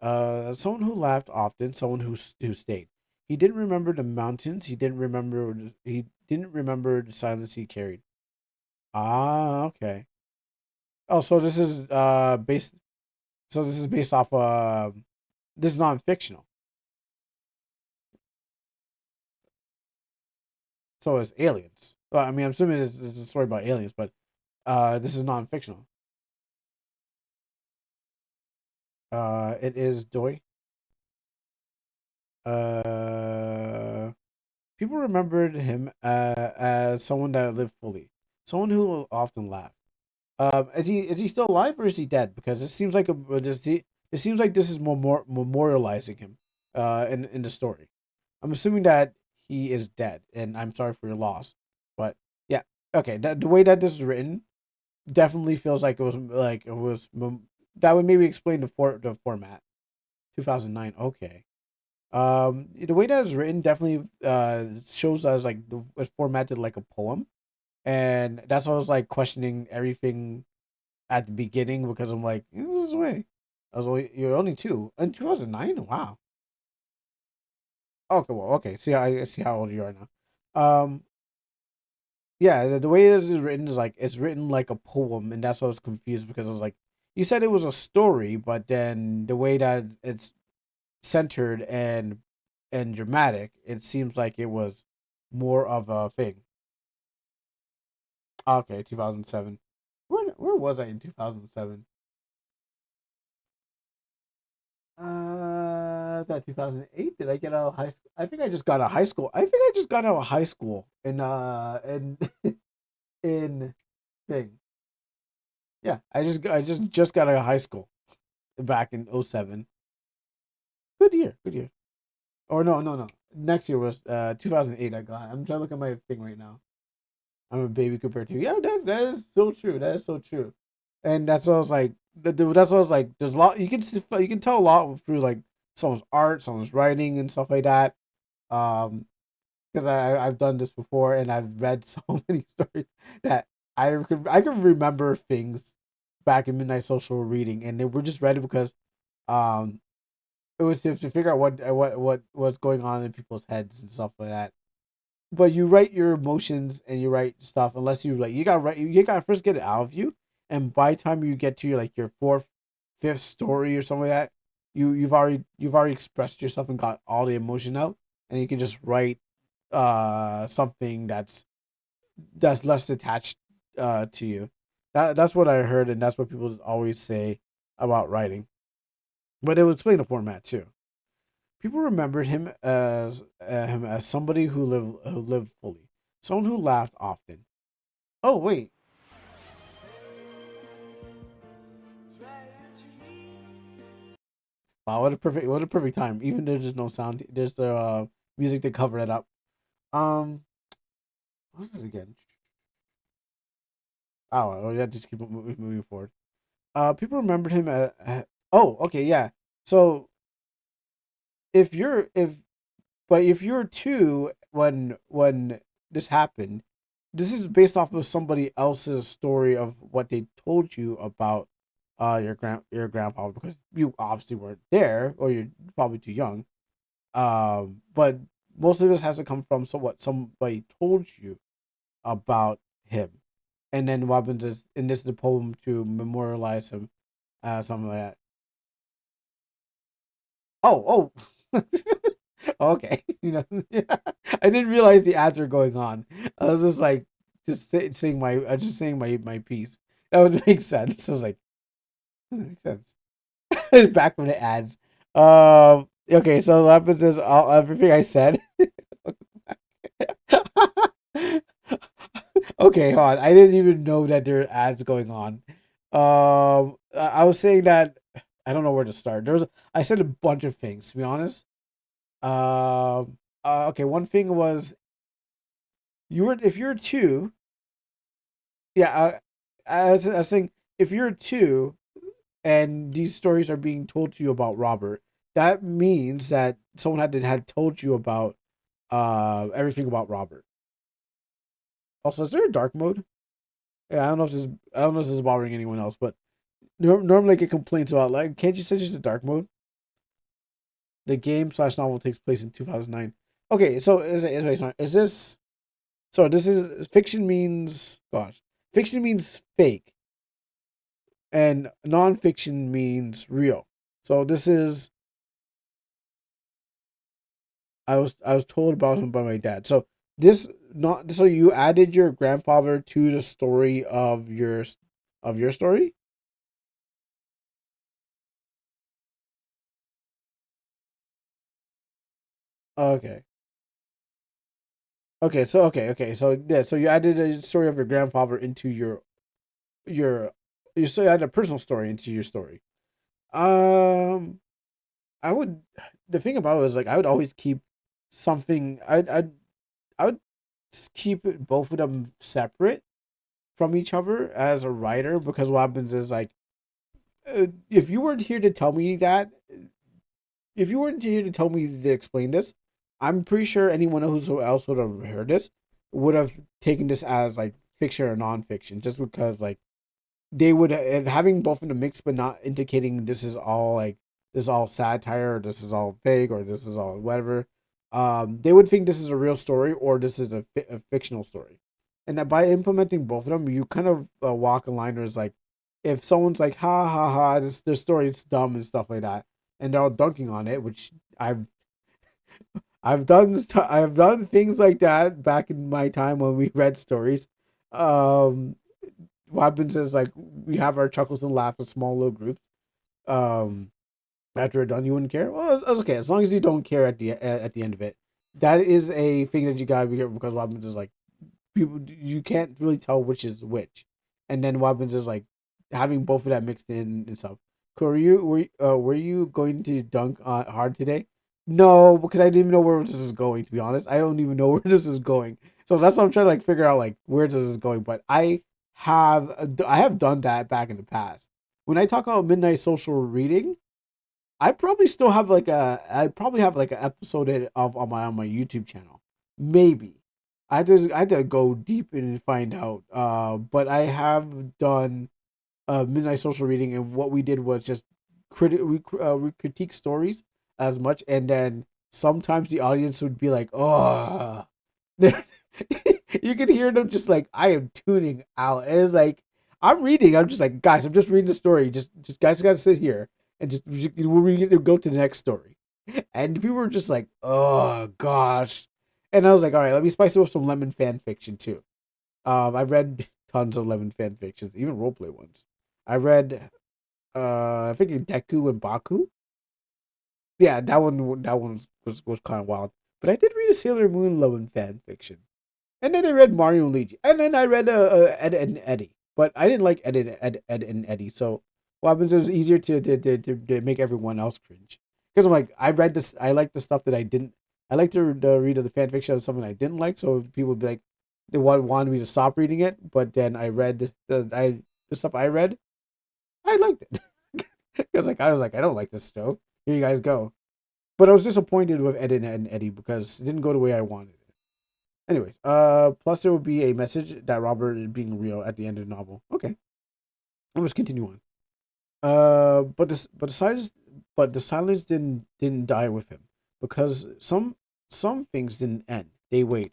Someone who laughed often. Someone who stayed. He didn't remember the mountains. He didn't remember the silence he carried. Ah, okay. Oh, so this is based. So this is based off. This is non-fictional. So it's aliens. Well, I mean, I'm assuming it's a story about aliens, but this is non-fictional. It is Doy. Uh, People remembered him as someone that lived fully, someone who will often laugh. Is he still alive or is he dead? Because it seems like this is memorializing him, in the story. I'm assuming that he is dead, and I'm sorry for your loss. But yeah, okay. The way that this is written definitely feels like it was. That would maybe explain the format. 2009. Okay. The way that it's written definitely shows us like it's formatted like a poem, and that's why I was like questioning everything at the beginning because I'm like, this is way. You're only two in 2009. Wow. Okay, well, okay. I see how old you are now. Yeah, the way this is written is like it's written like a poem, and that's why I was confused because I was like, you said it was a story, but then the way that it's centered and dramatic, it seems like it was more of a thing. Okay, 2007. Where was I in 2007? Is that 2008? Did I get out of high school? I think I just got out of high school. I think I just got out of high school in in thing. Yeah, I just got out of high school back in '07. Good year, good year. Or no. Next year was 2008 I got. I'm trying to look at my thing right now. I'm a baby compared to you. Yeah, that is so true. That is so true. And that's what I was like. That's what I was like. There's a lot you can tell a lot through like someone's art, someone's writing, and stuff like that. Um, because I've done this before, and I've read so many stories that I could remember things back in midnight social reading, and they were just read it because um it was to figure out what's going on in people's heads and stuff like that. But you write your emotions and you write stuff unless you gotta first get it out of you, and by the time you get to your like your fourth, fifth story or something like that, you've already expressed yourself and got all the emotion out, and you can just write something that's less attached to you. That's what I heard, and that's what people always say about writing. But it would explain the format too. People remembered him as somebody who lived fully, someone who laughed often. Oh wait, wow, what a perfect time. Even there's just no sound. There's the music to cover it up. Um, what is it again? Oh, well, yeah, just keep moving forward. People remembered him. Oh, okay, yeah. So if you're if but if you're two when this happened, this is based off of somebody else's story of what they told you about your grandpa, because you obviously weren't there, or you're probably too young. But most of this has to come from what somebody told you about him, and then what happens is, in this the poem to memorialize him, something like that. Oh, oh. Okay. I didn't realize the ads were going on. I was just like, saying my piece. That would make sense. I was like, that makes sense. Back from the ads. Okay, so what happens is everything I said. Okay, hold on. I didn't even know that there are ads going on. I was saying that I don't know where to start. I said a bunch of things, to be honest. Okay, one thing was, if you're two, yeah. I was saying, if you're two and these stories are being told to you about Robert, that means that someone had told you about everything about Robert. Also, is there a dark mode? Yeah, I don't know if this is bothering anyone else, but normally I get complaints about, like, can't you set just a dark mode? The game slash novel takes place in 2009. Okay, so is this so? This is fiction means, gosh, fiction means fake, and nonfiction means real. So this is, I was told about him by my dad. So this not so you added your grandfather to the story of your story. Okay. Okay. So yeah, so you added a story of your grandfather into your so you added a personal story into your story. Um, I would the thing about it is, like, I would always keep something. I would keep both of them separate from each other as a writer, because what happens is, like, if you weren't here to tell me that, if you weren't here to tell me to explain this, I'm pretty sure anyone else would have heard this would have taken this as, like, fiction or nonfiction, just because, like, they would have, having both in the mix, but not indicating this is all satire, or this is all fake, or this is all whatever. They would think this is a real story, or this is a fictional story, and that by implementing both of them, you kind of walk a line where it's like, if someone's like, ha ha ha, this story is dumb and stuff like that, and they're all dunking on it, which I've done things like that back in my time when we read stories. Um, what happens is, like, we have our chuckles and laughs with small little groups. Um, After we're done, you wouldn't care. Well, that's okay, as long as you don't care at the end of it. That is a thing that you gotta be careful, because what happens is, like, people, you can't really tell which is which, and then what happens is, like, having both of that mixed in and stuff. Were you going to dunk hard today? No, because I didn't even know where this is going. To be honest, I don't even know where this is going. So that's what I'm trying to, like, figure out, like, where this is going. But I have done that back in the past. When I talk about midnight social reading, I probably have like an episode of on my YouTube channel. Maybe. I had to go deep and find out. But I have done midnight social reading, and what we did was just we critique stories as much, and then sometimes the audience would be like, "Oh," you could hear them just like, "I am tuning out." And it's like, I'm reading. I'm just like, guys, I'm just reading the story. Just guys, gotta sit here. and just we go to the next story. And people were just like, "Oh gosh," and I was like, "All right, let me spice it with some lemon fan fiction too." I've read tons of lemon fan fictions, even roleplay ones. I read, I think Deku and Baku. Yeah, that one was kind of wild. But I did read a Sailor Moon lemon fan fiction. And then I read Mario and Luigi. And then I read Ed and Eddie. But I didn't like Ed and Eddie. So what happens is it was easier to make everyone else cringe. Because I'm like, I read this, I like the stuff that I didn't, I like to read the fan fiction of something I didn't like. So people would be like, they wanted me to stop reading it. But then I read the stuff I read, I liked it. Because like, I was like, I don't like this show. Here you guys go. But I was disappointed with Ed and Eddie because it didn't go the way I wanted. Anyways, plus there will be a message that Robert is being real at the end of the novel. Okay, let's continue on. But the silence didn't die with him because some things didn't end. They wait.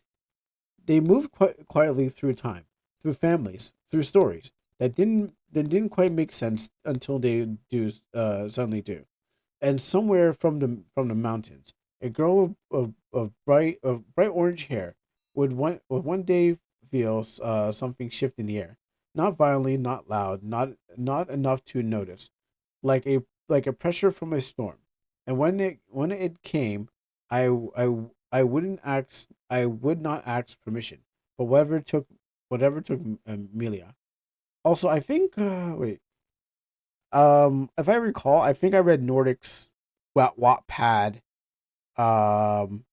They moved quietly through time, through families, through stories that didn't quite make sense until they do suddenly do. And somewhere from the mountains, a girl of bright orange hair would one day feel something shift in the air, not violently, not loud, not enough to notice, like a pressure from a storm. And when it came, I I would not ask permission, but whatever took Amelia. Also, I think wait if I recall, I think I read Nordic's Wattpad um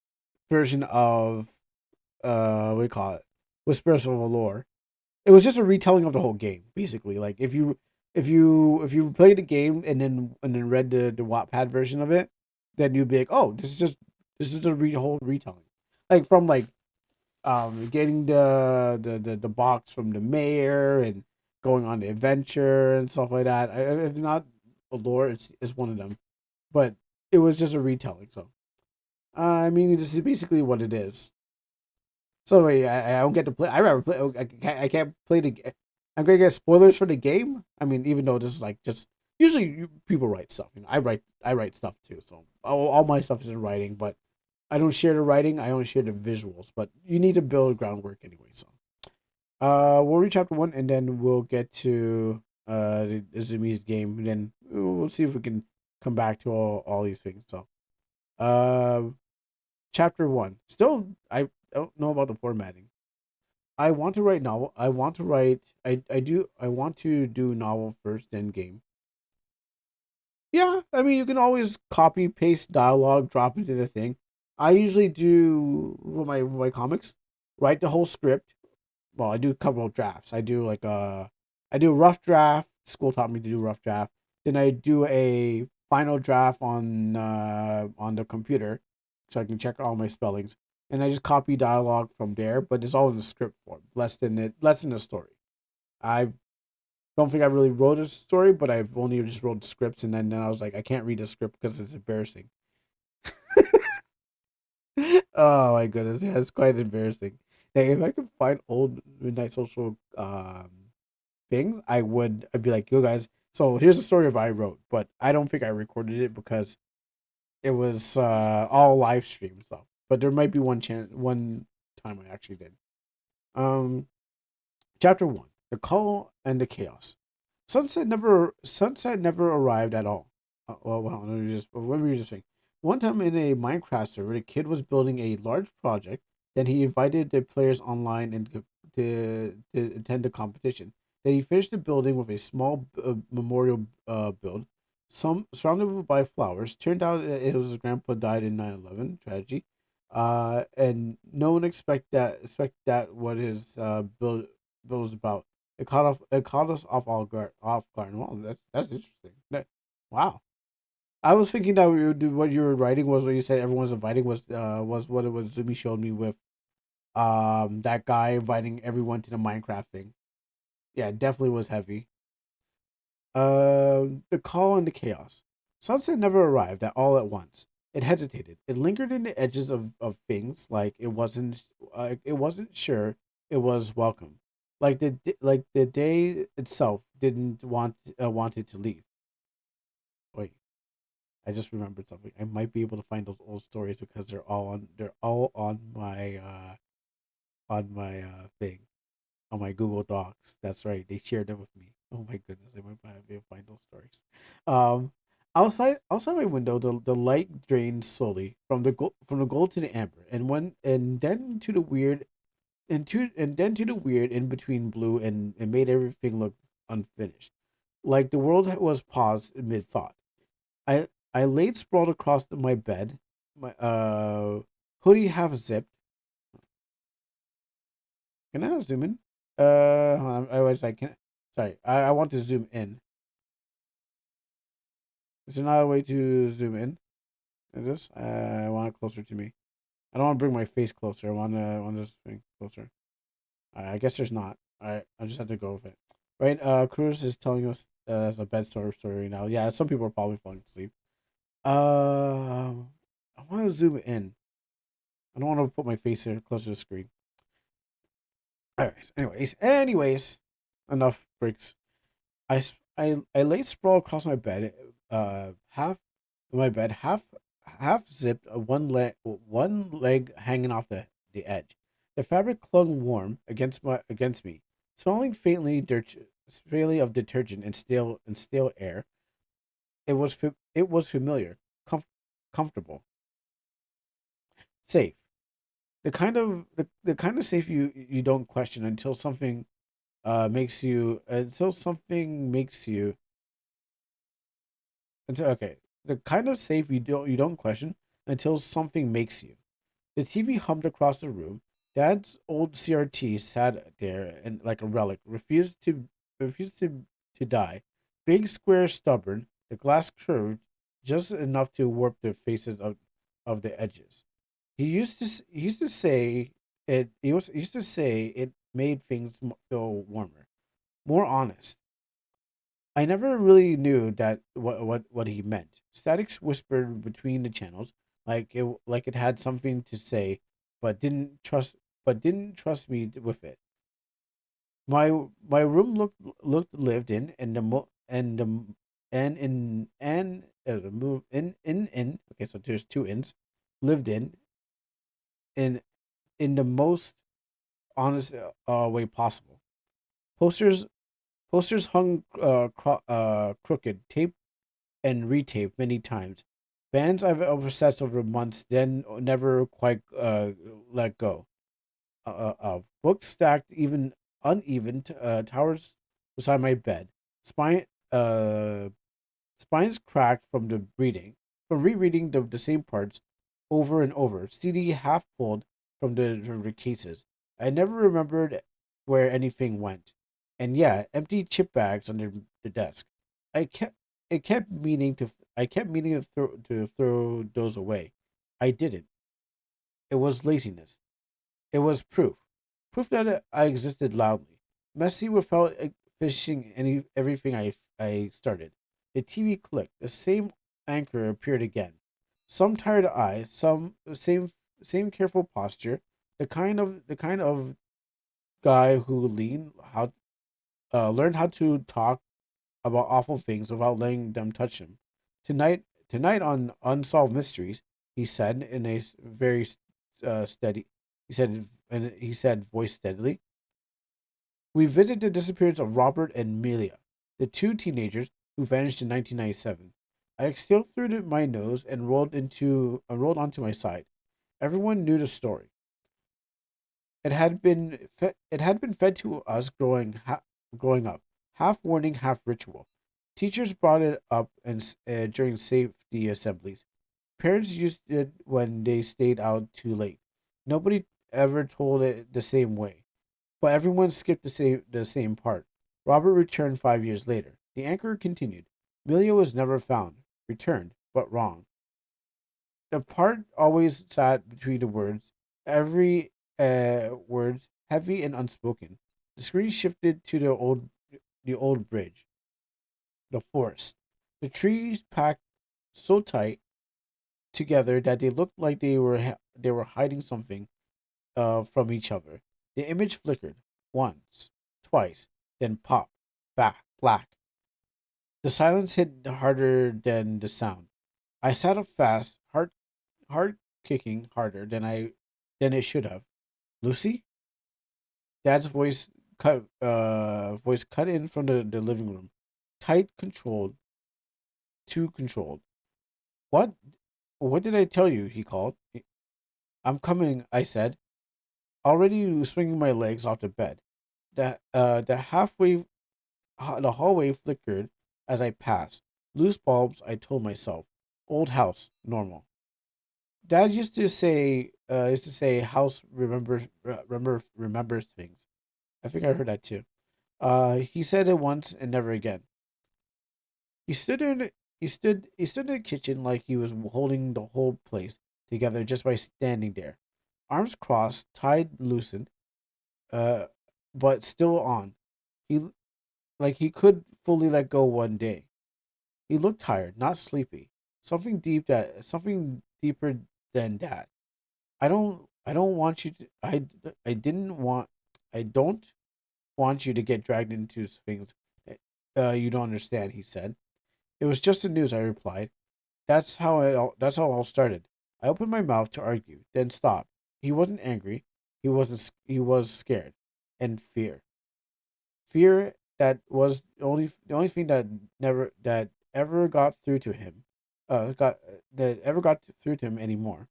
version of what do you call it? Whispers of Allure. It was just a retelling of the whole game, basically. Like if you played the game and then read the Wattpad version of it, then you'd be like, oh, this is a whole retelling. Like from like getting the box from the mayor and going on the adventure and stuff like that. If not Allure, it's one of them. But it was just a retelling, so I mean, this is basically what it is. So wait, I don't get to play. I rather play. I can't play I'm gonna get spoilers for the game. I mean, even though this is like just usually people write stuff. I write stuff too. So all my stuff is in writing, but I don't share the writing. I only share the visuals. But you need to build groundwork anyway. So we'll reach chapter one, and then we'll get to the Izumi's game, and then we'll see if we can come back to all these things. So uh, chapter one. Still, I don't know about the formatting. I want to write novel. I want to write. I want to do novel first, then game. Yeah, I mean you can always copy paste dialogue, drop it in the thing. I usually do with my comics, write the whole script. Well, I do a couple of drafts. I do a rough draft. School taught me to do rough draft. Then I do a final draft on the computer, so I can check all my spellings. And I just copy dialogue from there, but it's all in the script form, less than the story. I don't think I really wrote a story, but I've only just wrote scripts, and then I was like, I can't read the script because it's embarrassing. Oh my goodness, yeah, it's quite embarrassing. Like, if I could find old Midnight Social things, I'd be like, yo guys, so here's a story of I wrote, but I don't think I recorded it because it was all live stream stuff. But there might be one time I actually did. Um Chapter one: The Call and the Chaos. Sunset never arrived at all. Well, let me just think. One time in a Minecraft server, the kid was building a large project. Then he invited the players online and to attend the competition. Then he finished the building with a small memorial build, some surrounded by flowers. Turned out that it was his grandpa died in 9/11 tragedy. And no one expect that what his build was about. It caught us off guard. Wow, that's interesting. Wow. I was thinking that what you were writing was what you said everyone's inviting was what it was Zumi showed me with that guy inviting everyone to the Minecraft thing. Yeah, it definitely was heavy. The call and the chaos. Sunset never arrived at all at once. It hesitated. It lingered in the edges of things, like it wasn't sure it was welcome. Like the day itself didn't want wanted to leave. Wait. I just remembered something. I might be able to find those old stories because they're all on my thing on my Google Docs. That's right. They shared them with me. Oh my goodness, I might be able to find those stories. Um, outside my window, the light drained slowly from the gold to the amber, and then to the weird and then to the weird in between blue, and made everything look unfinished, like the world was paused mid thought. I I laid sprawled across my bed, my hoodie half zipped. Can I zoom in? Hold on, I was I can. Sorry, I want to zoom in. Is there another way to zoom in? Is this? I want it closer to me. I don't want to bring my face closer. I want this thing closer. I guess there's not. I just have to go with it. Right. Cruz is telling us a story now. Yeah, some people are probably falling asleep. I want to zoom in. I don't want to put my face here closer to the screen. Alright. Anyways, enough breaks. I lay sprawled across my bed, half my bed, half zipped, one leg hanging off the edge. The fabric clung warm against me, smelling faintly of detergent and stale air. It was familiar, comfortable, safe. The kind of safe you don't question until something makes you until okay, the kind of safe you don't question until something makes you. The TV hummed across the room. Dad's old CRT sat there and like a relic, refused to die. Big, square, stubborn. The glass curved just enough to warp the faces of the edges. He used to say he used to say it made things feel warmer, more honest. I never really knew what he meant. Statics whispered between the channels, like it had something to say, but didn't trust me with it. My room looked lived in, and the mo and the move in. Okay, so there's two ins, lived in in the most honest way possible. Posters posters hung crooked, taped and retaped many times. Bands I've obsessed over months, then never quite let go of. Books stacked even uneven towers beside my bed. Spine uh spines cracked from rereading the same parts over and over. CD half pulled from the cases. I never remembered where anything went. And yeah, empty chip bags under the desk. I kept it kept meaning to I kept meaning to throw those away. I didn't. It was laziness. It was proof. Proof that I existed loudly. Messy without finishing everything I started. The TV clicked. The same anchor appeared again. Some tired eye, some same careful posture. The kind of guy who learned how to talk about awful things without letting them touch him. Tonight on Unsolved Mysteries, he said in a very steady. He said, voice steadily. We visit the disappearance of Robert and Melia, the two teenagers who vanished in 1997. I exhaled through my nose and rolled onto my side. Everyone knew the story. It had been fed to us growing up, half warning, half ritual. Teachers brought it up during safety assemblies. Parents used it when they stayed out too late. Nobody ever told it the same way, but everyone skipped the same part. Robert returned 5 years later. The anchor continued. Milia was never found. Returned, but wrong. The part always sat between the words. Every words heavy and unspoken. The screen shifted to the old bridge, the forest. The trees packed so tight together that they looked like they were hiding something from each other. The image flickered once, twice, then popped back black. The silence hit harder than the sound. I sat up fast, heart kicking harder than it should have. Lucy? Dad's voice cut in from the living room. Tight, controlled, too controlled. What what did I tell you? He called. I'm coming, I said, already swinging my legs off the bed. The hallway flickered as I passed. Loose bulbs, I told myself. Old house, normal. Dad used to say, house remembers things. I think I heard that too. He said it once and never again. He stood in, he stood in the kitchen like he was holding the whole place together just by standing there, arms crossed, tied loosened, uh, but still on. He like he could fully let go one day. He looked tired, not sleepy. Something deeper than that. I don't want you to I didn't want I don't want you to get dragged into things you don't understand, he said. It was just the news, I replied. That's how it all started. I opened my mouth to argue, then stopped. He wasn't angry. He was scared and fear that was the only thing that ever got through to him got that ever got through to him anymore.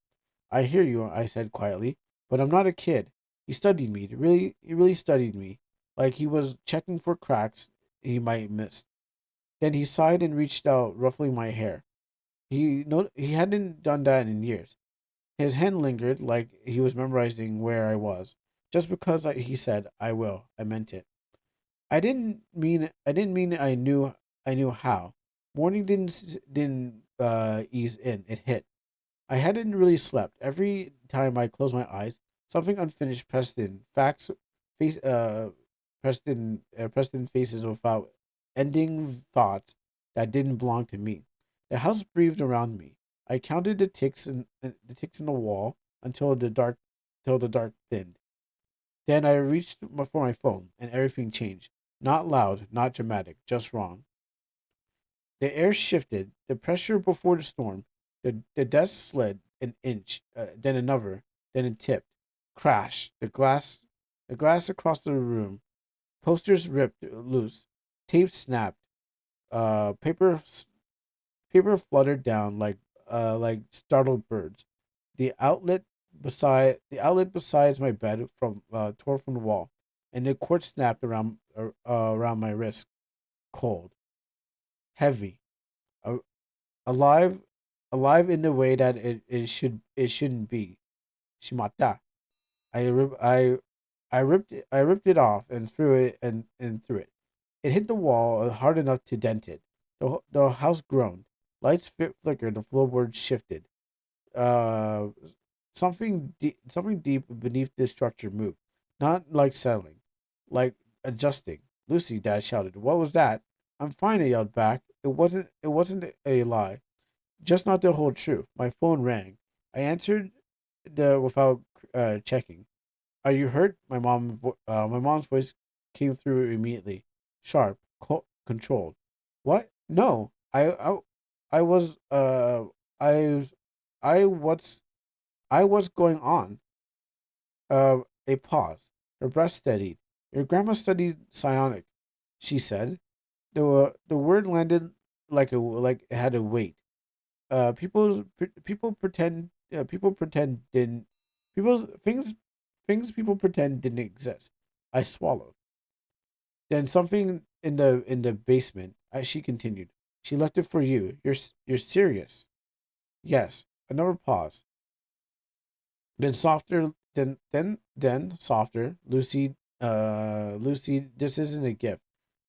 I hear you, I said quietly, but I'm not a kid. He really studied me, like he was checking for cracks he might miss. Then he sighed and reached out, ruffling my hair. He hadn't done that in years. His hand lingered, like he was memorizing where I was. Just because he said I will, I meant it. I didn't mean I knew how. Morning didn't ease in. It hit. I hadn't really slept. Every time I closed my eyes, something unfinished pressed in. Face, pressed in faces without ending thoughts that didn't belong to me. The house breathed around me. I counted the ticks in the wall until the dark thinned. Then I reached for my phone, and everything changed. Not loud, not dramatic, just wrong. The air shifted, the pressure before the storm. The desk slid an inch, then another, then it tipped. Crash! The glass across the room. Posters ripped loose. Tape snapped. Uh, paper, paper fluttered down like startled birds. The outlet besides my bed from tore from the wall, and the cord snapped around my wrist. Cold, heavy, a- alive, alive in the way that it shouldn't be. Shimata. I ripped it off and threw it. It hit the wall hard enough to dent it. The house groaned. Lights flickered. The floorboards shifted. Uh, something deep beneath this structure moved, not like settling, like adjusting. Lucy, Dad shouted. What was that? I'm fine, I yelled back. It wasn't a lie. Just not the whole truth. My phone rang. I answered the without checking. Are you hurt? My mom's voice came through immediately, sharp, controlled. What? No. I was I I what's going on? A pause. Her breath steadied. Your grandma studied psionic, she said. The word landed like it had a weight. People pretend didn't people things people pretend didn't exist. I swallowed. Then something in the basement. She continued. She left it for you. You're serious. Yes. Another pause. Then softer. Then softer. Lucy. This isn't a gift.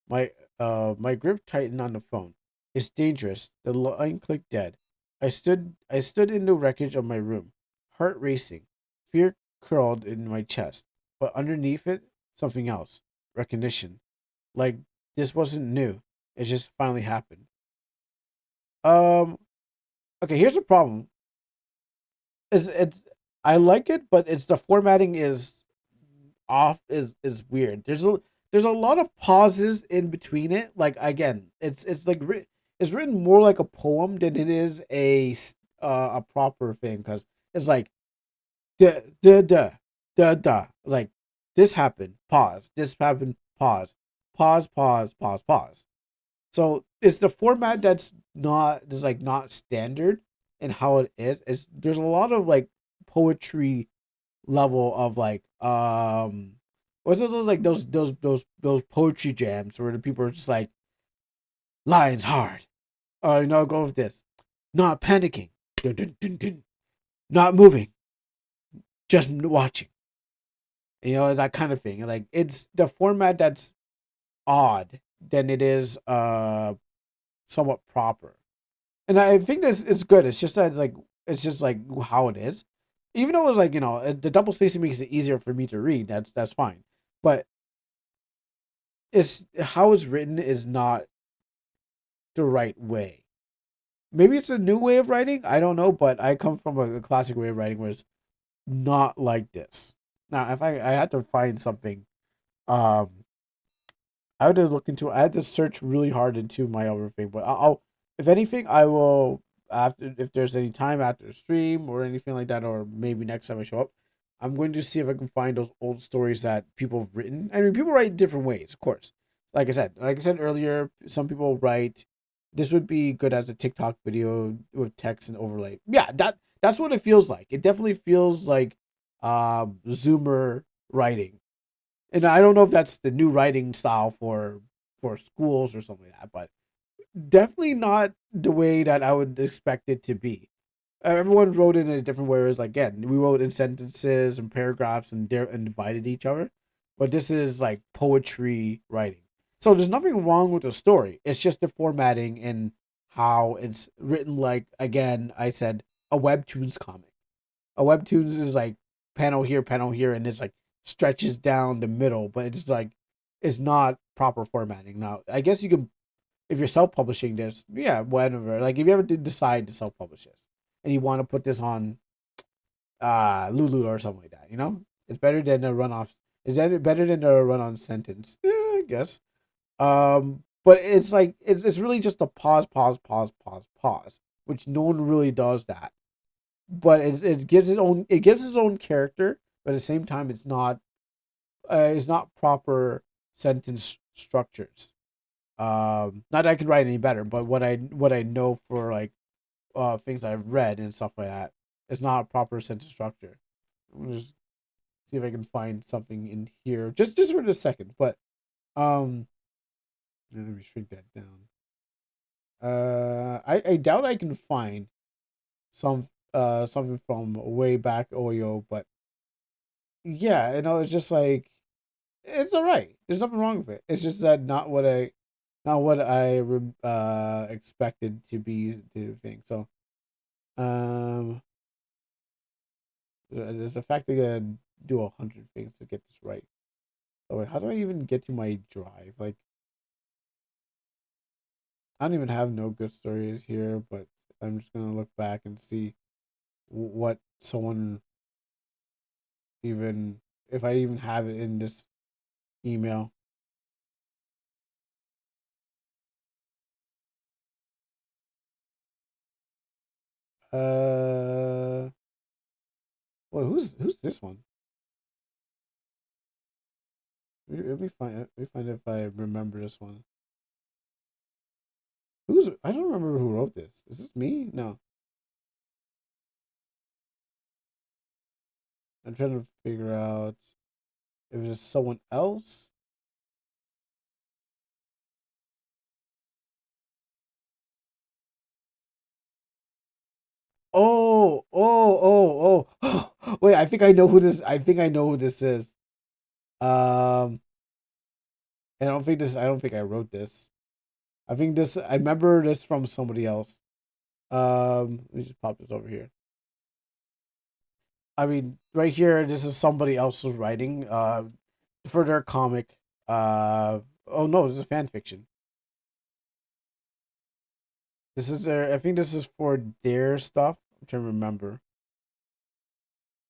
My my grip tightened on the phone. It's dangerous. The line clicked dead. I stood in the wreckage of my room, heart racing. Fear curled in my chest, but underneath it, something else. Recognition. Like this wasn't new. It just finally happened. Um okay, here's the problem. It's I like it, but it's the formatting is off is weird. There's a lot of pauses in between it. Like again, it's it's written more like a poem than it is a proper thing because it's like da da da da like this happened, pause, this happened, pause, pause, pause, pause, pause. So it's the format that's like not standard in how it is. It's there's a lot of like poetry level of like what's those like those poetry jams where the people are just like lines hard. Go with this. Not panicking. Dun, dun, dun, dun. Not moving. Just watching. That kind of thing. Like it's the format that's odd than it is somewhat proper. And I think this is good. It's just that it's just like how it is. Even though it's like the double spacing makes it easier for me to read. That's fine. But it's how it's written is not the right way. Maybe it's a new way of writing. I don't know, but I come from a classic way of writing where it's not like this. Now, if I had to find something, um, I had to look into. I had to search really hard into my other thing. But I'll if anything, I will after if there's any time after the stream or anything like that, or maybe next time I show up, I'm going to see if I can find those old stories that people have written. I mean, people write different ways, of course. Like I said earlier, some people write. This would be good as a TikTok video with text and overlay. Yeah, that's what it feels like. It definitely feels like Zoomer writing, and I don't know if that's the new writing style for schools or something like that, but definitely not the way that I would expect it to be. Everyone wrote in a different way. It was like, again, we wrote in sentences and paragraphs and divided each other, but this is like poetry writing. So there's nothing wrong with the story. It's just the formatting and how it's written. Like again, I said a webtoons comic. A webtoons is like panel here, and it's like stretches down the middle, but it's like it's not proper formatting. Now, I guess you can if you're self-publishing this, yeah, whatever. Like if you ever did decide to self-publish this, and you want to put this on Lulu or something like that, it's better than a runoff. Is that better than a run-on sentence? Yeah, I guess. But it's like it's really just a pause, pause, pause, pause, pause, which no one really does that. But it gives its own character, but at the same time, it's not proper sentence structures. Not that I could write any better, but what I know for like things I've read and stuff like that, it's not a proper sentence structure. Let just see if I can find something in here, just for a second. But um, let me shrink that down. I doubt I can find something from way back Oyo, but yeah, it's just like it's all right. There's nothing wrong with it. It's just that not what I expected to be the thing. So um, there's the fact that I gotta do 100 things to get this right. So wait, how do I even get to my drive? Like I don't even have no good stories here, but I'm just gonna look back and see what someone even if I even have it in this email. Uh, well, who's this one? Let me find if I remember this one. I don't remember who wrote this. Is this me? No. I'm trying to figure out if it's someone else. Oh. Wait, I think I know who this is. Um, I don't think I wrote this. I remember this from somebody else. Let me just pop this over here. I mean, right here, this is somebody else's writing. For their comic. Oh no, this is fan fiction. I think this is for their stuff. I'm trying to remember.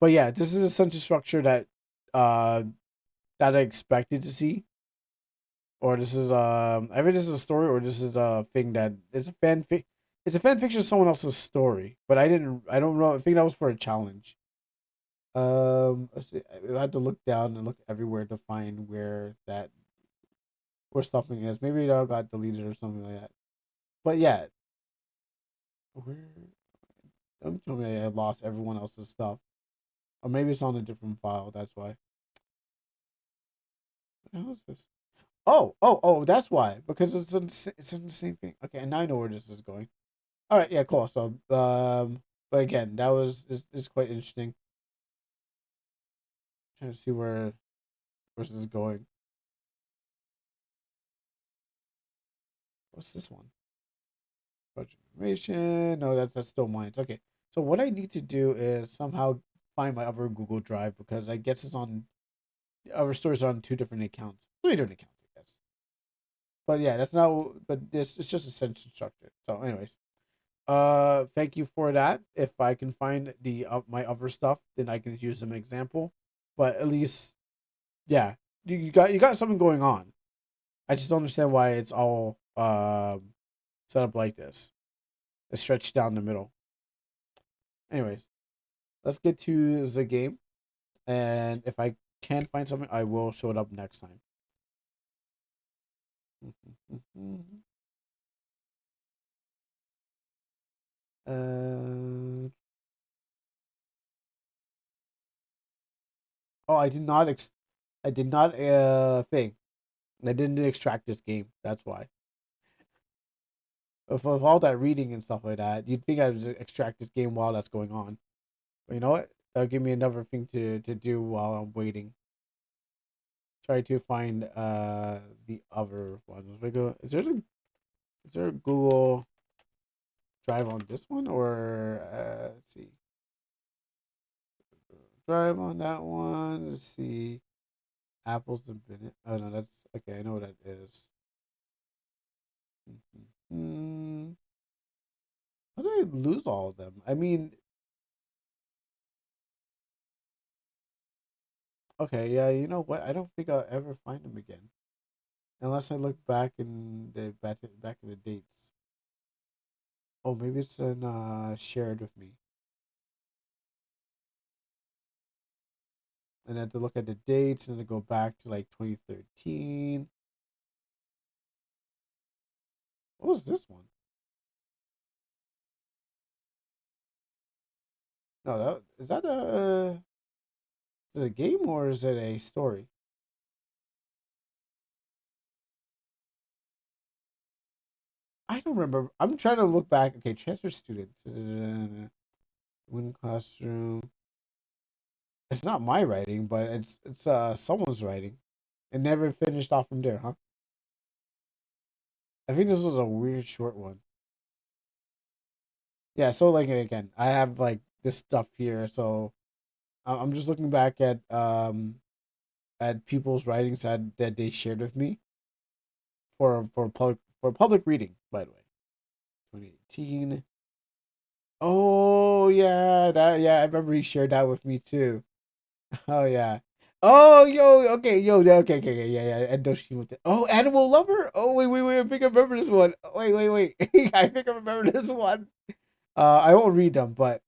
But yeah, this is a sentence structure uh that I expected to see. or this is I think this is a story, or this is a thing that it's a it's a fan fiction of someone else's story. But I don't know. I think that was for a challenge. Let's see, I had to look down and look everywhere to find where something is. Maybe it all got deleted or something like that. But yeah, where don't tell me I lost everyone else's stuff, or maybe it's on a different file. That's why. What the hell is this? Oh, that's why. Because it's in the same thing. Okay, and now I know where this is going. All right, yeah, cool. So, but again, that was is quite interesting. Trying to see where this is going. What's this one? Project information. No, that's still mine. Okay. So what I need to do is somehow find my other Google Drive because I guess it's on our stories are on two different accounts, three different accounts, I guess. But yeah, that's not. But it's just a sentence structure. So, anyways, thank you for that. If I can find the my other stuff, then I can use an example. But at least, yeah, you got something going on. I just don't understand why it's all set up like this. It's stretched down the middle. Anyways, let's get to the game, and if I can find something, I will show it up next time. Uh, oh, I did not thing. I didn't extract this game. That's why. With all that reading and stuff like that, you'd think I would extract this game while that's going on. But you know what? That'll give me another thing to do while I'm waiting. Try to find the other ones. We go. Is there a Google Drive on this one, or let's see, Drive on that one. Let's see, Apple's the minute. Oh no, that's okay. I know what that is. Mm-hmm. How did I lose all of them? I mean, okay, yeah. You know what? I don't think I'll ever find them again unless I look back in the dates. Oh, maybe it's in shared with me, and then to look at the dates and to go back to like 2013. What was this one? No, that is that a is it a game or is it a story? I don't remember. I'm trying to look back. Okay, transfer students. Win classroom. It's not my writing, but it's someone's writing. It never finished off from there, huh? I think this was a weird short one. Yeah, so like again, I have like this stuff here, so I'm just looking back at people's writings that they shared with me for public reading, by the way. 2018. Oh yeah, I remember he shared that with me too. Oh yeah. Oh yo, okay, yo, yeah, okay, yeah, yeah. And Doshimote. Oh, Animal Lover. Oh wait. I think I remember this one. Wait. I think I remember this one. I won't read them, but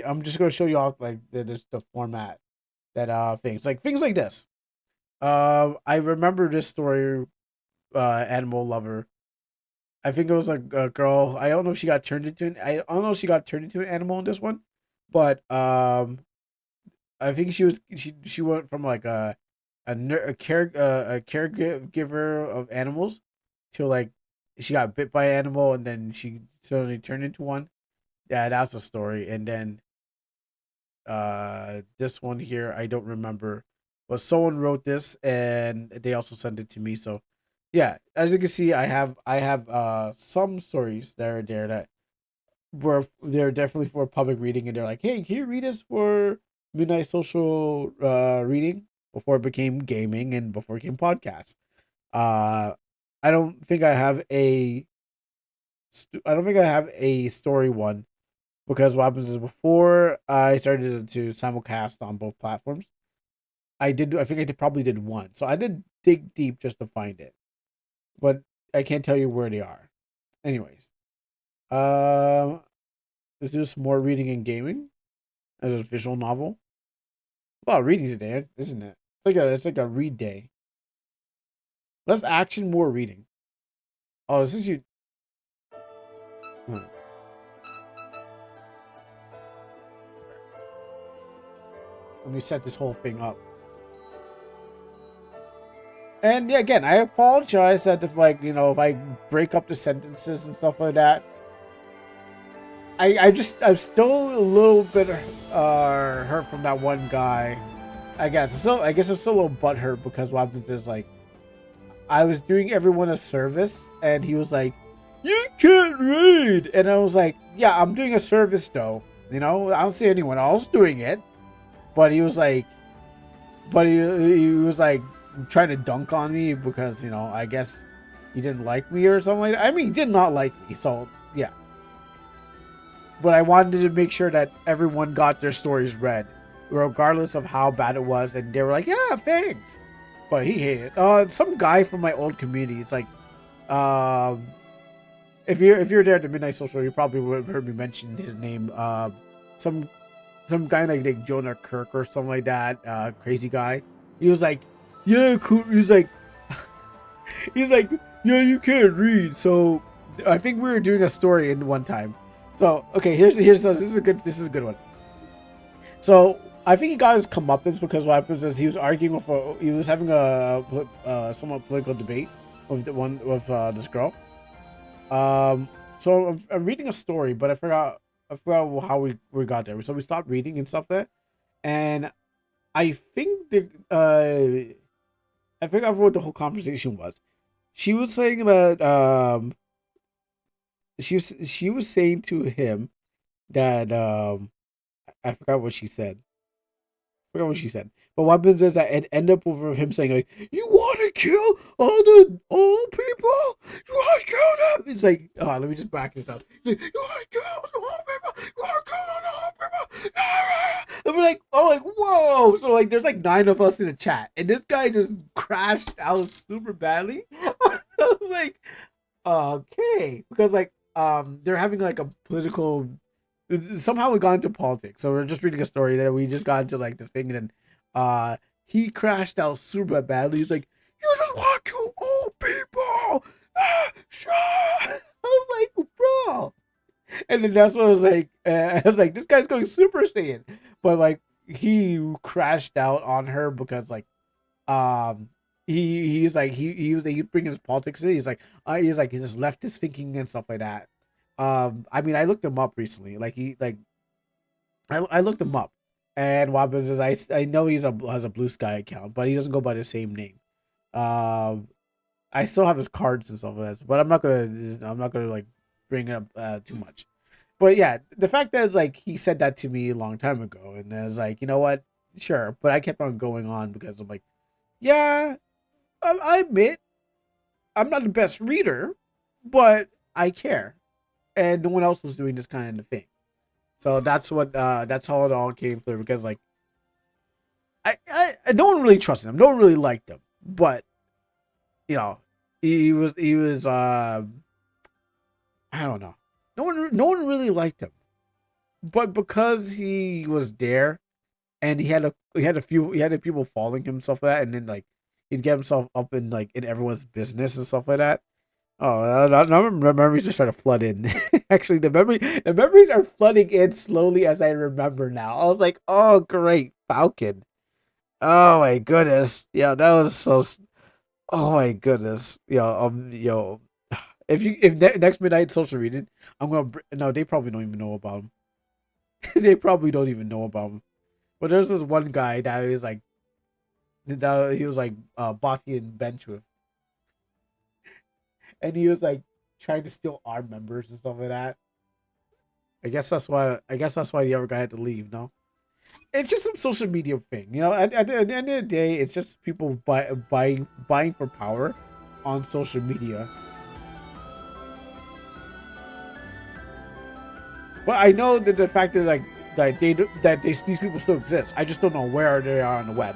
I'm just gonna show you off like the format that things like this. I remember this story. Animal Lover. I think it was a girl. I don't know if she got turned into an. I don't know if she got turned into an animal in this one, but I think she went from like a caregiver of animals to like she got bit by an animal and then she suddenly turned into one. Yeah, that's the story. And then this one here I don't remember, but someone wrote this and they also sent it to me. So yeah, as you can see, I have some stories that are there that were they're definitely for public reading, and they're like, hey, can you read this for midnight social reading before it became gaming and before it became podcast. Uh, I don't think I have I don't think I have a story one because what happens is before I started to simulcast on both platforms, I think I probably did one. So I dig deep just to find it, but I can't tell you where they are. Anyways, um, let's do some more reading and gaming as a visual novel. A lot of reading today, isn't it? It's like a read day. Less action, more reading. Oh, is this you? Hmm. Let me set this whole thing up. And yeah, again, I apologize that if if I break up the sentences and stuff like that. I'm still a little bit hurt from that one guy. I guess I'm still a little butthurt because what happens is like I was doing everyone a service and he was like, "You can't read," and I was like, "Yeah, I'm doing a service though. You know, I don't see anyone else doing it." But he was like, he was like trying to dunk on me because I guess he didn't like me or something like that. I mean, he did not like me, so yeah. But I wanted to make sure that everyone got their stories read, regardless of how bad it was. And they were like, "Yeah, thanks," but he hated it. Some guy from my old community. It's like, if you're there at the Midnight Social, you probably would have heard me mention his name. Some guy like Jonah Kirk or something like that. Crazy guy. He was like, "Yeah, cool." He's like, "Yeah, you can't read." So I think we were doing a story in one time. So okay, here's this is a good one. So I think he got his comeuppance because what happens is he was arguing he was having a somewhat political debate with this girl. So I'm reading a story, but I forgot how we got there. So we stopped reading and stuff there, and I think I forgot what the whole conversation was. She was saying that she was saying to him that I forgot what she said. But what happens is that it ended up with him saying like, "You want to kill all the old people? You want to kill them?" It's like, oh, let me just back this up. He's like, "You want to kill the old people? You want to kill all the old people?" And we're like, oh, like whoa! So like, there's like 9 of us in the chat, and this guy just crashed out super badly. I was like, okay, because like they're having like a political. Somehow we got into politics, so we're just reading a story that we just got into like this thing, and then he crashed out super badly. He's like, "You just want to kill old people." Shut. I was like, bro, and then that's what I was like. I was like, this guy's going Super Saiyan, but like he crashed out on her because like he's like he bring his politics in. He's like he just left his thinking and stuff like that. I mean, I looked him up recently. I looked him up, and what happens is I know has a Blue Sky account, but he doesn't go by the same name. Um, I still have his cards and stuff like that, but I'm not gonna like bring it up too much. But yeah, the fact that it's like he said that to me a long time ago, and I was like, you know what, sure. But I kept on going on because I'm like, yeah, I admit I'm not the best reader, but I care, and no one else was doing this kind of thing. So that's how it all came through because like I don't really trust him, don't really like him, but you know he was I don't know, no one really liked him, but because he was there and he had a people following him stuff like that, and then like he'd get himself up in like in everyone's business and stuff like that. Oh, now memories are starting to flood in. Actually, the memories are flooding in slowly as I remember now. I was like, oh, great, Falcon. Oh my goodness, yeah, that was so. Oh my goodness, if next midnight social reading, I'm gonna no, they probably don't even know about him. They probably don't even know about him. But there's this one guy that he was like Baki and bench with, and he was like trying to steal our members and stuff like that. I guess that's why the other guy had to leave. No, it's just some social media thing. At the end of the day, it's just people buying for power on social media. But I know that the fact is like these people still exist. I just don't know where they are on the web.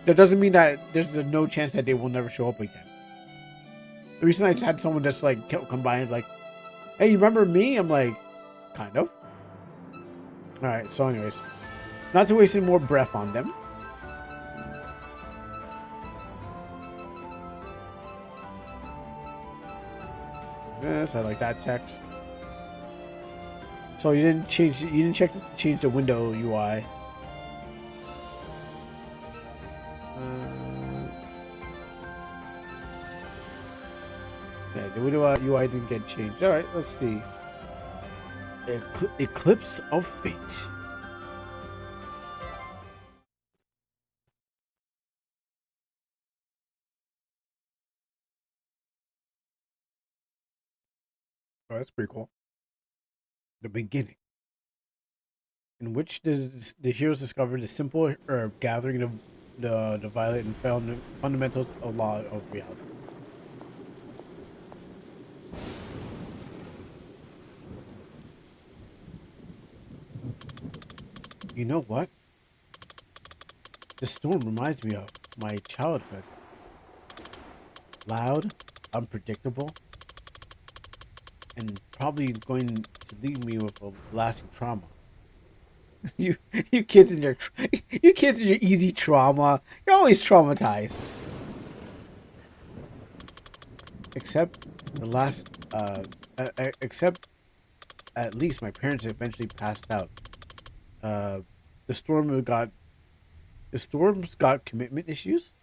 That doesn't mean that there's no chance that they will never show up again. Recently, I just had someone just like come by and like, "Hey, you remember me?" I'm like, "Kind of." All right. So, anyways, not to waste any more breath on them. Yes, I like that text. So you didn't change. You didn't change the window UI. Yeah, the window UI didn't get changed. All right, let's see. Eclipse of Fate. Oh, that's pretty cool. The beginning, in which the heroes discover the simple herb gathering the violet and found fundamentals of law of reality. You know what? The storm reminds me of my childhood. Loud, unpredictable, and probably going to leave me with a lasting trauma. You you kids in your you kids in your easy trauma. You're always traumatized. Except the last except at least my parents eventually passed out. Uh the storm got the storm's got commitment issues.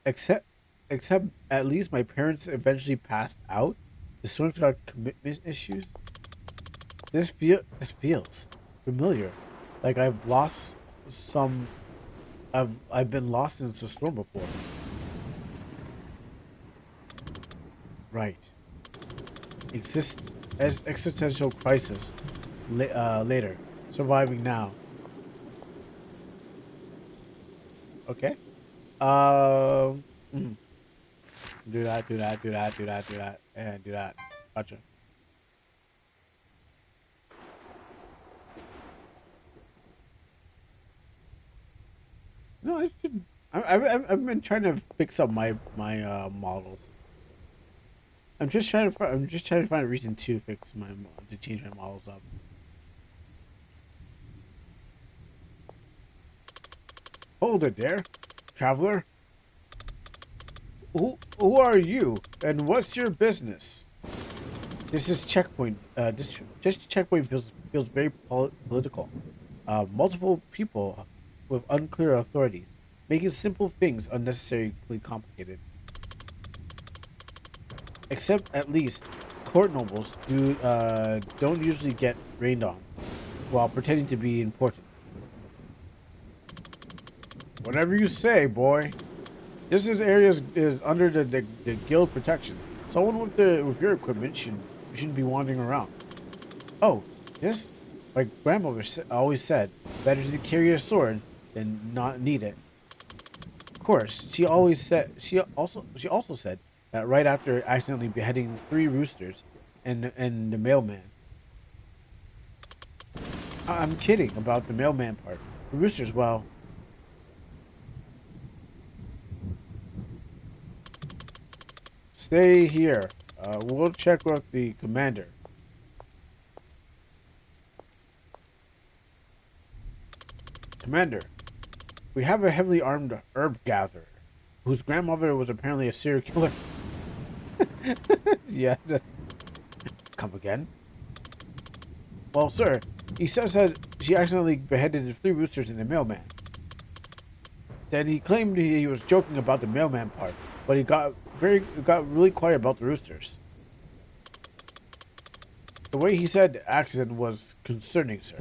Except except at least my parents eventually passed out. The storm's got commitment issues. This feels familiar. Like some I've been lost in the storm before. Right. As existential crisis later. Surviving now. Okay. Mm. Do that, do that, do that, do that, do that, and do that. Gotcha. No, I should. I've been trying to fix up my models. I'm just trying to find a reason to fix to change my models up. Hold it there, traveler. Who are you, and what's your business? This is checkpoint. This checkpoint feels very political. Multiple people with unclear authorities, making simple things unnecessarily complicated. Except at least court nobles don't usually get rained on while pretending to be important. Whatever you say, boy. This area is under the guild protection. Someone with your equipment shouldn't be wandering around. Oh, this? My grandmother always said, better to carry a sword than not need it. Of course, she also said that right after accidentally beheading 3 roosters and the mailman. I'm kidding about the mailman part. The roosters, well, stay here. We'll check with the commander. Commander, we have a heavily armed herb gatherer whose grandmother was apparently a serial killer. Yeah. Come again? Well, sir, he says that she accidentally beheaded the 3 roosters and the mailman. Then he claimed he was joking about the mailman part, but he got really quiet about the roosters. The way he said the accident was concerning, sir.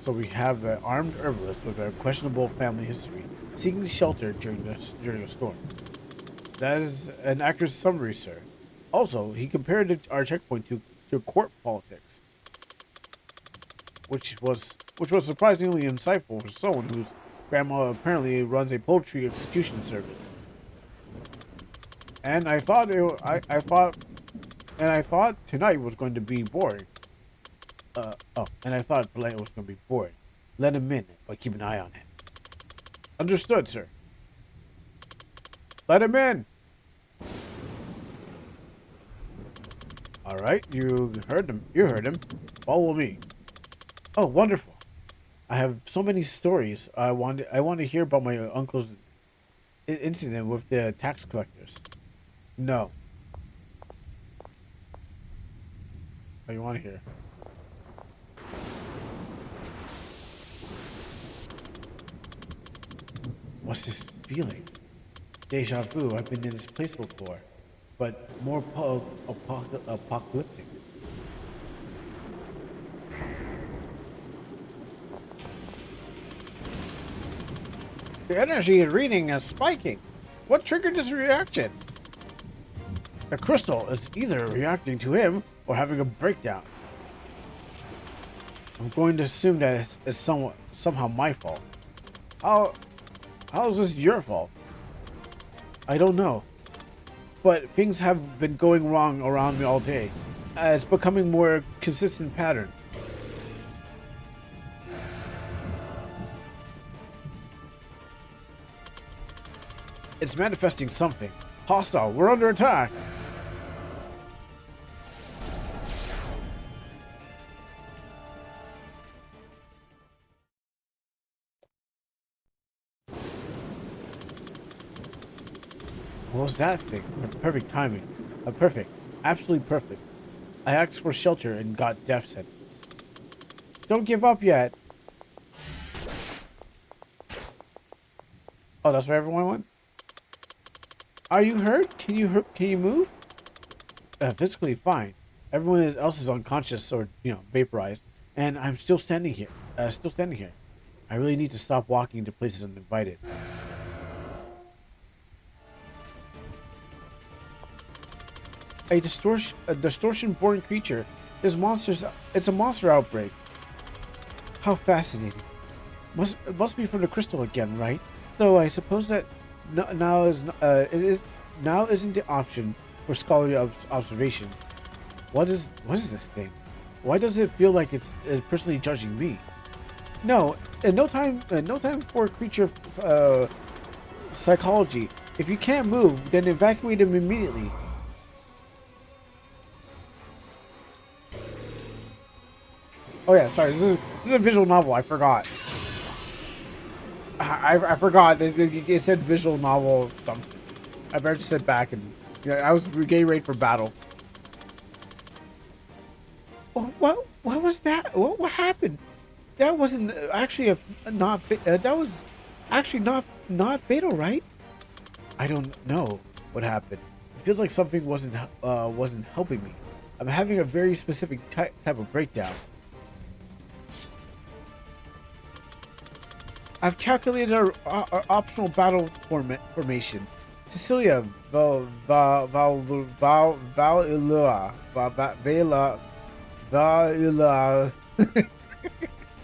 So we have an armed herbalist with a questionable family history seeking shelter during the storm. That is an accurate summary, sir. Also, he compared our checkpoint to court politics, which was surprisingly insightful for someone whose grandma apparently runs a poultry execution service. And I thought tonight was going to be boring. And I thought tonight was going to be boring. Let him in, but keep an eye on him. Understood, sir. Let him in. All right, you heard him. You heard him. Follow me. Oh, wonderful. I have so many stories. I want to hear about my uncle's incident with the tax collectors. No. Oh, you want to hear? What's this feeling? Deja vu. I've been in this place before, but more apocalyptic. The energy reading is spiking. What triggered this reaction? The crystal is either reacting to him or having a breakdown. I'm going to assume that it's somehow my fault. How is this your fault? I don't know. But things have been going wrong around me all day. It's becoming more consistent pattern. It's manifesting something. Hostile, we're under attack. What was that thing? Perfect timing. Perfect. Absolutely perfect. I asked for shelter and got death sentence. Don't give up yet. Oh, that's where everyone went? Are you hurt? Can you move? Physically fine. Everyone else is unconscious or, vaporized. And I'm still standing here. I really need to stop walking into places uninvited. A distortion-born creature. It's a monster outbreak. How fascinating. It must be from the crystal again, right? Though I suppose that now isn't the option for scholarly observation. What is this thing? Why does it feel like it's personally judging me? No, no time for creature psychology. If you can't move, then evacuate him immediately. Oh yeah, sorry. This is a visual novel. I forgot. I forgot. It said visual novel something. I better just sit back and I was getting ready for battle. What was that? What happened? That wasn't actually that was actually not fatal, right? I don't know what happened. It feels like something wasn't helping me. I'm having a very specific type of breakdown. I've calculated our optional battle formation. Cecilia, Valila,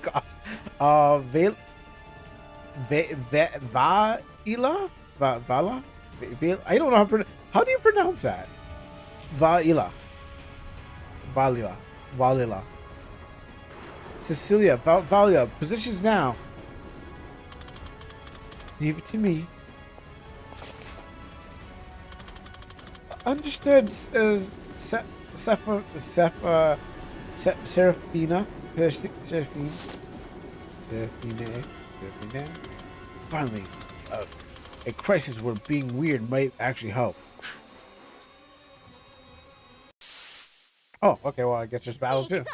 God, Vala, I don't know how do you pronounce that? Valila. Cecilia, Valia, positions now. Leave it to me. Understood, Serafina. Finally, a crisis where being weird might actually help. Oh, okay, well, I guess there's battle too.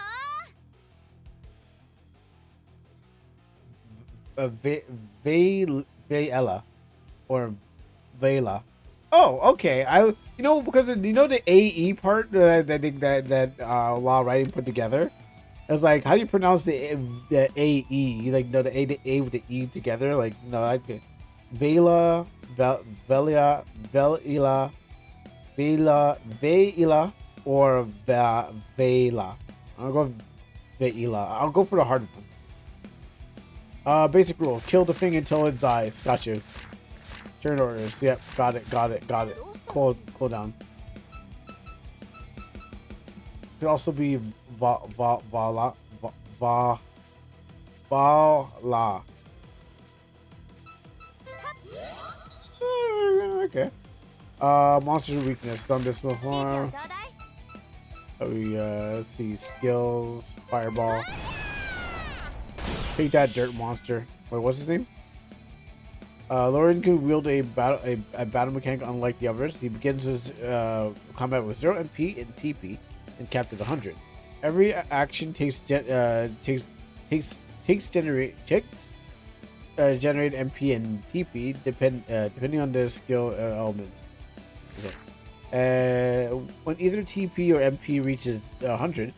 Vela or Vela. Oh, okay. Because the AE part that Law Writing put together. I was like, how do you pronounce the AE? Like, no, the A with the E together. Like, no, like Vela, Velia, Veila, or Vela. I'll go Veila. I'll go for the hard one. Basic rule: kill the thing until it dies. Got you. Turn orders. Yep, got it. Cool down. Could also be Bala. Okay. Monster's weakness. Done this before. We let's see, skills, fireball. Take that, dirt monster. Wait, what's his name? Lauren can wield a battle mechanic unlike the others. He begins his combat with 0 MP and TP and captures 100. Every action generate MP and TP depending on the skill elements. Okay. When either TP or MP reaches 100,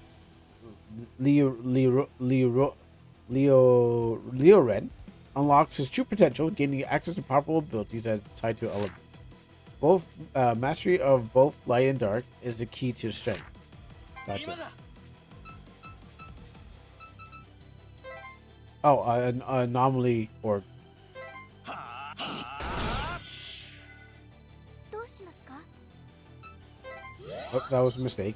Leoren unlocks his true potential, gaining access to powerful abilities that are tied to elements. Both mastery of both light and dark is the key to strength. Gotcha. Oh, an anomaly orb. Oh, that was a mistake.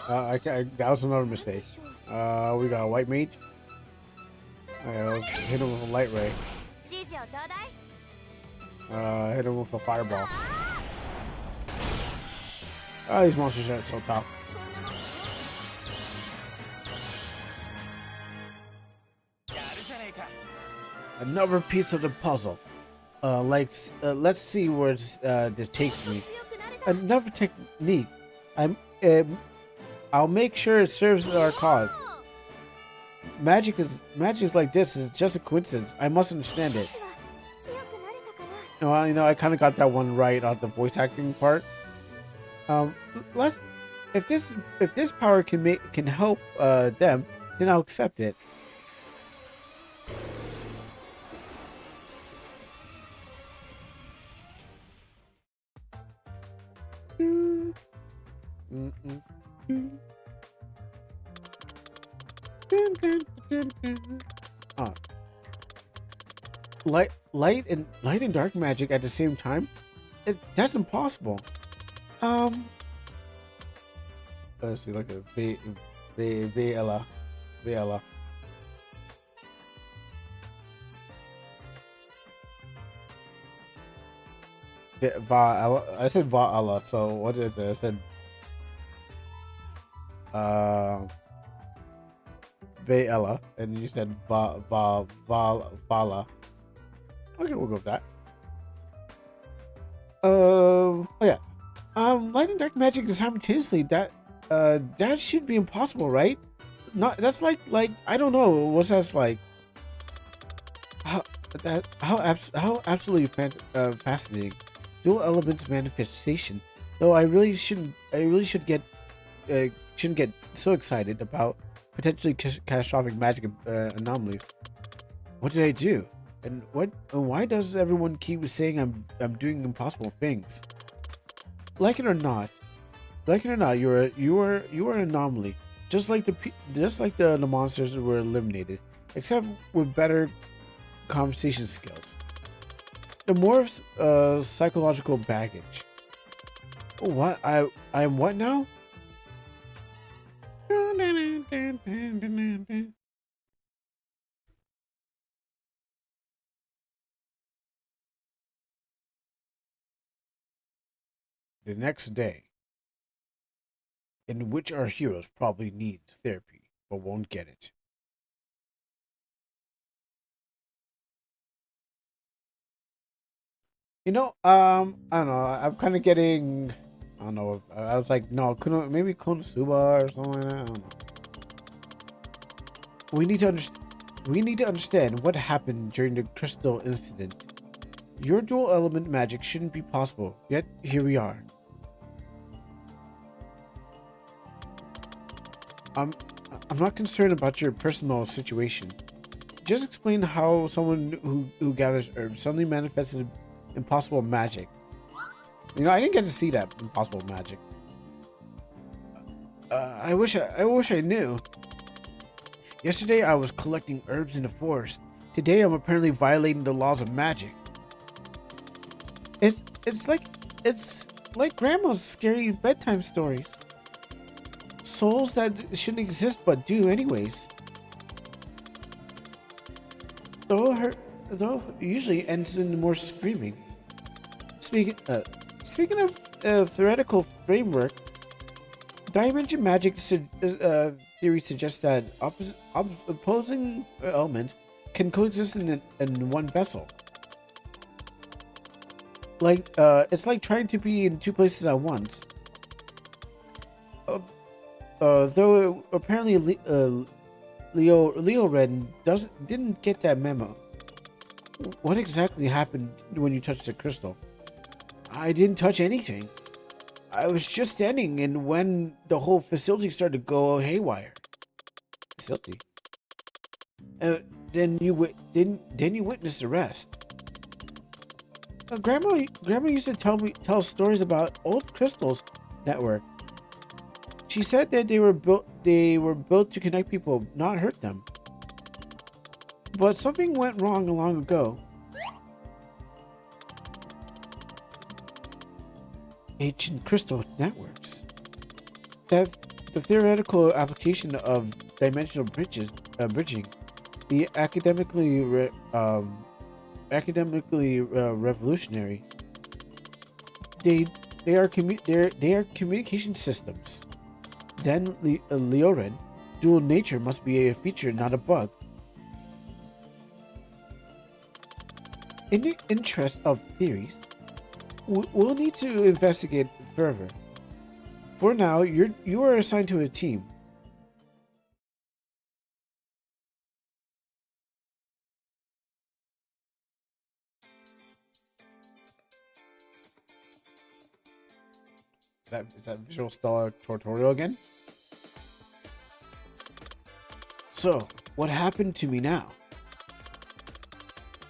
That was another mistake. We got a white mage. Let's hit him with a light ray. Hit him with a fireball. Oh, these monsters are so tough. Another piece of the puzzle. Let's see where this takes me. Another technique. I'll make sure it serves our cause. Magic like this is just a coincidence. I must understand it. Well, I kind of got that one right on the voice acting part. If this power can help them, then I'll accept it. Oh. Light and dark magic at the same time? That's impossible. Let's see, like a Vela. I said Va'ala, so what is it? I said Ve'ela, and you said Vala. Okay, we'll go with that. Oh yeah. Light and dark magic is simultaneously. That should be impossible, right? That's like I don't know what's that's like. How absolutely fascinating. Dual elements manifestation. Though I really shouldn't get so excited about potentially catastrophic magic anomalies. What did I do? And why does everyone keep saying I'm doing impossible things? Like it or not, you are an anomaly. Just like the monsters were eliminated, except with better conversation skills. The more psychological baggage. What I am what now? The next day, in which our heroes probably need therapy but won't get it. I don't know. I'm kind of getting. I don't know. I was like, no, maybe Konosuba or something like that. I don't know. We need to understand what happened during the crystal incident. Your dual element magic shouldn't be possible, yet here we are. I'm not concerned about your personal situation. Just explain how someone who gathers herbs suddenly manifests impossible magic. I didn't get to see that impossible magic. I wish I knew. Yesterday I was collecting herbs in the forest. Today I'm apparently violating the laws of magic. It's like grandma's scary bedtime stories. souls that shouldn't exist but do anyways. Though usually ends in more screaming. Speaking of theoretical framework, dimension magic theory suggests that opposing elements can coexist in one vessel. Like it's like trying to be in two places at once. Though apparently Leo Ren didn't get that memo. What exactly happened when you touched the crystal? I didn't touch anything. I was just standing, and when the whole facility started to go haywire. Facility. Then you witnessed the rest. Grandma used to tell stories about old crystals network. She said that they were built to connect people, not hurt them. But something went wrong long ago. Ancient crystal networks. That the theoretical application of dimensional bridging, the academically revolutionary. They are communication systems. Then Leoren, dual nature must be a feature, not a bug. In the interest of theories, we'll need to investigate further. For now, you are assigned to a team. Is that Visual Stellar tutorial again? So, what happened to me now?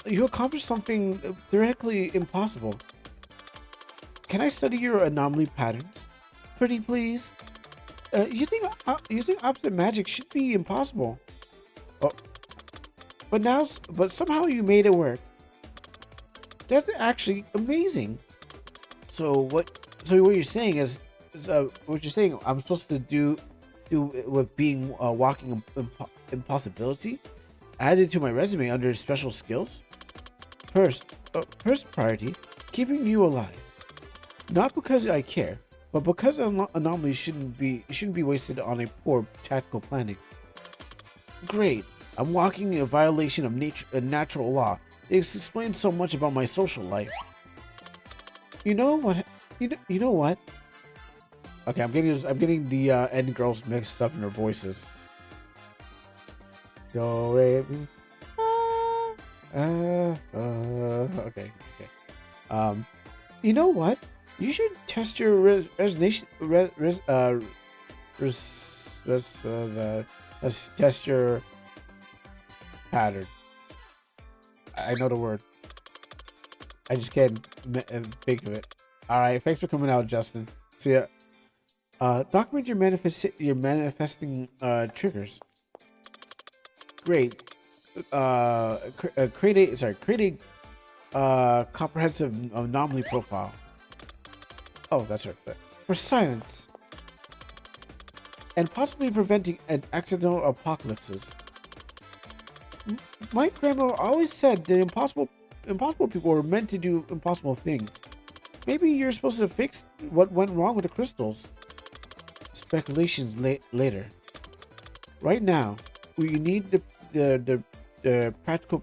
You accomplished something theoretically impossible. Can I study your anomaly patterns? Pretty please? Using opposite magic should be impossible. Oh, but somehow you made it work. That's actually amazing. So what you're saying is what you're saying I'm supposed to do with being walking impossibility added to my resume under special skills. First priority, keeping you alive. Not because I care, but because anomalies shouldn't be wasted on a poor tactical planning. Great, I'm walking in a violation of natural law. This explains so much about my social life. You know what? You know what? Okay, I'm getting the end girls mixed up in their voices. Do re mi. Okay. You know what? You should test your test your pattern. I know the word. I just can't think of it. All right, thanks for coming out, Justin. See ya. Document your manifesting triggers. Great. Create a comprehensive anomaly profile. Oh, that's right. For silence and possibly preventing an accidental apocalypses. My grandma always said that impossible people were meant to do impossible things. Maybe you're supposed to fix what went wrong with the crystals. Speculations later. Right now, we need the practical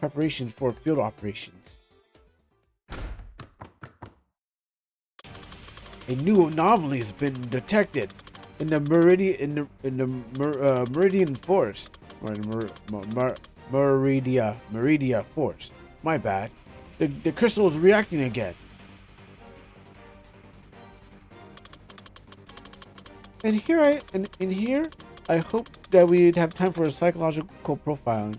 preparation for field operations. A new anomaly has been detected in the Meridian Forest, or Meridia Forest. My bad. The crystal is reacting again. And here I hope that we'd have time for a psychological profiling.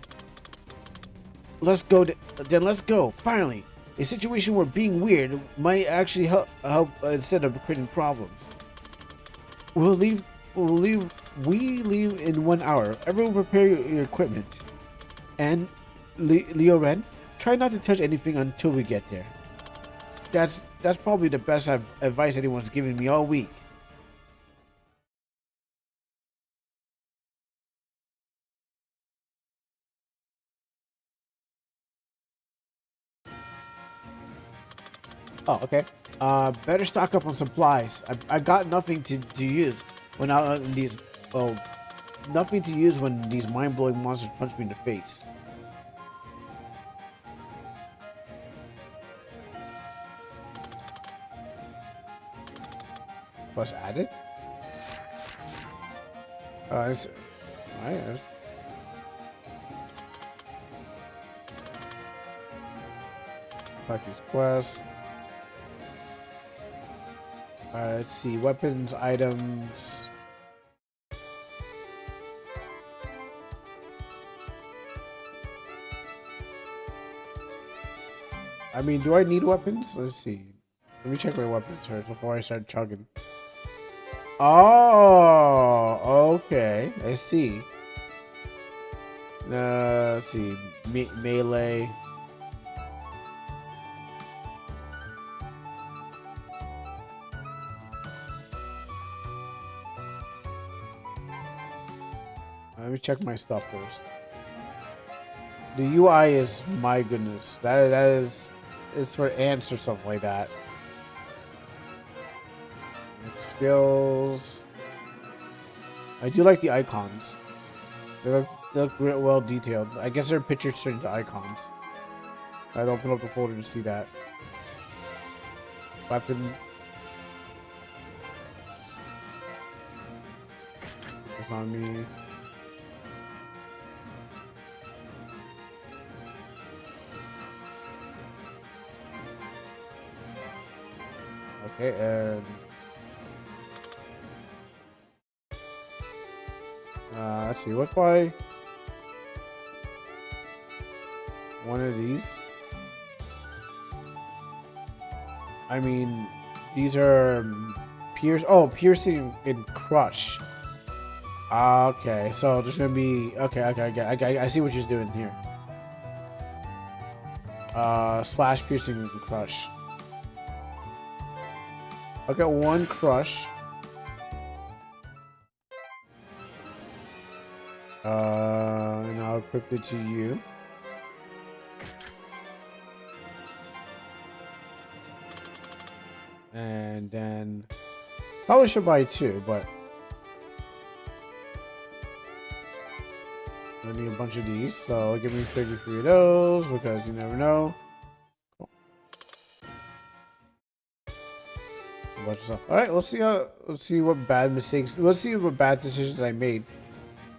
Let's go. Finally, a situation where being weird might actually help instead of creating problems. We leave in 1 hour. Everyone prepare your equipment. And Leo Ren, try not to touch anything until we get there. That's probably the best advice anyone's given me all week. Oh, okay. Better stock up on supplies. I got nothing to use when out in these. Oh, nothing to use when these mind-blowing monsters punch me in the face. Plus added. It's, alright. Package quest. Let's see. Weapons, items. I mean, do I need weapons? Let's see. Let me check my weapons first before I start chugging. Oh, okay. I see. Let's see. Melee. Let me check my stuff first. The UI is, my goodness. That is, it's for ants or something like that. Skills. I do like the icons. They look real well detailed. I guess they're pictures turned into icons. I'd open up the folder to see that. Weapon. It's on me. Okay, and let's see, what by one of these? I mean, these are piercing and crush. Okay, so there's gonna be I see what she's doing here. Slash, piercing, and crush. I got one crush. And I'll equip it to you. And then probably should buy two, but I need a bunch of these, so give me 33 of those because you never know. Cool. A bunch of stuff. All right, let's see what bad mistakes. Let's see what bad decisions I made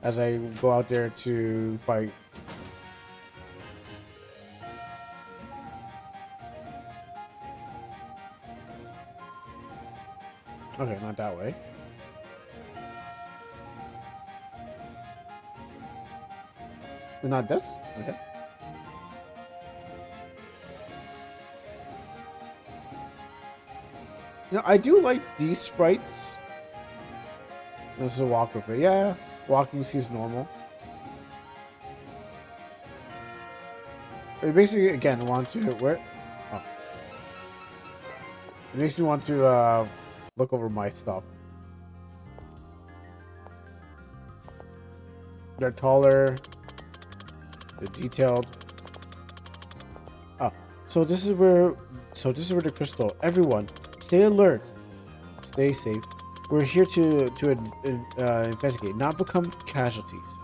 as I go out there to fight. Okay, not that way. Not this? Okay. You know, I do like these sprites. This is a walker, but yeah, walking seems normal. It basically, again, want to where? Oh. It makes me want to look over my stuff. They're taller. They're detailed. Oh, so this is where the crystal. Everyone, stay alert. Stay safe. We're here to investigate, not become casualties.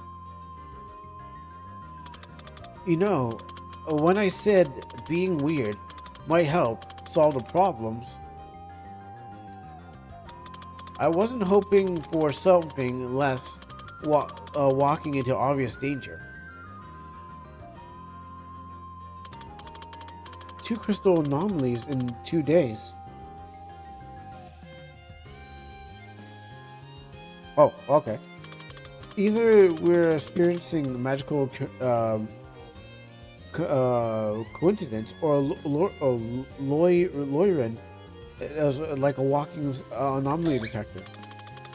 You know, when I said being weird might help solve the problems, I wasn't hoping for something less walking into obvious danger. 2 crystal anomalies in 2 days. Oh, okay. Either we're experiencing magical coincidence or Loiren as like a walking anomaly detector.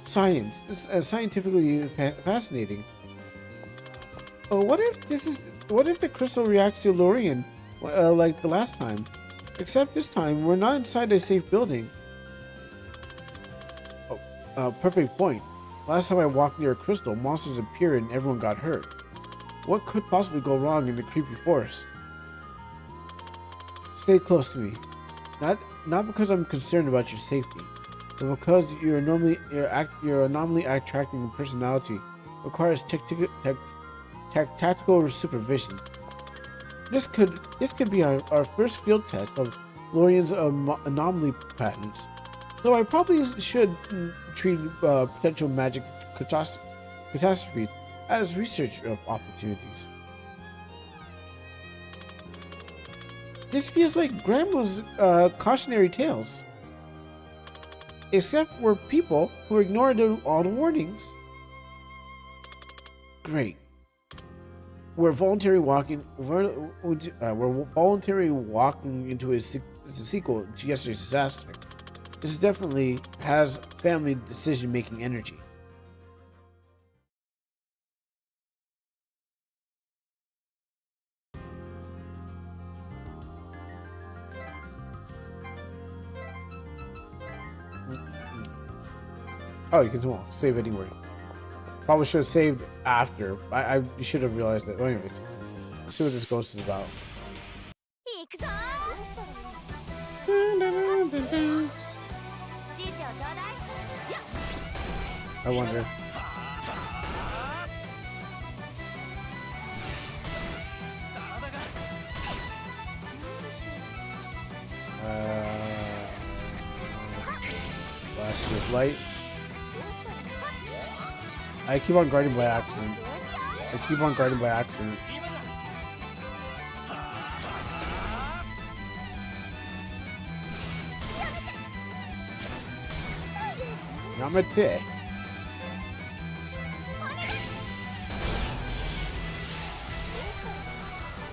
Science. It's scientifically fascinating. What if the crystal reacts to Lorien like the last time? Except this time we're not inside a safe building. Oh, perfect point. Last time I walked near a crystal, monsters appeared and everyone got hurt. What could possibly go wrong in the creepy forest? Stay close to me. Not because I'm concerned about your safety, but because your anomaly attracting personality requires tactical supervision. This could be our first field test of Lorian's anomaly patterns. Though I probably should treat potential magic catastrophes as research opportunities. This feels like Grandma's cautionary tales. Except we're people who ignored all the warnings. Great. We're voluntarily walking. We're voluntarily walking into a sequel to yesterday's disaster. This definitely has family decision-making energy. Oh, you can save anywhere. Probably should have saved after. I should have realized that. Well, anyways, let's see what this ghost is about. I wonder. Flash with light. I keep on guarding by accident. Yamete.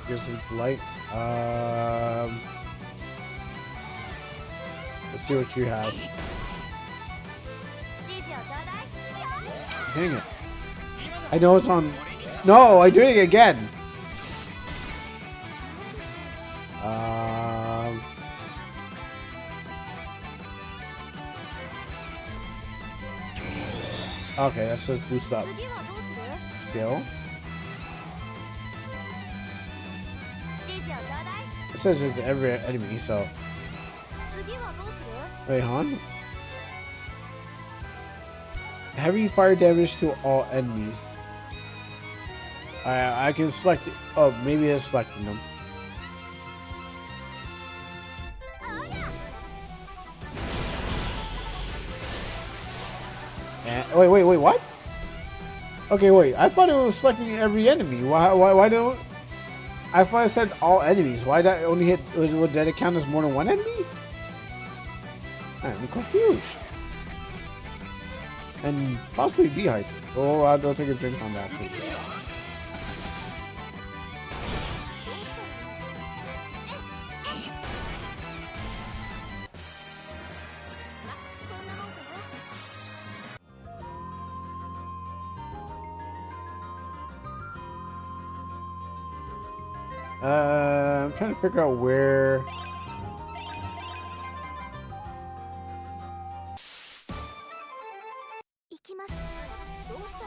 Gives me light. Let's see what you have. Dang it. I know it's on. No, I'm doing it again. Okay, that says boost up. Skill. It says it's every enemy, so. Wait, hon? Heavy fire damage to all enemies. I can select it. Oh, maybe it's selecting them. And, wait, what? Okay, wait. I thought it was selecting every enemy. Why don't? I thought I said all enemies. Why did I only hit? Did it count as more than one enemy? I'm confused. And possibly dehydrated. Oh, I'll take a drink on that too. I'm trying to figure out where.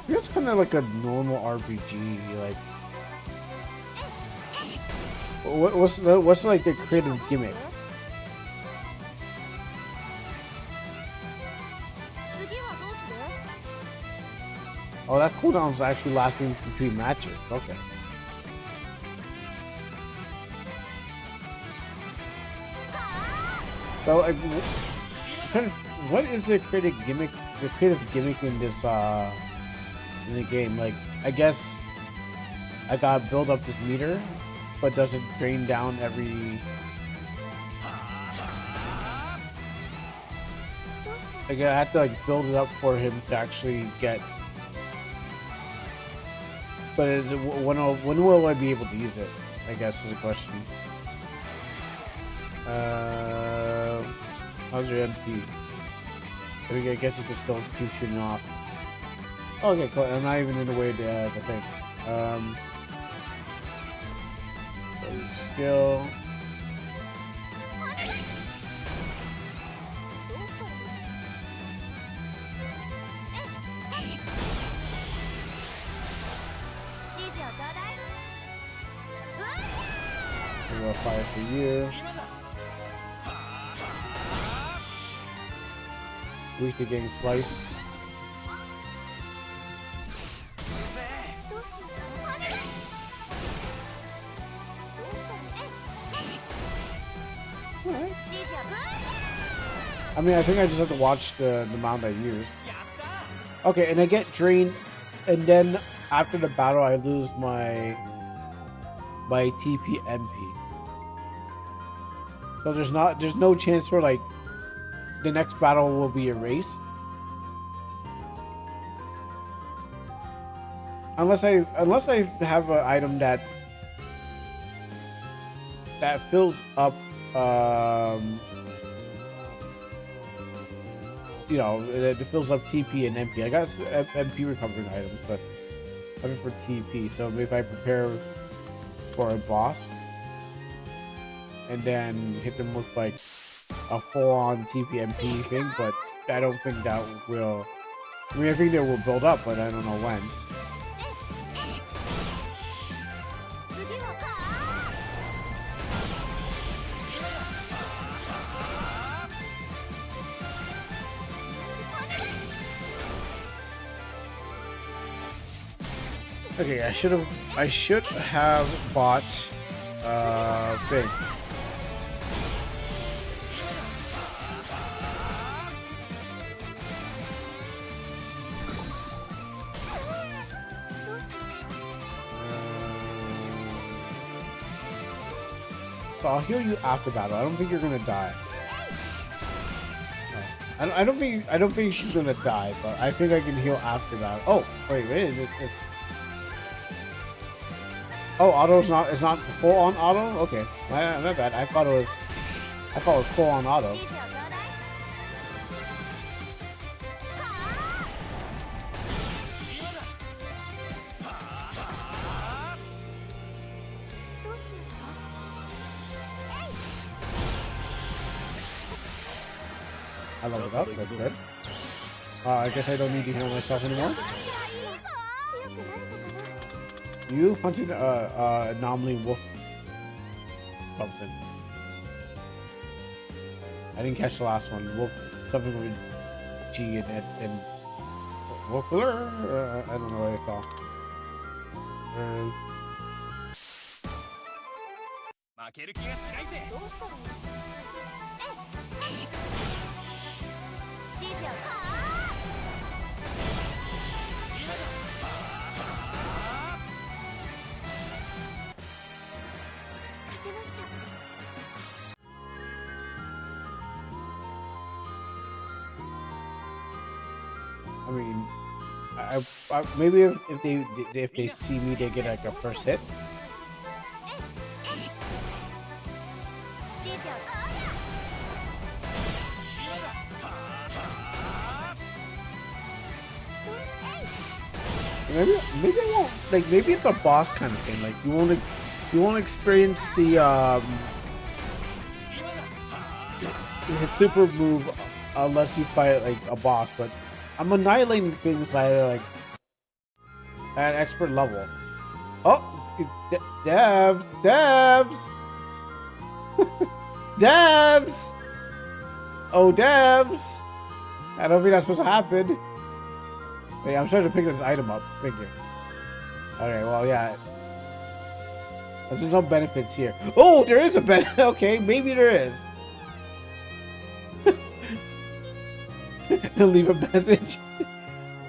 It's kind of like a normal RPG. Like, what's like the creative gimmick? Oh, that cooldown's actually lasting between matches. Okay. So, like, what is the creative gimmick? The creative gimmick in this in the game? Like, I guess I gotta build up this meter, but does it drain down every? Like, I have to like build it up for him to actually get. But is it, when will I be able to use it? I guess is a question. How's your MP? I guess you can still keep shooting off. Oh, okay, cool. I'm not even in the way of the thing. Skill. Fire for you. weak to getting sliced. Alright. I mean, I think I just have to watch the amount I use. Okay, and I get drained, and then after the battle, I lose my TP MP. So there's no chance for like the next battle will be erased, unless I have an item that fills up. You know, it fills up TP and MP. I got MP recovering items, but I'm for TP. So maybe if I prepare for a boss and then hit them with like a full-on TP MP thing, but I don't think that will. I mean, I think they will build up, but I don't know when. Okay, I should have bought thing. So I'll heal you after battle. I don't think you're gonna die. No. I don't think she's gonna die, but I think I can heal after battle. Oh, wait, it's oh, auto's not. It's not full on auto. Okay, my bad. I thought it was full on auto. I leveled up. That's good. I guess I don't need to heal myself anymore. You hunted anomaly wolf something. I didn't catch the last one. Wolf something with G and wolf. I don't know what I saw. I mean, I maybe if they see me, they get like a first hit. Maybe I won't, like, maybe it's a boss kind of thing. Like you won't experience the his super move unless you fight like a boss. But I'm annihilating things like at an expert level. Oh, devs, devs, oh devs. I don't think that's supposed to happen. Wait, I'm trying to pick this item up. Thank you. Okay, well, yeah. There's no benefits here. Oh, there is a benefit. Okay, maybe there is. Leave a message.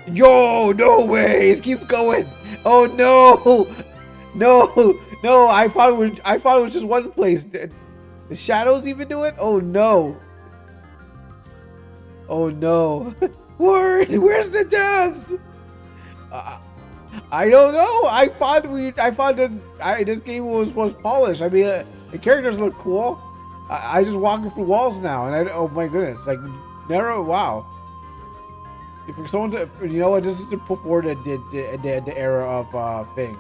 Yo, no way! It keeps going. Oh no, no! I thought it was just one place. The shadows even do it. Oh no. Oh no. Word, where's the devs? I don't know. I thought that this game was polished. I mean, the characters look cool. I just walking through walls now, and oh my goodness, like narrow. Wow. If someone, you know what, this is before the era of thing.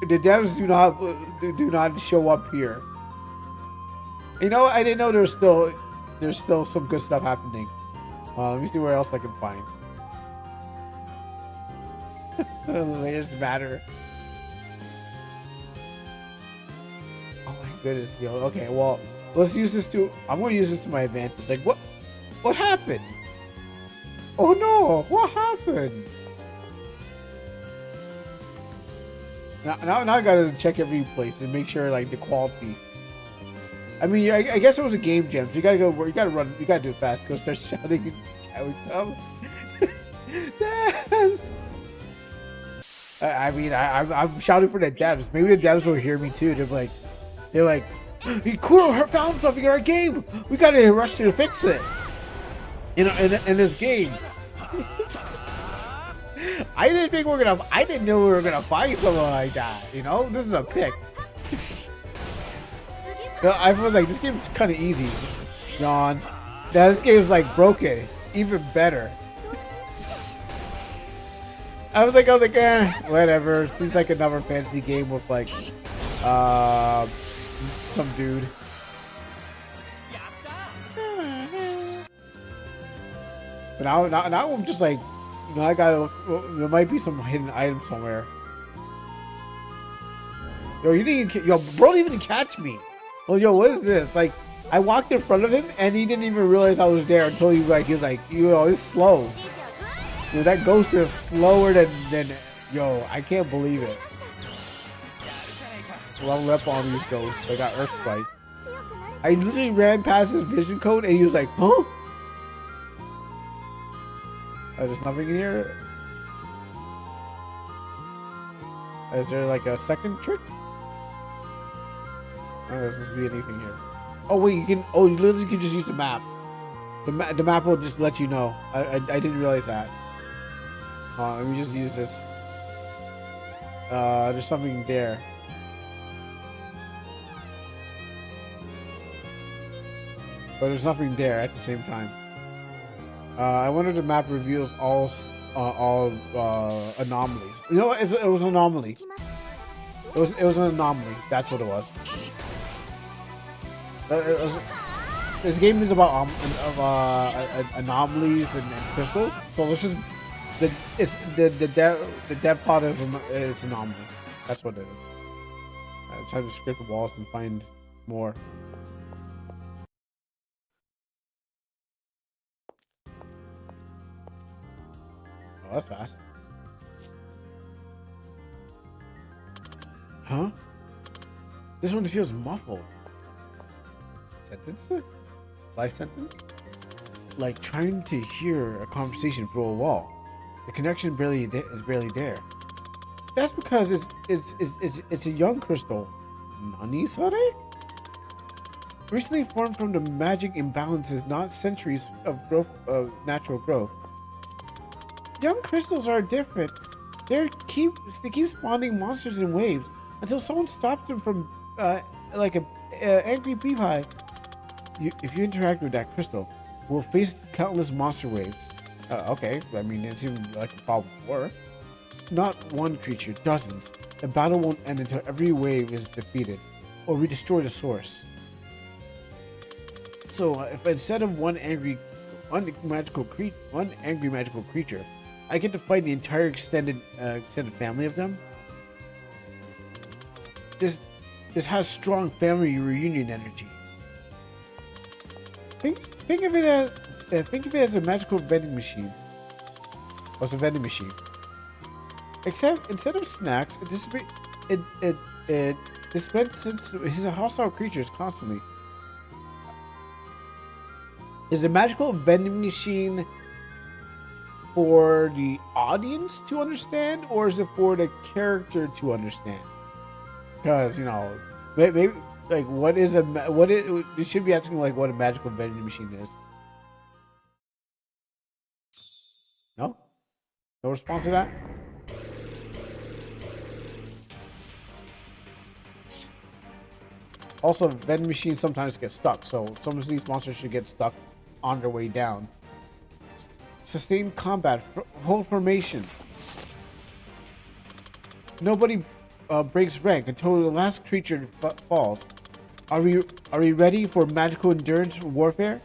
The devs do not show up here. You know, I didn't know there's still some good stuff happening. Let me see where else I can find. The latest matter. Oh my goodness, yo. Okay, well, Let's use this to. I'm gonna use this to my advantage. Like what? What happened? Oh no! What happened? Now I gotta check every place and make sure like the quality. I mean, I guess it was a game jam. So you gotta go. You gotta run. You gotta do it fast. Go start shouting and shouting stuff. Devs. I mean, I'm shouting for the devs. Maybe the devs will hear me too. They're like, Kuro found something in our game. We gotta rush to fix it. In this game. I didn't know we were gonna fight someone like that. You know, this is a pick. I was like, this game's kind of easy. Yawn. Now this game's like broken, even better. I was like, whatever. Seems like another fantasy game with like, some dude. But now I'm just like, you know, I gotta. There might be some hidden item somewhere. Yo, you didn't even, yo, bro didn't even catch me. Well, yo, what is this? Like, I walked in front of him and he didn't even realize I was there until he was like, yo, it's slow. Yo, that ghost is slower than yo, I can't believe it. Level up on these ghosts. I got Earth Spike. I literally ran past his vision code and he was like, huh? There's nothing in here. Is there like a second trick? I don't know if there's supposed to be anything here. Oh wait, you can. Oh, you literally can just use the map. The map will just let you know. I didn't realize that. Let me just use this. There's something there. But there's nothing there at the same time. I wonder if the map reveals all anomalies. You know what? It was an anomaly. It was an anomaly. That's what it was. This game is about anomalies and crystals. So let's just the dev pod is anomaly. That's what it is. I try to scrape the walls and find more. Oh, that's fast. Huh? This one feels muffled. Sentence? Life sentence? Like trying to hear a conversation through a wall. The connection is barely there. That's because it's a young crystal. Nani Sare? Recently formed from the magic imbalances, not centuries of growth of natural growth. Young crystals are different. They keep spawning monsters in waves until someone stops them from like an angry beehive. If you interact with that crystal, we'll face countless monster waves. Okay, I mean, it seemed like a problem before. Not one creature, dozens. The battle won't end until every wave is defeated, or we destroy the source. So, if instead of one angry magical creature, I get to fight the entire extended family of them. This has strong family reunion energy. Think of it as a magical vending machine. What's a vending machine? Except instead of snacks, it dispenses hostile creatures constantly. Is a magical vending machine for the audience to understand, or is it for the character to understand? Because, you know, maybe like you should be asking like what a magical vending machine is. No response to that. Also, vending machines sometimes get stuck, so some of these monsters should get stuck on their way down. Sustained combat, hold formation. Nobody breaks rank until the last creature falls. Are we ready for magical endurance warfare?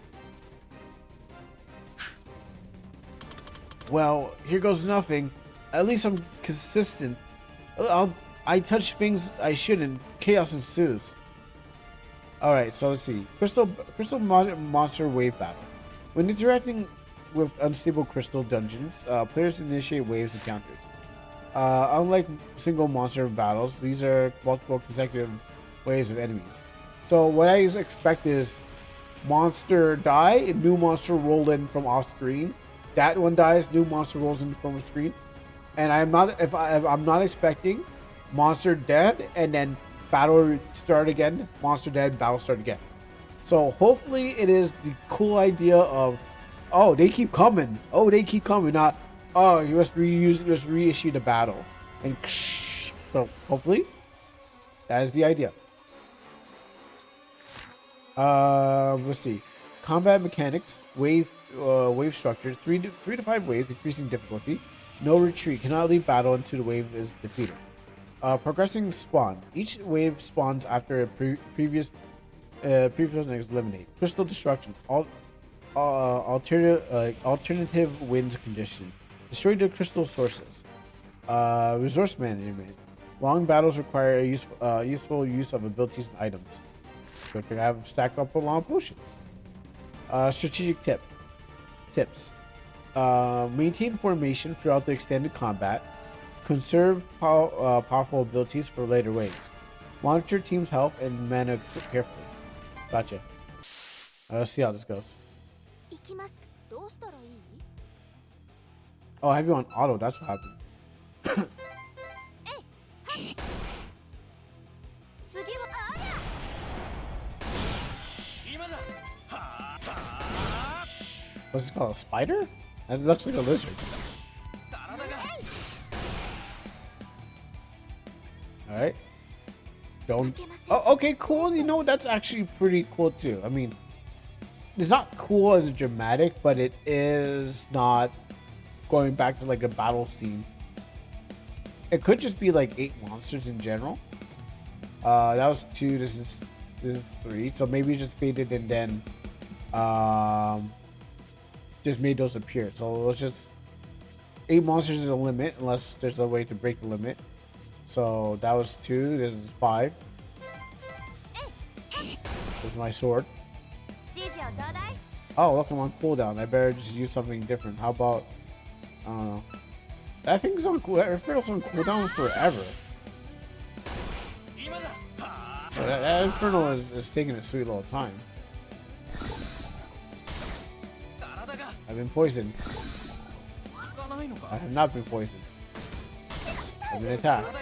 Well, here goes nothing. At least I'm consistent. I touch things I shouldn't. Chaos ensues. All right, so let's see. Monster Wave Battle. When interacting with unstable crystal dungeons, players initiate waves of counters. Unlike single monster battles, these are multiple consecutive waves of enemies. So what I expect is monster die, new monster roll in from off screen. That one dies, new monster rolls in from the screen. And I'm not expecting monster dead and then battle start again, monster dead, battle start again. So hopefully it is the cool idea of, oh, they keep coming. Oh, they keep coming. Not, oh, you must reissue the battle. And so hopefully that is the idea. Let's see. Combat mechanics, wave structure, 3 to 5 waves, increasing difficulty. No retreat. Cannot leave battle until the wave is defeated. Progressing spawn. Each wave spawns after a previous one is eliminated. Crystal destruction. Alternative wins condition. Destroy the crystal sources. Resource management. Long battles require a useful use of abilities and items. So I have stack up a long potions. Strategic tips. Maintain formation throughout the extended combat. Conserve powerful abilities for later waves. Monitor team's health and mana carefully. Gotcha. Let's see how this goes. Oh, I have you on auto. That's what happened. What's this called? A spider? That looks like a lizard. Alright. Don't. Oh, okay, cool. You know, that's actually pretty cool too. I mean, it's not cool as dramatic, but it is not going back to like a battle scene. It could just be like 8 monsters in general. That was 2. This is 3. So maybe just faded and then just made those appear. So let's just 8 monsters is a limit unless there's a way to break the limit. So that was 2. This is 5. This is my sword. Oh, look, I'm on cooldown. I better just use something different. How about that thing's on cool. That Infernal's on cooldown forever. So that Infernal is taking a sweet little time. I've been poisoned. I have not been poisoned. I've been attacked.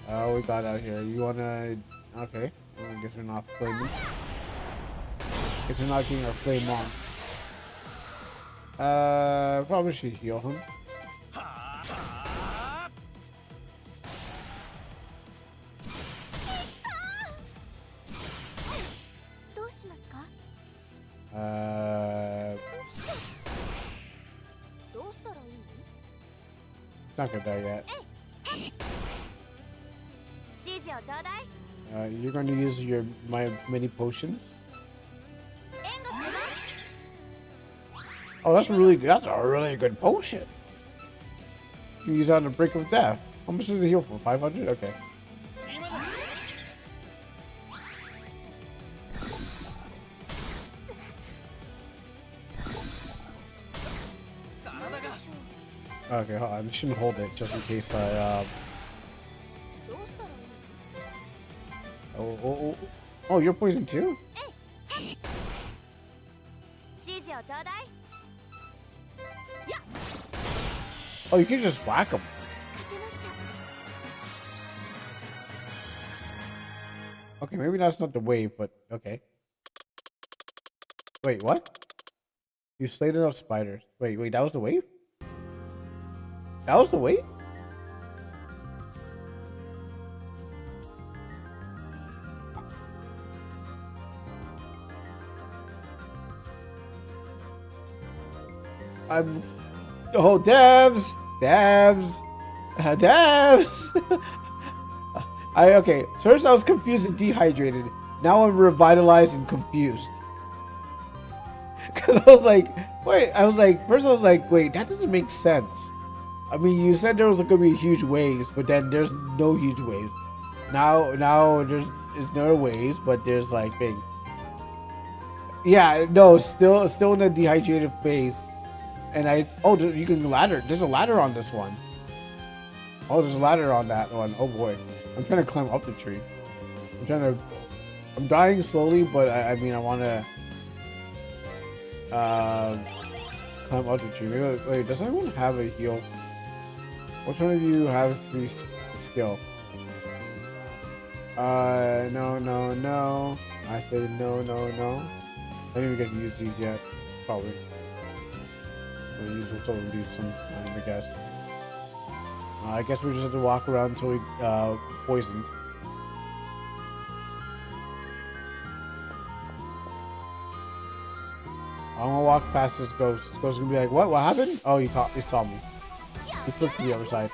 Oh, we got out here. You wanna? Okay. Well, I guess we're not flaming. Guess we're not getting our flame on. Probably should heal him. It's not gonna die yet. You're going to use my many potions. Oh, that's really good. That's a really good potion. You can use that on the brink of death. How much does it heal for? 500? Okay. Okay, hold on. I shouldn't hold it just in case I Oh, you're poisoned too? Oh, you can just whack him. Okay, maybe that's not the wave, but okay. Wait, what? You slayed enough spiders. Wait, that was the wave? That was the wave? Oh, devs! Okay. First I was confused and dehydrated. Now I'm revitalized and confused. Cause I was like, wait, first I was like, wait, that doesn't make sense. I mean, you said there was gonna be huge waves, but then there's no huge waves. Now there's no waves, but there's like big. Yeah, no, still in the dehydrated phase. And you can ladder. There's a ladder on this one. Oh, there's a ladder on that one. Oh boy, I'm trying to climb up the tree. I'm dying slowly, but I mean, I want to climb up the tree. Maybe, wait, does anyone have a heal? Which one of you has this skill? No. I said no. I didn't even get to use these yet. Probably. We'll use some of these sometime, I guess. I guess we just have to walk around until we poisoned. I'm gonna walk past this ghost. This ghost is gonna be like, what? What happened? Oh, he saw me. He flipped to the other side.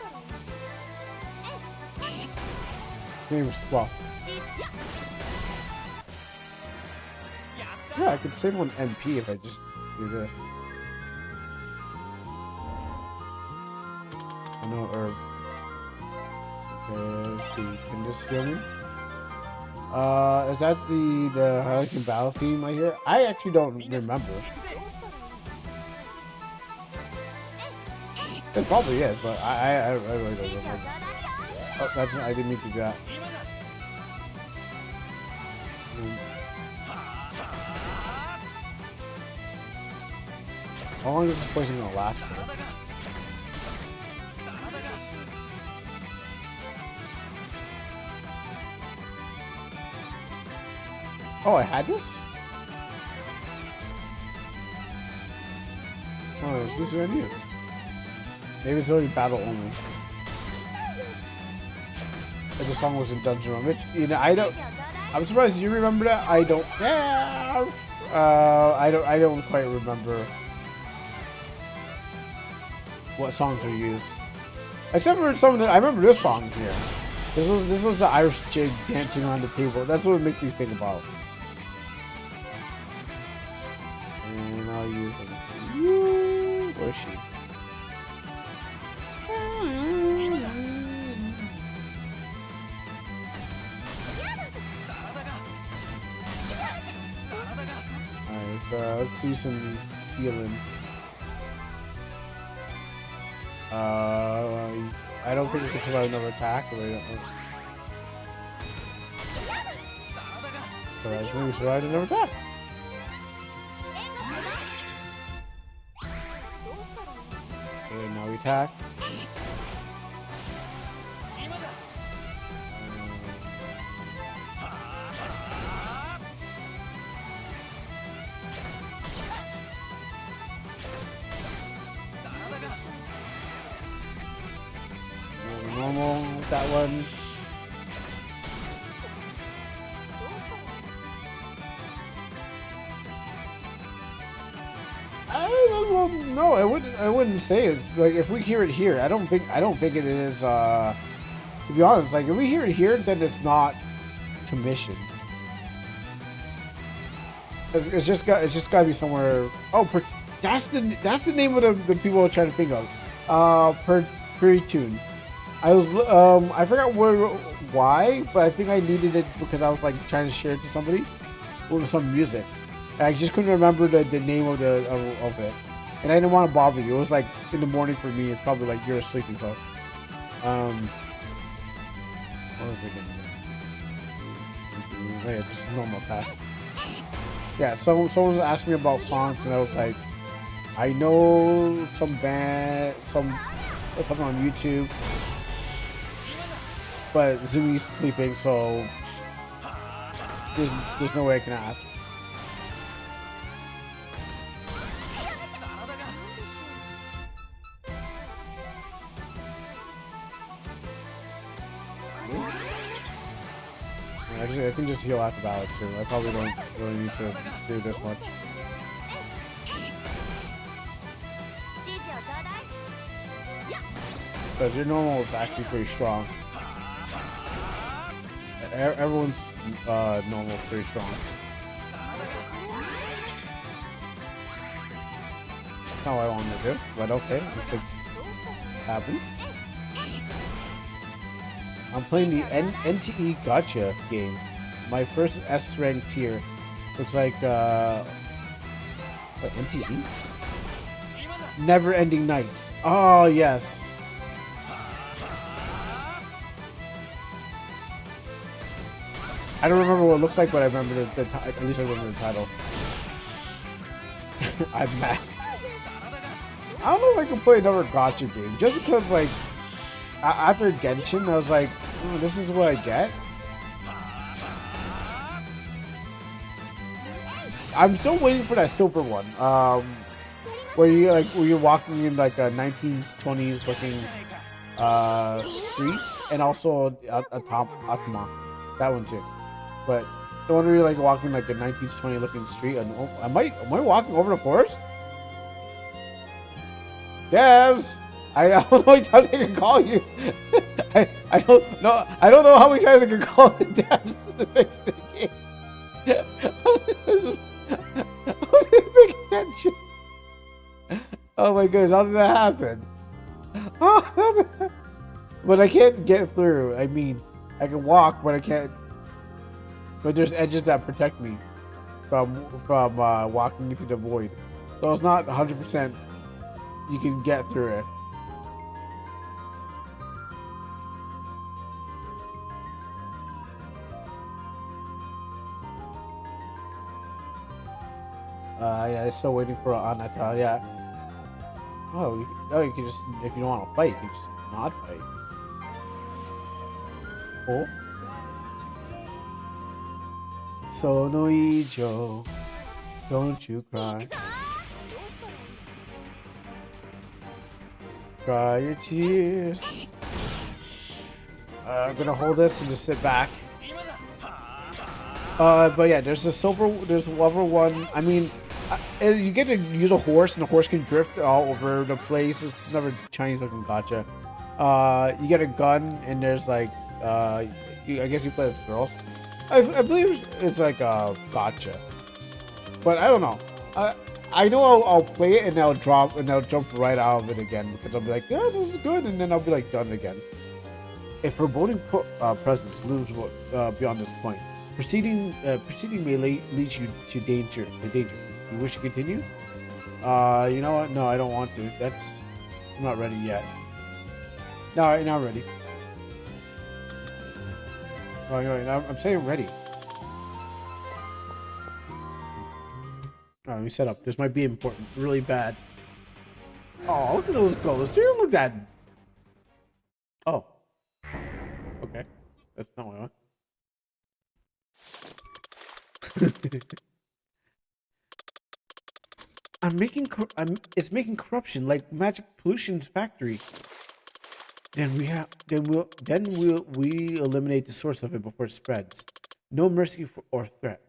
His name is Fluff. Yeah, I could save on MP if I just do this. I know herb. Okay, let's see. Can this heal me? Is that the Hurricane Battle theme I hear? I actually don't remember. It probably is, but I really don't remember. Oh, I didn't mean to do that. How long is this poison gonna last for? Oh, I had this? Oh, this is new. Maybe it's only battle only. But the song was in Dungeon Room. You know, I'm surprised you remember that. I don't. I don't quite remember what songs were used. Except for some of the. I remember this song here. This was the Irish jig dancing around the table. That's what it makes me think about. And I'll use it. Where is she? Alright, let's do some healing. I don't think we can survive another attack, but I don't know. So I think we survived another attack. Okay, now we attack. Normal with that one. No, I wouldn't say it's like if we hear it here. I don't think it is. To be honest, like if we hear it here, then it's not commissioned. It's just got to be somewhere. Oh, that's the name of the people I'm trying to think of. Tune. I forgot why, but I think I needed it because I was like trying to share it to somebody with some music. I just couldn't remember the name of it, and I didn't want to bother you. It was like in the morning for me. It's probably like you're sleeping, so what was it again? Oh, yeah, just normal path. Yeah, someone was asking me about songs, and I was like, I know something on YouTube. But Zumi's sleeping, so there's no way I can ask. Actually, I can just heal after battle too. I probably don't really need to do this much. Because your normal is actually pretty strong. Everyone's normal is pretty strong. That's not what I wanted to do, but okay. happened. I'm playing the NTE Gotcha game. My first S rank tier. Looks like what, NTE? Never Ending Nights. Oh yes. I don't remember what it looks like, but I remember at least I remember the title. I'm mad. I don't know if I can play another Gotcha game just because, like, after Genshin, I was like, oh, this is what I get. I'm still waiting for that silver one, where you're walking in like a 19s, 20s looking street, and also a top Atma, that one too. But the one where you're like walking like a 19s, 20 looking street, and am I walking over the forest? Devs, I don't know how many times I can call you. I don't know how many times I can call the devs to fix the game. I wasn't paying attention. Oh my goodness, how did that happen? But I can't get through. I mean, I can walk, but I can't. But there's edges that protect me from walking into the void. So it's not 100% you can get through it. Yeah, I'm still waiting for Anata. Yeah. Oh, you can just, if you don't want to fight, you can just not fight. Oh. Sono ijo, don't you cry. Cry your tears. I'm gonna hold this and just sit back. But yeah, there's level one. I mean, you get to use a horse, and the horse can drift all over the place. It's another Chinese looking gotcha. You get a gun, and there's like, I guess you play as girls. I believe it's like a gotcha, but I don't know. I know I'll play it and I'll drop and I'll jump right out of it again because I'll be like, yeah, this is good, and then I'll be like done again. If foreboding presence looms beyond this point, proceeding may lead you to danger. You wish to continue? You know what? No, I don't want to. I'm not ready yet. No, not ready. Oh, no, I'm saying ready. Let me set up. This might be important. Really bad. Oh, look at those ghosts. They don't look that. Oh. Okay. That's not what I want. It's making corruption like Magic Pollution's factory. Then we eliminate the source of it before it spreads. No mercy or threat.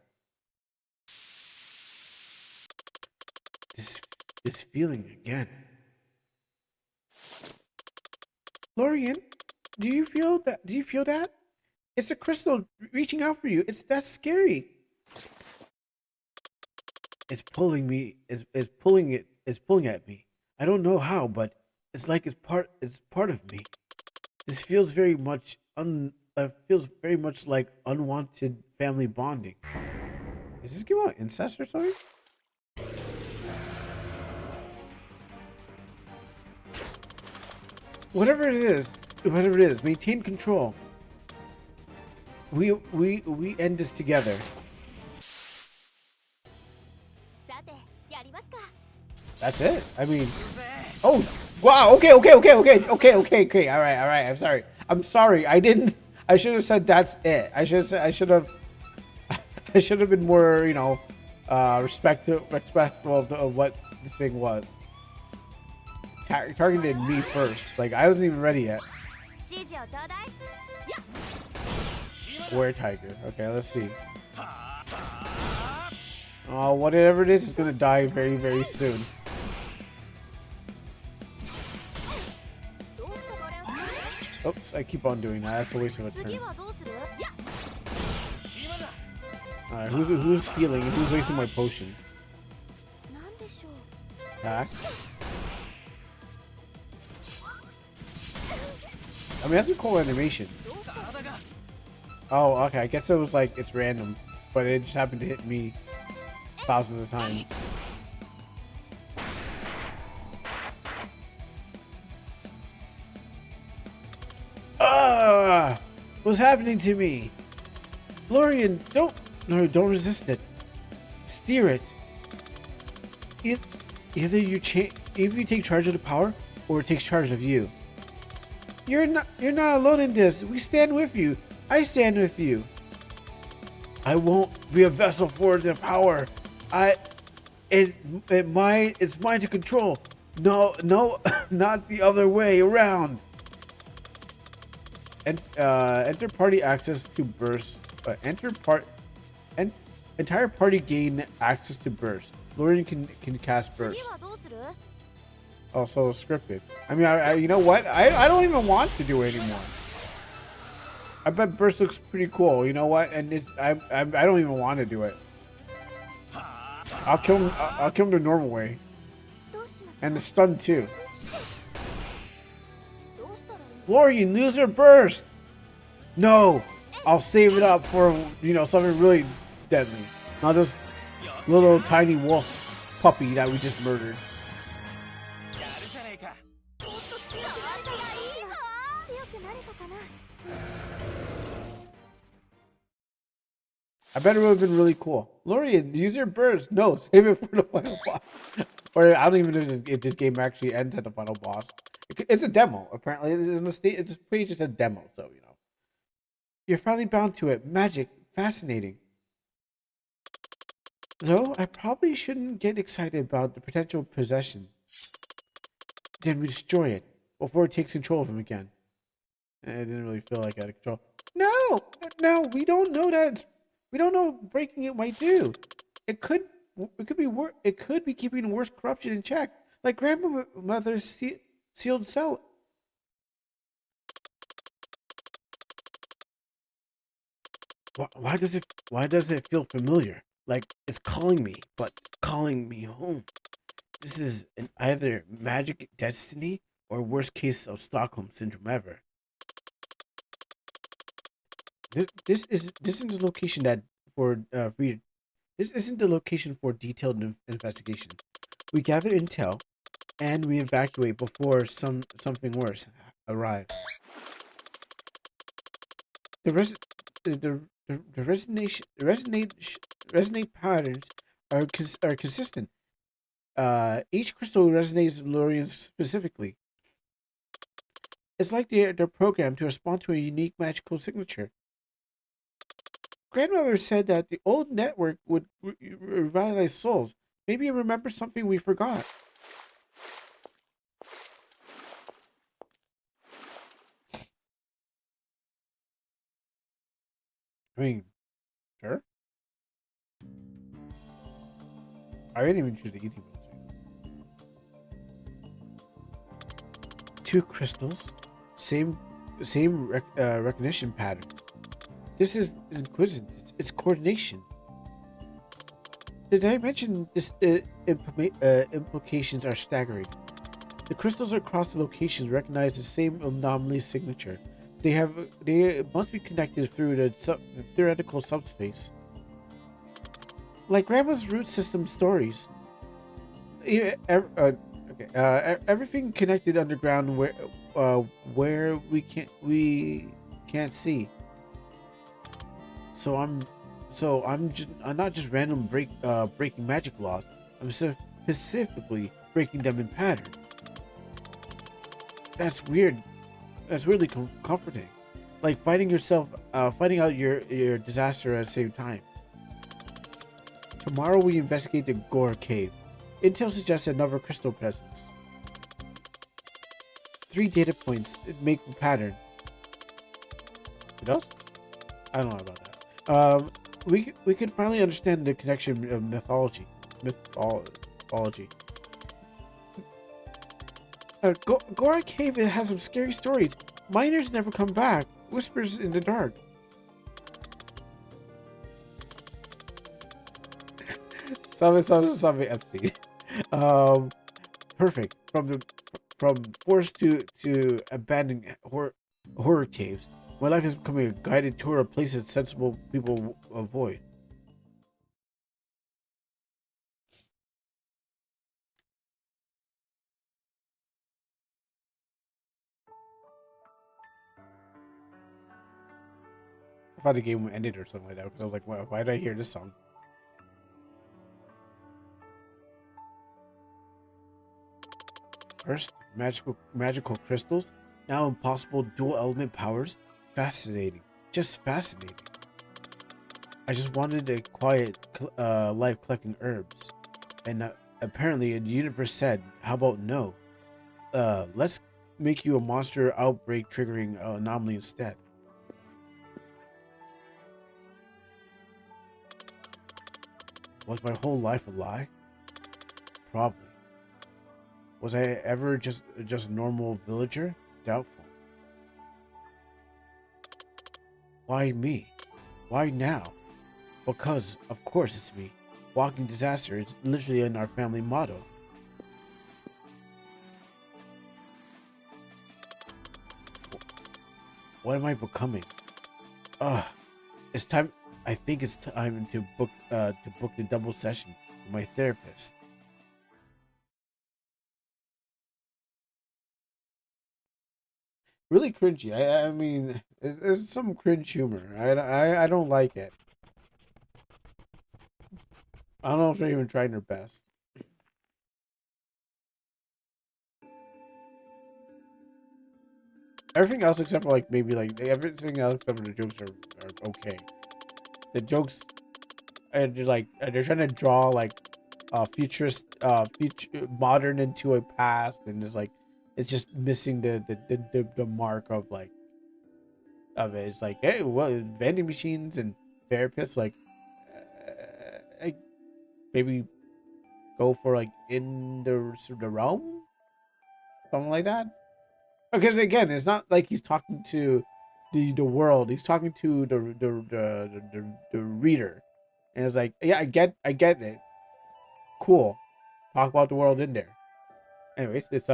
This feeling again. Lorian, do you feel that? It's a crystal reaching out for you. That's scary. It's pulling at me. I don't know how, but it's like it's part of me. This feels very much like unwanted family bonding. Is this game about incest or something? Whatever it is, maintain control. We end this together. That's it. I mean, oh wow. Okay. All right. I'm sorry. I should have said that's it. I should have been more, respectful of what this thing was. Targeted me first. Like, I wasn't even ready yet. Where tiger? Okay, let's see. Oh, whatever it is gonna die very, very soon. Oops, I keep on doing that. That's a waste of a turn. Alright, who's healing and who's wasting my potions? Attack. I mean, that's a cool animation. Oh, okay. I guess it was like it's random, but it just happened to hit me thousands of times. Ah! What's happening to me? Lorian, don't resist it. Steer it. Either you take charge of the power, or it takes charge of you. You're not alone in this. We stand with you. I stand with you. I won't be a vessel for the power. It's mine to control. No, not the other way around. And enter party access to burst. Entire party gain access to burst. Lorian can cast burst. Also scripted. I mean, you know what? I don't even want to do it anymore. I bet burst looks pretty cool. You know what? And I don't even want to do it. I'll kill him the normal way. And the stun too. Lorian, use your burst. No, I'll save it up for something really deadly. Not this little tiny wolf puppy that we just murdered. I bet it would have been really cool. Lorian, use your burst. No, save it for the final boss. Or I don't even know if this game actually ends at the final boss. It's a demo, apparently. In the state, this page is a demo, so you know. You're finally bound to it. Magic, fascinating. Though I probably shouldn't get excited about the potential possession. Then we destroy it before it takes control of him again. I didn't really feel like I had control. No, we don't know that. We don't know what breaking it might do. It could be keeping worse corruption in check, like grandmother's sealed cell. Why does it feel familiar? Like it's calling me, but calling me home. This is an either magic destiny or worst case of Stockholm syndrome ever. This isn't the location This isn't the location for detailed investigation. We gather intel, and we evacuate before something worse arrives. The resonate patterns are consistent. Each crystal resonates Lorian specifically. It's like they're programmed to respond to a unique magical signature. Grandmother said that the old network would revitalize souls. Maybe it remembers something we forgot. I mean, sure. I didn't even choose the easy ones. 2 crystals, same recognition pattern. This is inquisitive. It's coordination. The dimension implications are staggering. The crystals across the locations recognize the same anomaly signature. They must be connected through the theoretical subspace. Like Grandma's root system stories. Everything connected underground where we can't see. So I'm not just breaking magic laws. I'm specifically breaking them in pattern. That's weird. That's weirdly comforting. Like fighting out your disaster at the same time. Tomorrow we investigate the Gore Cave. Intel suggests another crystal presence. 3 data points make a pattern. It does? I don't know about that. We could finally understand the connection of mythology. Gora Cave has some scary stories. Miners never come back. Whispers in the dark. Something FC. Perfect. From forced to abandoning Horror caves. My life is becoming a guided tour of places sensible people avoid. I thought the game ended or something like that because I was like, why did I hear this song? First, magical crystals. Now impossible dual element powers. Fascinating. Just fascinating. I just wanted a quiet life collecting herbs. And apparently the universe said, how about no? Let's make you a monster outbreak triggering anomaly instead. Was my whole life a lie? Probably. Was I ever just a normal villager? Doubtful. Why me? Why now? Because, of course it's me. Walking disaster is literally in our family motto. What am I becoming? Ugh. It's time. I think it's time to book the double session with my therapist. Really cringy. I mean, it's some cringe humor. I don't like it. I don't know if they're even trying their best. Everything else except for like maybe like everything else except for the jokes are okay. The jokes are just like they're trying to draw like futurist future modern into a past, and it's just missing the mark of like of it. It's like, hey, well, vending machines and therapists, like maybe go for like in the realm, something like that. Because again, it's not like he's talking to the world. He's talking to the reader, and it's like, yeah, I get it. Cool, talk about the world in there. Anyways, this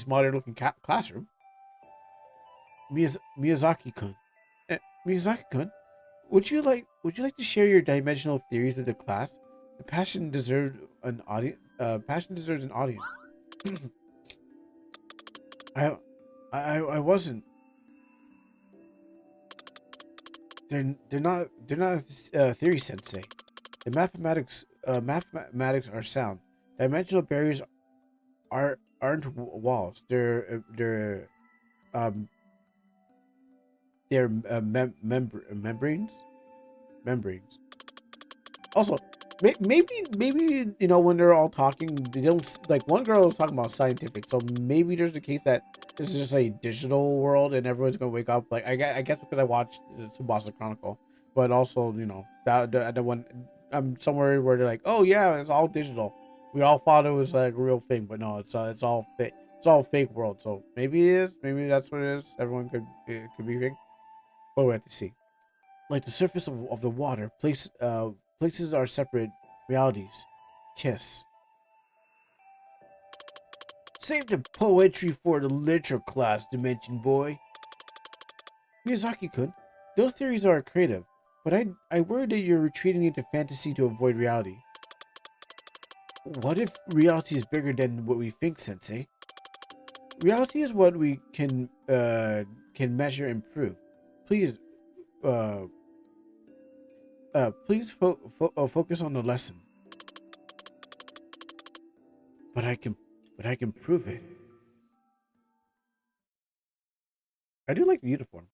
modern looking classroom. Miyazaki-kun, uh, Miyazaki-kun, would you like to share your dimensional theories with the class? The passion deserves an audience. Passion deserves an audience. I, I wasn't. They're not theory sensei. The mathematics are sound. Dimensional barriers aren't walls. Um membranes. Membranes. Also, maybe when they're all talking, they don't like one girl was talking about scientific. So maybe there's a case that this is just a digital world and everyone's gonna wake up. Like I guess because I watched Tsubasa Chronicle, but also that the one somewhere where they're like, oh yeah, it's all digital. We all thought it was like a real thing, but no, it's all fake. It's all fake world. So maybe it is. Maybe that's what it is. Everyone could be fake. But we have to see. Like the surface of the water, places are separate realities. Kiss. Save the poetry for the literature class, Dimension Boy. Miyazaki-kun, those theories are creative, but I worry that you're retreating into fantasy to avoid reality. What if reality is bigger than what we think, Sensei? Reality is what we can measure and prove. Please, uh, please focus on the lesson. But I can prove it. I do like the uniform.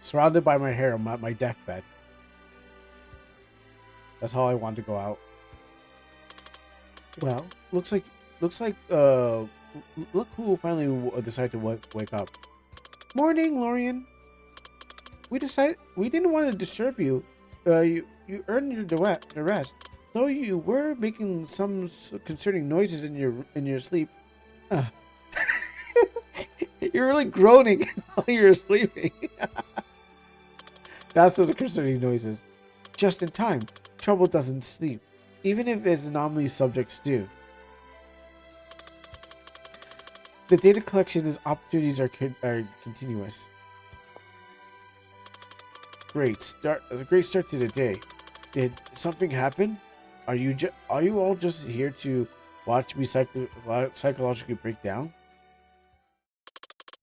Surrounded by my hair on my deathbed. That's how I want to go out. Well, look who finally decided to wake up. Morning, Lorian. We didn't want to disturb you. You earned the rest. Though you were making some concerning noises in your sleep. Uh, you're really groaning while you're sleeping. That's the concerning noises. Just in time. trouble doesn't sleep, even if its anomaly subjects do. The data collection is opportunities are continuous. Great start! A great start to the day. Did something happen? Are you all just here to watch me psychologically break down?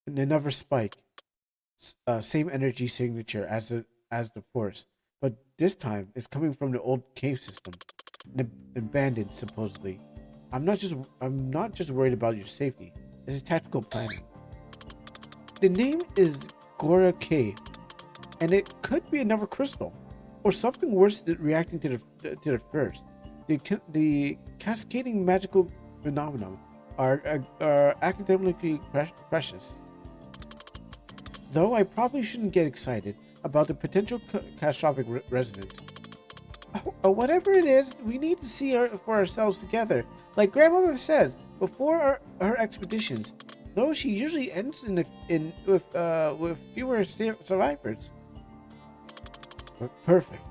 And another spike. Same energy signature as the force, but this time it's coming from the old cave system, abandoned supposedly. I'm not just worried about your safety. It's a tactical planning. The name is Gora Cave, and it could be another crystal, or something worse than reacting to the first. The cascading magical phenomena are academically precious. Though I probably shouldn't get excited about the potential catastrophic resonance. Whatever it is, we need to see for ourselves together. Like Grandmother says, before our expeditions, though she usually ends with fewer survivors. Perfect.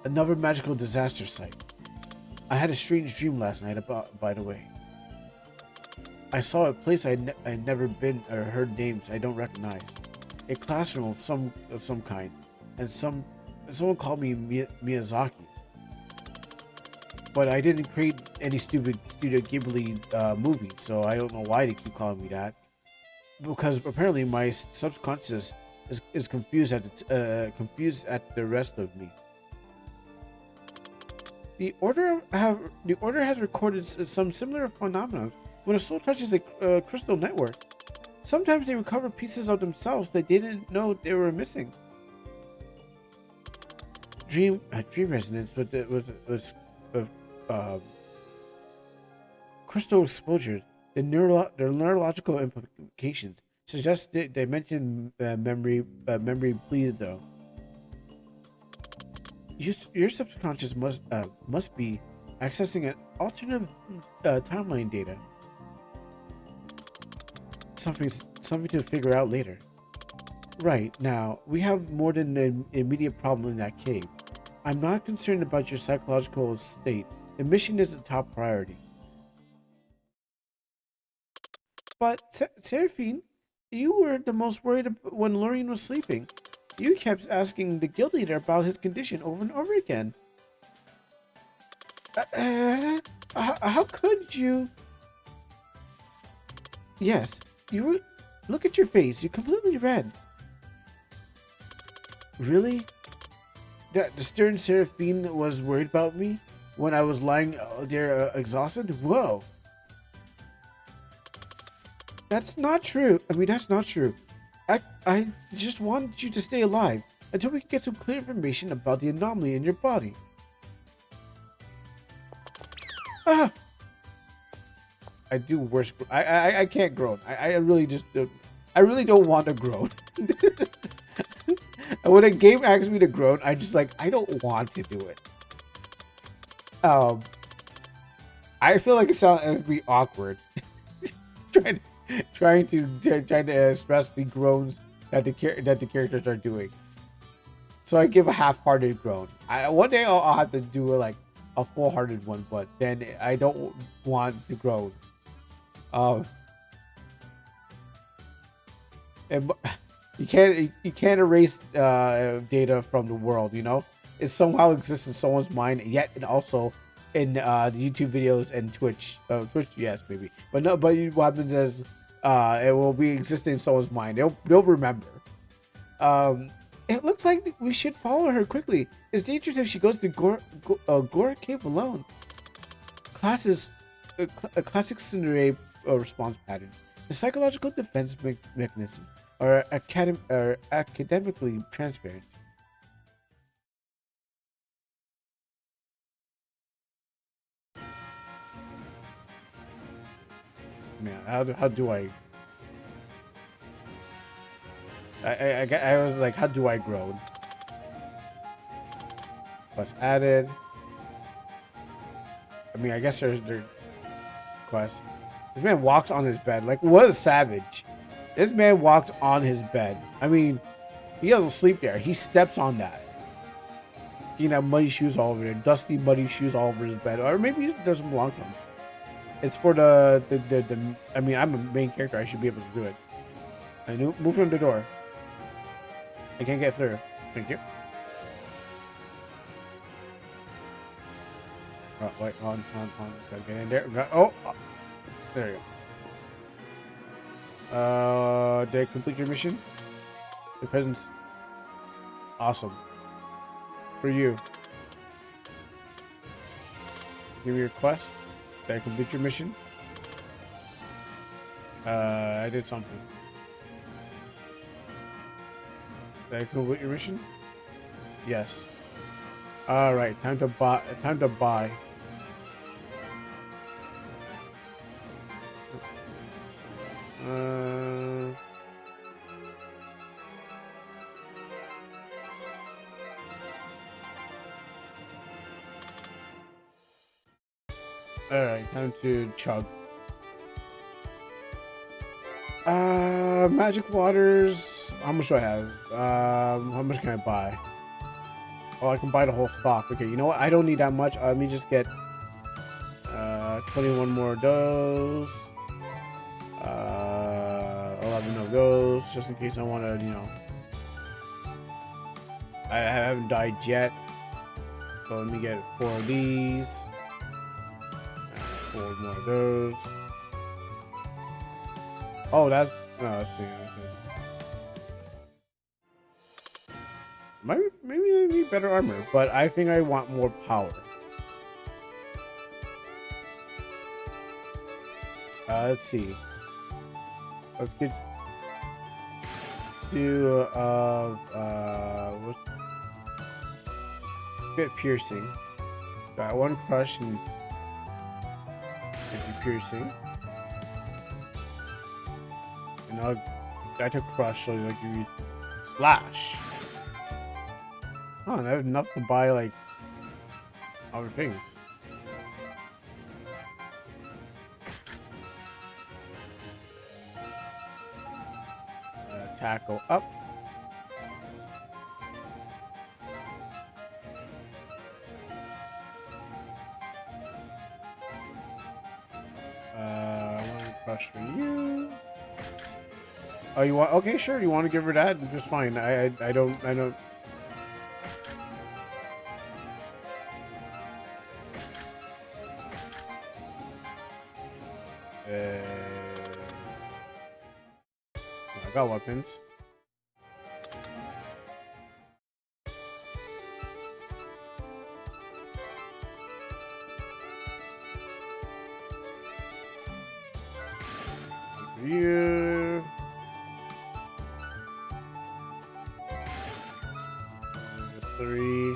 Another magical disaster site. I had a strange dream last night by the way. I saw a place I'd never been or heard names I don't recognize. A classroom of some kind, and someone called me Miyazaki. But I didn't create any stupid Studio Ghibli movie, so I don't know why they keep calling me that. Because apparently my subconscious is confused at the rest of me. The Order has recorded some similar phenomena when a soul touches a crystal network. Sometimes they recover pieces of themselves they didn't know they were missing. Dream resonance with crystal exposures. Their neurological implications suggest they mentioned memory bleed though. Your subconscious must be accessing an alternate timeline data. Something to figure out later. Right, now, we have more than an immediate problem in that cave. I'm not concerned about your psychological state. The mission is the top priority. But, Seraphine, you were the most worried when Lorien was sleeping. You kept asking the guild leader about his condition over and over again. How could you? Yes, you were. Look at your face. You're completely red. Really? That the stern Seraphine was worried about me when I was lying there exhausted? Whoa. That's not true. That's not true. I just wanted you to stay alive until we can get some clear information about the anomaly in your body. Ah! I do worse. I can't groan. I really just I really don't want to groan. When a game asks me to groan, I just I don't want to do it. I feel like it would be awkward. trying to express the groans that the characters are doing. So I give a half-hearted groan. One day I'll have to do a full-hearted one, but then I don't want to groan. And you can't erase data from the world. You know, it somehow exists in someone's mind, yet and also in the YouTube videos and Twitch. Twitch, yes, maybe, but no. But what happens is it will be existing in someone's mind. They'll remember. It looks like we should follow her quickly. It's dangerous if she goes to Gora Cave alone. A classic Tsundere response pattern. The psychological defense mechanisms are academically transparent. Man, how do I was like, how do I groan? What's added? I mean, I guess there's quest. This man walks on his bed. Like, what a savage. This man walks on his bed. I mean, he doesn't sleep there. He steps on that. He have muddy shoes all over there, dusty, muddy shoes all over his bed, or maybe it doesn't belong to him. It's for the. I mean, I'm a main character. I should be able to do it. I move from the door. I can't get through. Thank you. Oh, wait, on. Gotta get in there. Oh, there you go. Did I complete your mission? The presents. Awesome. For you. Give me your quest. Did I complete your mission? I did something. Did I complete your mission? Yes. All right, time to buy. Time to buy. All right, time to chug. Magic waters. How much do I have? How much can I buy? Oh, I can buy the whole stock. Okay, you know what? I don't need that much. Let me just get 21 more of those. 11 of those, just in case I want to, you know. I haven't died yet, so let me get 4 of these. 4 more of those. Oh, that's. Oh, let's see. Maybe I need better armor, but I think I want more power. Let's see. Let's get to let's get piercing. Got 1 crush and 50 piercing. And now I took crush, so I'll give you slash. Oh, and I have enough to buy like other things. Tackle up. I want to crush for you. Oh, you want? Okay, sure. You want to give her that? Just fine. I don't. I got weapons. You. Three.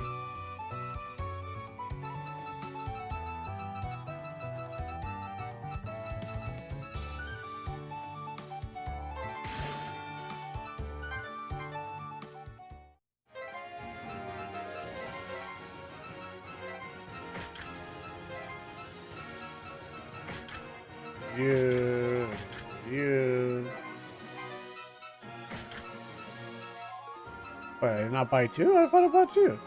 You. Wait, I did not buy 2? I thought I bought 2.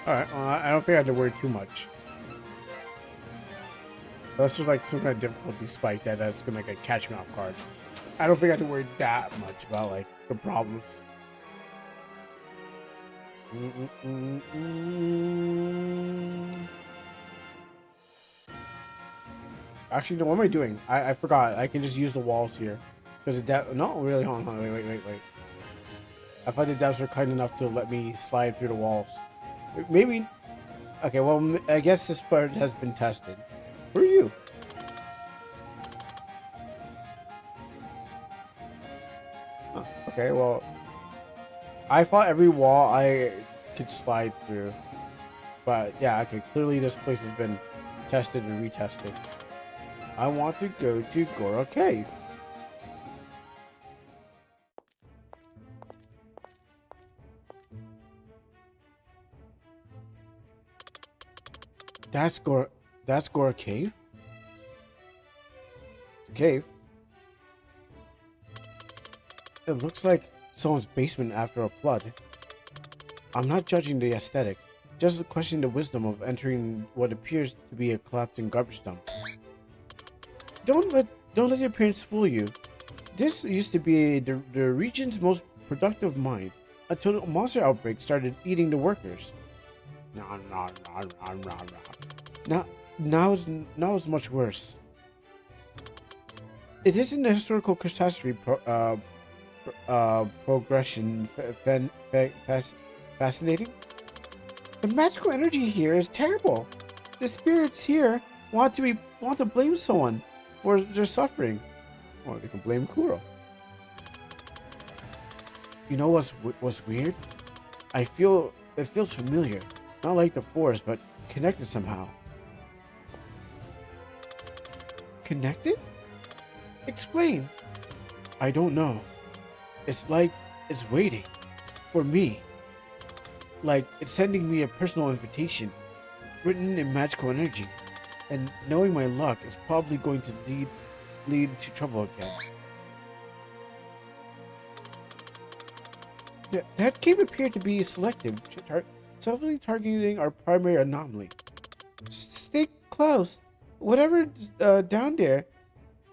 Alright, well, I don't think I have to worry too much. That's just like some kind of difficulty spike that's gonna like catch me off guard. I don't think I have to worry that much about like the problems. Actually, no, what am I doing? I forgot. I can just use the walls here. Because the devs... No, really, hold on. Wait. I thought the devs were kind enough to let me slide through the walls. Maybe... Okay, well, I guess this part has been tested. Who are you? Huh, okay, well... I thought every wall I could slide through. But, yeah, okay, clearly this place has been tested and retested. I want to go to Gora Cave. That's Gore. That's Gore Cave. The cave. It looks like someone's basement after a flood. I'm not judging the aesthetic, just questioning the wisdom of entering what appears to be a collapsing garbage dump. Don't let the appearance fool you. This used to be the region's most productive mine until a monster outbreak started eating the workers. Nah, nah, nah, nah, nah, nah. Now it's much worse. It isn't a historical catastrophe progression fascinating? The magical energy here is terrible. The spirits here want to blame someone for their suffering, or they can blame Kuro. You know what's weird? It feels familiar, not like the forest, but connected somehow. Connected? Explain. I don't know. It's like it's waiting for me. Like it's sending me a personal invitation, written in magical energy. And knowing my luck is probably going to lead to trouble again. That cave appeared to be selective, selectively targeting our primary anomaly. Stay close. Whatever's down there,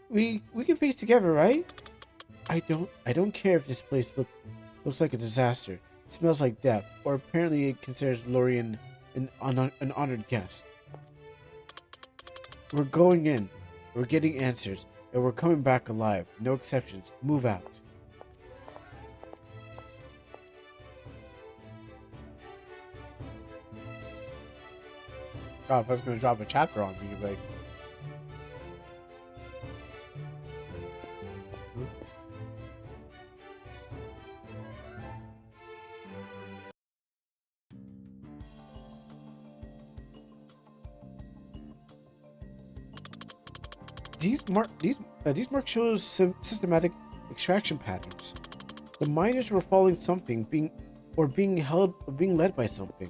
we can face together, right? I don't care if this place looks like a disaster, smells like death, or apparently it considers Lorian an honored guest. We're going in, we're getting answers, and we're coming back alive. No exceptions. Move out. God, if I was gonna drop a chapter on me, like. These marks show systematic extraction patterns. The miners were following something, being led by something.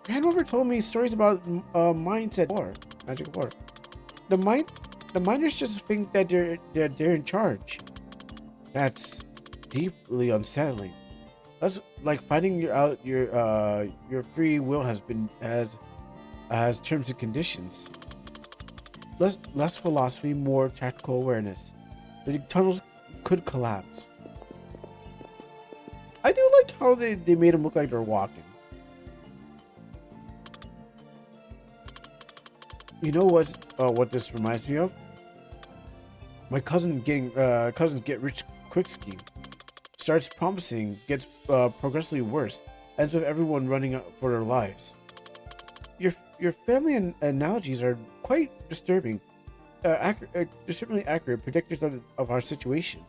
Grandmother told me stories about mines at war, magic war. The miners just think that they're in charge. That's deeply unsettling. That's like finding out your free will has terms and conditions. Less philosophy, more tactical awareness. The tunnels could collapse. I do like how they made them look like they're walking. You know what this reminds me of? My cousin's get rich quick scheme. Starts promising, gets progressively worse, ends with everyone running for their lives. Your family analogies are quite disturbing. Disturbingly accurate predictors of our situation.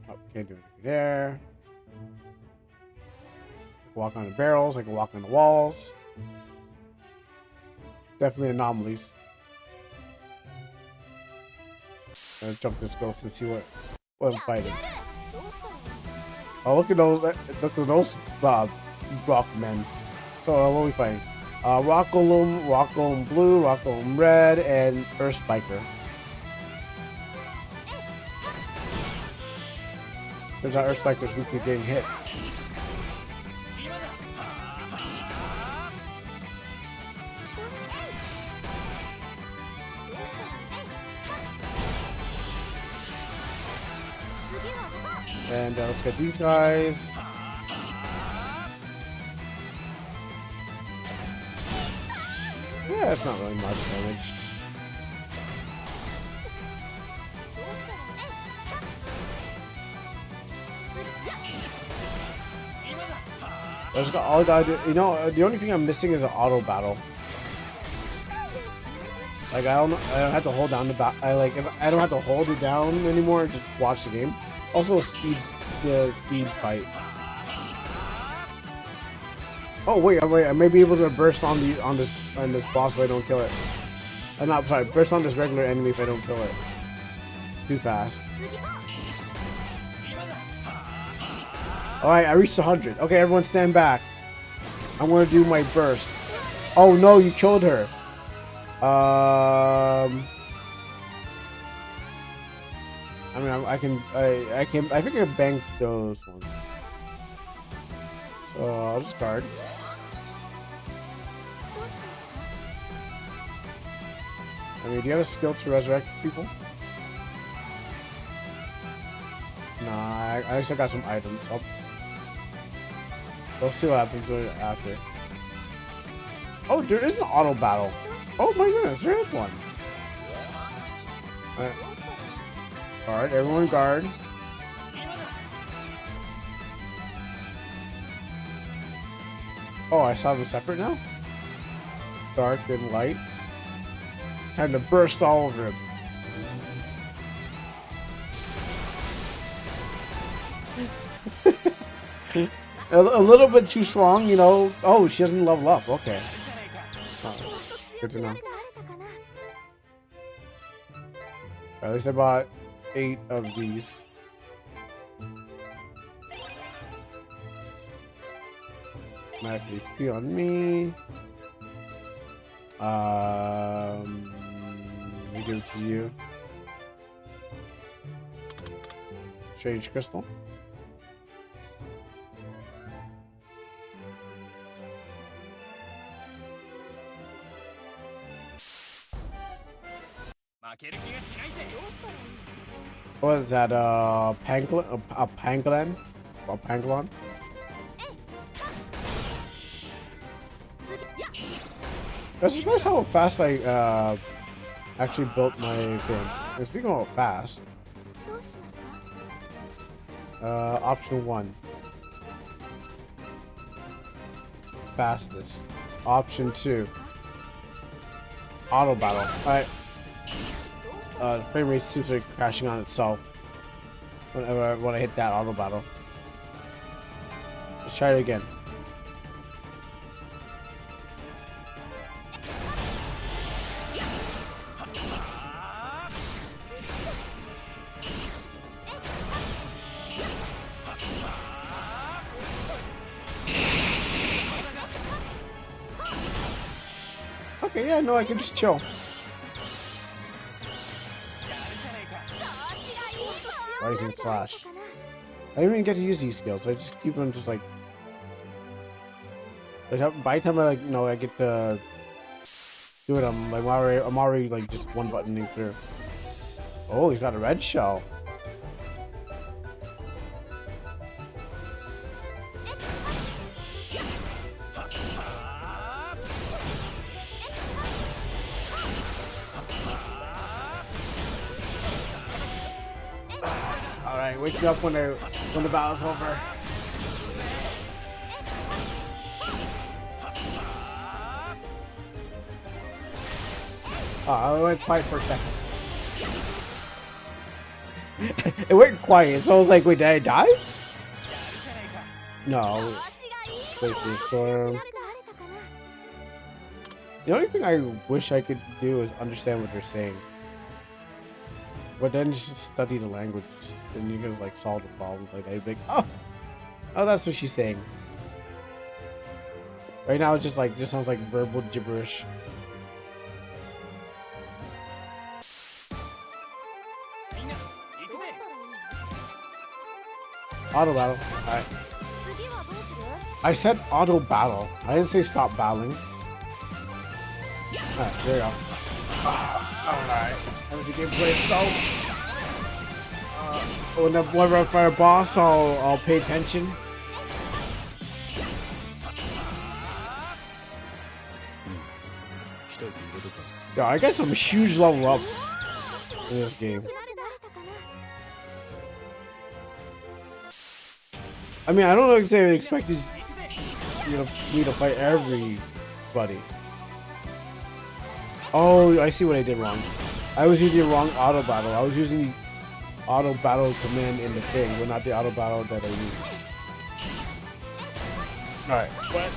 Oh, can't do anything there. I can walk on the barrels, I can walk on the walls. Definitely anomalies. Let's jump this ghost and see what I'm fighting. Oh, look at those rock men. So what are we fighting? Rock Golem Blue, Rock Golem Red, and Earth Spiker. There's our Earth Spiker's weakly getting hit. And let's get these guys. Yeah, it's not really much damage. All I gotta do, you know, the only thing I'm missing is an auto battle. Like I don't have to hold down if I don't have to hold it down anymore. Just watch the game. Also, the speed fight. Oh wait, I may be able to burst on this boss if I don't kill it. I'm not sorry, burst on this regular enemy if I don't kill it. Too fast. Alright, I reached 100. Okay, everyone stand back. I'm gonna do my burst. Oh no, you killed her. I mean, I think I can bank those ones. So I'll just guard. I mean, do you have a skill to resurrect people? Nah, I still got some items. We'll see what happens after. Oh, there is an auto battle. Oh my goodness, there is one. Alright. Guard, everyone guard. Oh, I saw them separate now? Dark and light. Time to burst all over him. A little bit too strong, you know. Oh, she doesn't level up. Okay. Oh, good to know. At least I bought 8 of these. Max HP on me. We give it to you. Strange crystal. What is that? Pangolin? A pangolin? A pangolin? That's nice how fast I actually built my thing. And speaking of fast, option 1, fastest. Option 2, auto battle. Alright. The frame rate seems like crashing on itself whenever when I hit that auto battle. Let's try it again. Okay, yeah, no, I can just chill. Rising slash. I don't even get to use these skills. I just keep them just like. By the time I I get to do it, I'm already like just one buttoning through. Oh, he's got a red shell. Alright, wake you up when the battle's over. Oh, I went quiet for a second. It went quiet, so I was like, wait, did I die? No. Wait for the storm. The only thing I wish I could do is understand what they're saying. But then just study the language, and you can like solve the problem. Like I'd be like, oh, that's what she's saying. Right now, it just sounds like verbal gibberish. Auto battle. Alright. I said auto battle. I didn't say stop battling. Alright, there you go. Alright. Have the gameplay itself. Whenever I fight a boss, I'll pay attention. Yeah, I got some huge level ups in this game. I mean, I don't know if they expected me to fight everybody. Oh, I see what I did wrong. I was using the wrong auto battle. I was using the auto battle command in the thing, but not the auto battle that I used. Alright, but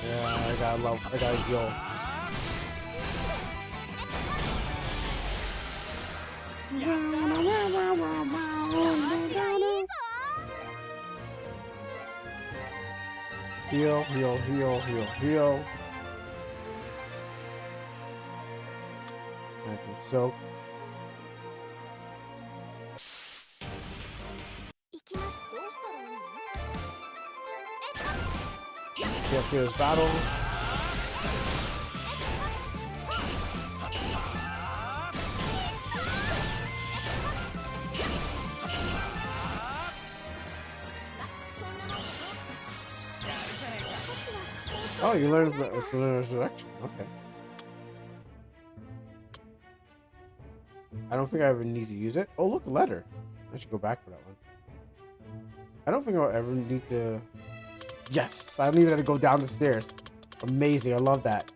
Yeah, I gotta heal. Heal, heal, heal, heal, heal. I think so. Get through this battle. Oh, you learned resurrection. Okay. I don't think I ever need to use it. Oh, look, a letter. I should go back for that one. I don't think I'll ever need to. Yes, I don't even have to go down the stairs. Amazing. I love that.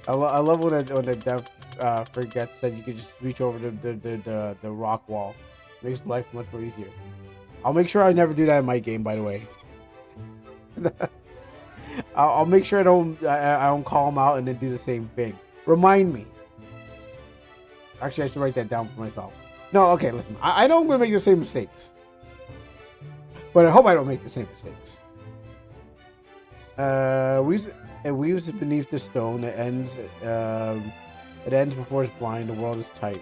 I love when the dev forgets that you can just reach over the rock wall. It makes life much more easier. I'll make sure I never do that in my game, by the way. I'll make sure I don't call them out and then do the same thing. Remind me. Actually, I should write that down for myself. No, okay, listen. I know I'm going to make the same mistakes. But I hope I don't make the same mistakes. It weaves beneath the stone. It ends before it's blind. The world is tight.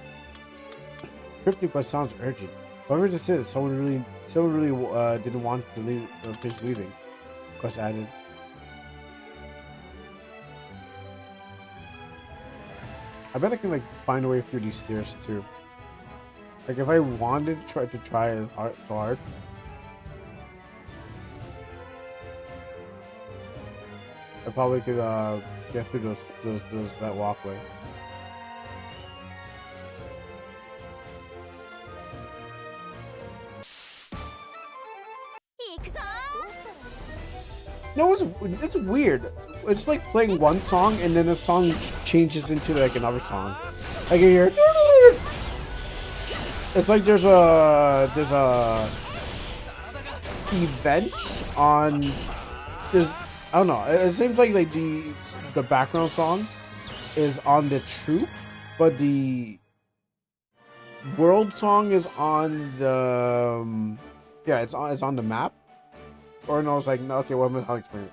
Cryptic, but sounds urgent. Whoever this is, someone really didn't want to leave or finish weaving. Quest added. I bet I can like find a way through these stairs too. Like if I wanted to try so hard. I probably could get through that walkway. No, it's weird. It's like playing one song and then the song changes into like another song. Like you hear, it's like there's a event on. I don't know. It seems like the background song is on the troop, but the world song is on the it's on the map. Or no, it's like no, okay. Well, I'll explain it.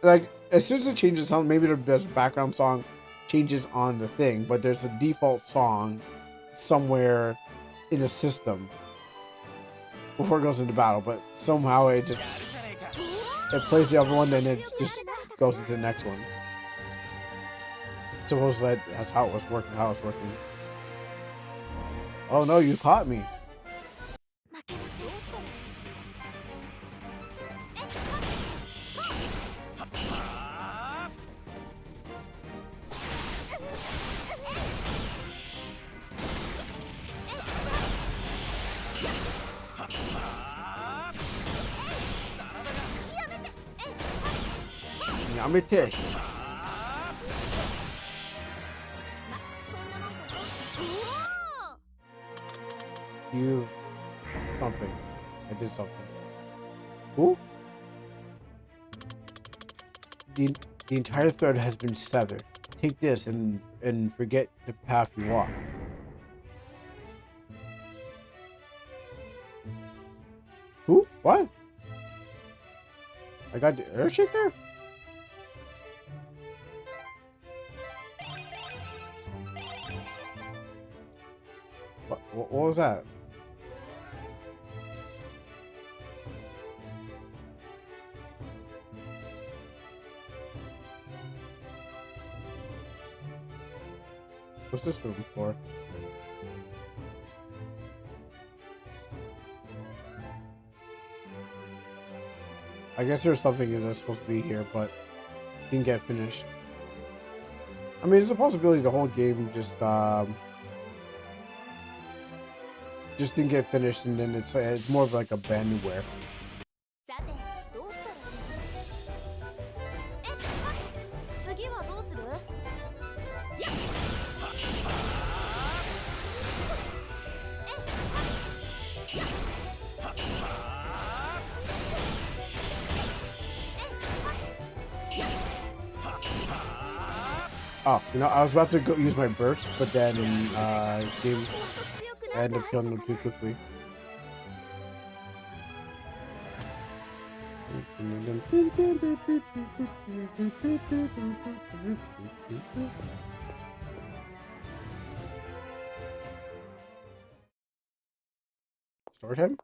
Like as soon as it changes sound, maybe there's a background song changes on the thing, but there's a default song somewhere in the system before it goes into battle. But somehow it plays the other one, then it just goes into the next one. Suppose that's how it was working. Oh no, you caught me. Yamete. You something. I did something. Who? The entire thread has been severed. Take this and forget the path you walk. Who? What? I got the Earthshake there? What was that? What's this room for? I guess there's something that's supposed to be here, but didn't get finished. I mean, there's a possibility the whole game just didn't get finished, and then it's more of like abandonware. Oh, I was about to go use my burst, but then game I ended up killing them too quickly. Story time?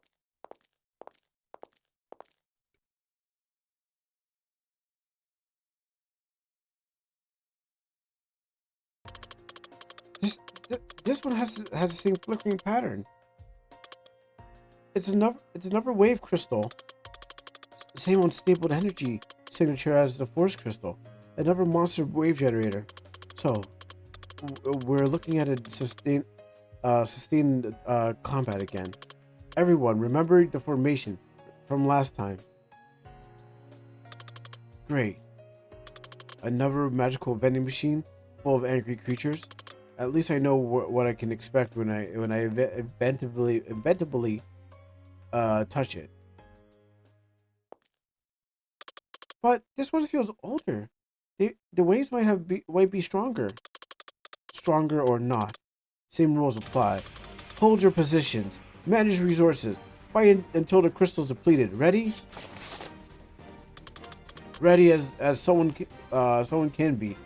This this one has the same flickering pattern. It's another wave crystal. Same unstable energy signature as the force crystal. Another monster wave generator. So we're looking at a sustained combat again. Everyone, remember the formation from last time. Great. Another magical vending machine full of angry creatures. At least I know what I can expect when I inventively touch it. But this one feels older. The waves might be stronger. Stronger or not, same rules apply. Hold your positions. Manage resources. Fight until the crystal's depleted. Ready? Ready as someone can be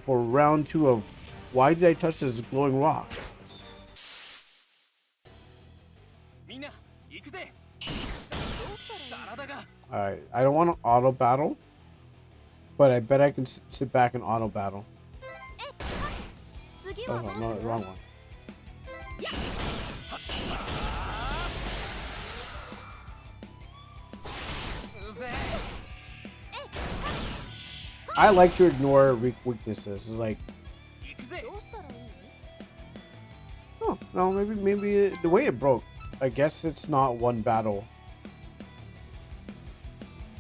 for round 2 of Why Did I Touch This Glowing Rock? Alright, I don't want to auto battle, but I bet I can sit back and auto battle. Oh, no, wrong one. I like to ignore weaknesses. It's like, oh no, maybe the way it broke. I guess it's not one battle.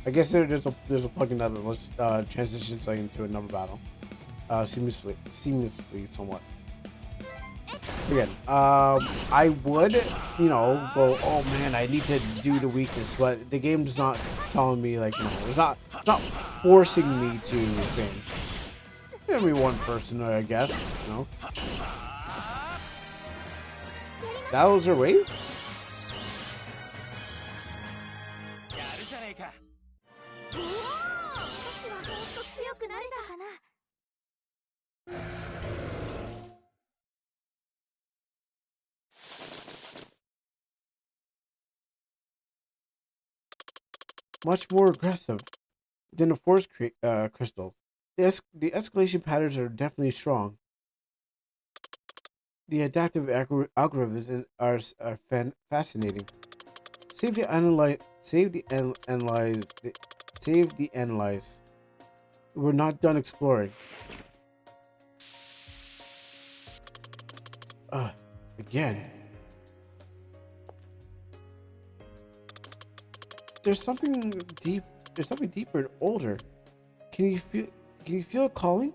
I guess there's a plugin that lets transition into another battle, seamlessly somewhat. Again, I would, go, oh man, I need to do the weakness, but the game's not telling me, like, it's not forcing me to think. Give me one person, I guess, That was her wave? Much more aggressive than the force crystal. The escalation patterns are definitely strong. The adaptive algorithms are fascinating. Save the analyze. We're not done exploring. Again. There's something deeper and older. Can you feel it calling?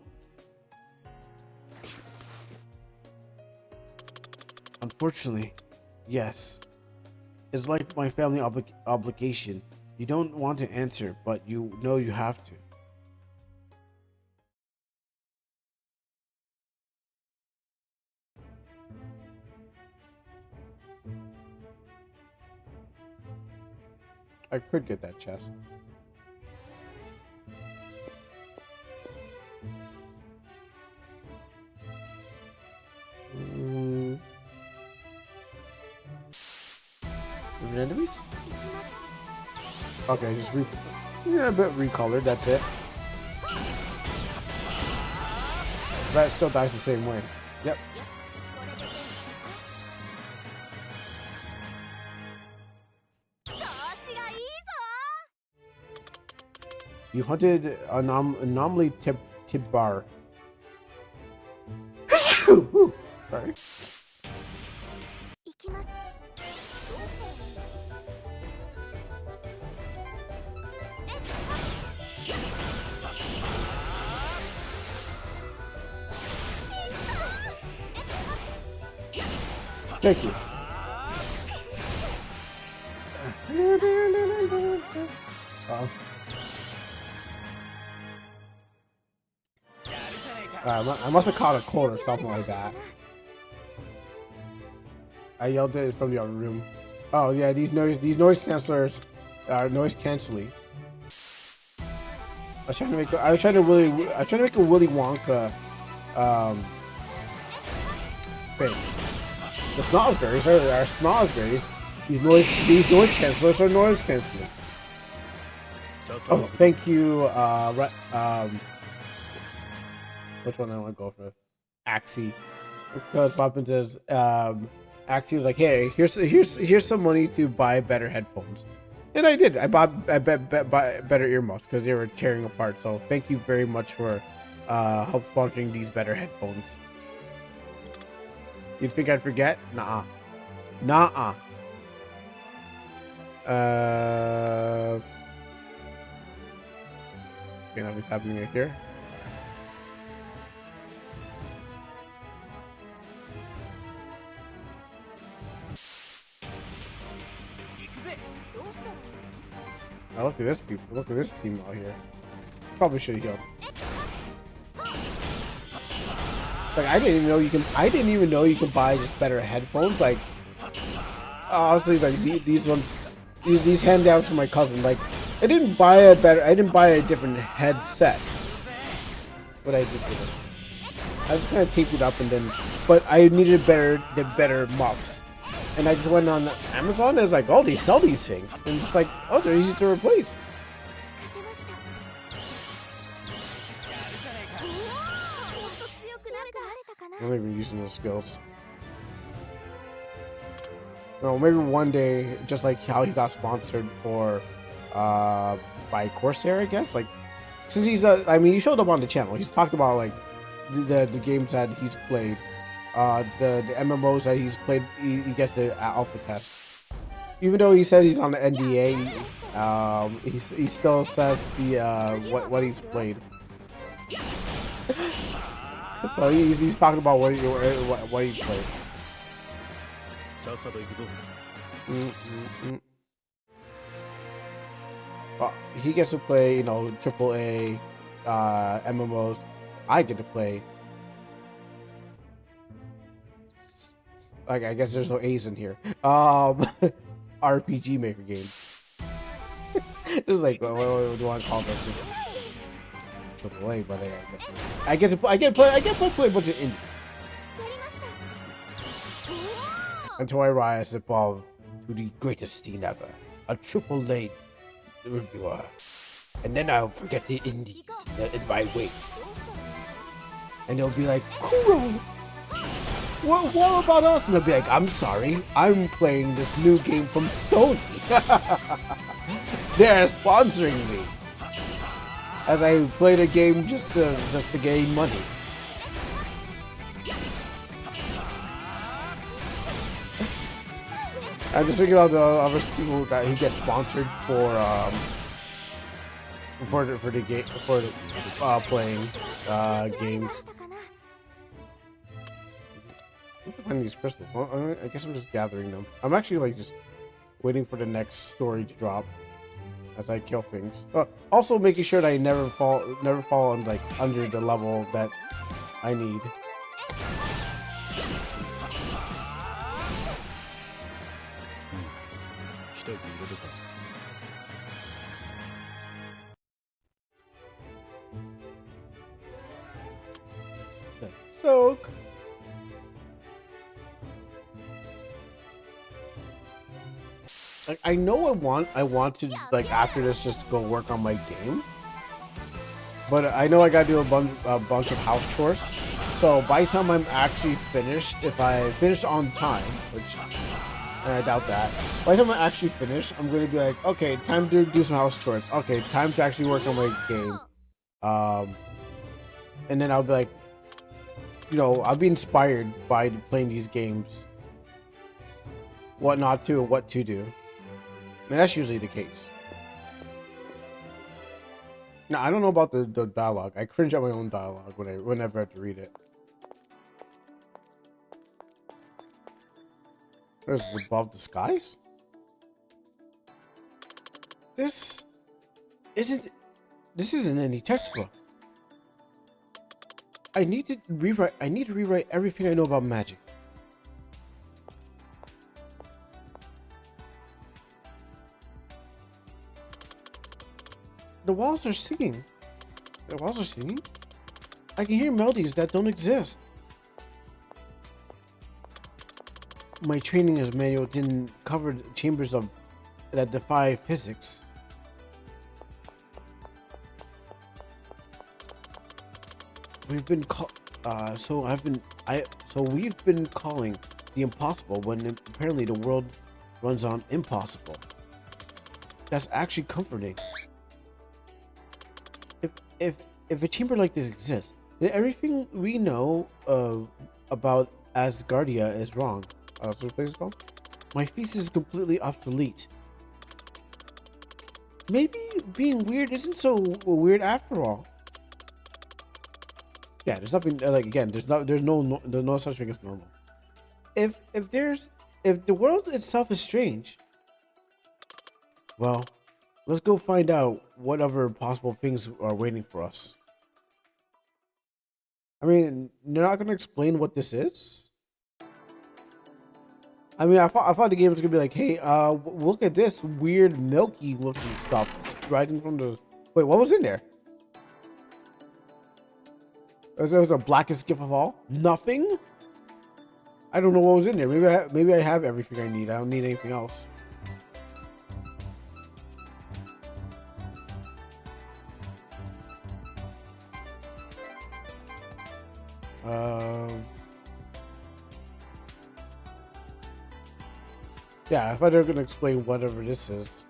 Unfortunately, yes. It's like my family obligation. You don't want to answer, but you know you have to. I could get that chest. Enemies? Okay, just a bit recolored, that's it. That still dies the same way. Yep. You hunted anomaly Tibbar. Sorry. Thank you. I must have caught a cold or something like that. I yelled it from the other room. Oh yeah, these noise cancelers are noise canceling. I was trying to make a Willy Wonka thing. The snozzberries are snozzberries. These noise cancelers are noise canceling. Oh, thank you. Which one I want to go for? Axie. Because Poppin says, Axie was like, "Hey, here's some money to buy better headphones," and I did. I bought better earmuffs because they were tearing apart. So thank you very much for help sponsoring these better headphones. You'd think I'd forget? Nah. Nah. Okay, nothing's happening right here. Now look at this people. Look at this team out here. Probably should have healed. Like I didn't even know you can buy just better headphones. Like honestly, like these hand downs from my cousin. Like I didn't buy a different headset. But I did do this. I just kind of taped it up and then, but I needed better muffs. And I just went on Amazon and I was like, oh, they sell these things. And it's like, oh, they're easy to replace. I'm not even using those skills. No, maybe one day, just like how he got sponsored for by Corsair, I guess. Like, since he's I mean, he showed up on the channel. He's talked about like the games that he's played. The MMOs that he's played, he gets the alpha test. Even though he says he's on the NDA, he still says the what he's played. So he's talking about what he played. Well, he gets to play, you know, AAA MMOs. I get to play. Like, I guess there's no A's in here. RPG Maker games. Just like, what do you want to call this? It's AAA, but I get to play a bunch of indies. Until I rise above to the greatest scene ever, a AAA reviewer. And then I'll forget the indies in my wake. And they'll be like, Kuro! What about us? And I'll be like, I'm sorry, I'm playing this new game from Sony. They're sponsoring me. As I played a game just to gain money. I'm just thinking about the other people that he gets sponsored for playing games. I'm finding these crystals. Well, I guess I'm just gathering them. I'm actually like just waiting for the next story to drop as I kill things. Also making sure that I never fall on like under the level that I need. Soak. Like, I know I want to like after this just go work on my game, but I know I gotta do a bunch of house chores. So by the time I'm actually finished, if I finish on time, which I doubt that, by the time I actually finish, I'm gonna be like, okay, time to do some house chores. Okay, time to actually work on my game. And then I'll be like, you know, I'll be inspired by playing these games. What not to and what to do. And that's usually the case. Now, I don't know about the dialogue. I cringe at my own dialogue whenever I have to read it. There's above the skies? This isn't any textbook. I need to rewrite everything I know about magic. The walls are singing. The walls are singing? I can hear melodies that don't exist. My training as manual didn't cover the chambers of that defy physics. We've been we've been calling the impossible when apparently the world runs on impossible. That's actually comforting. If a chamber like this exists, then everything we know about Asgardia is wrong. That's what the place is called? My thesis is completely obsolete. Maybe being weird isn't so weird after all. Yeah, there's nothing like again. There's no such thing as normal. If the world itself is strange, well, let's go find out what other possible things are waiting for us. I mean, they're not gonna explain what this is. I mean, I thought the game was gonna be like, hey, look at this weird milky looking stuff rising from the. Wait, what was in there? There was the blackest gift of all. Nothing. I don't know what was in there. Maybe I have everything I need. I don't need anything else. Yeah, I thought they were gonna explain whatever this is.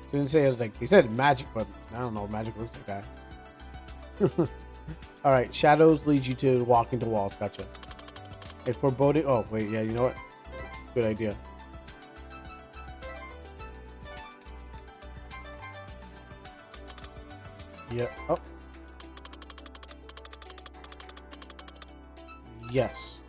They didn't say it was like they said magic, but I don't know. Magic looks like that. All right, shadows lead you to walk into walls. Gotcha. It's foreboding. Oh wait, yeah. You know what? Good idea. Yeah. Oh. Yes.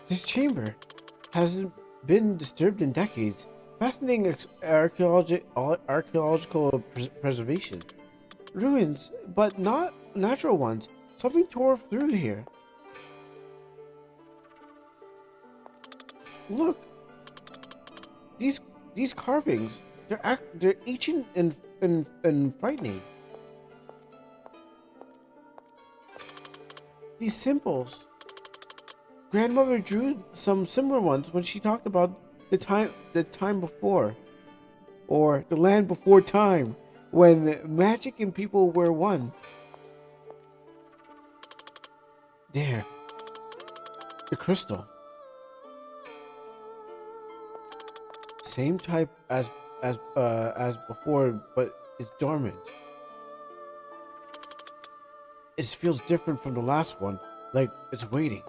This chamber hasn't been disturbed in decades. Fascinating archaeological preservation. Ruins, but not natural ones. Something tore through here. Look, these carvings. They're ancient and frightening. These symbols. Grandmother drew some similar ones when she talked about the time before, or the land before time, when magic and people were one. There, the crystal, same type as before, but it's dormant. It feels different from the last one, like it's waiting.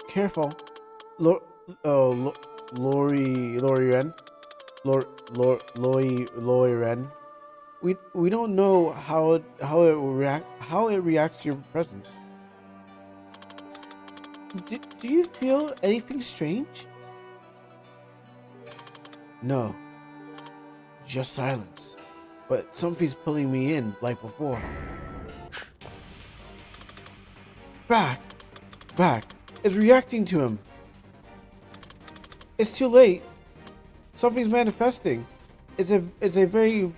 Careful, Lori Ren. We don't know how it reacts to your presence. Do you feel anything strange? No, just silence. But something's pulling me in like before. Back. It's reacting to him. It's too late. Something's manifesting. It's a very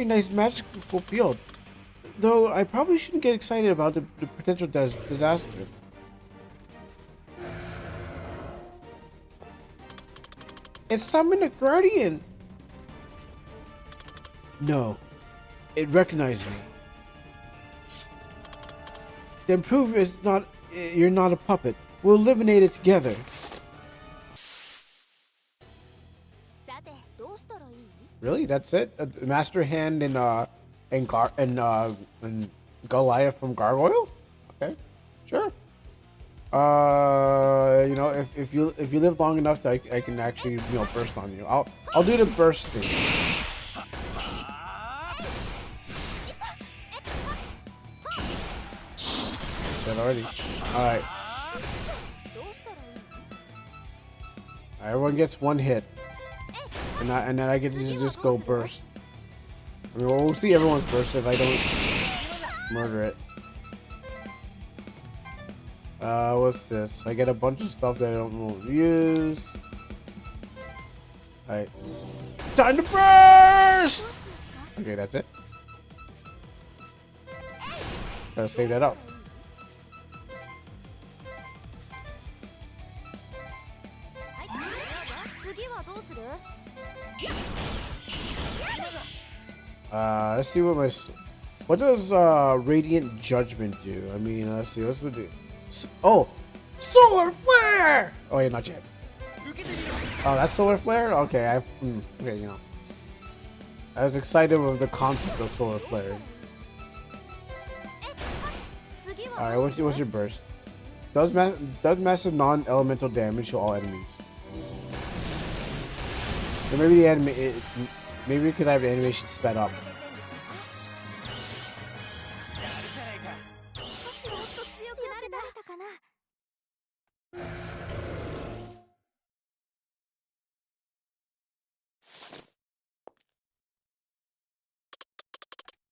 nice magical field. Though I probably shouldn't get excited about the potential disaster. It's summoned a guardian. No, it recognized me. Then prove you're not a puppet. We'll eliminate it together. Really? That's it? Master Hand and Goliath from Gargoyle? Okay, sure. You know, if you live long enough, I can actually burst on you. I'll do the burst thing. dead already. Alright. Everyone gets one hit. And then I get to just go burst. I mean, we'll see everyone's burst if I don't murder it. What's this? I get a bunch of stuff that I don't know to use. Alright. Time to burst! Okay, that's it. Gotta save that up. Let's see what does Radiant Judgment do? I mean, let's see, what's it do? Oh, Solar Flare! Oh wait, not yet. Oh, that's Solar Flare? Okay, okay, you know. I was excited with the concept of Solar Flare. Alright, what's your burst? Does massive non-elemental damage to all enemies. Or maybe maybe we could have the animation sped up.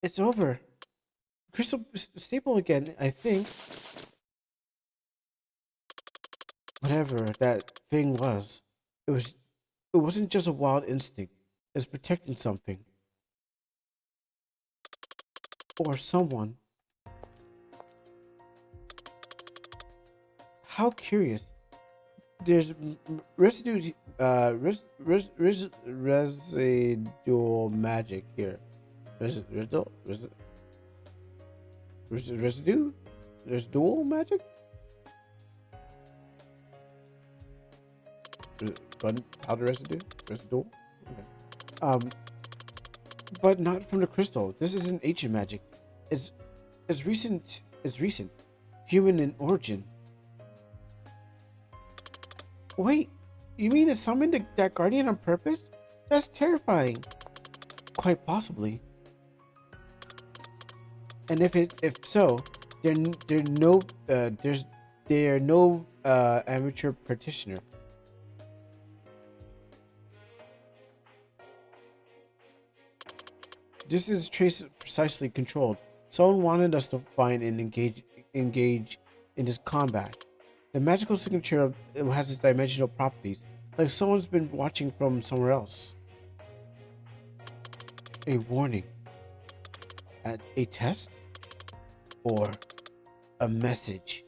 It's over. Crystal stable again, I think. Whatever that thing was, it wasn't just a wild instinct. It's protecting something. Or someone. How curious. There's residual magic here. Residual magic? Gunpowder residue? Residual? Okay. But not from the crystal. This isn't ancient magic. It's recent. It's recent. Human in origin. Wait, you mean it summoned that guardian on purpose? That's terrifying. Quite possibly. And if so, there are no amateur practitioner. This is precisely controlled. Someone wanted us to find and engage in this combat. The magical signature has its dimensional properties, like someone's been watching from somewhere else. A warning. At a test? Or a message?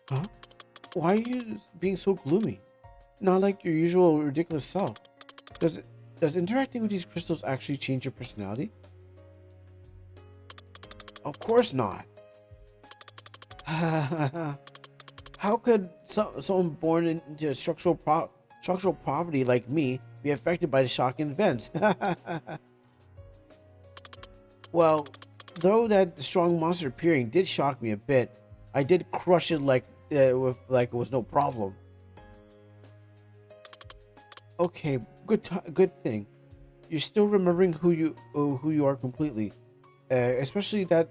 Huh? Why are you being so gloomy? Not like your usual ridiculous self. Does interacting with these crystals actually change your personality? Of course not. How could someone born into structural poverty like me be affected by the shocking events? Well, though that strong monster appearing did shock me a bit, I did crush it like it was no problem. Okay, good thing. You're still remembering who you are completely, especially that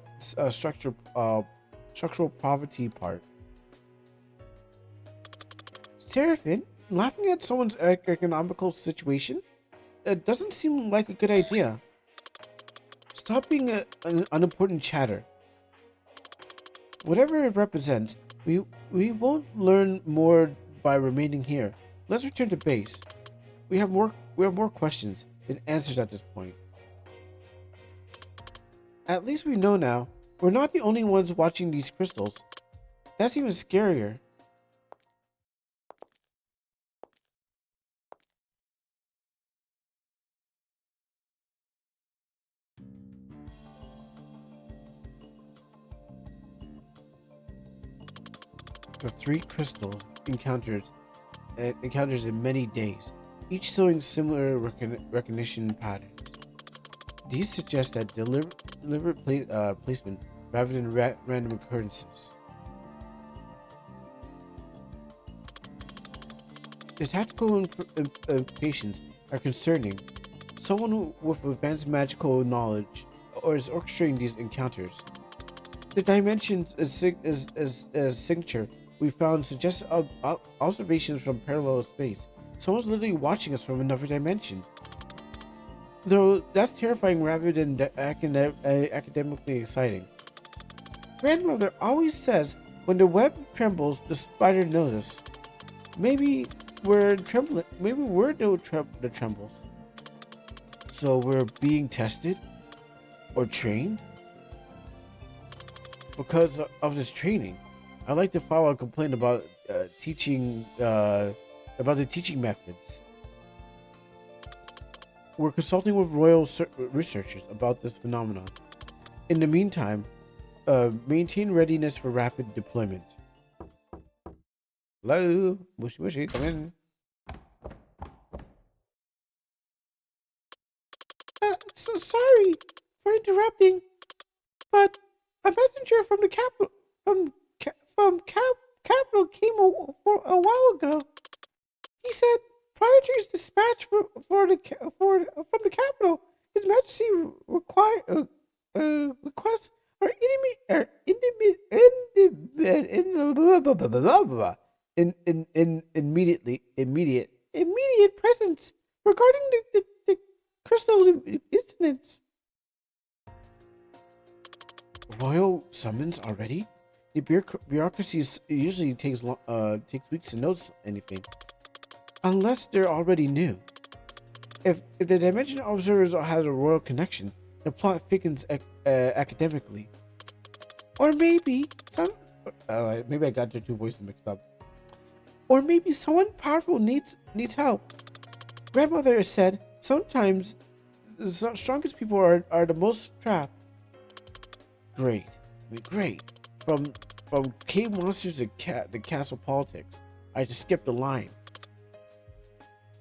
structural poverty part. Seraphim, laughing at someone's economical situation? It doesn't seem like a good idea. Stop being an unimportant chatter. Whatever it represents, we won't learn more by remaining here. Let's return to base. We have more questions than answers at this point. At least we know now. We're not the only ones watching these crystals. That's even scarier. The 3 crystal encounters in many days, each showing similar recognition patterns. These suggest that deliberate placement rather than random occurrences. The tactical impatience are concerning. Someone with advanced magical knowledge or is orchestrating these encounters. The dimensions signature we found suggests observations from parallel space. Someone's literally watching us from another dimension. Though that's terrifying rather than academically exciting. Grandmother always says when the web trembles, the spider notices. Maybe we're trembling. Maybe we're the trembles. So we're being tested or trained because of this training. I'd like to file a complaint about teaching about the teaching methods. We're consulting with royal researchers about this phenomenon. In the meantime, maintain readiness for rapid deployment. Hello, mushy mushy, come in. So sorry for interrupting, but a messenger from the capital capital came a while ago. He said prior to his dispatch from the capital, His Majesty requests our immediate presence regarding the crystal incidents. Royal summons already? The bureaucracy usually takes weeks to notice anything, unless they're already new. If the Dimension Observers has a royal connection, the plot thickens academically. Or maybe maybe I got their two voices mixed up. Or maybe someone powerful needs help. Grandmother said sometimes the strongest people are the most trapped. Great. From cave monsters to the castle politics, I just skipped a line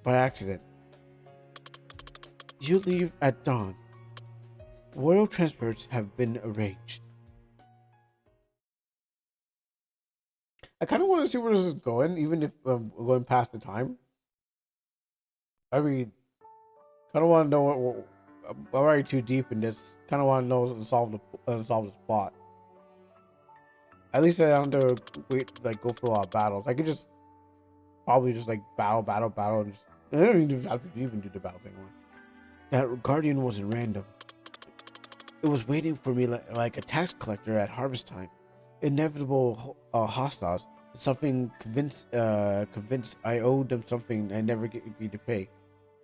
by accident. You leave at dawn. Royal transports have been arranged. I kind of want to see where this is going, even if we're going past the time. I mean, kind of want to know what. I'm already too deep in this. Kind of want to know and solve this plot. At least I don't have to go for a lot of battles. I could just probably just battle, and just I don't even have to even do the battle thing anymore. That guardian wasn't random. It was waiting for me like a tax collector at harvest time. Inevitable hostiles. Something convinced I owed them something I never agreed to pay.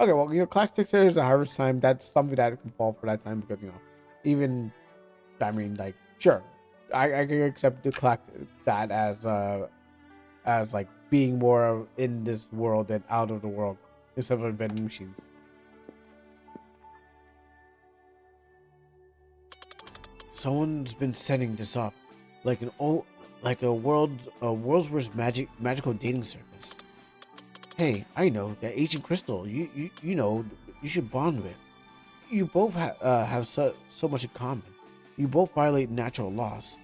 Okay, well, class taxers at harvest time. That's something that can fall for that time because even I mean, sure, I can accept to collect that as being more in this world than out of the world instead of vending machines. Someone's been setting this up, like a world's worst magical dating service. Hey, I know that Agent Crystal. You know you should bond with. You both have so much in common. You both violate natural laws.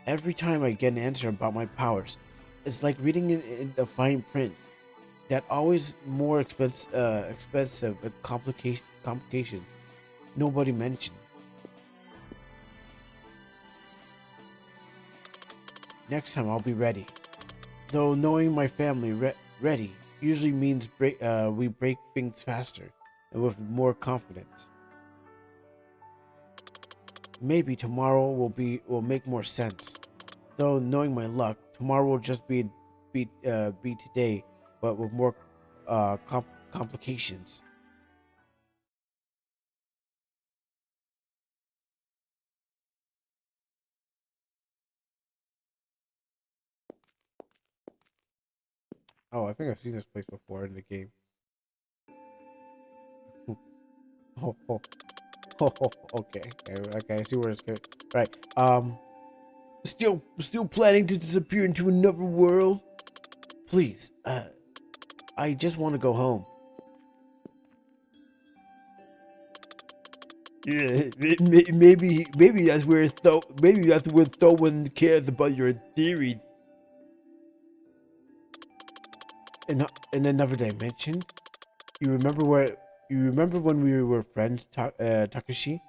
Every time I get an answer about my powers, it's like reading in the fine print. That always more expensive complication nobody mentioned. Next time I'll be ready. Though knowing my family ready usually means we break things faster and with more confidence. Maybe tomorrow will make more sense. Though knowing my luck, tomorrow will just be today, but with more complications. Oh, I think I've seen this place before in the game. Okay. I see where it's going. Right. Still planning to disappear into another world? Please, I just want to go home. Yeah, maybe that's where Thowen cares about your theory. In another dimension? You remember when we were friends, Takashi?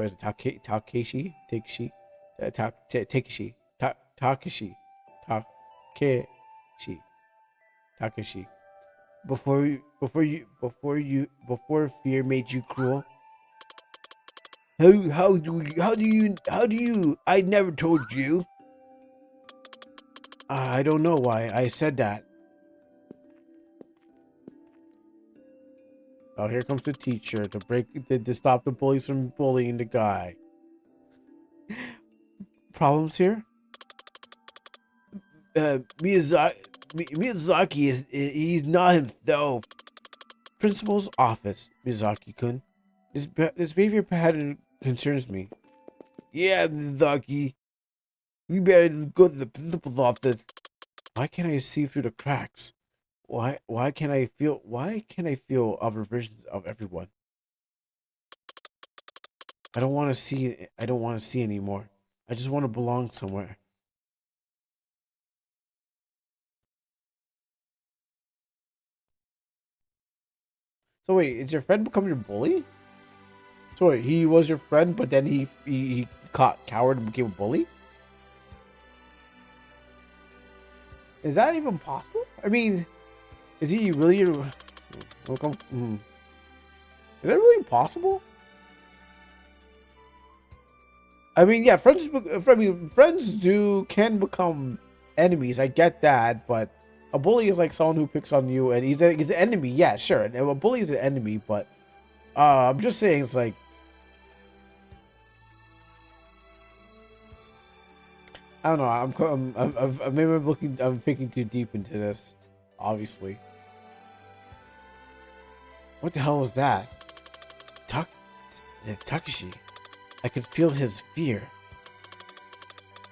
what is it? Takeshi? Takeshi? Takeshi. Takeshi. Takeshi. Takeshi. Before fear made you cruel. How do you? I never told you. I don't know why I said that. Oh, here comes the teacher to stop the bullies from bullying the guy. Problems here? Miyazaki he's not himself. Principal's office, Miyazaki-kun. His behavior pattern concerns me. Yeah, Miyazaki. You better go to the principal's office. Why can't I see through the cracks? Why can't I feel other versions of everyone? I don't want to see anymore. I just want to belong somewhere. So wait, is your friend become your bully? So wait, he was your friend, but then he caught coward and became a bully? Is that even possible? I mean, is he really your... Welcome. Is that really possible? I mean, yeah, friends can become enemies. I get that, but a bully is like someone who picks on you, and he's an enemy. Yeah, sure. And a bully is an enemy, but I'm just saying, it's like, I don't know. I'm thinking too deep into this. Obviously. What the hell was that? Takeshi. I could feel his fear.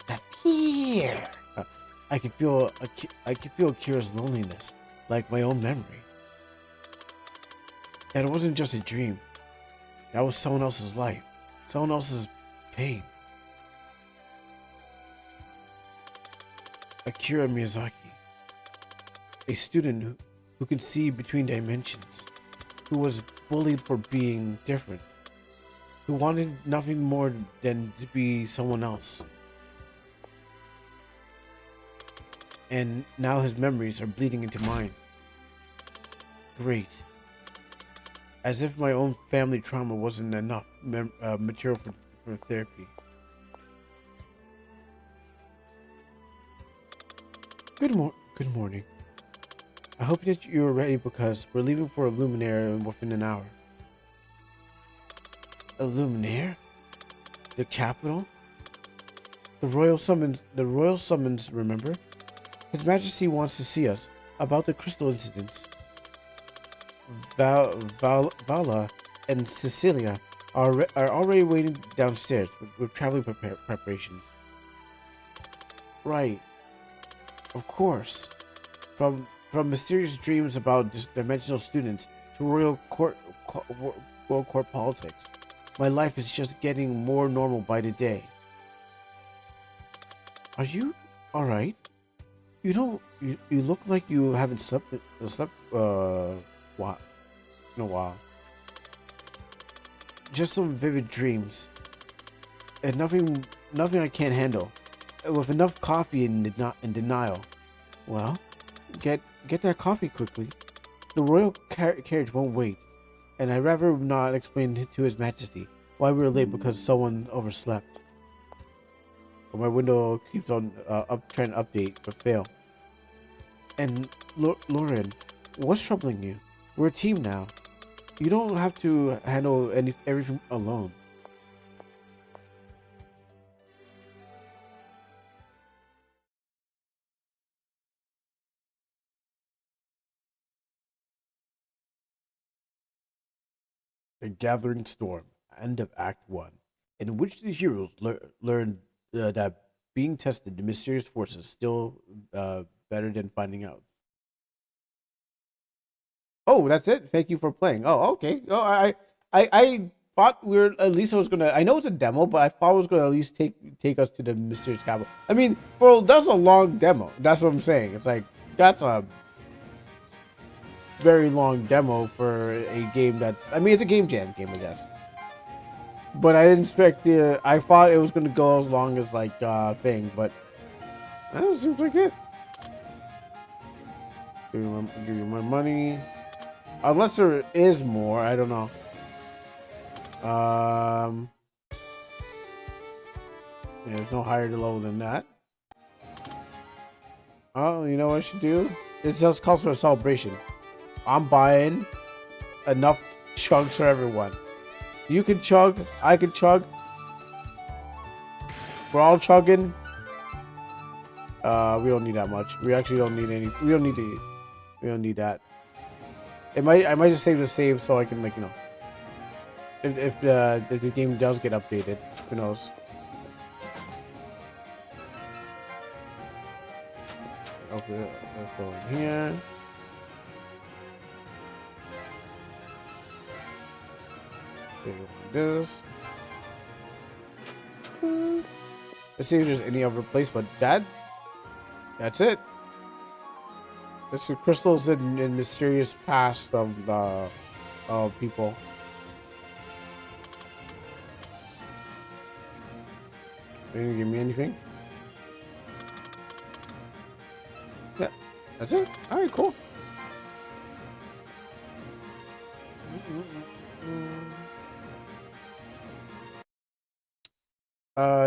That fear. I could feel Akira's loneliness, like my own memory. That it wasn't just a dream. That was someone else's life, someone else's pain. Akira Miyazaki, a student who could see between dimensions, who was bullied for being different, who wanted nothing more than to be someone else. And now his memories are bleeding into mine. Great. As if my own family trauma wasn't enough material for therapy. Good morning. I hope that you're ready because we're leaving for a Luminaire within an hour. A Luminaire? The capital? The royal summons, remember? His Majesty wants to see us about the crystal incidents. Vala and Cecilia are already waiting downstairs with traveling preparations. Right. Of course. From mysterious dreams about dimensional students to royal court politics, my life is just getting more normal by the day. Are you all right? You look like you haven't slept in a while. Just some vivid dreams, and nothing I can't handle. With enough coffee and denial. Well, get that coffee quickly. The royal carriage won't wait, and I'd rather not explain to His Majesty why we were late because someone overslept. But my window keeps on trying to update, but fail. And Lauren, what's troubling you? We're a team now. You don't have to handle everything alone. The Gathering Storm, end of Act 1, in which the heroes learn that being tested, the mysterious force is still better than finding out. Oh, that's it. Thank you for playing. Oh, okay. Oh, I thought at least I was gonna. I know it's a demo, but I thought it was gonna at least take us to the mysterious capital. I mean, well, that's a long demo. That's what I'm saying. It's like that's a very long demo for a game that's. I mean, it's a game jam game, I guess. But I didn't expect the. I thought it was gonna go as long as like thing, but that seems like it. Give you my money. Unless there is more, I don't know. Yeah, there's no higher level than that. Oh, you know what I should do? This just calls for a celebration. I'm buying enough chugs for everyone. You can chug, I can chug. We're all chugging. We don't need that much. We actually don't need any. We don't need to eat. We don't need that. I might just save the save so I can, like, you know, if the game does get updated, who knows? Okay, let's go in here. This. Let's see if there's any other place, but that's it. That's the crystals in mysterious past of people. Are you gonna give me anything? Yeah, that's it. All right, cool.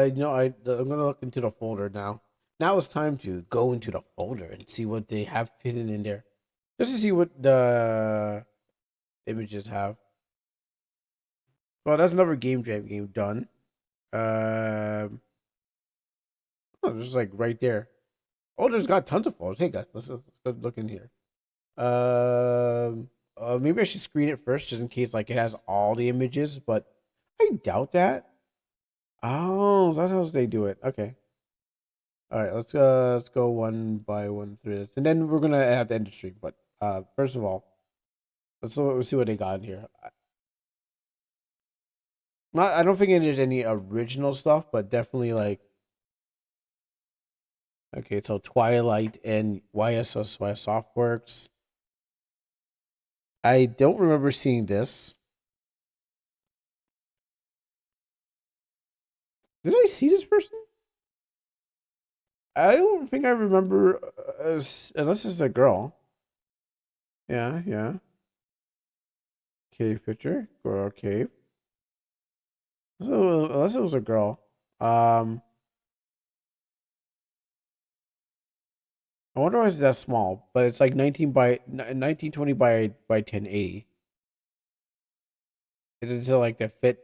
You know, I'm gonna look into the folder now. Now it's time to go into the folder and see what they have hidden in there, just to see what the images have. Well, that's another game jam game done. Oh, just like right there. Oh, there's got tons of folders. Hey guys, let's go look in here. Maybe I should screen it first, just in case like it has all the images, but I doubt that. Oh, that's how they do it. Okay. All right, let's go one by one through this, and then we're gonna have to end the stream. But first of all, let's see what they got in here. Not, I don't think there's any original stuff, but definitely like. Okay, so Twilight and YSSY Softworks. I don't remember seeing this. Did I see this person? I don't think I remember, unless it's a girl. Yeah, yeah. Cave picture, girl cave. So, unless it was a girl. I wonder why it's that small, but it's like 1920 by 1080. Is it like the fit?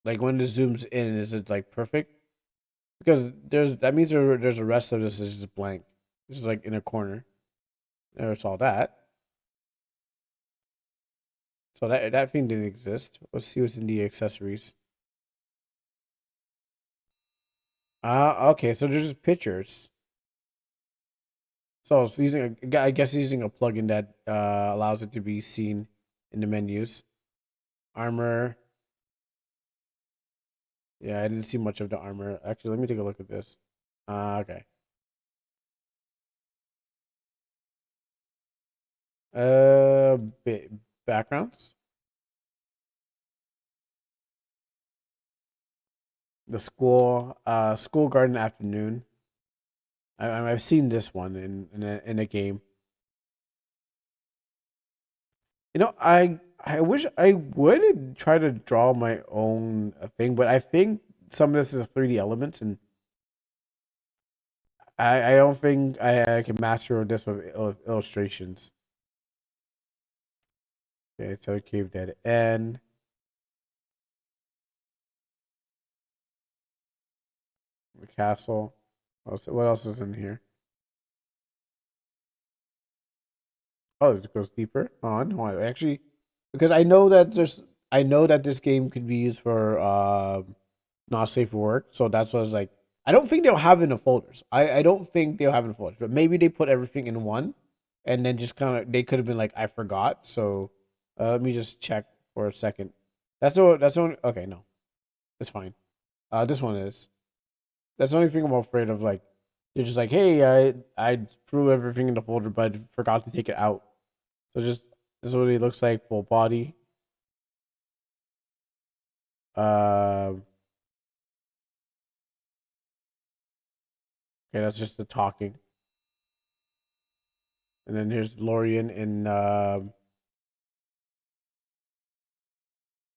Like when it zooms in, is it like perfect? Because that means there's a rest of this is just blank. This is like in a corner. Never saw that. So that thing didn't exist. Let's see what's in the accessories. Okay, so there's just pictures. So it's using I guess using a plugin that allows it to be seen in the menus. Armor. Yeah, I didn't see much of the armor. Actually, let me take a look at this. Okay. Uh, Backgrounds. The school garden afternoon. I've seen this one in a game. You know, I wish I would try to draw my own thing, but I think some of this is 3D elements, and I don't think I can master this with illustrations. Okay, so cave dead end. The castle. What else is in here? Oh, it goes deeper. Oh, no, actually, because I know that this game could be used for not safe for work. So that's what I was like. I don't think they'll have it in the folders. I don't think they'll have it in the folders, but maybe they put everything in one, and then just kind of they could have been like, I forgot. So let me just check for a second. That's the only. Okay, no, it's fine. This one is. That's the only thing I'm afraid of. Like, they're just like, hey, I threw everything in the folder, but I forgot to take it out. So just this is what it looks like, full body. Okay, that's just the talking. And then here's Lorian in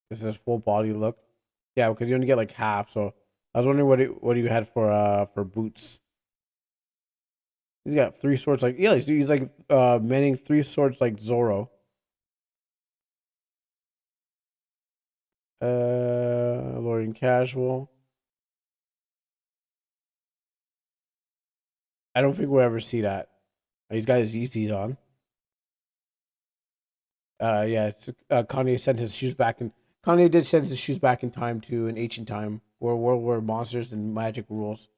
this is full body look. Yeah, because you only get like half. So I was wondering what you had for boots. He's got three swords like yeah, he's like manning three swords like Zoro. Lorian casual. I don't think we'll ever see that. He's got his Yeezys on. Yeah, it's, Kanye sent his shoes back in. Kanye did send his shoes back in time to an ancient time where world war monsters and magic rules.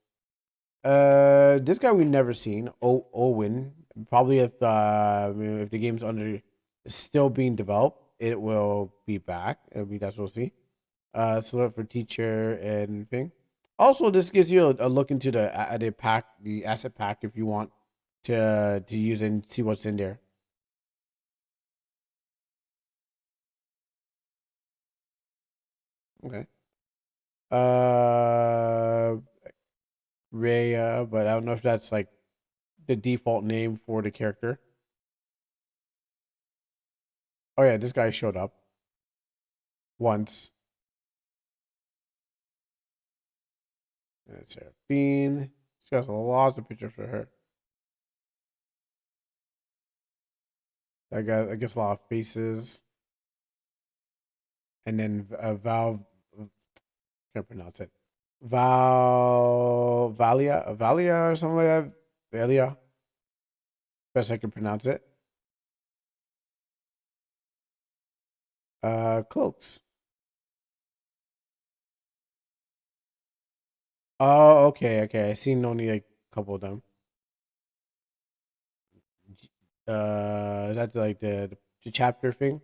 This guy we've never seen. Owen. Probably if the game's under still being developed, it will be back. I mean that's what we'll see. Select for teacher and thing. Also, this gives you a look into the pack, the asset pack, if you want to use and see what's in there. Okay. Uh, Rhea, but I don't know if that's like the default name for the character. Oh yeah, this guy showed up once. That's Seraphine. She has lots of pictures for her. I guess a lot of faces. And then Val, can't pronounce it. Valia or something like that. Valia. Best I can pronounce it. Cloaks. Oh, okay. I seen only like a couple of them. Is that like the chapter thing?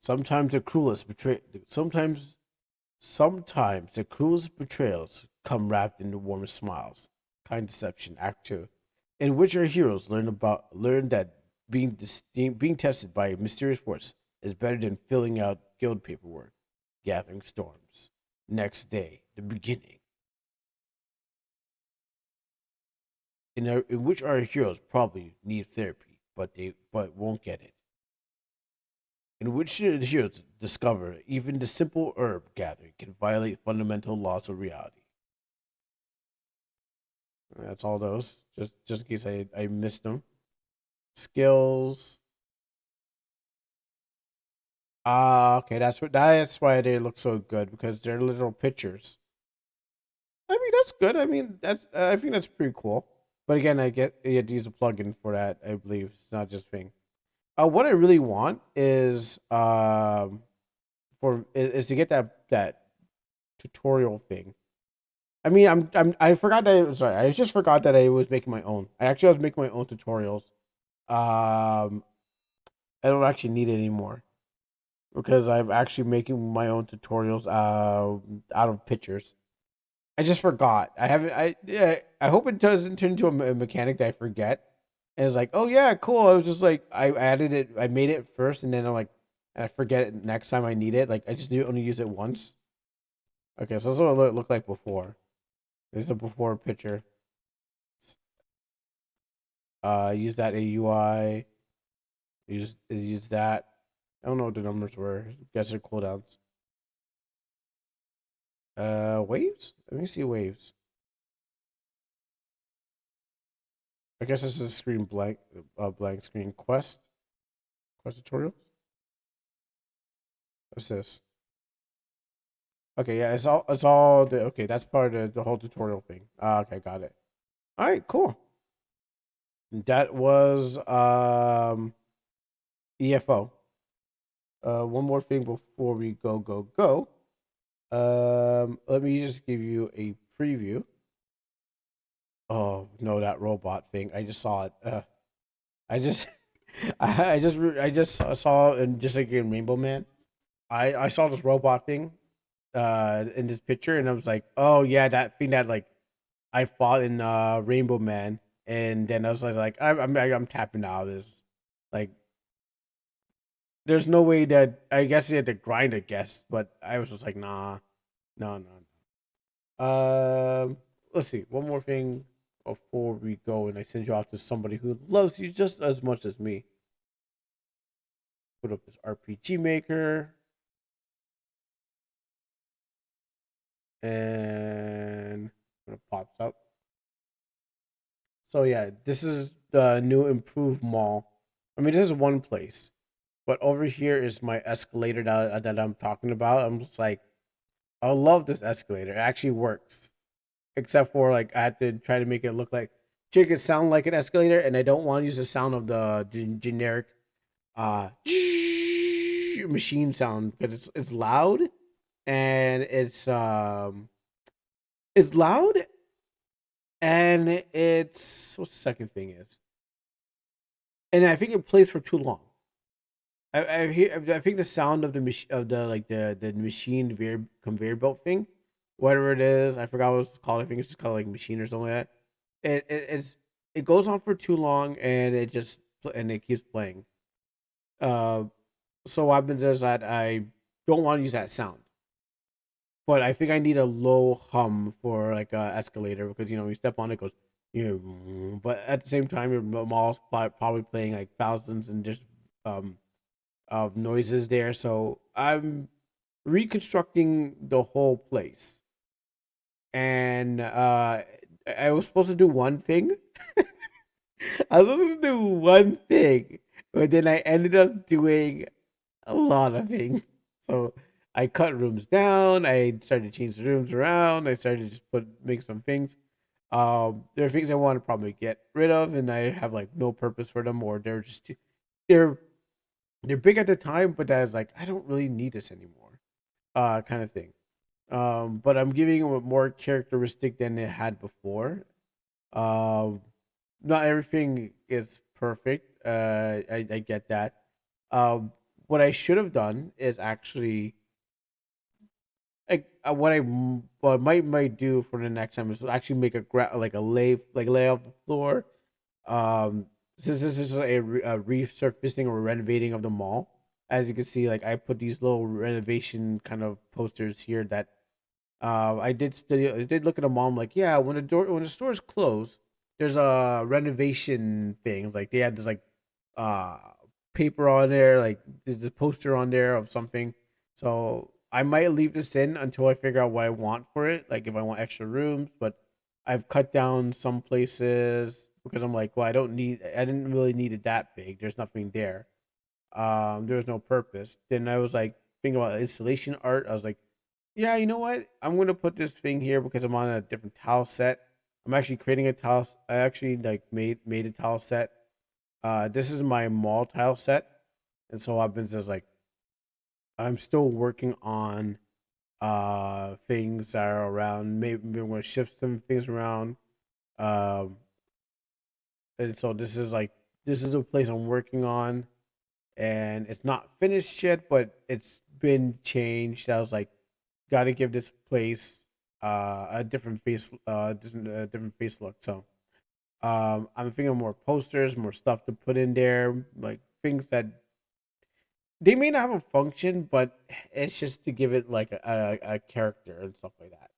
Sometimes the cruelest betray. Sometimes the cruelest betrayals come wrapped in the warmest smiles. Kind Deception, Act Two, in which our heroes learn that being tested by a mysterious force is better than filling out guild paperwork, gathering storms. Next day, the beginning, in which our heroes probably need therapy, but won't get it. In which the heroes discover even the simple herb gathering can violate fundamental laws of reality. That's all those. Just in case I missed them. Skills. Okay. That's why they look so good because they're little pictures. I mean, that's good. I mean, I think that's pretty cool. But again, you have to use a plugin for that. I believe it's not just thing. What I really want is to get that tutorial thing. I mean, I forgot that. Sorry, I just forgot that I was making my own. I was making my own tutorials. Um, I don't actually need it anymore because I'm actually making my own tutorials out of pictures. I just forgot. I haven't. I Yeah. I hope it doesn't turn into a mechanic that I forget. And it's like, oh yeah, cool. I was just like, I added it. I made it first, and then I'm like, and I forget it next time I need it. Like I just do only use it once. Okay, so that's what it looked like before. This is a before picture. Use that AUI. Use that. I don't know what the numbers were. Guess they're cooldowns. Waves? Let me see waves. I guess this is a screen blank, blank screen quest. Quest tutorials. What's this? Okay, yeah, it's all the okay. That's part of the whole tutorial thing. Okay, got it. All right, cool. That was EFO. One more thing before we go. Let me just give you a preview. Oh no, that robot thing! I just saw it. I just, I just saw in just like in Rainbow Man. I saw this robot thing, in this picture, and I was like, oh yeah, that thing that like I fought in Rainbow Man, and then I was like I'm tapping out of this. Like there's no way that I guess you had to grind a guess, but I was just like, nah, no, no. Let's see. One more thing before we go, and I send you off to somebody who loves you just as much as me. Put up this RPG Maker, and when it pops up. So yeah, this is the new improved mall. I mean, this is one place, but over here is my escalator that I'm talking about. I'm just like, I love this escalator. It actually works, except for like I had to try to make it look like make it sound like an escalator, and I don't want to use the sound of the generic uh machine sound because it's loud and it's loud and it's what's the second thing is, and I think it plays for too long. I think the sound of the of the like the machine conveyor belt thing, whatever it is, I forgot what it's called. I think it's just called like machine or something like that. It goes on for too long and and it keeps playing. Uh, so what happens is that I don't want to use that sound, but I think I need a low hum for like a escalator because you step on it, it goes but at the same time your mall's probably playing like thousands and just um of noises there. So I'm reconstructing the whole place. And I was supposed to do one thing. I was supposed to do one thing, but then I ended up doing a lot of things. So I cut rooms down. I started to change the rooms around. I started to just make some things. There are things I want to probably get rid of, and I have like no purpose for them, or they're just they're they're big at the time, but that is like I don't really need this anymore, kind of thing. But I'm giving it a more characteristic than it had before. Um, Not everything is perfect. I get that. What I should have done is actually like what I might do for the next time is actually make like a lay off the floor. Um, since this is a resurfacing or renovating of the mall, as you can see, like I put these little renovation kind of posters here that I did look at a mom like, yeah, when the stores close, there's a renovation thing. Like they had this like uh paper on there, like there's a poster on there of something. So I might leave this in until I figure out what I want for it, like if I want extra rooms, but I've cut down some places because I'm like, well, I didn't really need it that big. There's nothing there. There was no purpose. Then I was like thinking about installation art. I was like, yeah, you know what? I'm gonna put this thing here because I'm on a different tile set. I'm actually creating a tile. I actually like made a tile set. This is my mall tile set, and so I've been just like I'm still working on things that are around. Maybe I'm gonna shift some things around. Um, and so this is a place I'm working on, and it's not finished yet, but it's been changed. I was like, got to give this place a different face look. So I'm thinking more posters, more stuff to put in there, like things that they may not have a function, but it's just to give it like a character and stuff like that.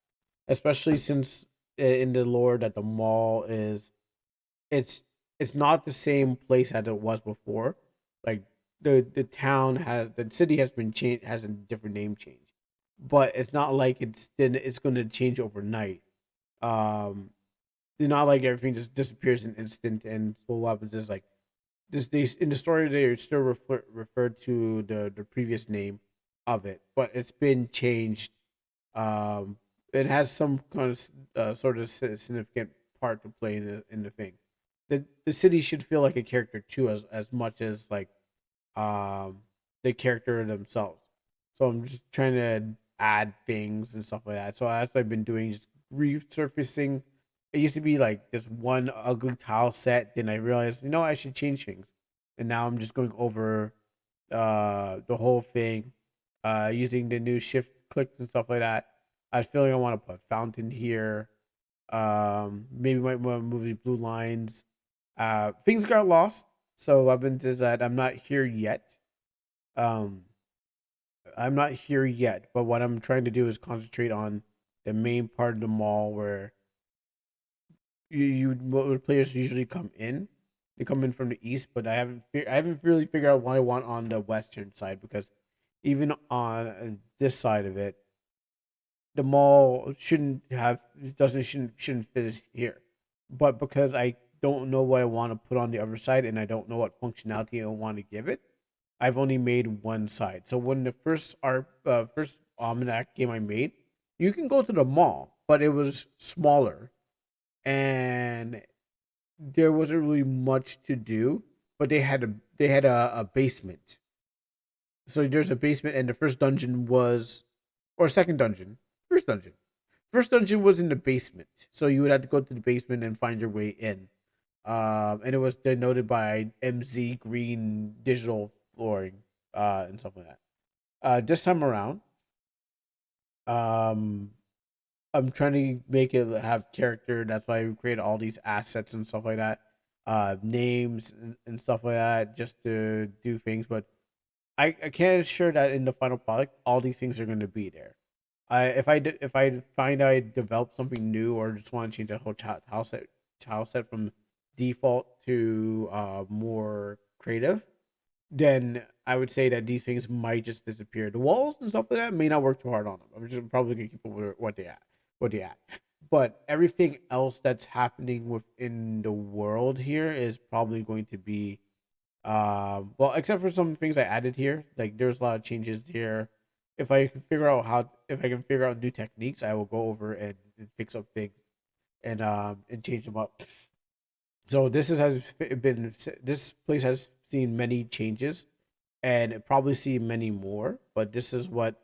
Especially since in the lore that the mall is, it's it's not the same place as it was before. Like the town has the city has been changed, has a different name change, but it's not like it's going to change overnight. Um, it's not like everything just disappears in instant and so what happens is like this they in the story they still referred to the previous name of it, but it's been changed. Um, it has some kind of sort of significant part to play in the thing. The city should feel like a character too, as much as like um the character themselves. So I'm just trying to add things and stuff like that. So that's what I've been doing, just resurfacing. It used to be like this one ugly tile set. Then I realized, I should change things, and now I'm just going over the whole thing, using the new shift clicks and stuff like that. I was feeling I want to put a fountain here. Maybe might want to move the blue lines. Things got lost, so I've been just that I'm not here yet. Um, I'm not here yet, but what I'm trying to do is concentrate on the main part of the mall where where players usually come in. They come in from the east, but I haven't really figured out what I want on the western side because even on this side of it, the mall shouldn't have doesn't shouldn't fit us here. But because I don't know what I want to put on the other side and I don't know what functionality I want to give it, I've only made one side. So when the first Almanac game I made, you can go to the mall, but it was smaller and there wasn't really much to do. But they had a basement. So there's a basement, and the first dungeon was, or second dungeon, first dungeon. First dungeon was in the basement, so you would have to go to the basement and find your way in. And it was denoted by MZ Green Digital Flooring, and stuff like that. This time around, um, I'm trying to make it have character. That's why we created all these assets and stuff like that, names and stuff like that, just to do things. But I can't assure that in the final product, all these things are going to be there. If I find I develop something new or just want to change the whole tile set from default to more creative, then I would say that these things might just disappear. The walls and stuff like that may not work too hard on them. I'm just probably gonna keep them what they at. But everything else that's happening within the world here is probably going to be, well, except for some things I added here. Like there's a lot of changes here. If I can figure out new techniques, I will go over and fix up things and change them up. So this place has seen many changes, and it probably see many more. But this is what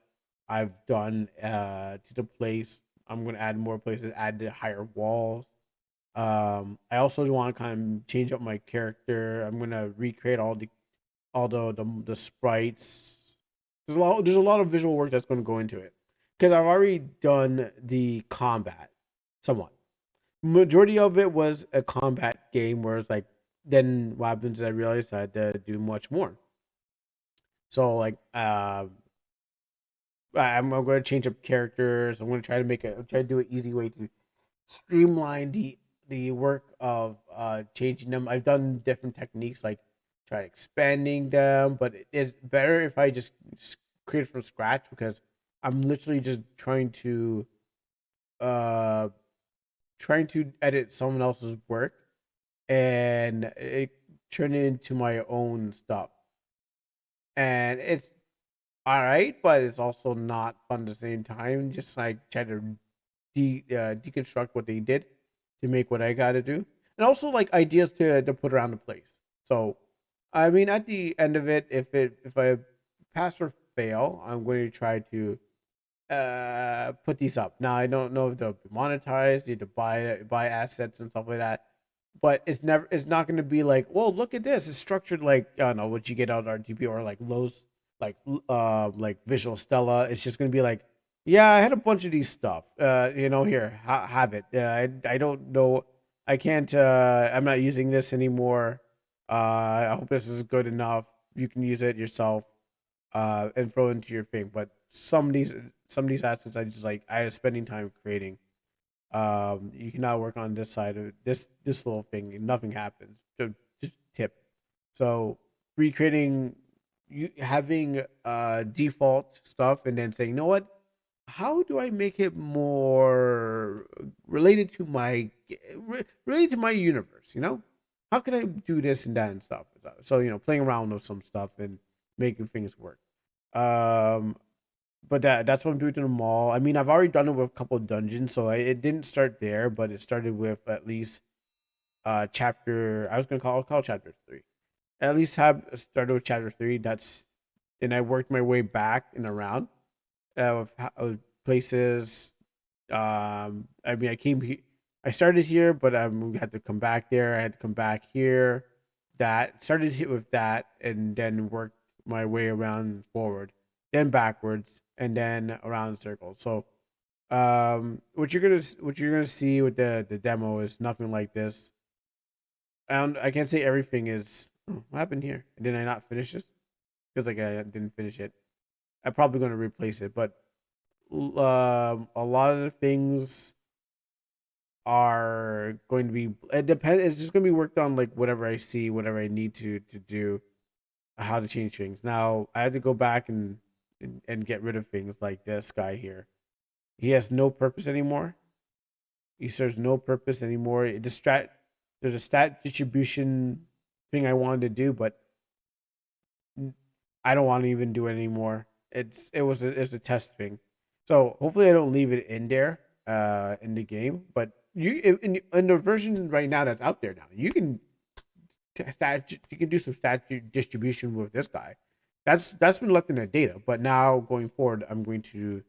I've done to the place. I'm gonna add more places, add the higher walls. I also want to kind of change up my character. I'm gonna recreate all the sprites. There's a lot of visual work that's going to go into it because I've already done the combat somewhat. Majority of it was a combat game where it's like then what happens is I realized I had to do much more. So like I'm going to change up characters. I'm going to try to do an easy way to streamline the work of changing them. I've done different techniques like try expanding them, but it is better if I just create it from scratch because I'm literally just uh trying to edit someone else's work and it turn it into my own stuff. And it's all right, but it's also not fun at the same time. Just like try to deconstruct what they did to make what I got to do, and also like ideas to put around the place. So, I mean, at the end of it, if I pass or fail, I'm going to try to put these up. Now I don't know if they'll be monetized, need to buy assets and stuff like that. But it's not gonna be like, well, look at this. It's structured like I don't know what you get out of RTP or like Lowe's like Visual Stella. It's just gonna be like, yeah, I had a bunch of these stuff. Here, have it. I don't know. I can't. I'm not using this anymore. I hope this is good enough. You can use it yourself and throw into your thing. But some of these assets I was spending time creating. You cannot work on this side of this little thing and nothing happens. So just tip. So recreating you having default stuff and then saying, you know what? How do I make it more related to my universe? How can I do this and that and stuff? So playing around with some stuff and making things work. Um, but that's what I'm doing in the mall. I mean, I've already done it with a couple of dungeons, so it didn't start there, but it started with at least chapter. I was gonna call chapter 3. At least have started with chapter 3. And I worked my way back and around with places. I mean, I started here, but I had to come back there. I had to come back here. That started hit with that, and then worked my way around forward, then backwards, and then around in circles. So, what you're gonna see with the demo is nothing like this. And I can't say everything is. Oh, what happened here? Did I not finish this? because like I didn't finish it. I'm probably going to replace it, but a lot of the things are going to be it depend. It's just going to be worked on like whatever I see, whatever I need to do, how to change things. Now I had to go back and get rid of things like this guy here. He has no purpose anymore. He serves no purpose anymore. There's a stat distribution thing I wanted to do, but I don't want to even do it anymore. It's a test thing, so hopefully I don't leave it in there in the game. But in the version right now that's out there now, you can do some stat distribution with this guy. That's been left in the data, but now going forward, I'm going to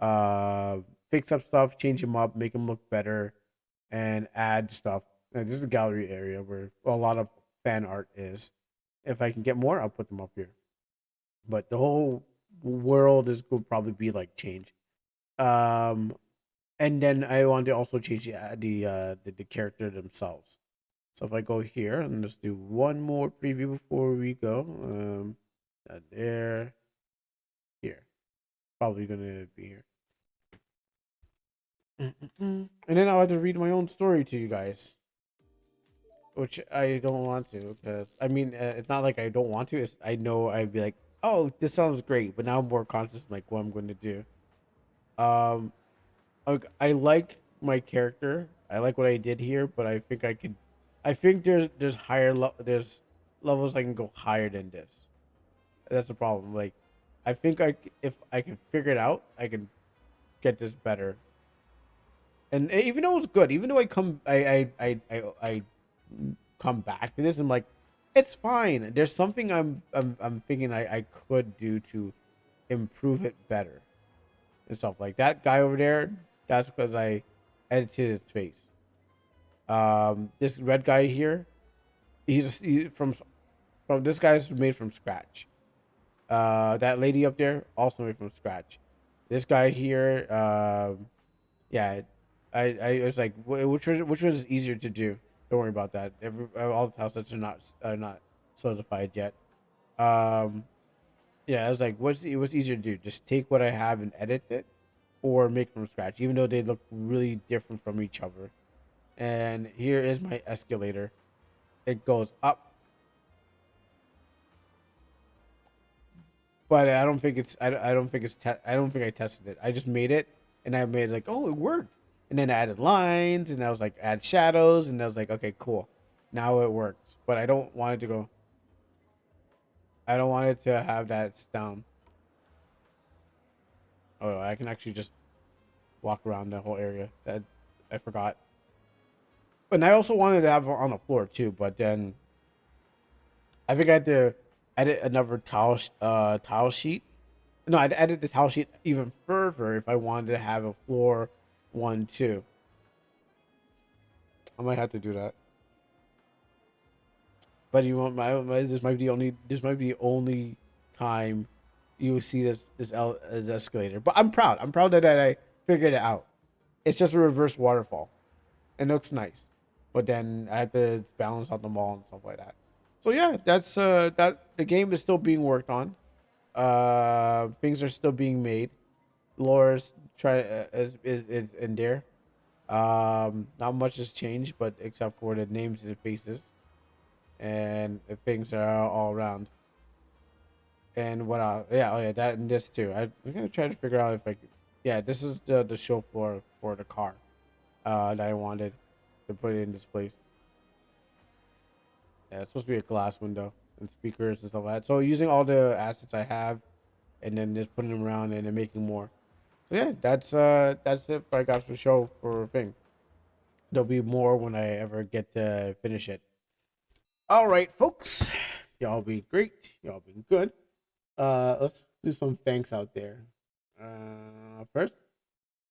uh fix up stuff, change him up, make him look better, and add stuff. And this is the gallery area where a lot of fan art is. If I can get more, I'll put them up here. But the whole world is going to probably be like change. Um, and then I want to also change the character themselves. So if I go here and let's do one more preview before we go. There, here, probably gonna be here. And then I'll have to read my own story to you guys, which I don't want to, because I mean, it's not like I don't want to. It's I know I'd be like, oh, this sounds great, but now I'm more conscious of, like what I'm going to do. Um, I like my character. I like what I did here, but I think I could. I think there's levels I can go higher than this. That's the problem. Like, I think if I can figure it out, I can get this better. And even though it's good, even though I come back to this, I'm like, it's fine. There's something I'm thinking I could do to improve it better and stuff like that guy over there. That's because I edited his face. This red guy here, from this guy's made from scratch. That lady up there also made from scratch. This guy here, yeah, I was like, which was easier to do? Don't worry about that. All the tile sets are not solidified yet. Um, yeah, I was like, what's easier to do? Just take what I have and edit it, or make from scratch, even though they look really different from each other. And here is my escalator. It goes up, but I don't think I don't think I don't think I tested it. I just made it, and I made like, oh, it worked. And then I added lines, and I was like, add shadows, and I was like, okay, cool, now it works. But I don't want it to go. I don't want it to have that down. Oh, I can actually just walk around the whole area. That I forgot. And I also wanted to have it on the floor too, but then I think I had to edit another tile sheet. No, I'd edit the tile sheet even further if I wanted to have a floor one too. I might have to do that. But you want this might be the only time you will see this escalator. But I'm proud. I'm proud that I figured it out. It's just a reverse waterfall. It looks nice, but then I had to balance out the mall and stuff like that. So yeah, that's that the game is still being worked on. Things are still being made. Lore's is in there. Not much has changed, but except for the names and the faces, and the things are all around. And what else? Yeah, oh yeah, that and this too. I'm gonna try to figure out if I could. Yeah, this is the show floor for the car. That I wanted to put in this place. Yeah, it's supposed to be a glass window and speakers and stuff like that. So using all the assets I have, and then just putting them around and then making more. So yeah, that's it. I got for the show for a thing. There'll be more when I ever get to finish it. All right, folks, y'all been great. Y'all been good. Let's do some thanks out there. First,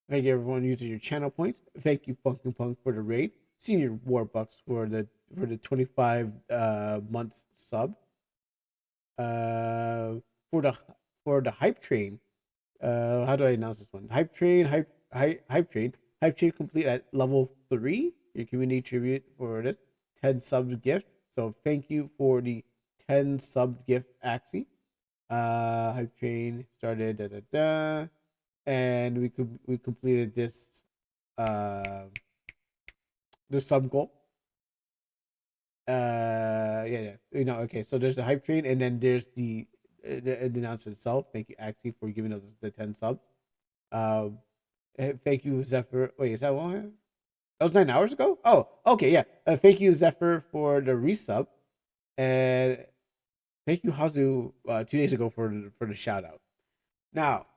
thank you everyone using your channel points. Thank you, Funkin' Punk, for the raid. Senior Warbucks for the 25 months sub. For the hype train. How do I announce this one? Hype train. Hype train complete at level 3. Your community tribute for this 10 subs gift. So thank you for the 10 sub gift, Axie. Hype train started. Da da da. And we completed this the sub goal. Yeah. Okay. So there's the hype train, and then there's the announcement itself. Thank you, Axie, for giving us the 10 subs. Um, thank you, Zephyr. Wait, is that one? That was 9 hours ago. Oh, okay, yeah. Thank you, Zephyr, for the resub, and thank you, Hazu, 2 days ago for the shout out. Now,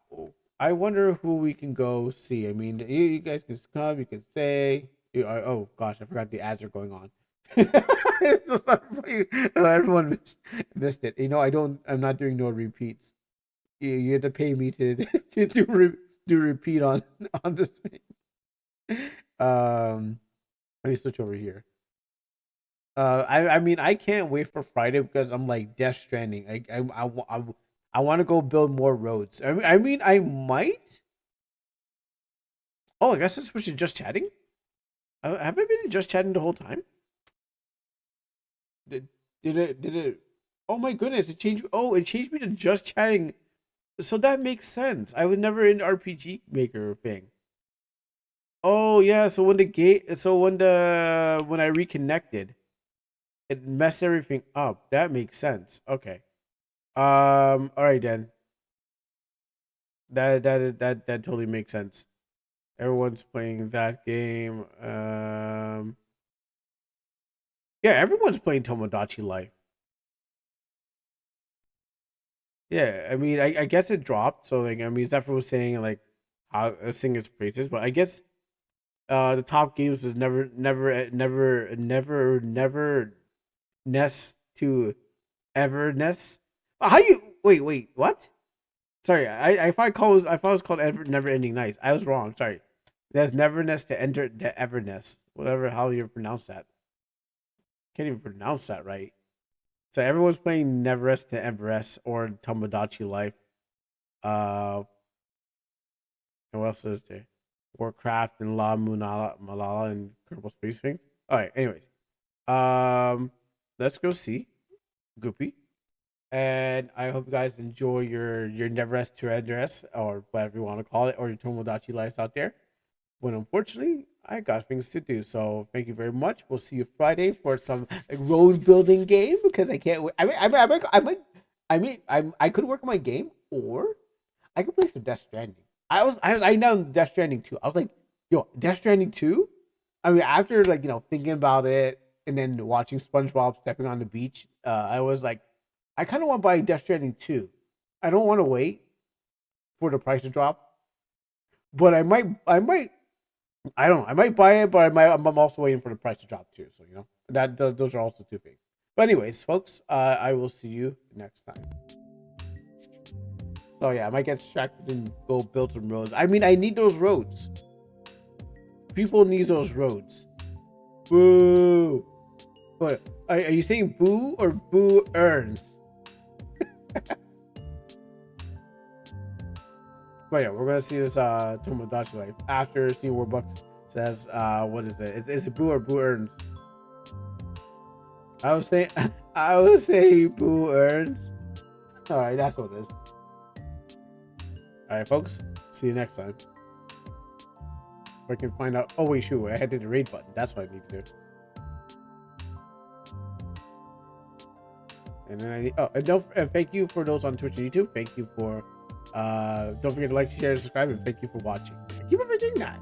I wonder who we can go see. I mean, you guys can come. You can say. Oh gosh, I forgot the ads are going on. It's so sorry for you. Everyone missed it. I'm not doing no repeats. You have to pay me to do repeat on this thing. Let me switch over here. I mean, I can't wait for Friday because I'm like Death Stranding. I want to go build more roads. I might. Oh, I guess it's supposed to just chatting. Have I been just chatting the whole time? Did it? Oh my goodness! It changed. Oh, it changed me to just chatting. So that makes sense. I was never in RPG Maker thing. Oh yeah. So when the gate. So when I reconnected, it messed everything up. That makes sense. Okay. All right then. That totally makes sense. Everyone's playing that game. Yeah, everyone's playing Tomodachi Life. Yeah, I mean, I guess it dropped. So like, I mean, Zephyr was saying like how sing its praises, but I guess the top games is never Ness to Everness. How you wait, what? Sorry, I thought it was called Never Ending Nights. I was wrong. Sorry. There's Neverness to enter the Everness. Whatever how you pronounce that. Can't even pronounce that right. So everyone's playing Neverest to Everest or Tomodachi Life. Uh and what else is there? Warcraft and La Munala Malala and Kerbal Space Things. Alright, anyways. Let's go see Goopy. And I hope you guys enjoy your Neverest to Address or whatever you want to call it, or your Tomodachi lives out there. But unfortunately, I got things to do. So thank you very much. We'll see you Friday for some road building game because I can't wait. I could work on my game or I could play some Death Stranding. I know Death Stranding 2. I was like, yo, Death Stranding 2? I mean, after like, thinking about it and then watching SpongeBob stepping on the beach, I was like, I kind of want to buy Death Stranding 2. I don't want to wait for the price to drop, but I don't know. I might buy it, but I'm also waiting for the price to drop too. So those are also two things. But anyways, folks, I will see you next time. So yeah, I might get distracted and go build some roads. I mean, I need those roads. People need those roads. Boo! But are you saying boo or boo earns? But yeah, we're gonna see this Tomodachi Life after seeing where Bucks says what is it? Is it boo or boo earns? I would say boo earns. Alright, that's what it is. Alright folks, see you next time. If I can find out. Oh wait, shoot, I had to hit the raid button. That's what I need to do. And then I need, and thank you for those on Twitch and YouTube. Thank you for don't forget to like, share, and subscribe, and thank you for watching. Keep on doing that.